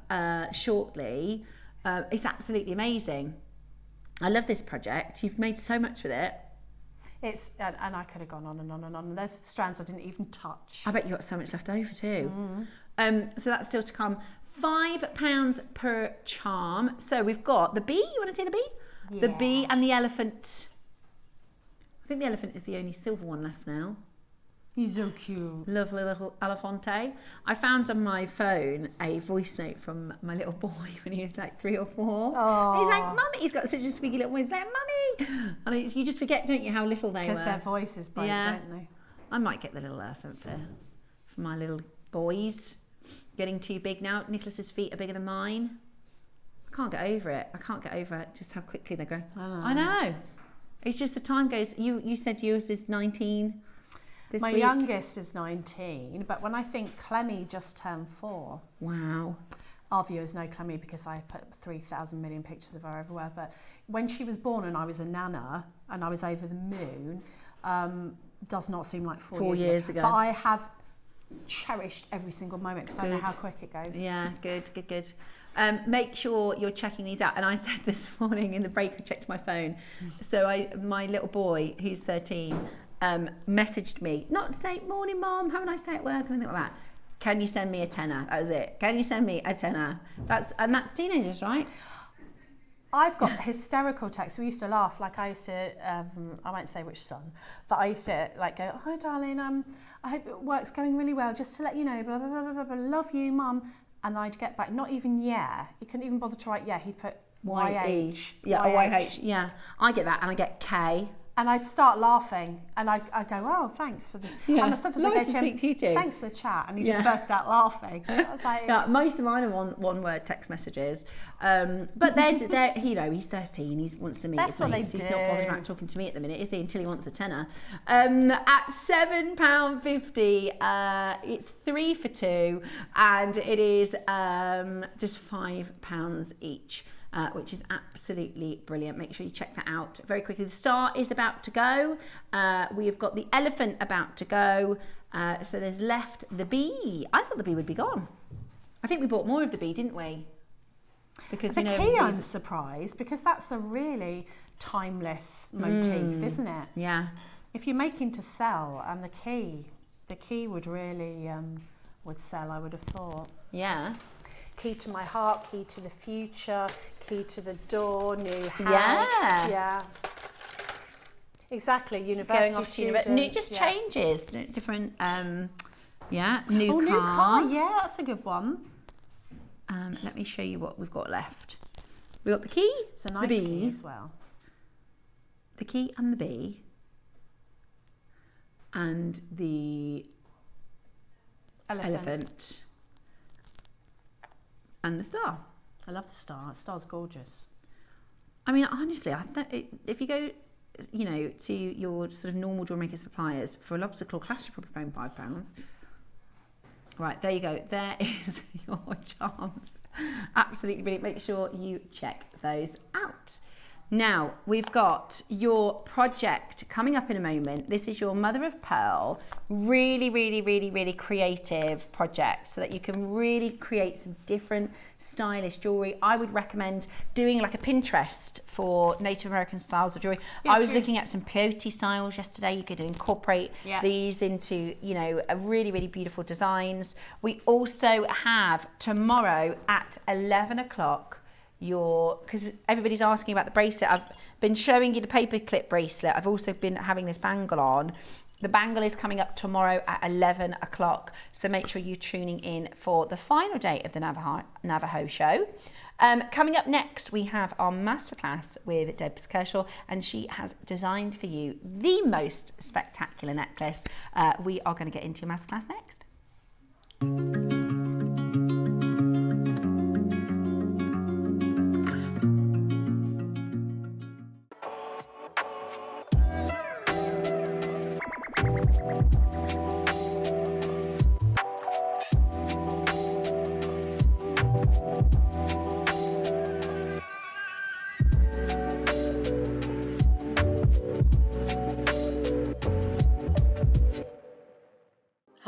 shortly. It's absolutely amazing. I love this project. You've made so much with it. It's and I could have gone on and on and on. There's strands I didn't even touch. I bet you got so much left over too. So that's still to come. £5 per charm. So we've got the bee. You want to see the bee? Yeah. The bee and the elephant. I think the elephant is the only silver one left now. He's so cute. Lovely little elefante. I found on my phone a voice note from my little boy when he was like 3 or 4. Aww. He's like, Mummy. He's got such a squeaky little voice. He's like, Mummy. And you just forget, don't you, how little they were. Because their voices break, don't they? I might get the little elephant for my little boys. Getting too big now. Nicholas's feet are bigger than mine. I can't get over it. I can't get over it, just how quickly they grow. I know. It's just the time goes. You said yours is 19 this My week. youngest is 19, but when I think Clemmy just turned 4. Wow. Our viewers know Clemmy because I put 3,000 million pictures of her everywhere. But when she was born and I was a nana and I was over the moon, does not seem like 4 years ago. But I have cherished every single moment because I know how quick it goes. Yeah, good. Make sure you're checking these out. And I said this morning in the break, I checked my phone. So my little boy, who's 13, messaged me, not to say, morning, Mom, have a nice day at work, or anything like that. Can you send me a tenner? That was it. Can you send me a tenner? That's teenagers, right? I've got hysterical texts. We used to laugh. Like I used to, I won't say which son, but I used to like go, "Hi, darling. I hope work's going really well. Just to let you know, blah blah blah blah blah. Love you, Mum." And I'd get back, not even yeah. He couldn't even bother to write yeah. He'd put YH. Yeah, YH. Yeah, I get that, and I get K. And I start laughing, and I go, "Oh, thanks for the." Yeah. And sometimes I go to him, to you too. "Thanks for the chat," and he just burst out laughing. I was like, yeah, most of mine are one-word text messages, but they're he's 13. He wants to meet his mates. He's not bothered about talking to me at the minute, is he? Until he wants a tenner. At £7.50, it's 3 for 2, and it is just £5 each. Which is absolutely brilliant. Make sure you check that out very quickly. The star is about to go. We have got the elephant about to go. So there's left the bee. I thought the bee would be gone. I think we bought more of the bee, didn't we? Because the key, I'm surprised, because that's a really timeless motif, isn't it? Yeah. If you're making to sell, and the key would really would sell, I would have thought. Yeah. Key to my heart, key to the future, key to the door, new house. Yeah. Exactly. University Going off to student. university. It just changes. Different. New car. New car. Yeah, that's a good one. Let me show you what we've got left. We've got the key, It's a nice the bee, key as well. the key and the bee, and the elephant. And the star. I love the star. The star's gorgeous. I mean, honestly, if you go, to your sort of normal JewelleryMaker suppliers for a lobster claw clash, you're probably paying £5. Right, there you go. There is your charms. Absolutely brilliant. Make sure you check those out. Now, we've got your project coming up in a moment. This is your mother of pearl, really, really, really, really creative project so that you can really create some different stylish jewellery. I would recommend doing like a Pinterest for Native American styles of jewellery. Yeah, I was true. looking at some peyote styles yesterday. You could incorporate these into, a really, really beautiful designs. We also have tomorrow at 11 o'clock because everybody's asking about the bracelet. I've been showing you the paperclip bracelet. I've also been having this bangle on. The bangle is coming up tomorrow at 11 o'clock. So make sure you're tuning in for the final day of the Navajo show. Coming up next, we have our masterclass with Debbie Kershaw, and she has designed for you the most spectacular necklace. We are going to get into your masterclass next.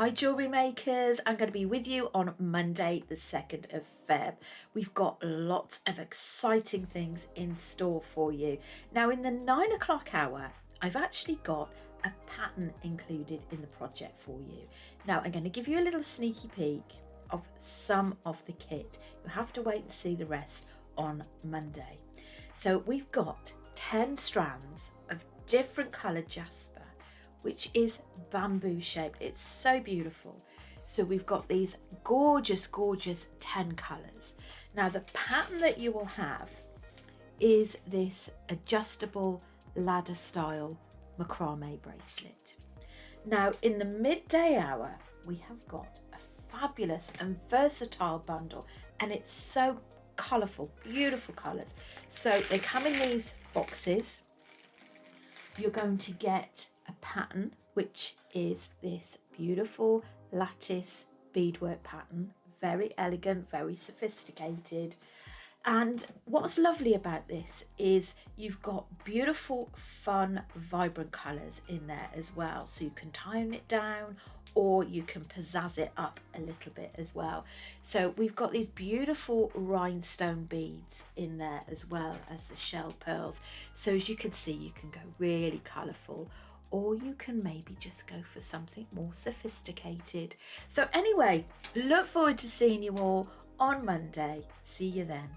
Hi jewellery makers, I'm going to be with you on Monday the 2nd of Feb. We've got lots of exciting things in store for you. Now in the 9 o'clock hour, I've actually got a pattern included in the project for you. Now I'm going to give you a little sneaky peek of some of the kit. You'll have to wait and see the rest on Monday. So we've got 10 strands of different coloured jasper, which is bamboo shaped. It's so beautiful. So we've got these gorgeous 10 colours. Now the pattern that you will have is this adjustable ladder style macrame bracelet. Now in the midday hour, we have got a fabulous and versatile bundle, and it's so colourful, beautiful colours. So they come in these boxes. You're going to get a pattern, which is this beautiful lattice beadwork pattern, very elegant, very sophisticated. And what's lovely about this is you've got beautiful, fun, vibrant colours in there as well. So you can tone it down or you can pizzazz it up a little bit as well. So we've got these beautiful rhinestone beads in there as well as the shell pearls. So as you can see, you can go really colourful, or you can maybe just go for something more sophisticated. So anyway, look forward to seeing you all on Monday. See you then.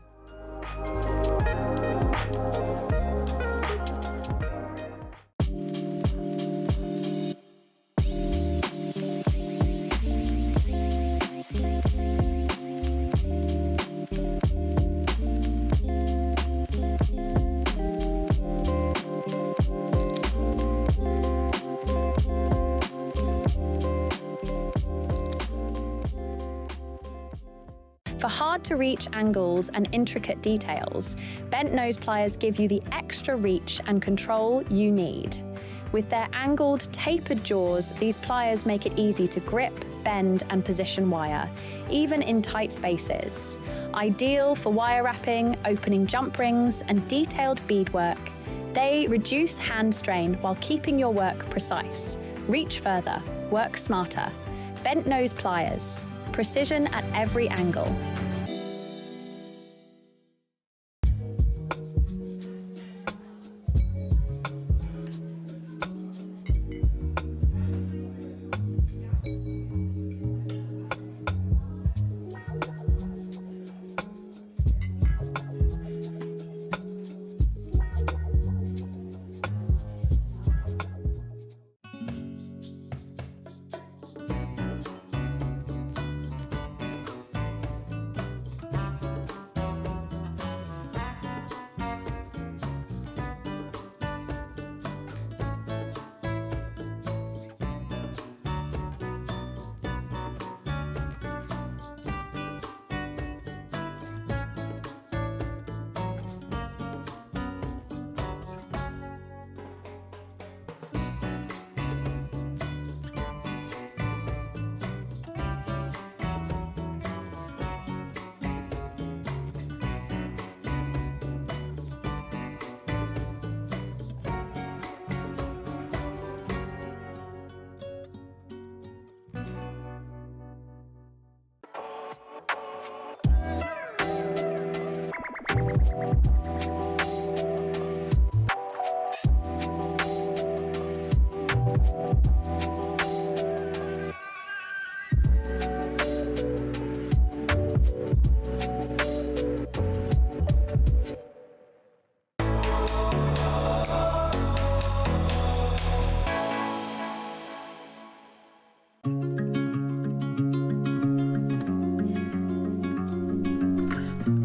For hard-to-reach angles and intricate details, bent nose pliers give you the extra reach and control you need. With their angled, tapered jaws, these pliers make it easy to grip, bend, and position wire, even in tight spaces. Ideal for wire wrapping, opening jump rings, and detailed beadwork, they reduce hand strain while keeping your work precise. Reach further, work smarter. Bent nose pliers. Precision at every angle.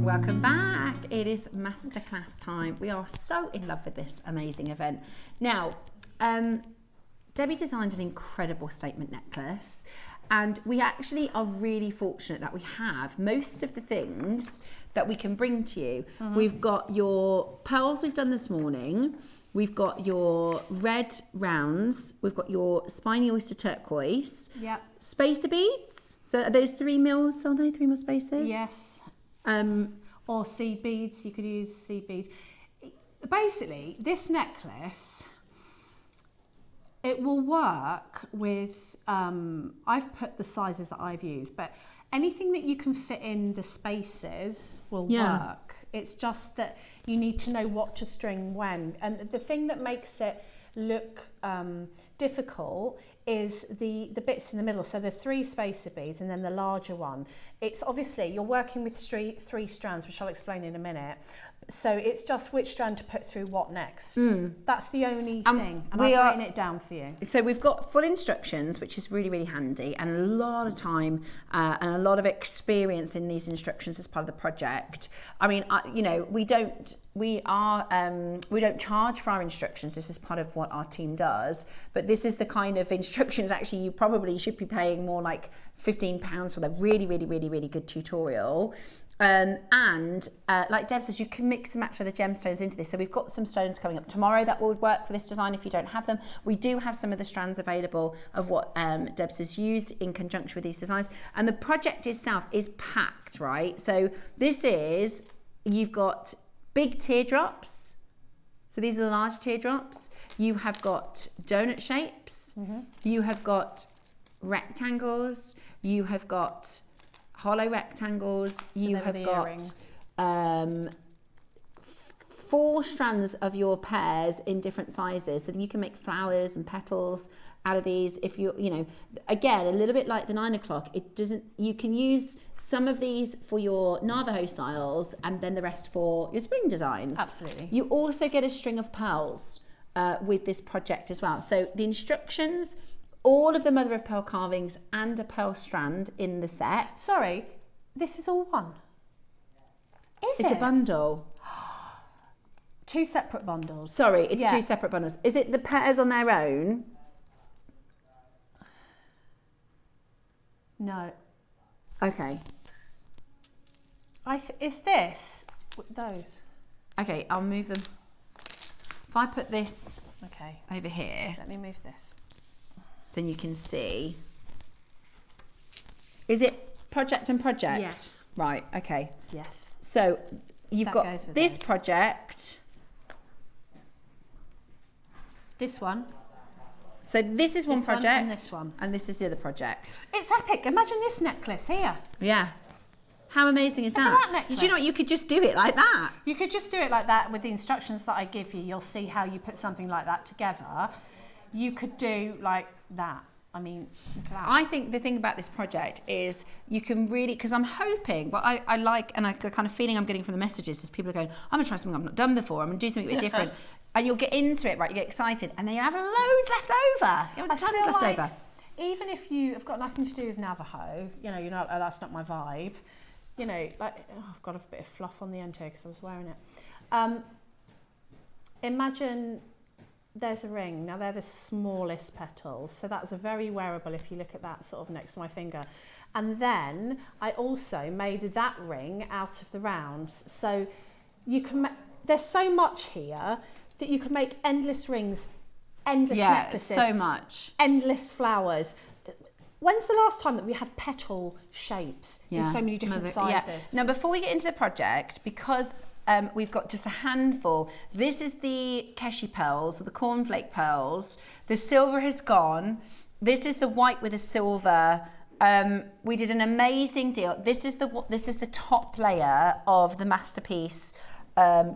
Welcome back. It is Masterclass time. We are so in love with this amazing event. Now, Debbie designed an incredible statement necklace, and we actually are really fortunate that we have most of the things that we can bring to you. We've got your pearls we've done this morning. We've got your red rounds. We've got your spiny oyster turquoise. Yep. Spacer beads. So are those 3 mils? Are they 3 mil spacers? Yes. Or seed beads. You could use seed beads. Basically, this necklace, It will work with, I've put the sizes that I've used, but anything that you can fit in the spaces will work. It's just that you need to know what to string when. And the thing that makes it look difficult is the bits in the middle. So the 3 spacer beads and then the larger one. It's obviously, you're working with three strands, which I'll explain in a minute. So it's just which strand to put through what next. That's the only thing. And I've written it down for you. So we've got full instructions, which is really, really handy, and a lot of time and a lot of experience in these instructions as part of the project. I mean, you know, we don't charge for our instructions. This is part of what our team does. But this is the kind of instructions actually you probably should be paying more like £15 for the really, really, really, really good tutorial. Like Deb says, you can mix and match the gemstones into this. So we've got some stones coming up tomorrow that would work for this design if you don't have them. We do have some of the strands available of what Deb has used in conjunction with these designs. And the project itself is packed, right? So this is, you've got big teardrops. So these are the large teardrops. You have got donut shapes. You have got rectangles. You have got hollow rectangles. You have got 4 strands of your pairs in different sizes, so that you can make flowers and petals out of these. If you know, again, a little bit like the 9 o'clock, it doesn't, you can use some of these for your Navajo styles and then the rest for your spring designs. Absolutely. You also get a string of pearls with this project as well. So the instructions, all of the mother of pearl carvings and a pearl strand in the set. Sorry, this is all one. It's a bundle. 2 separate bundles. Sorry, it's 2 separate bundles. Is it the pairs on their own? No. Okay. Is this those? Okay, I'll move them. If I put this over here, Let me move this. then you can see. Is it project and project? Yes. Right, okay. Yes. So you've That got goes with this those. project. This one. So this is one This one project. and this one. And this is the other project. It's epic. Imagine this necklace here. Yeah. How amazing is Look at that? that necklace. Do you know what? You could just do it like that. You could just do it like that with the instructions that I give you. You'll see how you put something like that together. You could do like that. I mean, look at that. I think the thing about this project is you can really, because I'm hoping, what I like, and the kind of feeling I'm getting from the messages is people are going, I'm going to try something I've not done before. I'm going to do something a bit different. And you'll get into it, right? You get excited, and then you have loads left over. You have tons left over. Even if you have got nothing to do with Navajo, you know, you're not. Oh, that's not my vibe. You know, like I've got a bit of fluff on the end here because I was wearing it. Imagine there's a ring. Now they're the smallest petals, so that's a very wearable if you look at that sort of next to my finger. And then I also made that ring out of the rounds, so you can. There's so much here that you can make endless rings, endless necklaces, so much, endless flowers. When's the last time that we had petal shapes in so many different sizes? Now, before we get into the project, because we've got just a handful, this is the Keshi pearls, or the Cornflake pearls. The silver has gone. This is the white with the silver. We did an amazing deal. This is the top layer of the masterpiece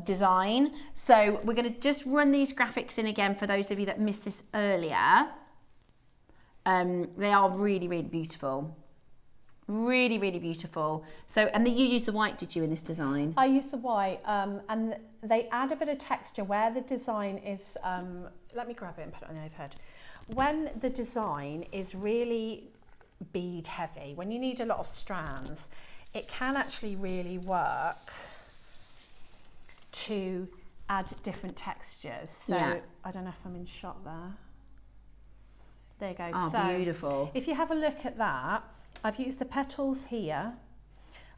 design. So we're going to just run these graphics in again for those of you that missed this earlier. They are really, really beautiful. Really, really beautiful. So, and you used the white, did you, in this design? I used the white, and they add a bit of texture where the design is, let me grab it and put it on the overhead. When the design is really bead heavy, when you need a lot of strands, it can actually really work to add different textures. So I don't know if I'm in shot there. There you go. Oh, so beautiful. If you have a look at that, I've used the petals here.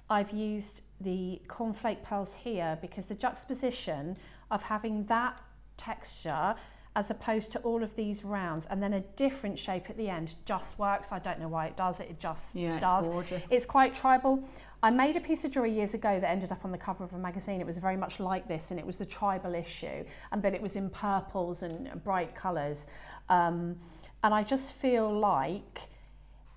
I've used the cornflake pearls here because the juxtaposition of having that texture as opposed to all of these rounds, and then a different shape at the end just works. I don't know why it does it, it just does. It's gorgeous. It's quite tribal. I made a piece of jewellery years ago that ended up on the cover of a magazine. It was very much like this, and it was the tribal issue, but it was in purples and bright colours. And I just feel like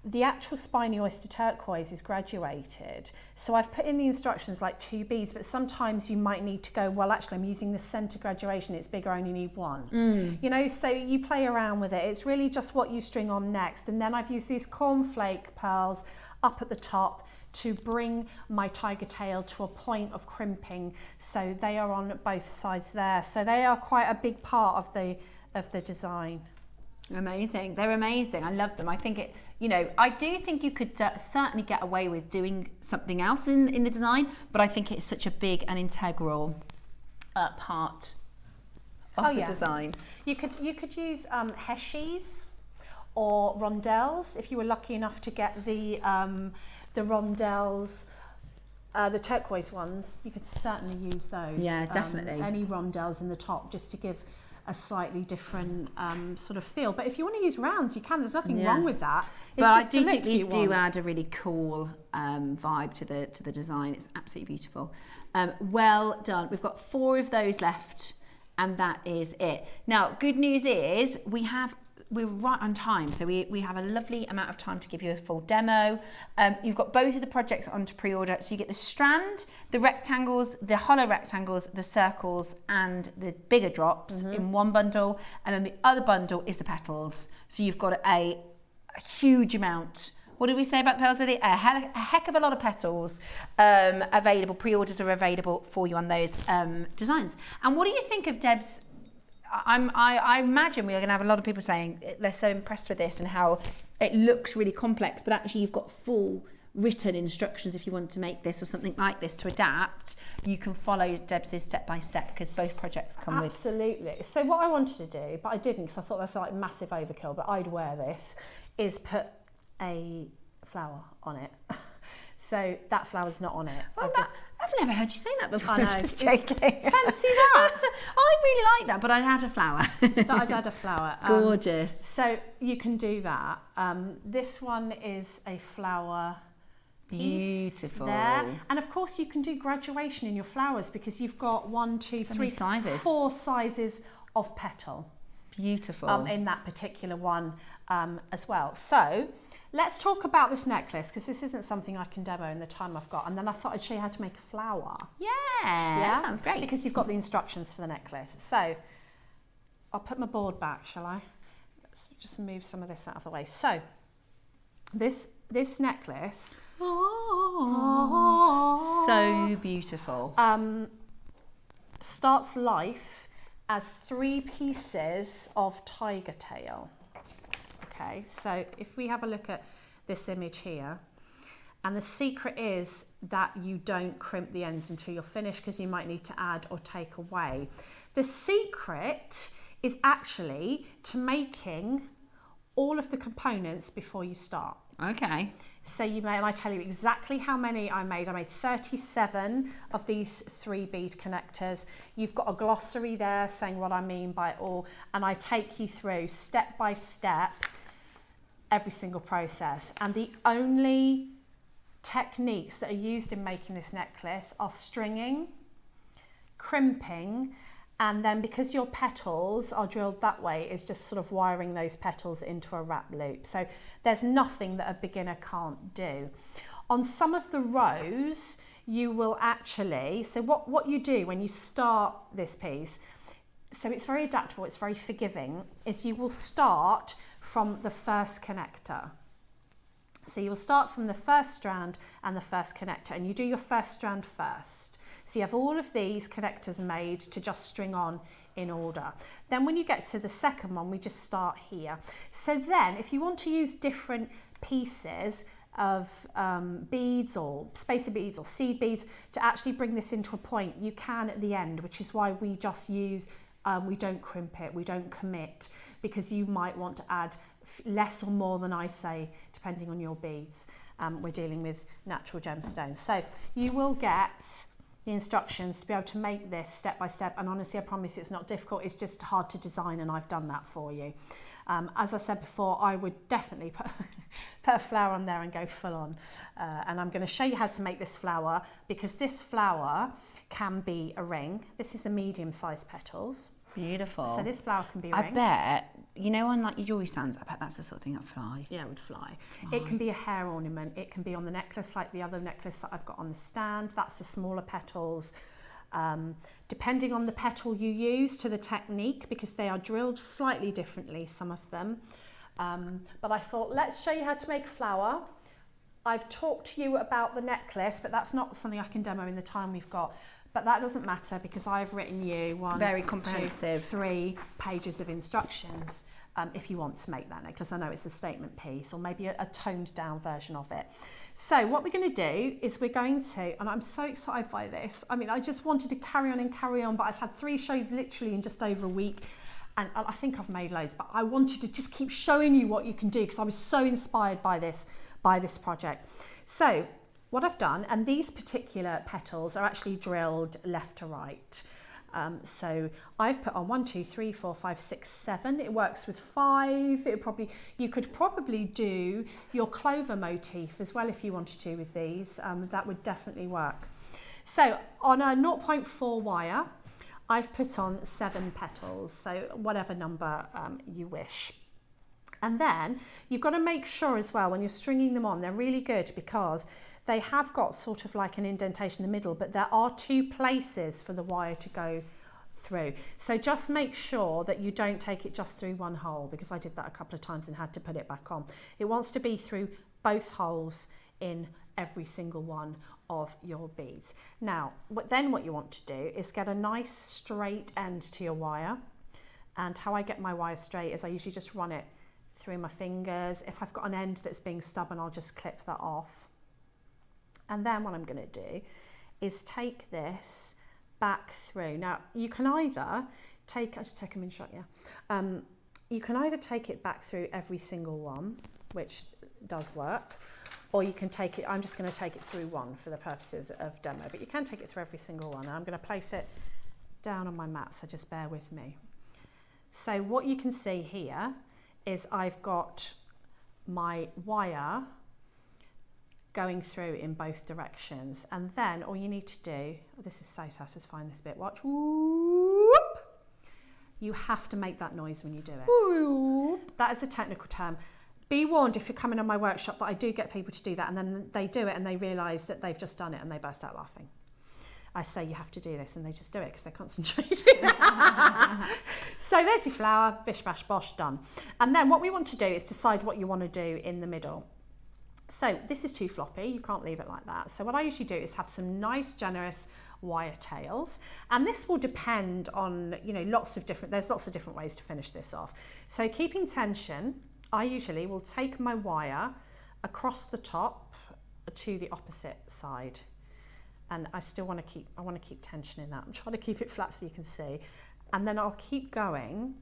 the actual spiny oyster turquoise is graduated. So I've put in the instructions like 2 beads, but sometimes you might need to go, well, actually I'm using the centre graduation, it's bigger, I only need 1. You know, so you play around with it. It's really just what you string on next. And then I've used these cornflake pearls up at the top to bring my tiger tail to a point of crimping. So they are on both sides there. So they are quite a big part of the design. Amazing. They're amazing. I love them. I think it, you know, I do think you could certainly get away with doing something else in the design, but I think it's such a big and integral part of the design. You could use heshies or rondelles if you were lucky enough to get the rondelles, the turquoise ones. You could certainly use those. Yeah, definitely. Any rondelles in the top just to give a slightly different sort of feel. But if you want to use rounds, you can. There's nothing wrong with that. It's but just I do think these do add a really cool vibe to the design. It's absolutely beautiful. Well done. We've got 4 of those left, and that is it. Now, good news is we're right on time, so we have a lovely amount of time to give you a full demo. You've got both of the projects on to pre-order, so you get the strand, the rectangles, the hollow rectangles, the circles, and the bigger drops in one bundle, and then the other bundle is the petals. So you've got a huge amount. What did we say about the petals already? A heck of a lot of petals available. Pre-orders are available for you on those designs. And what do you think of Deb's? I imagine we are going to have a lot of people saying they're so impressed with this and how it looks really complex, but actually you've got full written instructions if you want to make this or something like this to adapt. You can follow Deb's step by step because both projects come with. Absolutely. So what I wanted to do, but I didn't because I thought that's like massive overkill, but I'd wear this, is put a flower on it. So that flower's not on it. Well, I've never heard you say that before. I know. I'm just joking. Fancy that? I really like that, but I'd add a flower. So I'd add a flower. Gorgeous. So you can do that. This one is a flower piece. Beautiful. There. And of course you can do graduation in your flowers because you've got 1, 2, So 3, many sizes. 4 sizes of petal. Beautiful. In that particular one as well. So let's talk about this necklace because this isn't something I can demo in the time I've got. And then I thought I'd show you how to make a flower. Yeah, that sounds great. Because you've got the instructions for the necklace. So I'll put my board back, shall I? Let's just move some of this out of the way. So this necklace, so beautiful. starts life as 3 pieces of tiger tail. Okay, so if we have a look at this image here, and the secret is that you don't crimp the ends until you're finished because you might need to add or take away. The secret is actually to making all of the components before you start. Okay. So you may, and I tell you exactly how many I made. I made 37 of these 3 bead connectors. You've got a glossary there saying what I mean by it all, and I take you through step by step every single process. And the only techniques that are used in making this necklace are stringing, crimping, and then because your petals are drilled that way, is just sort of wiring those petals into a wrap loop. So there's nothing that a beginner can't do. On some of the rows, you will actually, so what you do when you start this piece, so it's very adaptable, it's very forgiving, is you will start from the first connector. So you will start from the first strand and the first connector, and you do your first strand first. So you have all of these connectors made to just string on in order. Then when you get to the second one, we just start here. So then if you want to use different pieces of beads or spacer beads or seed beads to actually bring this into a point, you can at the end, which is why we just use, we don't crimp it, we don't commit, because you might want to add less or more than I say, depending on your beads. We're dealing with natural gemstones. So you will get the instructions to be able to make this step by step, and honestly I promise you it's not difficult, it's just hard to design, and I've done that for you. As I said before, I would definitely put a flower on there and go full on, and I'm going to show you how to make this flower, because this flower can be a ring. This is the medium sized petals. Beautiful. So this flower can be a I ring. bet, you know, on like your jewellery stands, I bet that's the sort of thing that fly. Yeah, it would fly. It can be a hair ornament. It can be on the necklace, like the other necklace that I've got on the stand. That's the smaller petals. Depending on the petal you use to the technique, because they are drilled slightly differently, some of them. But I thought, let's show you how to make a flower. I've talked to you about the necklace, but that's not something I can demo in the time we've got. But that doesn't matter, because I've written you Very comprehensive. 3 pages of instructions if you want to make that necklace. I know it's a statement piece, or maybe a toned down version of it. So what we're going to do is we're going to, and I'm so excited by this. I mean, I just wanted to carry on, but I've had 3 shows literally in just over a week. And I think I've made loads, but I wanted to just keep showing you what you can do, because I was so inspired by this project. So what I've done, and these particular petals are actually drilled left to right. So I've put on 1, 2, 3, 4, 5, 6, 7. It works with 5. You could probably do your clover motif as well if you wanted to with these. That would definitely work. So on a 0.4 wire, I've put on 7 petals, so whatever number you wish. And then you've got to make sure as well, when you're stringing them on, they're really good, because they have got sort of like an indentation in the middle, but there are 2 places for the wire to go through. So just make sure that you don't take it just through one hole, because I did that a couple of times and had to put it back on. It wants to be through both holes in every single one of your beads. Now, what you want to do is get a nice straight end to your wire. And how I get my wire straight is I usually just run it through my fingers. If I've got an end that's being stubborn, I'll just clip that off. And then what I'm going to do is take this back through. Now, you can either take, I just take them in shot, yeah. You can either take it back through every single one, which does work, or you can take it, I'm just going to take it through one for the purposes of demo, but you can take it through every single one. And I'm going to place it down on my mat, so just bear with me. So what you can see here is I've got my wire going through in both directions, and then all you need to do, this is so satisfying, this bit, watch, whoop, you have to make that noise when you do it. Whoop. That is a technical term. Be warned if you're coming on my workshop that I do get people to do that, and then they do it and they realise that they've just done it and they burst out laughing. I say you have to do this and they just do it because they're concentrating. So there's your flower, bish bash bosh, done. And then what we want to do is decide what you want to do in the middle. So this is too floppy, you can't leave it like that. So what I usually do is have some nice generous wire tails, and this will depend on, you know, there's lots of different ways to finish this off. So keeping tension, I usually will take my wire across the top to the opposite side, and I still want to keep tension in that. I'm trying to keep it flat so you can see, and then I'll keep going.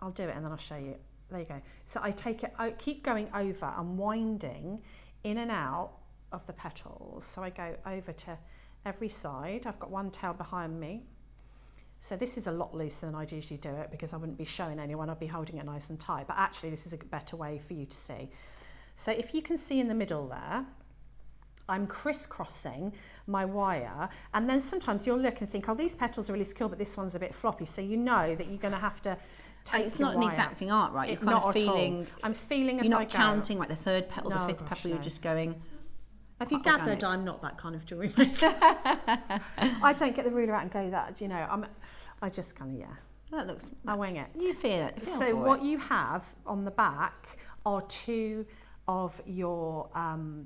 I'll do it and then I'll show you. There you go. So I keep going over and winding in and out of the petals. So I go over to every side. I've got one tail behind me. So this is a lot looser than I'd usually do it because I wouldn't be showing anyone, I'd be holding it nice and tight. But actually this is a better way for you to see. So if you can see in the middle there, I'm crisscrossing my wire, and then sometimes you'll look and think, oh, these petals are really secure, but this one's a bit floppy. So you know that you're going to have to take it's not an exacting art, right? You're kind of feeling. I'm feeling as you're I not go. counting like the third petal, No, the fifth gosh, petal. no. You're just going. Have you quite gathered organic. I'm not that kind of jewellery maker? I don't get the ruler out and go that, you know, I just kind of, yeah. That looks. I wing it. You feel it. Feel So for what it. you have on the back are 2 of your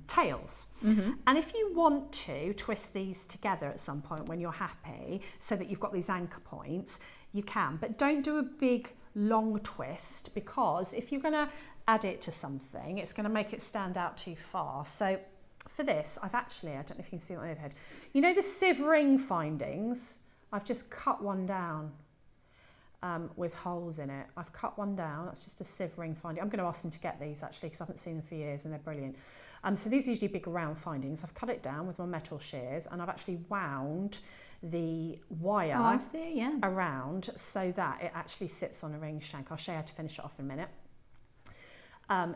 tails. Mm-hmm. And if you want to twist these together at some point when you're happy so that you've got these anchor points, you can, but don't do a big long twist, because if you're going to add it to something, it's going to make it stand out too far. So for this, I don't know if you can see it on the overhead, you know the sieve ring findings, I've just cut one down. with holes in it. I've cut one down, that's just a sieve ring finding. I'm going to ask them to get these actually because I haven't seen them for years and they're brilliant. So these are usually big round findings. I've cut it down with my metal shears and I've actually wound the wire around so that it actually sits on a ring shank. I'll show you how to finish it off in a minute.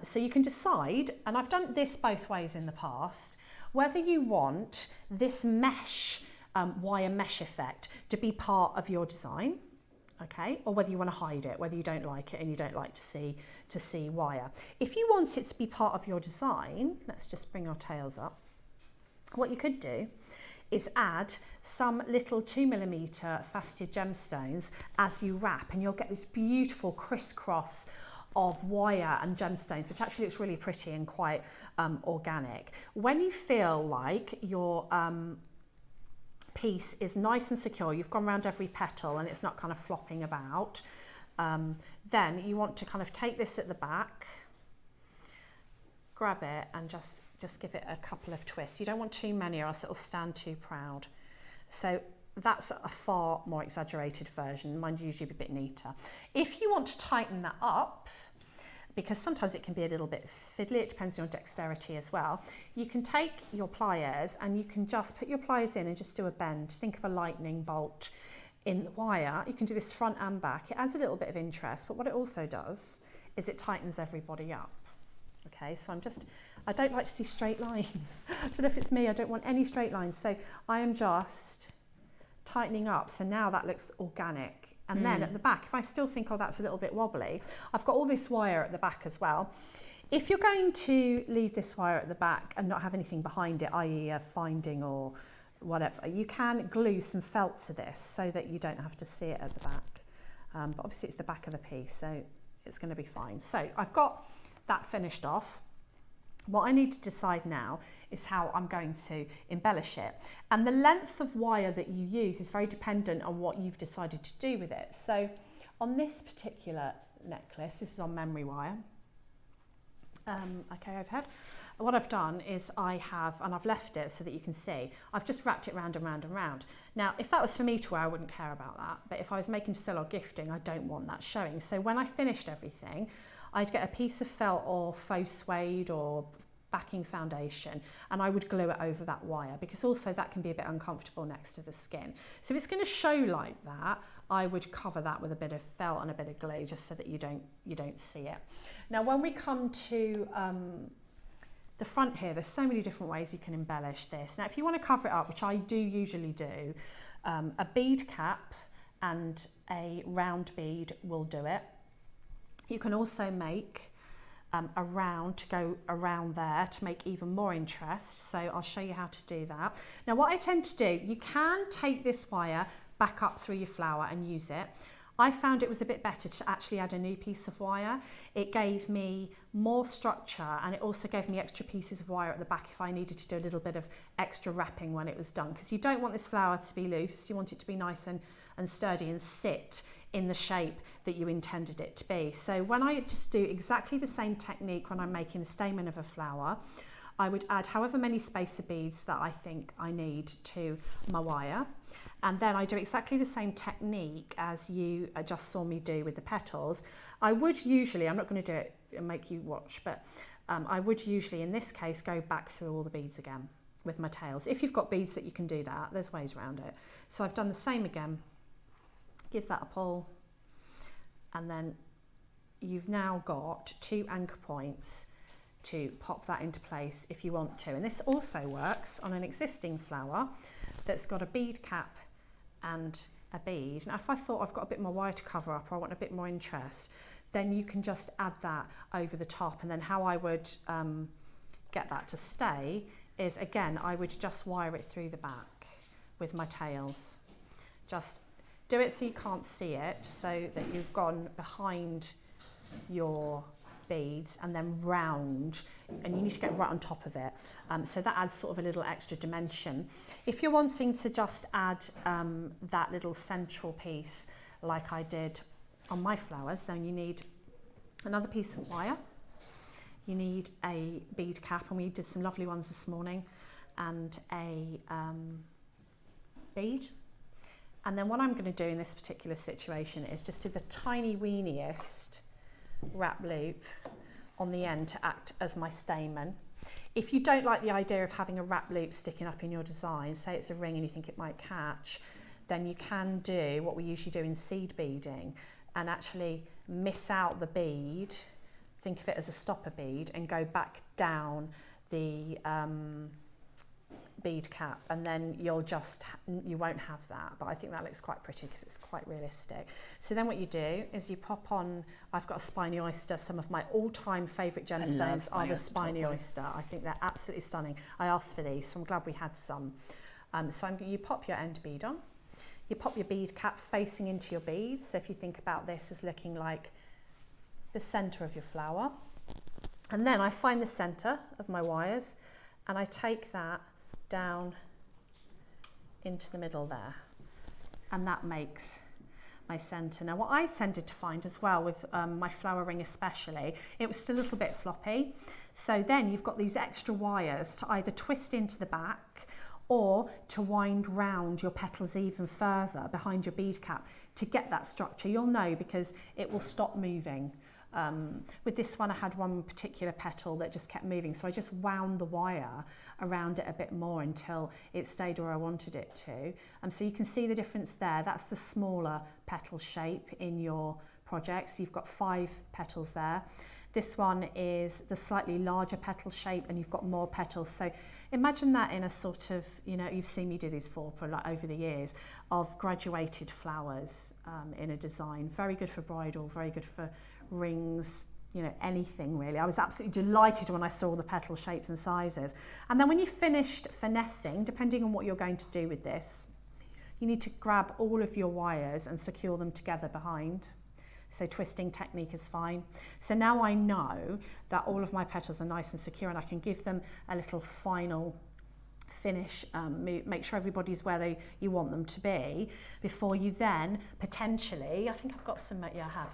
So you can decide, and I've done this both ways in the past, whether you want this mesh, wire mesh effect to be part of your design, okay, or whether you want to hide it, whether you don't like it and you don't like to see wire. If you want it to be part of your design, let's just bring our tails up. What you could do is add some little 2mm faceted gemstones as you wrap, and you'll get this beautiful crisscross of wire and gemstones, which actually looks really pretty and quite organic. When you feel like your piece is nice and secure, you've gone around every petal and it's not kind of flopping about, then you want to kind of take this at the back, grab it and just give it a couple of twists. You don't want too many or else it'll stand too proud. So that's a far more exaggerated version. Mine's usually a bit neater. If you want to tighten that up, because sometimes it can be a little bit fiddly, it depends on your dexterity as well, you can take your pliers and you can just put your pliers in and just do a bend. Think of a lightning bolt in the wire. You can do this front and back. It adds a little bit of interest, but what it also does is it tightens everybody up. Okay, so I don't like to see straight lines. I don't know if it's me, I don't want any straight lines. So I am just tightening up. So now that looks organic. And then at the back, if I still think, oh, that's a little bit wobbly, I've got all this wire at the back as well. If you're going to leave this wire at the back and not have anything behind it, i.e. a finding or whatever, you can glue some felt to this so that you don't have to see it at the back. But obviously it's the back of the piece, so it's going to be fine. So I've got that finished off. What I need to decide now is how I'm going to embellish it. And the length of wire that you use is very dependent on what you've decided to do with it. So on this particular necklace, this is on memory wire, okay, overhead. What I've done is I've left it so that you can see, I've just wrapped it round and round and round. Now, if that was for me to wear, I wouldn't care about that. But if I was making to sell or gifting, I don't want that showing. So when I finished everything, I'd get a piece of felt or faux suede or backing foundation and I would glue it over that wire, because also that can be a bit uncomfortable next to the skin. So if it's going to show like that, I would cover that with a bit of felt and a bit of glue just so that you don't see it. Now when we come to the front here, there's so many different ways you can embellish this. Now if you want to cover it up, which I do usually do, a bead cap and a round bead will do it. You can also make a round to go around there to make even more interest. So I'll show you how to do that. Now what I tend to do, you can take this wire back up through your flower and use it. I found it was a bit better to actually add a new piece of wire. It gave me more structure and it also gave me extra pieces of wire at the back if I needed to do a little bit of extra wrapping when it was done, because you don't want this flower to be loose. You want it to be nice and sturdy and sit in the shape that you intended it to be. So when I just do exactly the same technique when I'm making the stamen of a flower, I would add however many spacer beads that I think I need to my wire. And then I do exactly the same technique as you just saw me do with the petals. I would usually, I'm not going to do it and make you watch, but I would usually in this case go back through all the beads again with my tails. If you've got beads that you can do that, there's ways around it. So I've done the same again. Give that a pull, and then you've now got 2 anchor points to pop that into place if you want to. And this also works on an existing flower that's got a bead cap and a bead. Now if I thought I've got a bit more wire to cover up or I want a bit more interest, then you can just add that over the top. And then how I would get that to stay is, again, I would just wire it through the back with my tails. Just do it so you can't see it, so that you've gone behind your beads and then round, and you need to get right on top of it. So that adds sort of a little extra dimension. If you're wanting to just add that little central piece like I did on my flowers, then you need another piece of wire. You need a bead cap, and we did some lovely ones this morning, and a bead. And then what I'm going to do in this particular situation is just do the tiny weeniest wrap loop on the end to act as my stamen. If you don't like the idea of having a wrap loop sticking up in your design, say it's a ring and you think it might catch, then you can do what we usually do in seed beading and actually miss out the bead, think of it as a stopper bead, and go back down the bead cap, and then you won't have that, but I think that looks quite pretty because it's quite realistic. So then what you do is you pop on, I've got a spiny oyster. Some of my all-time favourite gemstones are the spiny oyster. I think they're absolutely stunning. I asked for these, so I'm glad we had some. You pop your end bead on, you pop your bead cap facing into your bead. So if you think about this as looking like the centre of your flower, and then I find the centre of my wires and I take that down into the middle there, and that makes my centre. Now what I tended to find as well with my flower ring especially, it was still a little bit floppy, so then you've got these extra wires to either twist into the back or to wind round your petals even further behind your bead cap to get that structure. You'll know because it will stop moving. With this one I had one particular petal that just kept moving, so I just wound the wire around it a bit more until it stayed where I wanted it to. So you can see the difference there. That's the smaller petal shape in your project, so you've got 5 petals there. This one is the slightly larger petal shape and you've got more petals. So imagine that in a sort of, you know, you've seen me do these over the years, of graduated flowers in a design. Very good for bridal, very good for rings, you know, anything really. I was absolutely delighted when I saw the petal shapes and sizes. And then when you finished finessing, depending on what you're going to do with this, you need to grab all of your wires and secure them together behind. So twisting technique is fine. So now I know that all of my petals are nice and secure and I can give them a little final finish, make sure everybody's where you want them to be before you then potentially, I think I've got some, yeah I have.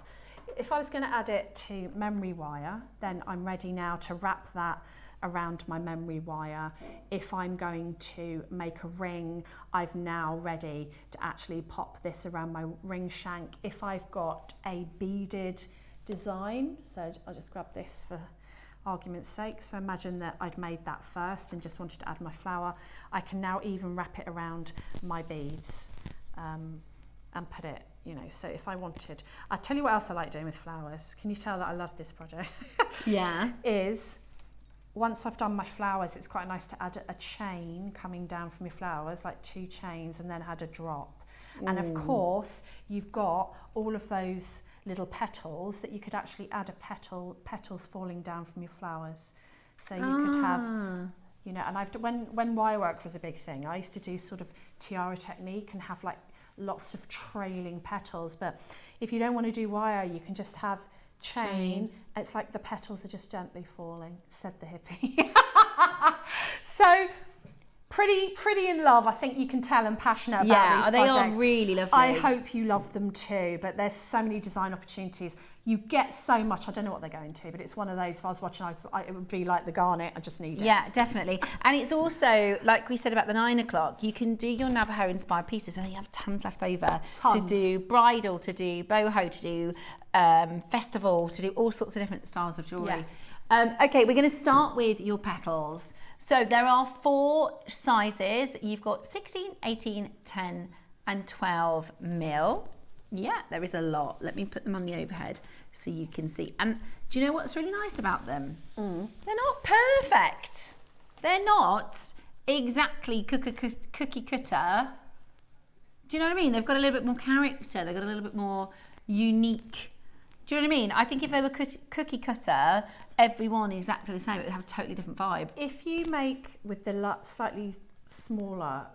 If I was going to add it to memory wire, then I'm ready now to wrap that around my memory wire. If I'm going to make a ring, I've now ready to actually pop this around my ring shank. If I've got a beaded design, so I'll just grab this for argument's sake. So imagine that I'd made that first and just wanted to add my flower. I can now even wrap it around my beads and put it, you know, so if I wanted, I'll tell you what else I like doing with flowers. Can you tell that I love this project? Yeah. Is once I've done my flowers, it's quite nice to add a chain coming down from your flowers, like 2 chains, and then add a drop. And of course, you've got all of those little petals that you could actually add petals falling down from your flowers. So you could have, you know, and when wire work was a big thing, I used to do sort of tiara technique and have like lots of trailing petals. But if you don't want to do wire, you can just have chain. It's like the petals are just gently falling, said the hippie. So pretty in love. I think you can tell I'm passionate about these projects. They are really lovely. I hope you love them too, but there's so many design opportunities. You get so much. I don't know what they're going to, but it's one of those, if I was watching, it would be like the garnet. I just need it. Yeah, definitely. And it's also, like we said about the 9 o'clock, you can do your Navajo inspired pieces. I think you have tons left over to do bridal, to do boho, to do festival, to do all sorts of different styles of jewellery. Yeah. Okay, we're going to start with your petals. So there are 4 sizes. You've got 16, 18, 10 and 12 mil. Yeah, there is a lot. Let me put them on the overhead so you can see. And do you know what's really nice about them? They're not perfect. They're not exactly cookie cutter. Do you know what I mean? They've got a little bit more character. They've got a little bit more unique. Do you know what I mean? I think if they were cookie cutter, everyone exactly the same, it would have a totally different vibe. If you make with the slightly smaller,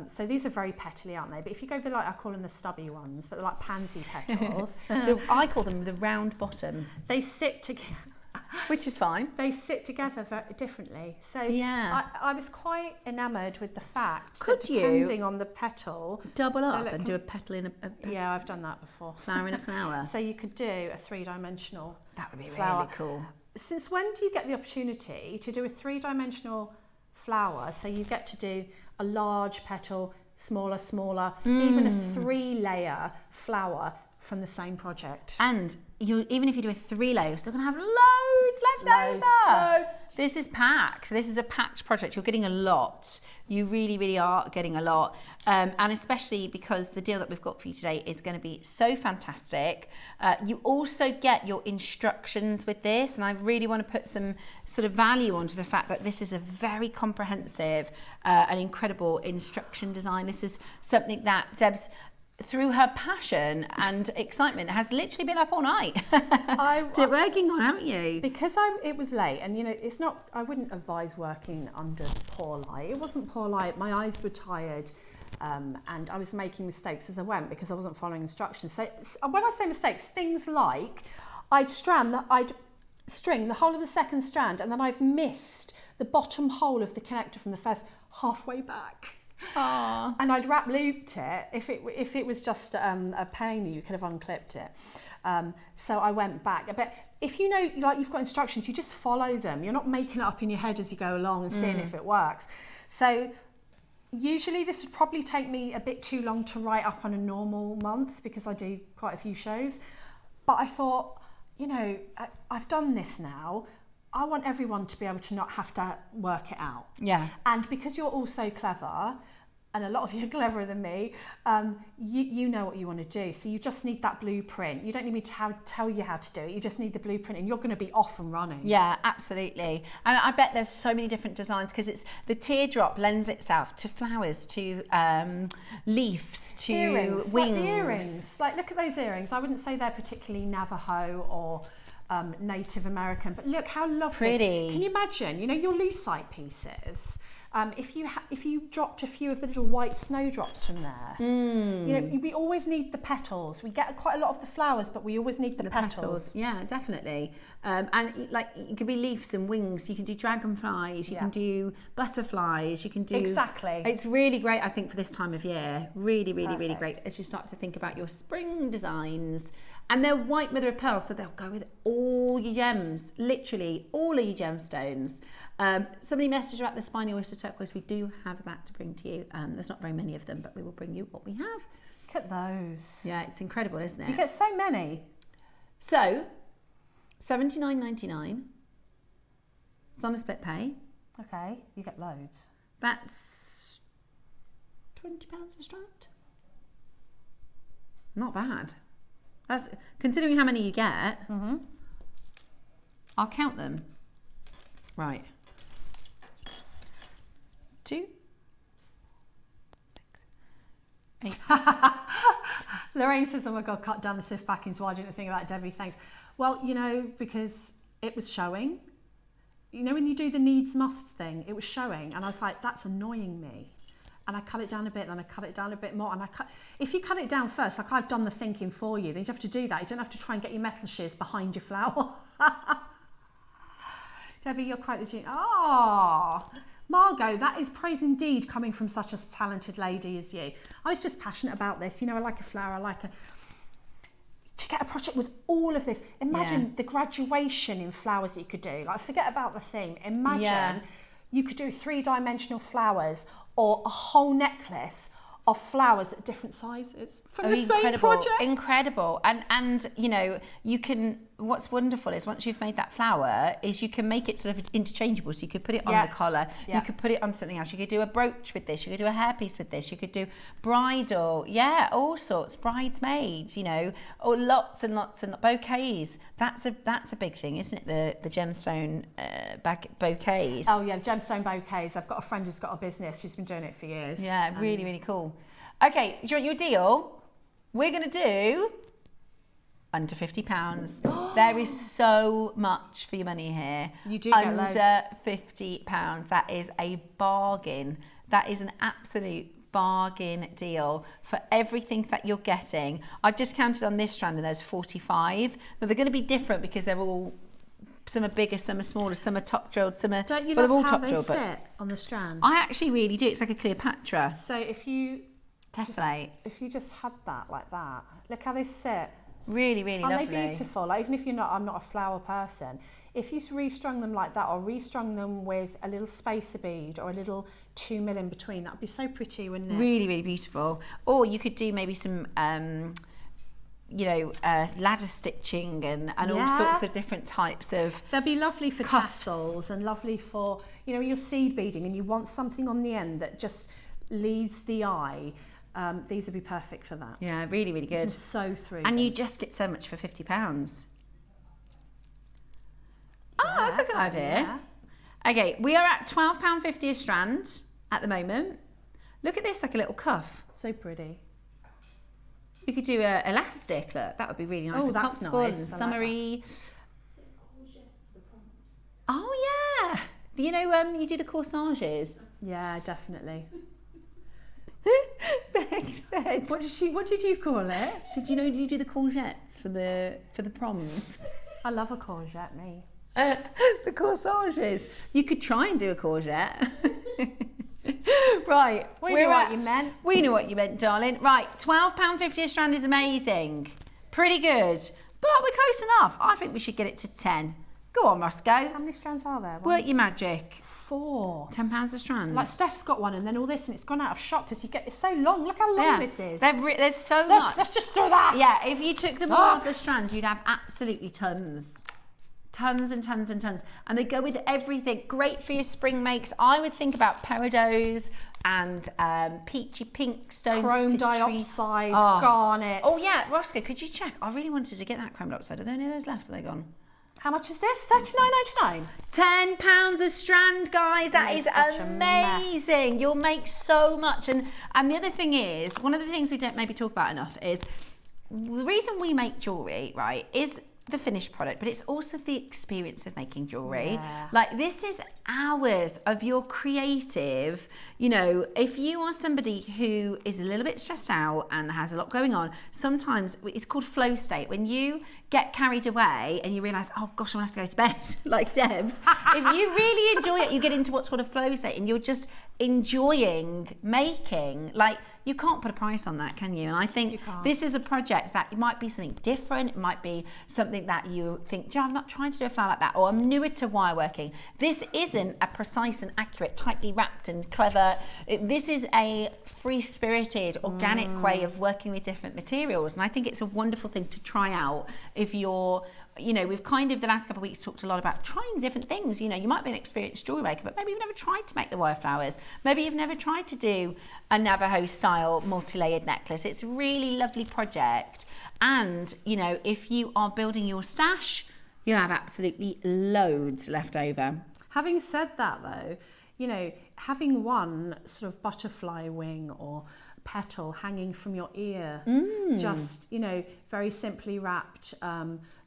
so these are very petally, aren't they? But if you go with the, like, I call them the stubby ones, but they're like pansy petals. I call them the round bottom. They sit together. Which is fine. They sit together very differently. So yeah. I was quite enamoured with the fact Could that you depending on the petal, double up and do a petal in a yeah, I've done that before. Flower in a flower. So you could do a 3-dimensional That would be flower. really cool. Since when do you get the opportunity to do a 3-dimensional flower, so you get to do a large petal, smaller, even a 3-layer flower from the same project. And even if you do a 3-layer, you're still going to have loads left over. Loads. This is packed. This is a packed project. You're getting a lot. You really, really are getting a lot. And especially because the deal that we've got for you today is going to be so fantastic. You also get your instructions with this. And I really want to put some sort of value onto the fact that this is a very comprehensive and incredible instruction design. This is something that Deb's, through her passion and excitement, has literally been up all night working on, haven't you? Because it was late, and it's not, I wouldn't advise working under poor light. It wasn't poor light, my eyes were tired, and I was making mistakes as I went because I wasn't following instructions. So when I say mistakes, things like I'd string the whole of the second strand, and then I've missed the bottom hole of the connector from the first halfway back. Aww. And I'd wrap looped it. If it was just a pain, you could have unclipped it. So I went back. But if you know, like, you've got instructions, you just follow them. You're not making it up in your head as you go along and seeing if it works. So usually this would probably take me a bit too long to write up on a normal month because I do quite a few shows. But I thought, I've done this now. I want everyone to be able to not have to work it out. Yeah. And because you're all so clever, and a lot of you are cleverer than me, you know what you want to do. So you just need that blueprint. You don't need me to tell you how to do it. You just need the blueprint, and you're going to be off and running. Yeah, absolutely. And I bet there's so many different designs, because it's the teardrop lends itself to flowers, to leaves, to earrings, wings. Like the earrings. Like, look at those earrings. I wouldn't say they're particularly Navajo or Native American, but look how lovely. Pretty. Can you imagine, your lucite pieces, if you dropped a few of the little white snowdrops from there, we always need the petals. We get quite a lot of the flowers, but we always need the petals. Yeah, definitely. And like, it could be leaves and wings. You can do dragonflies, you can do butterflies, you can do... Exactly. It's really great, I think, for this time of year. Really, really, really great as you start to think about your spring designs. And they're white mother of pearl, so they'll go with all your gems, literally all of your gemstones. Somebody messaged about the spiny oyster turquoise. We do have that to bring to you. There's not very many of them, but we will bring you what we have. Look at those. Yeah, it's incredible, isn't it? You get so many. So, $79.99. It's on a split pay. Okay, you get loads. That's £20 a strand. Not bad. That's, considering how many you get, I'll count them. Right. 2, 6, 8. Lorraine says, oh my God, cut down the sift packings. Why didn't I think of that, Debbie? Thanks. Well, because it was showing. When you do the needs must thing, it was showing. And I was like, that's annoying me. And I cut it down a bit, then I cut it down a bit more. And if you cut it down first, like I've done the thinking for you, then you have to do that. You don't have to try and get your metal shears behind your flower. Debbie, you're quite the genius. Oh, Margot, that is praise indeed coming from such a talented lady as you. I was just passionate about this. I like a flower, to get a project with all of this. Imagine the graduation in flowers that you could do. Like, forget about the theme. Imagine you could do 3-dimensional flowers or a whole necklace of flowers at different sizes from the same project. Incredible. And you can, what's wonderful is once you've made that flower is you can make it sort of interchangeable. So you could put it on the collar, you could put it on something else. You could do a brooch with this, you could do a hairpiece with this, you could do bridal, all sorts, bridesmaids, or lots and lots and bouquets. That's a big thing, isn't it? The gemstone bouquets. Oh yeah, gemstone bouquets. I've got a friend who's got a business. She's been doing it for years. Yeah, really, really cool. Okay, do you want your deal? We're going to do under £50. There is so much for your money here. You do get loads. Under £50. That is a bargain. That is an absolute bargain deal for everything that you're getting. I've just counted on this strand and there's 45. Now they're going to be different because they're all, some are bigger, some are smaller, some are top drilled, some are... Don't you well, love they're all how top they drilled, sit on the strand? I actually really do. It's like a Cleopatra. So if you... Tessellate. If you just had that like that, look how they sit. Really, really Aren't lovely. they beautiful? Like, even if I'm not a flower person, if you restrung them like that, or restrung them with a little spacer bead or a little 2 mil in between, that'd be so pretty, wouldn't it? Really, really beautiful. Or you could do maybe some, ladder stitching and all sorts of different types of. They'd be lovely for cuffs. tassels and lovely for, your seed beading, and you want something on the end that just leads the eye. These would be perfect for that. Yeah, really, really good. Just sew through. And you just get so much for £50. Oh, that's a good idea. Yeah. Okay, we are at £12.50 a strand at the moment. Look at this, like a little cuff. So pretty. You could do a elastic, look, that would be really nice. Oh, and that's comfortable nice. and I like summery. Oh yeah, you do the corsages. Yeah, definitely. Beck said. What did you call it? She said, you do the courgettes for the proms. I love a courgette, me. The corsages. You could try and do a courgette. Right. We knew what you meant. We knew what you meant, darling. Right, £12.50 a strand is amazing. Pretty good. But we're close enough. I think we should get it to 10. Go on, Roscoe. How many strands are there? Work your magic. 4. £10 a strand. Like, Steph's got one, and then all this, and it's gone out of shot because it's so long. Look how long this is. There's so Look, much. let's just do that. Yeah, if you took them all of the strands, you'd have absolutely tons. Tons and tons and tons. And they go with everything. Great for your spring makes. I would think about peridots and peachy pink stones. Chrome dioxide, garnets. Oh yeah, Roscoe, could you check? I really wanted to get that chrome dioxide. Are there any of those left? Are they gone? How much is this? £39.99. £10 a strand, guys. That is such a mess. amazing. You'll make so much. And the other thing is, one of the things we don't maybe talk about enough is the reason we make jewellery, right, is the finished product, but it's also the experience of making jewellery. Yeah. Like, this is hours of your creative, if you are somebody who is a little bit stressed out and has a lot going on, sometimes it's called flow state. When you get carried away and you realise, oh gosh, I'm gonna have to go to bed, like Deb's. If you really enjoy it, you get into what's called a flow state and you're just enjoying making. Like, you can't put a price on that, can you? And I think this is a project that it might be something different. It might be something that you think, I'm not trying to do a flower like that, or I'm newer to wire working. This isn't a precise and accurate, tightly wrapped and clever. This is a free-spirited, organic way of working with different materials. And I think it's a wonderful thing to try out if you're, we've kind of the last couple of weeks talked a lot about trying different things. You might be an experienced jewellery maker, but maybe you've never tried to make the wire flowers. Maybe you've never tried to do a Navajo style multi-layered necklace. It's a really lovely project. And, if you are building your stash, you'll have absolutely loads left over. Having said that, though, having one sort of butterfly wing or petal hanging from your ear, just, very simply wrapped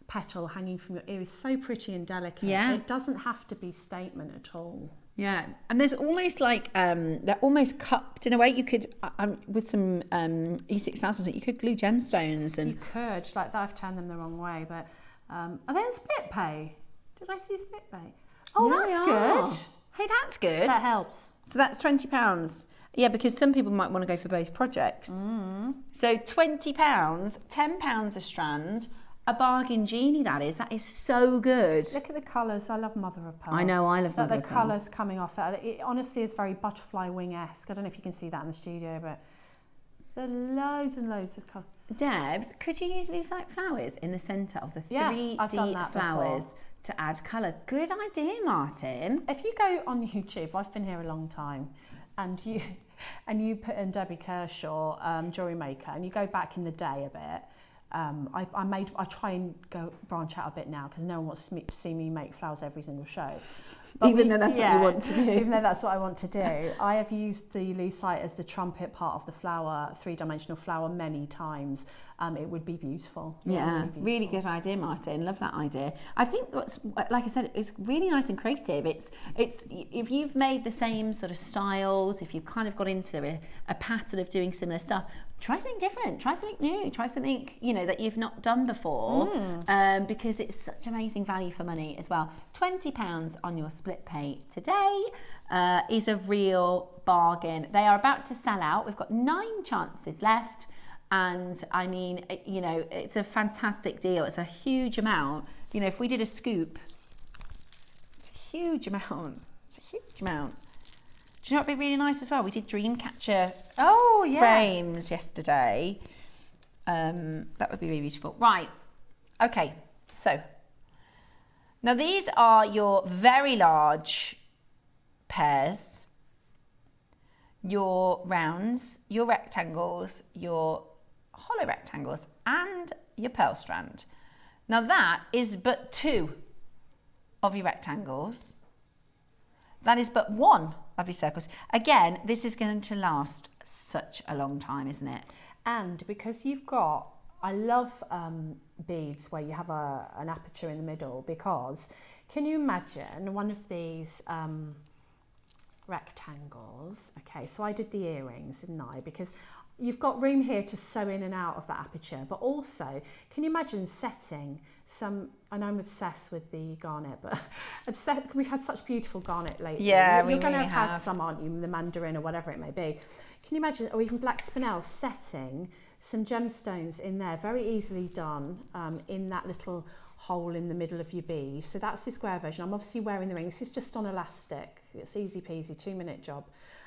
petal hanging from your ear is so pretty and delicate. Yeah. It doesn't have to be statement at all. Yeah, and there's almost like they're almost cupped in a way. You could with some E6000, you could glue gemstones and You could, like that. I've turned them the wrong way, but are they in split pay? Did I see split pay? Oh, Yeah, that's they are. good. Hey, that's good. That helps. So that's £20. Yeah, because some people might want to go for both projects. So £20, £10 a strand. A bargain genie, that is so good. Look at the colours. I love Mother of Pearl. I know, I love Mother of The Pearl. colours coming off it. It honestly is very butterfly wing-esque. I don't know if you can see that in the studio, but there are loads and loads of colours. Debs, could you use lucite flowers in the centre of the 3D Yeah, I've done that flowers before. to add colour? Good idea, Martin. If you go on YouTube, I've been here a long time, and you put in Debbie Kershaw, JewelleryMaker, and you go back in the day a bit. I try and go branch out a bit now because no one wants to see me make flowers every single show. But Even though that's what you want to do. Even though that's what I want to do. I have used the lucite as the trumpet part of the flower, 3-dimensional flower, many times. It would be beautiful. Yeah, really good idea, Martin. Love that idea. I think what's, like I said, it's really nice and creative. It's if you've made the same sort of styles, if you've kind of got into a pattern of doing similar stuff, try something different, try something new, try something, that you've not done before, because it's such amazing value for money as well. £20 on your split pay today is a real bargain. They are about to sell out. We've got 9 chances left. And I mean, you know, it's a fantastic deal. It's a huge amount. You know, if we did a scoop, it's a huge amount. It's a huge amount. Do you know what would be really nice as well? We did Dreamcatcher frames yesterday. That would be really beautiful. Right. Okay. So now these are your very large pairs, your rounds, your rectangles, your hollow rectangles, and your pearl strand. Now that is but 2 of your rectangles. That is but 1 of your circles. Again, this is going to last such a long time, isn't it? And because you've got, I love beads where you have an aperture in the middle, because can you imagine one of these rectangles? Okay, so I did the earrings, didn't I? Because you've got room here to sew in and out of that aperture, but also, can you imagine setting some, and I'm obsessed with the garnet, but we've had such beautiful garnet lately. Yeah, you're going to really have some, aren't you? The mandarin or whatever it may be. Can you imagine, or even black spinel, setting some gemstones in there, very easily done, in that little hole in the middle of your bead. So that's the square version. I'm obviously wearing the ring. This is just on elastic. It's easy peasy, 2-minute job.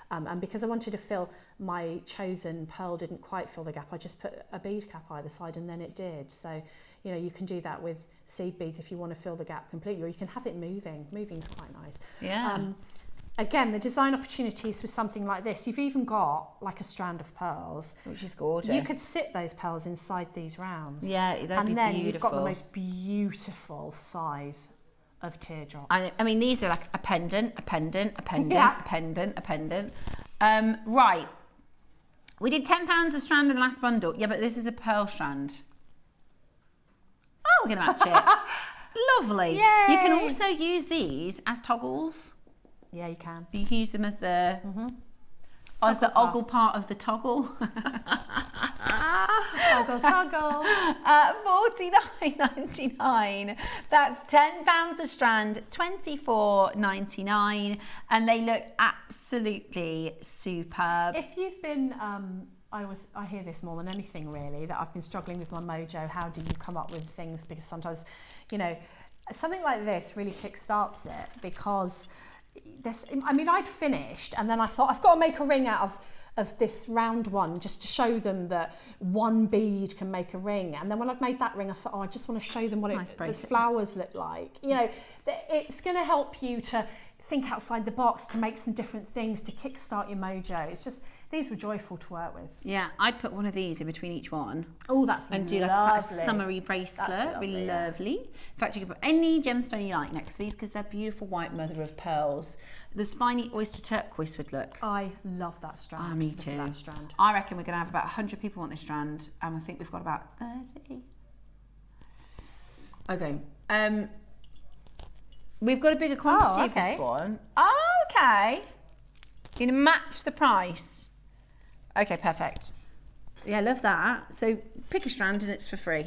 And because I wanted to fill, my chosen pearl didn't quite fill the gap, I just put a bead cap either side and then it did. So, you know, you can do that with seed beads if you want to fill the gap completely, or you can have it moving. Moving's quite nice. Yeah. Again, the design opportunities with something like this, you've even got like a strand of pearls. Which is gorgeous. You could sit those pearls inside these rounds. Yeah, that'd be beautiful. And then you've got the most beautiful size of teardrops. I mean, these are like a pendant, a pendant, a pendant, Yeah. a pendant, a pendant. Right. We did £10 a strand in the last bundle. Yeah, but this is a pearl strand. Oh, we're going to match it. Lovely. Yay. You can also use these as toggles. Yeah, you can. You can use them as the as the ogle part of the toggle. Toggle. $49.99. That's £10 a strand, $24.99, and they look absolutely superb. If you've been, I hear this more than anything really, that I've been struggling with my mojo. How do you come up with things? Because sometimes, you know, something like this really kickstarts it, because this, I mean, I'd finished and then I thought, I've got to make a ring out of this round one, just to show them that one bead can make a ring. And then when I'd made that ring, I thought, oh, I just want to show them what the flowers look like. You know, it's going to help you to think outside the box, to make some different things, to kickstart your mojo. It's just, these were joyful to work with. Yeah, I'd put one of these in between each one. Oh, that's and do like a summery bracelet, really lovely. In fact, you can put any gemstone you like next to these, because they're beautiful white mother of pearls. The spiny oyster turquoise would look. I love that strand. Oh, me too. That strand. I reckon we're going to have about 100 people want this strand, and I think we've got about 30. Okay. We've got a bigger quantity of this one. Oh, okay. You're going to match the price. Okay, perfect. Yeah, I love that. So pick a strand and it's for free.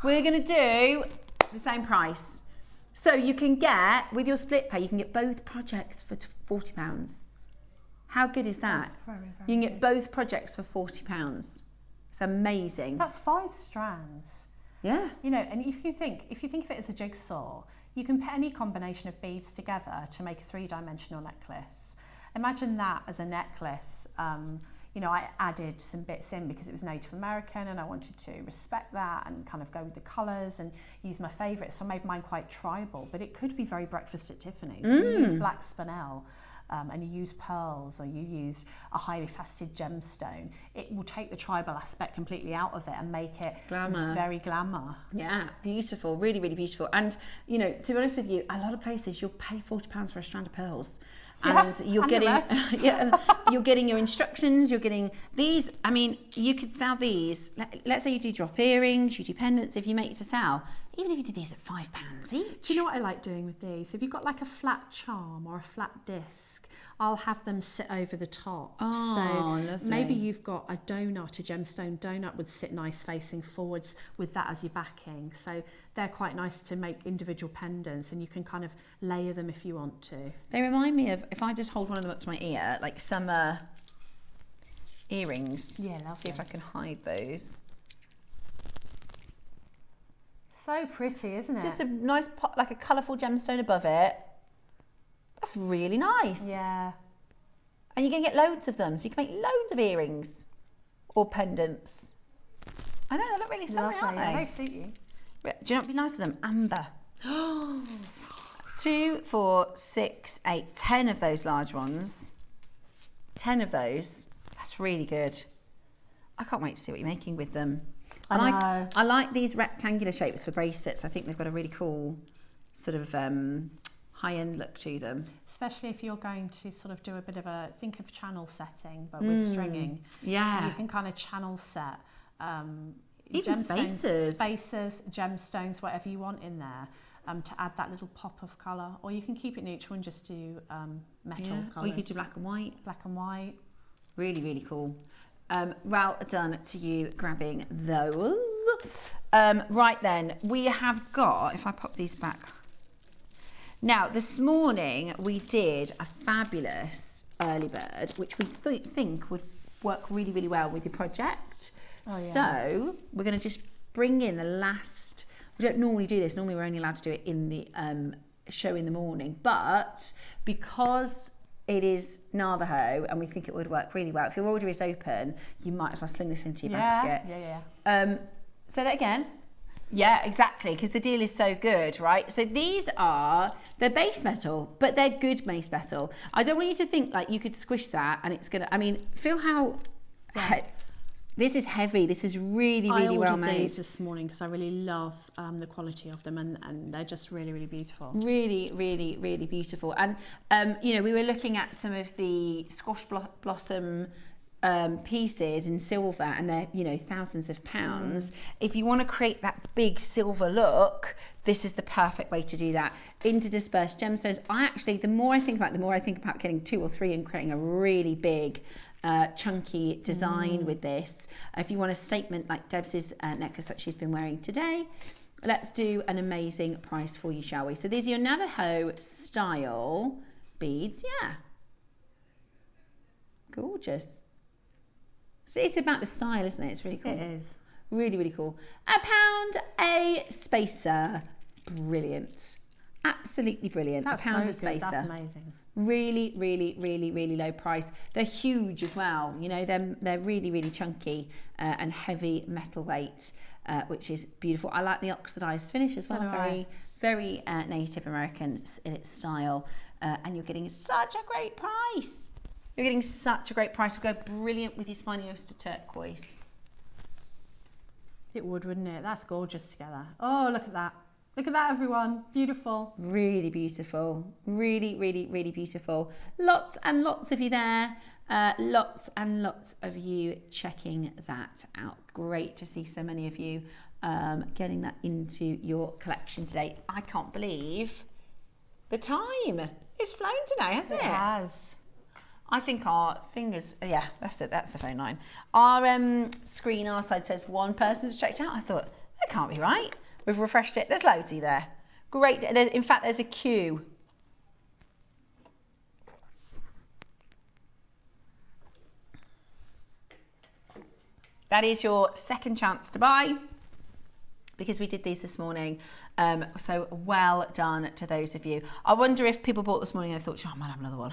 We're going to do the same price. So you can get, with your split pay, you can get both projects for £40. How good is that? That's very, very you can get good. both projects for £40. It's amazing. That's 5 strands. Yeah. You know, and if you think of it as a jigsaw, you can put any combination of beads together to make a 3-dimensional necklace. Imagine that as a necklace. You know, I added some bits in because it was Native American and I wanted to respect that and kind of go with the colours and use my favourites. So I made mine quite tribal, but it could be very breakfast at Tiffany's. If you use black spinel and you use pearls, or you use a highly faceted gemstone, it will take the tribal aspect completely out of it and make it very glamour. Yeah, beautiful, really, really beautiful. And, you know, to be honest with you, a lot of places you'll pay £40 for a strand of pearls. And you're getting you're getting your instructions, you're getting these. I mean, you could sell these. Let's say you do drop earrings, you do pendants. If you make it to sell, even if you did these at £5 each. Do you know what I like doing with these? If you've got like a flat charm or a flat disc, I'll have them sit over the top. Oh, so lovely. maybe you've got a donut, a gemstone donut would sit nice facing forwards with that as your backing. So they're quite nice to make individual pendants, and you can kind of layer them if you want to. They remind me of, if I just hold one of them up to my ear, like summer earrings. Yeah, See if I can hide those. So pretty, isn't it? Just a nice, like a colourful gemstone above it. That's really nice. Yeah. And you're going to get loads of them, so you can make loads of earrings or pendants. I know, they look really summery, aren't Yeah, they? they suit you. Do you know what would be nice with them? Amber. 2, 4, 6, 8, 10 of those large ones. 10 of those. That's really good. I can't wait to see what you're making with them. I like these rectangular shapes for bracelets. I think they've got a really cool sort of high-end look to them. Especially if you're going to sort of do a bit of a, think of channel setting, but with stringing. Yeah. You can kind of channel set even spacers, gemstones, whatever you want in there, to add that little pop of colour. Or you can keep it neutral and just do metal colours. Or you could do black and white. Black and white. Really, really cool. Well done to you grabbing those. Right then, we have got, if I pop these back. Now, this morning we did a fabulous early bird, which we think would work really, really well with your project. Oh, yeah. So we're going to just bring in the last, we don't normally do this, normally we're only allowed to do it in the show in the morning, but because it is Navajo and we think it would work really well, if your order is open, you might as well sling this into your basket. Yeah. Say that again. Yeah, exactly, because the deal is so good, right? So these are, they're base metal, but they're good base metal. I don't want you to think like you could squish that and it's gonna, I mean, feel how, this is heavy, this is really, really well made. I ordered these this morning because I really love the quality of them, and they're just really, really beautiful. Really, really, really beautiful. And, you know, we were looking at some of the squash blossom pieces in silver, and they're, you know, thousands of pounds. If you want to create that big silver look, this is the perfect way to do that. Interdispersed gemstones. I actually, the more I think about it, the more I think about getting 2 or 3 and creating a really big chunky design with this. If you want a statement like Deb's necklace that she's been wearing today, let's do an amazing price for you, shall we? So these are your Navajo style beads. Yeah, gorgeous. So it's about the style, isn't it? It's really cool. It is. Really, really cool. £1 a spacer. Brilliant. Absolutely brilliant. That's £1 a so spacer. good. That's amazing. Really, really, really, really low price. They're huge as well. You know, they're really, really chunky and heavy metal weight, which is beautiful. I like the oxidized finish as well. Very, very Native American in its style. And you're getting such a great price. You're getting such a great price. Would go brilliant with your spiny oyster turquoise. It would, wouldn't it? That's gorgeous together. Oh, look at that. Look at that, everyone. Beautiful. Really beautiful. Really, really, really beautiful. Lots and lots of you there. Lots and lots of you checking that out. Great to see so many of you getting that into your collection today. I can't believe the time. It's flown today, hasn't it? It has. I think our thing is, yeah, that's it, that's the phone line. Our screen, our side says one person's checked out. I thought, that can't be right. We've refreshed it. There's loads of there. Great. In fact, there's a queue. That is your second chance to buy, because we did these this morning. So well done to those of you. I wonder if people bought this morning and thought, oh, I might have another one.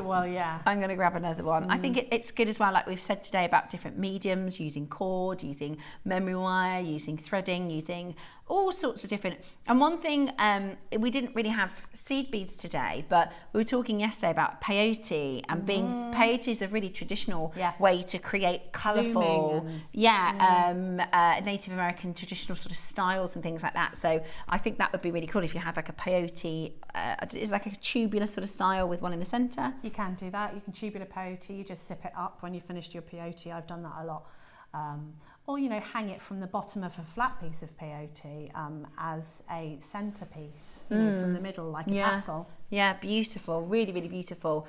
Well, yeah. I'm going to grab another one. I think it's good as well, like we've said today, about different mediums, using cord, using memory wire, using threading, using all sorts of different. And one thing, we didn't really have seed beads today, but we were talking yesterday about peyote, and being peyote is a really traditional way to create colourful, Native American traditional sort of styles and things like that. So I think that would be really cool if you had like a peyote, it's like a tubular sort of style with one in the centre. You can do that. You can tubular peyote. You just sip it up when you finished your peyote. I've done that a lot. or you know, hang it from the bottom of a flat piece of peyote as a centerpiece, you know, from the middle like a tassel. Yeah, beautiful, really, really beautiful.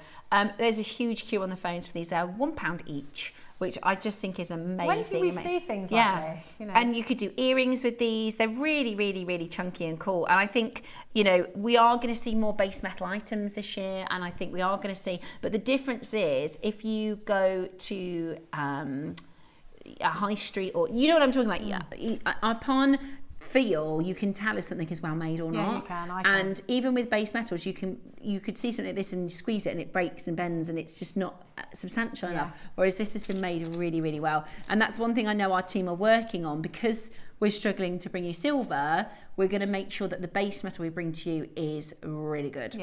There's a huge queue on the phones for these. They're £1 each, which I just think is amazing. When do we see things like this? You know? And you could do earrings with these. They're really, really, really chunky and cool. And I think, you know, we are going to see more base metal items this year. And I think we are going to see, but the difference is if you go to a high street, or you know what I'm talking about, upon feel you can tell if something is well made or not. You can, I can. And even with base metals, you could see something like this and you squeeze it and it breaks and bends and it's just not substantial enough, whereas this has been made really, really well. And that's one thing I know our team are working on, because we're struggling to bring you silver. We're going to make sure that the base metal we bring to you is really good.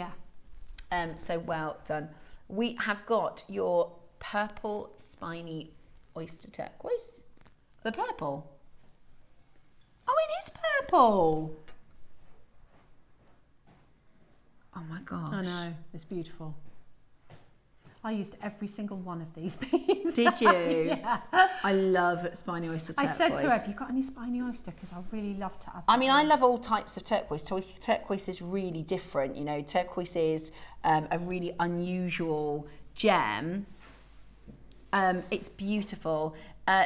So well done. We have got your purple spiny oyster turquoise. The purple. Oh, it is purple. Oh my gosh. I know, it's beautiful. I used every single one of these beads. Did you? Yeah. I love spiny oyster turquoise. I said to her, have you got any spiny oyster? Because I really love to add that. I mean, I love all types of turquoise. Turquoise is really different. You know, turquoise is a really unusual gem. It's beautiful.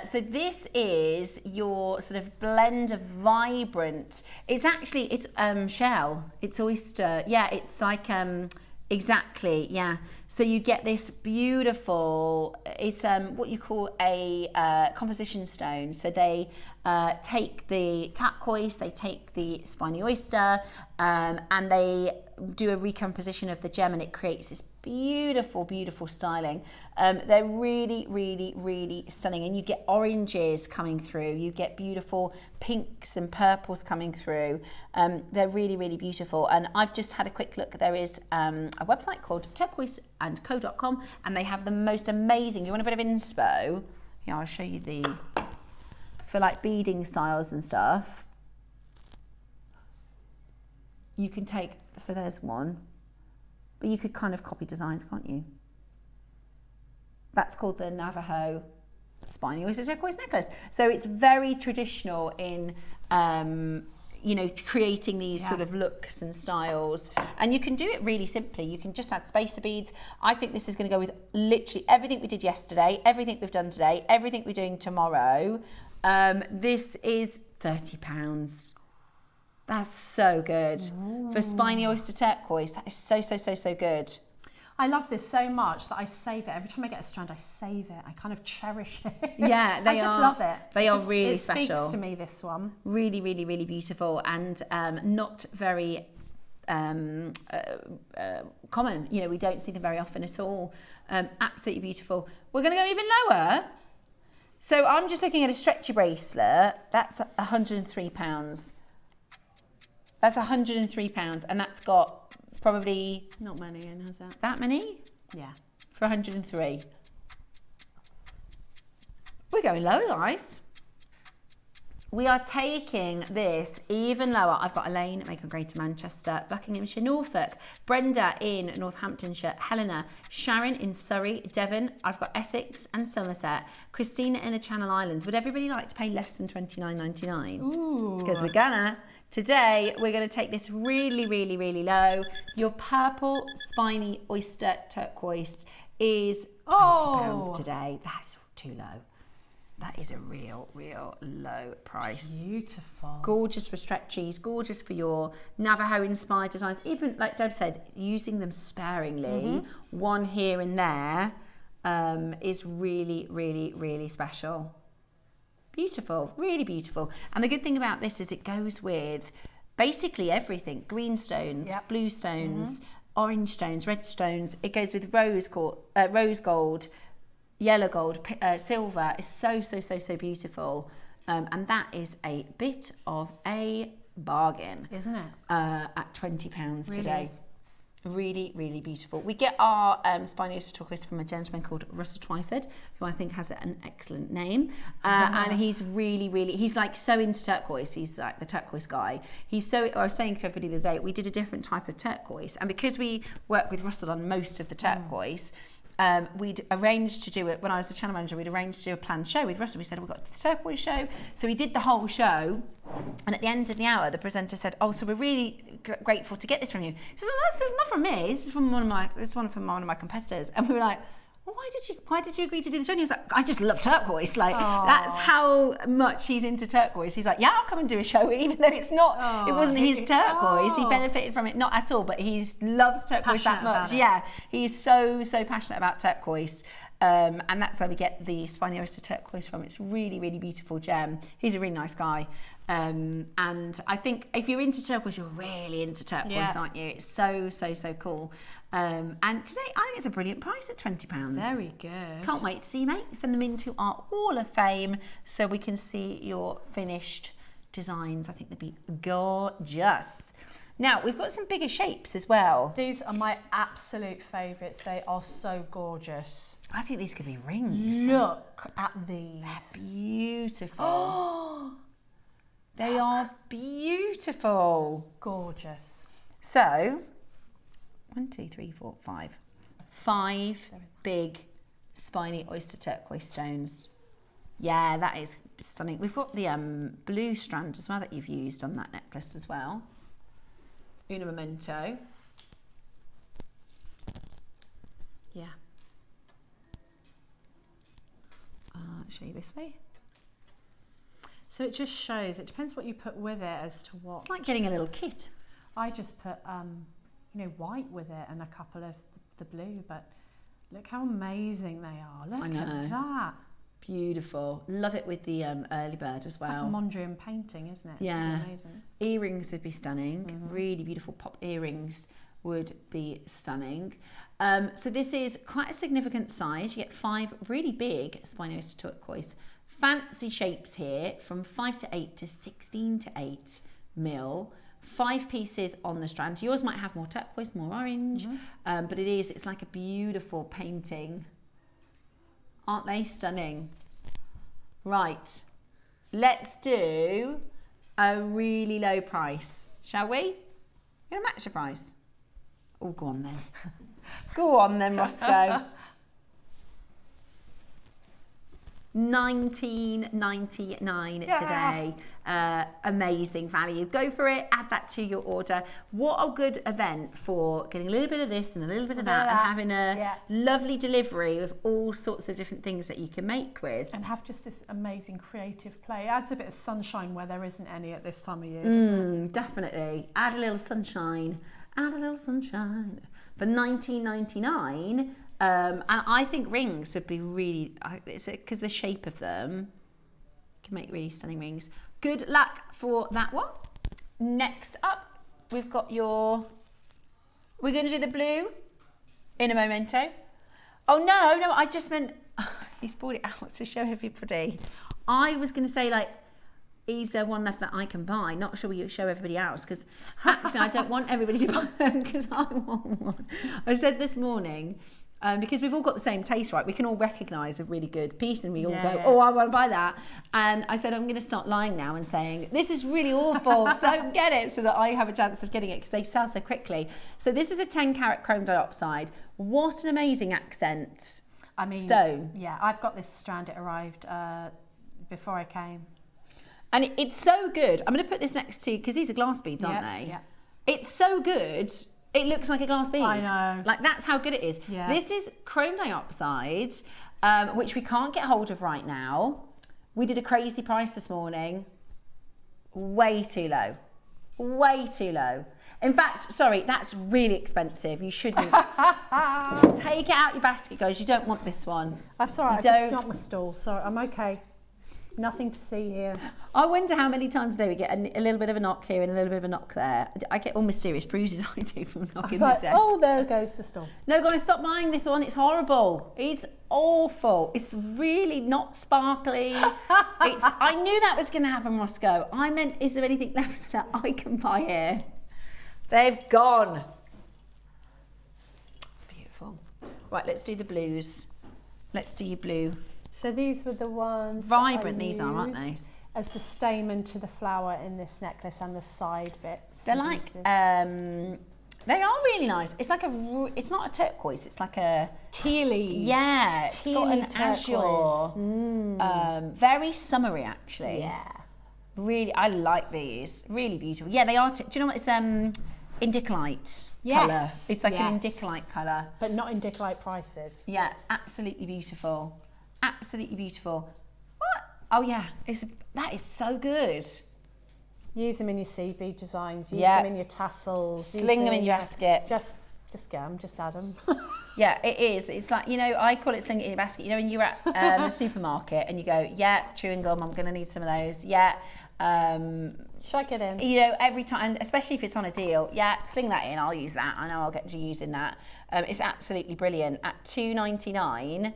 So this is your sort of blend of vibrant. It's shell. It's oyster. Yeah, it's like exactly. Yeah. So you get this beautiful. It's what you call a composition stone. So they take the turquoise, they take the spiny oyster, and they do a recomposition of the gem, and it creates this beautiful, beautiful styling. They're really, really, really stunning, and you get oranges coming through, you get beautiful pinks and purples coming through. They're really, really beautiful. And I've just had a quick look. There is a website called turquoiseandco.com, and they have the most amazing, you want a bit of inspo? Yeah, I'll show you for like beading styles and stuff. You can take, so there's one, but you could kind of copy designs, can't you? That's called the Navajo Spiny Oyster Turquoise Necklace. So it's very traditional in, you know, creating these sort of looks and styles. And you can do it really simply. You can just add spacer beads. I think this is going to go with literally everything we did yesterday, everything we've done today, everything we're doing tomorrow. This is £30. That's so good. Ooh. For spiny oyster turquoise. That is so, so, so, so good. I love this so much that I save it. Every time I get a strand, I save it. I kind of cherish it. Yeah, I just love it. They are really special. It speaks to me, this one. Really, really, really beautiful, and not very common. You know, we don't see them very often at all. Absolutely beautiful. We're going to go even lower. So I'm just looking at a stretchy bracelet. That's £103. That's £103, and that's got probably not many in, has it? That many? Yeah. For 103. We're going low, guys. We are taking this even lower. I've got Elaine, Maker Greater Manchester, Buckinghamshire, Norfolk, Brenda in Northamptonshire, Helena, Sharon in Surrey, Devon. I've got Essex and Somerset, Christina in the Channel Islands. Would everybody like to pay less than $29.99? Ooh. Because we're gonna. Today, we're going to take this really, really, really low. Your purple spiny oyster turquoise is £20 today. That is too low. That is a real, real low price. Beautiful. Gorgeous for stretchies, gorgeous for your Navajo-inspired designs. Even, like Deb said, using them sparingly, one here and there, is really, really, really special. Beautiful, really beautiful. And the good thing about this is it goes with basically everything. Green stones, blue stones, orange stones, red stones. It goes with rose gold, yellow gold, silver. It's so, so, so, so beautiful. And that is a bit of a bargain. Isn't it? At £20 today. Is. Really, really beautiful. We get our spiny oyster turquoise from a gentleman called Russell Twyford, who I think has an excellent name. And he's really, really, he's like so into turquoise. He's like the turquoise guy. I was saying to everybody the other day, we did a different type of turquoise. And because we work with Russell on most of the turquoise, we'd arranged to do it, when I was the channel manager, we'd arranged to do a planned show with Russell. We said, we've got the turquoise show. So we did the whole show. And at the end of the hour, the presenter said, oh, so we're really grateful to get this from you. He says, oh, that's not from me. This is from one of my competitors. And we were like, well, why did you agree to do the show? And he was like, I just love turquoise. Like, that's how much he's into turquoise. He's like, yeah, I'll come and do a show, even though it's not, it wasn't his turquoise. He benefited from it, not at all, but he loves turquoise that much. Yeah, he's so passionate about turquoise. And that's where we get the Spiny Oyster turquoise from. It's really, really beautiful gem. He's a really nice guy. And I think if you're into turquoise, you're really into turquoise, aren't you? It's so cool. And today, I think it's a brilliant price at £20. Very good. Can't wait to see you, mate. Send them into our Hall of Fame so we can see your finished designs. I think they'd be gorgeous. Now, we've got some bigger shapes as well. These are my absolute favourites. They are so gorgeous. I think these could be rings. Look at these. They're beautiful. They are beautiful. Gorgeous. So, 1, 2, 3, 4, 5. 5 big spiny oyster turquoise stones. Yeah, that is stunning. We've got the blue strand as well that you've used on that necklace as well. Una memento. Yeah. Show you this way. So it just shows, it depends what you put with it as to what. It's like getting a little kit. I just put, white with it and a couple of the blue, but look how amazing they are. Look at that. Beautiful. Love it with the early bird as well. It's like a Mondrian painting, isn't it? It's yeah. really amazing. Earrings would be stunning. Really beautiful pop earrings would be stunning. So this is quite a significant size. You get 5 really big spiny oyster turquoise. Fancy shapes here from 5 to 8 to 16 to 8 mil. 5 pieces on the strand. Yours might have more turquoise, more orange, but it's like a beautiful painting. Aren't they stunning? Right, let's do a really low price, shall we? You're gonna match the price. Oh, go on then. Go on then, Roscoe. $19.99 today. Amazing value. Go for it. Add that to your order. What a good event for getting a little bit of this and a little bit of that and having a lovely delivery of all sorts of different things that you can make with. And have just this amazing creative play. It adds a bit of sunshine where there isn't any at this time of year, doesn't it? Definitely. Add a little sunshine. Add a little sunshine. For $19.99. And I think rings would be really, because the shape of them can make really stunning rings. Good luck for that one. Next up, we've got we're going to do the blue in a memento. Oh no, I just meant, he's brought it out to show everybody. I was going to say, like, is there one left that I can buy? Not sure we show everybody else, because actually I don't want everybody to buy them because I want one. I said this morning, because we've all got the same taste, right? We can all recognise a really good piece and we all go, oh, I want to buy that. And I said, I'm going to start lying now and saying, this is really awful, don't get it, so that I have a chance of getting it because they sell so quickly. So this is a 10 carat chrome dioxide. What an amazing accent stone. Yeah, I've got this strand. It arrived before I came. And it's so good. I'm going to put this next to, because these are glass beads, aren't they? Yeah. It's so good. It looks like a glass bead. I know. Like, that's how good it is. Yeah. This is chrome dioxide, which we can't get hold of right now. We did a crazy price this morning. Way too low. Way too low. In fact, sorry, that's really expensive. You shouldn't. Take it out your basket, guys. You don't want this one. I'm sorry, I just knocked my stool. Sorry, I'm okay. Nothing to see here. I wonder how many times a day we get a little bit of a knock here and a little bit of a knock there. I get all mysterious bruises I do from knocking the desk. Oh, there goes the stool. No, guys, stop buying this one. It's horrible. It's awful. It's really not sparkly. I knew that was going to happen, Roscoe. I meant, is there anything left that I can buy here? They've gone. Beautiful. Right, let's do the blues. Let's do your blue. So these were the ones. Vibrant these are, aren't they? As the stamen to the flower in this necklace and the side bits. They're like They are really nice. It's like it's not a turquoise, it's like a tealy. Yeah, it's got an turquoise. azure. Very summery, actually. Yeah. Really, I like these. Really beautiful. Yeah, they are. Do you know what it's indicolite Yes, colour? It's like an yes. indicolite colour. But not indicolite prices. Yeah, absolutely beautiful. Absolutely beautiful. What? Oh yeah, that is so good. Use them in your seed bead designs. Use Yeah. them in your tassels. Sling them in your basket. Just get them. Just add them. Yeah, it is. It's like, you know, I call it sling it in your basket. You know, when you're at the supermarket and you go, yeah, chewing gum, I'm going to need some of those. Yeah. Shag it in. You know, every time, especially if it's on a deal, yeah, sling that in. I'll use that. I know I'll get to using that. It's absolutely brilliant at $2.99.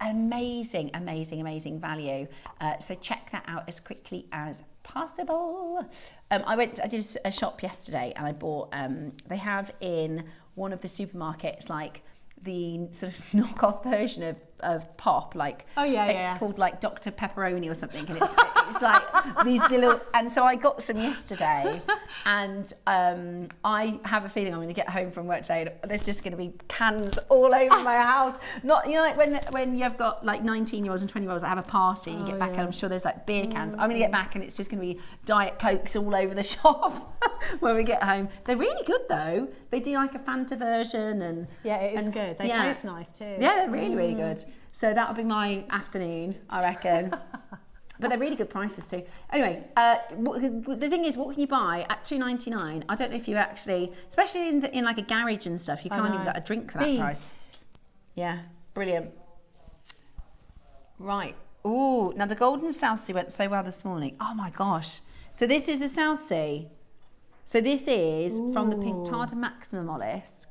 Amazing, amazing, amazing value. So check that out as quickly as possible. I did a shop yesterday and I bought, they have in one of the supermarkets like the sort of knockoff version of pop, like it's called like Dr. Pepperoni or something, and it's like these little, and so I got some yesterday, and I have a feeling I'm going to get home from work today and there's just going to be cans all over my house. Not, you know, like when you've got like 19-year-olds and 20-year-olds that have a party and you get back and I'm sure there's like beer cans. I'm going to get back and it's just going to be Diet Cokes all over the shop when we get home. They're really good though. They do like a Fanta version and it is good. They taste nice too. Yeah, they're really, really good. So that'll be my afternoon, I reckon. But they're really good prices too. Anyway, the thing is, what can you buy at $2.99? I don't know if you actually, especially in like a garage and stuff, you can't even get a drink for that price. Yeah, brilliant. Right. Ooh, now the Golden South Sea went so well this morning. Oh my gosh. So this is the South Sea. So this is from the Pink Tartar Maxima mollusk.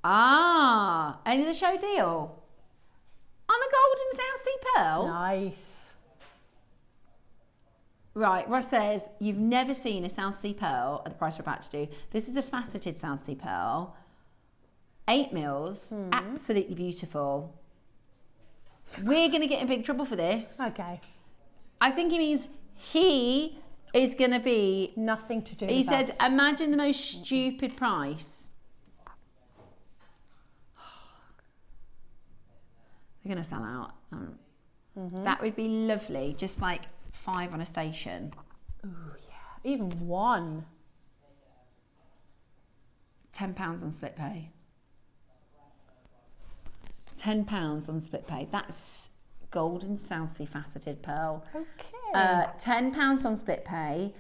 Ah, end of the show deal. On the Golden South Sea Pearl? Nice. Right, Ross says, you've never seen a South Sea Pearl at the price we're about to do. This is a faceted South Sea Pearl. 8 mils, absolutely beautiful. We're going to get in big trouble for this. Okay. I think he means he is going to be... Nothing to do with He said, us. imagine the most stupid price. They're going to sell out. That would be lovely. Just like 5 on a station. Ooh, yeah. Even 1. £10 on split pay. £10 on split pay. That's Golden South Sea faceted pearl. Okay. £10 on split pay.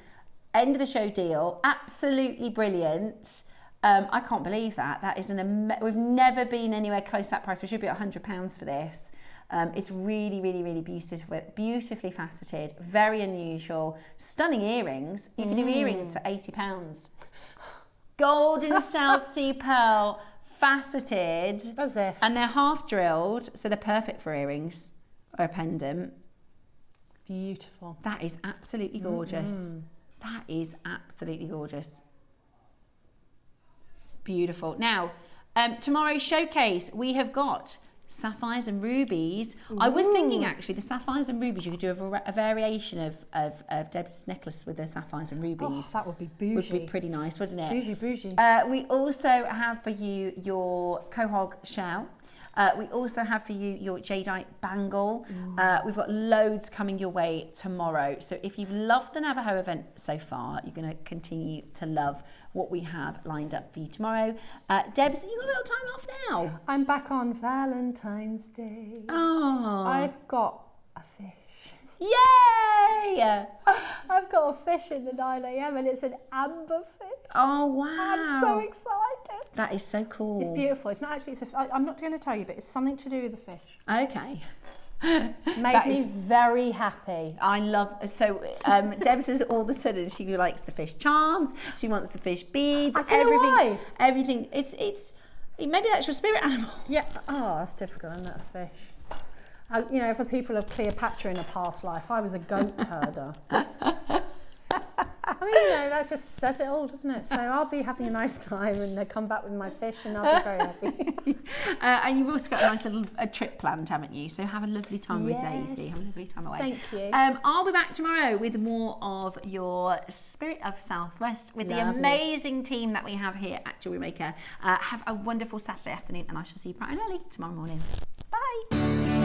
End of the show deal. Absolutely brilliant. I can't believe that. That is we've never been anywhere close to that price. We should be at £100 for this. It's really, really, really beautifully faceted, very unusual, stunning earrings. You could do earrings for £80. Golden South Sea Pearl, faceted. As if. And they're half drilled, so they're perfect for earrings or a pendant. Beautiful. That is absolutely gorgeous. That is absolutely gorgeous. Beautiful. Now, tomorrow's showcase, we have got sapphires and rubies. Ooh. I was thinking actually the sapphires and rubies, you could do a variation of Deb's necklace with the sapphires and rubies. Oh, that would be bougie. Would be pretty nice, wouldn't it? Bougie, bougie. We also have for you your quahog shell. We also have for you your jadeite bangle. We've got loads coming your way tomorrow. So if you've loved the Navajo event so far, you're going to continue to love what we have lined up for you tomorrow. Debs, you got a little time off now. I'm back on Valentine's Day. Oh. I've got a fish. Yay! I've got a fish in the 9 a.m. and it's an amber fish. Oh, wow. I'm so excited. That is so cool. It's beautiful. It's not actually, I'm not going to tell you, but it's something to do with the fish. Okay. Made me very happy. I love, so Deb says all of a sudden she likes the fish charms, she wants the fish beads, I don't know why. Everything. It's maybe that's your spirit animal. Yeah. Oh, that's typical, isn't it, a fish? You know, for people of Cleopatra in a past life, I was a goat herder. I'm mean, you know, that just says it all, doesn't it? So I'll be having a nice time and they come back with my fish and I'll be very happy. And you've also got a nice little trip planned, haven't you? So have a lovely time with Yes. Daisy. Have a lovely time away. Thank you. I'll be back tomorrow with more of your Spirit of Southwest with the Lovely. amazing team that we have here at Jewellery Maker. Have a wonderful Saturday afternoon and I shall see you bright and early tomorrow morning. Bye.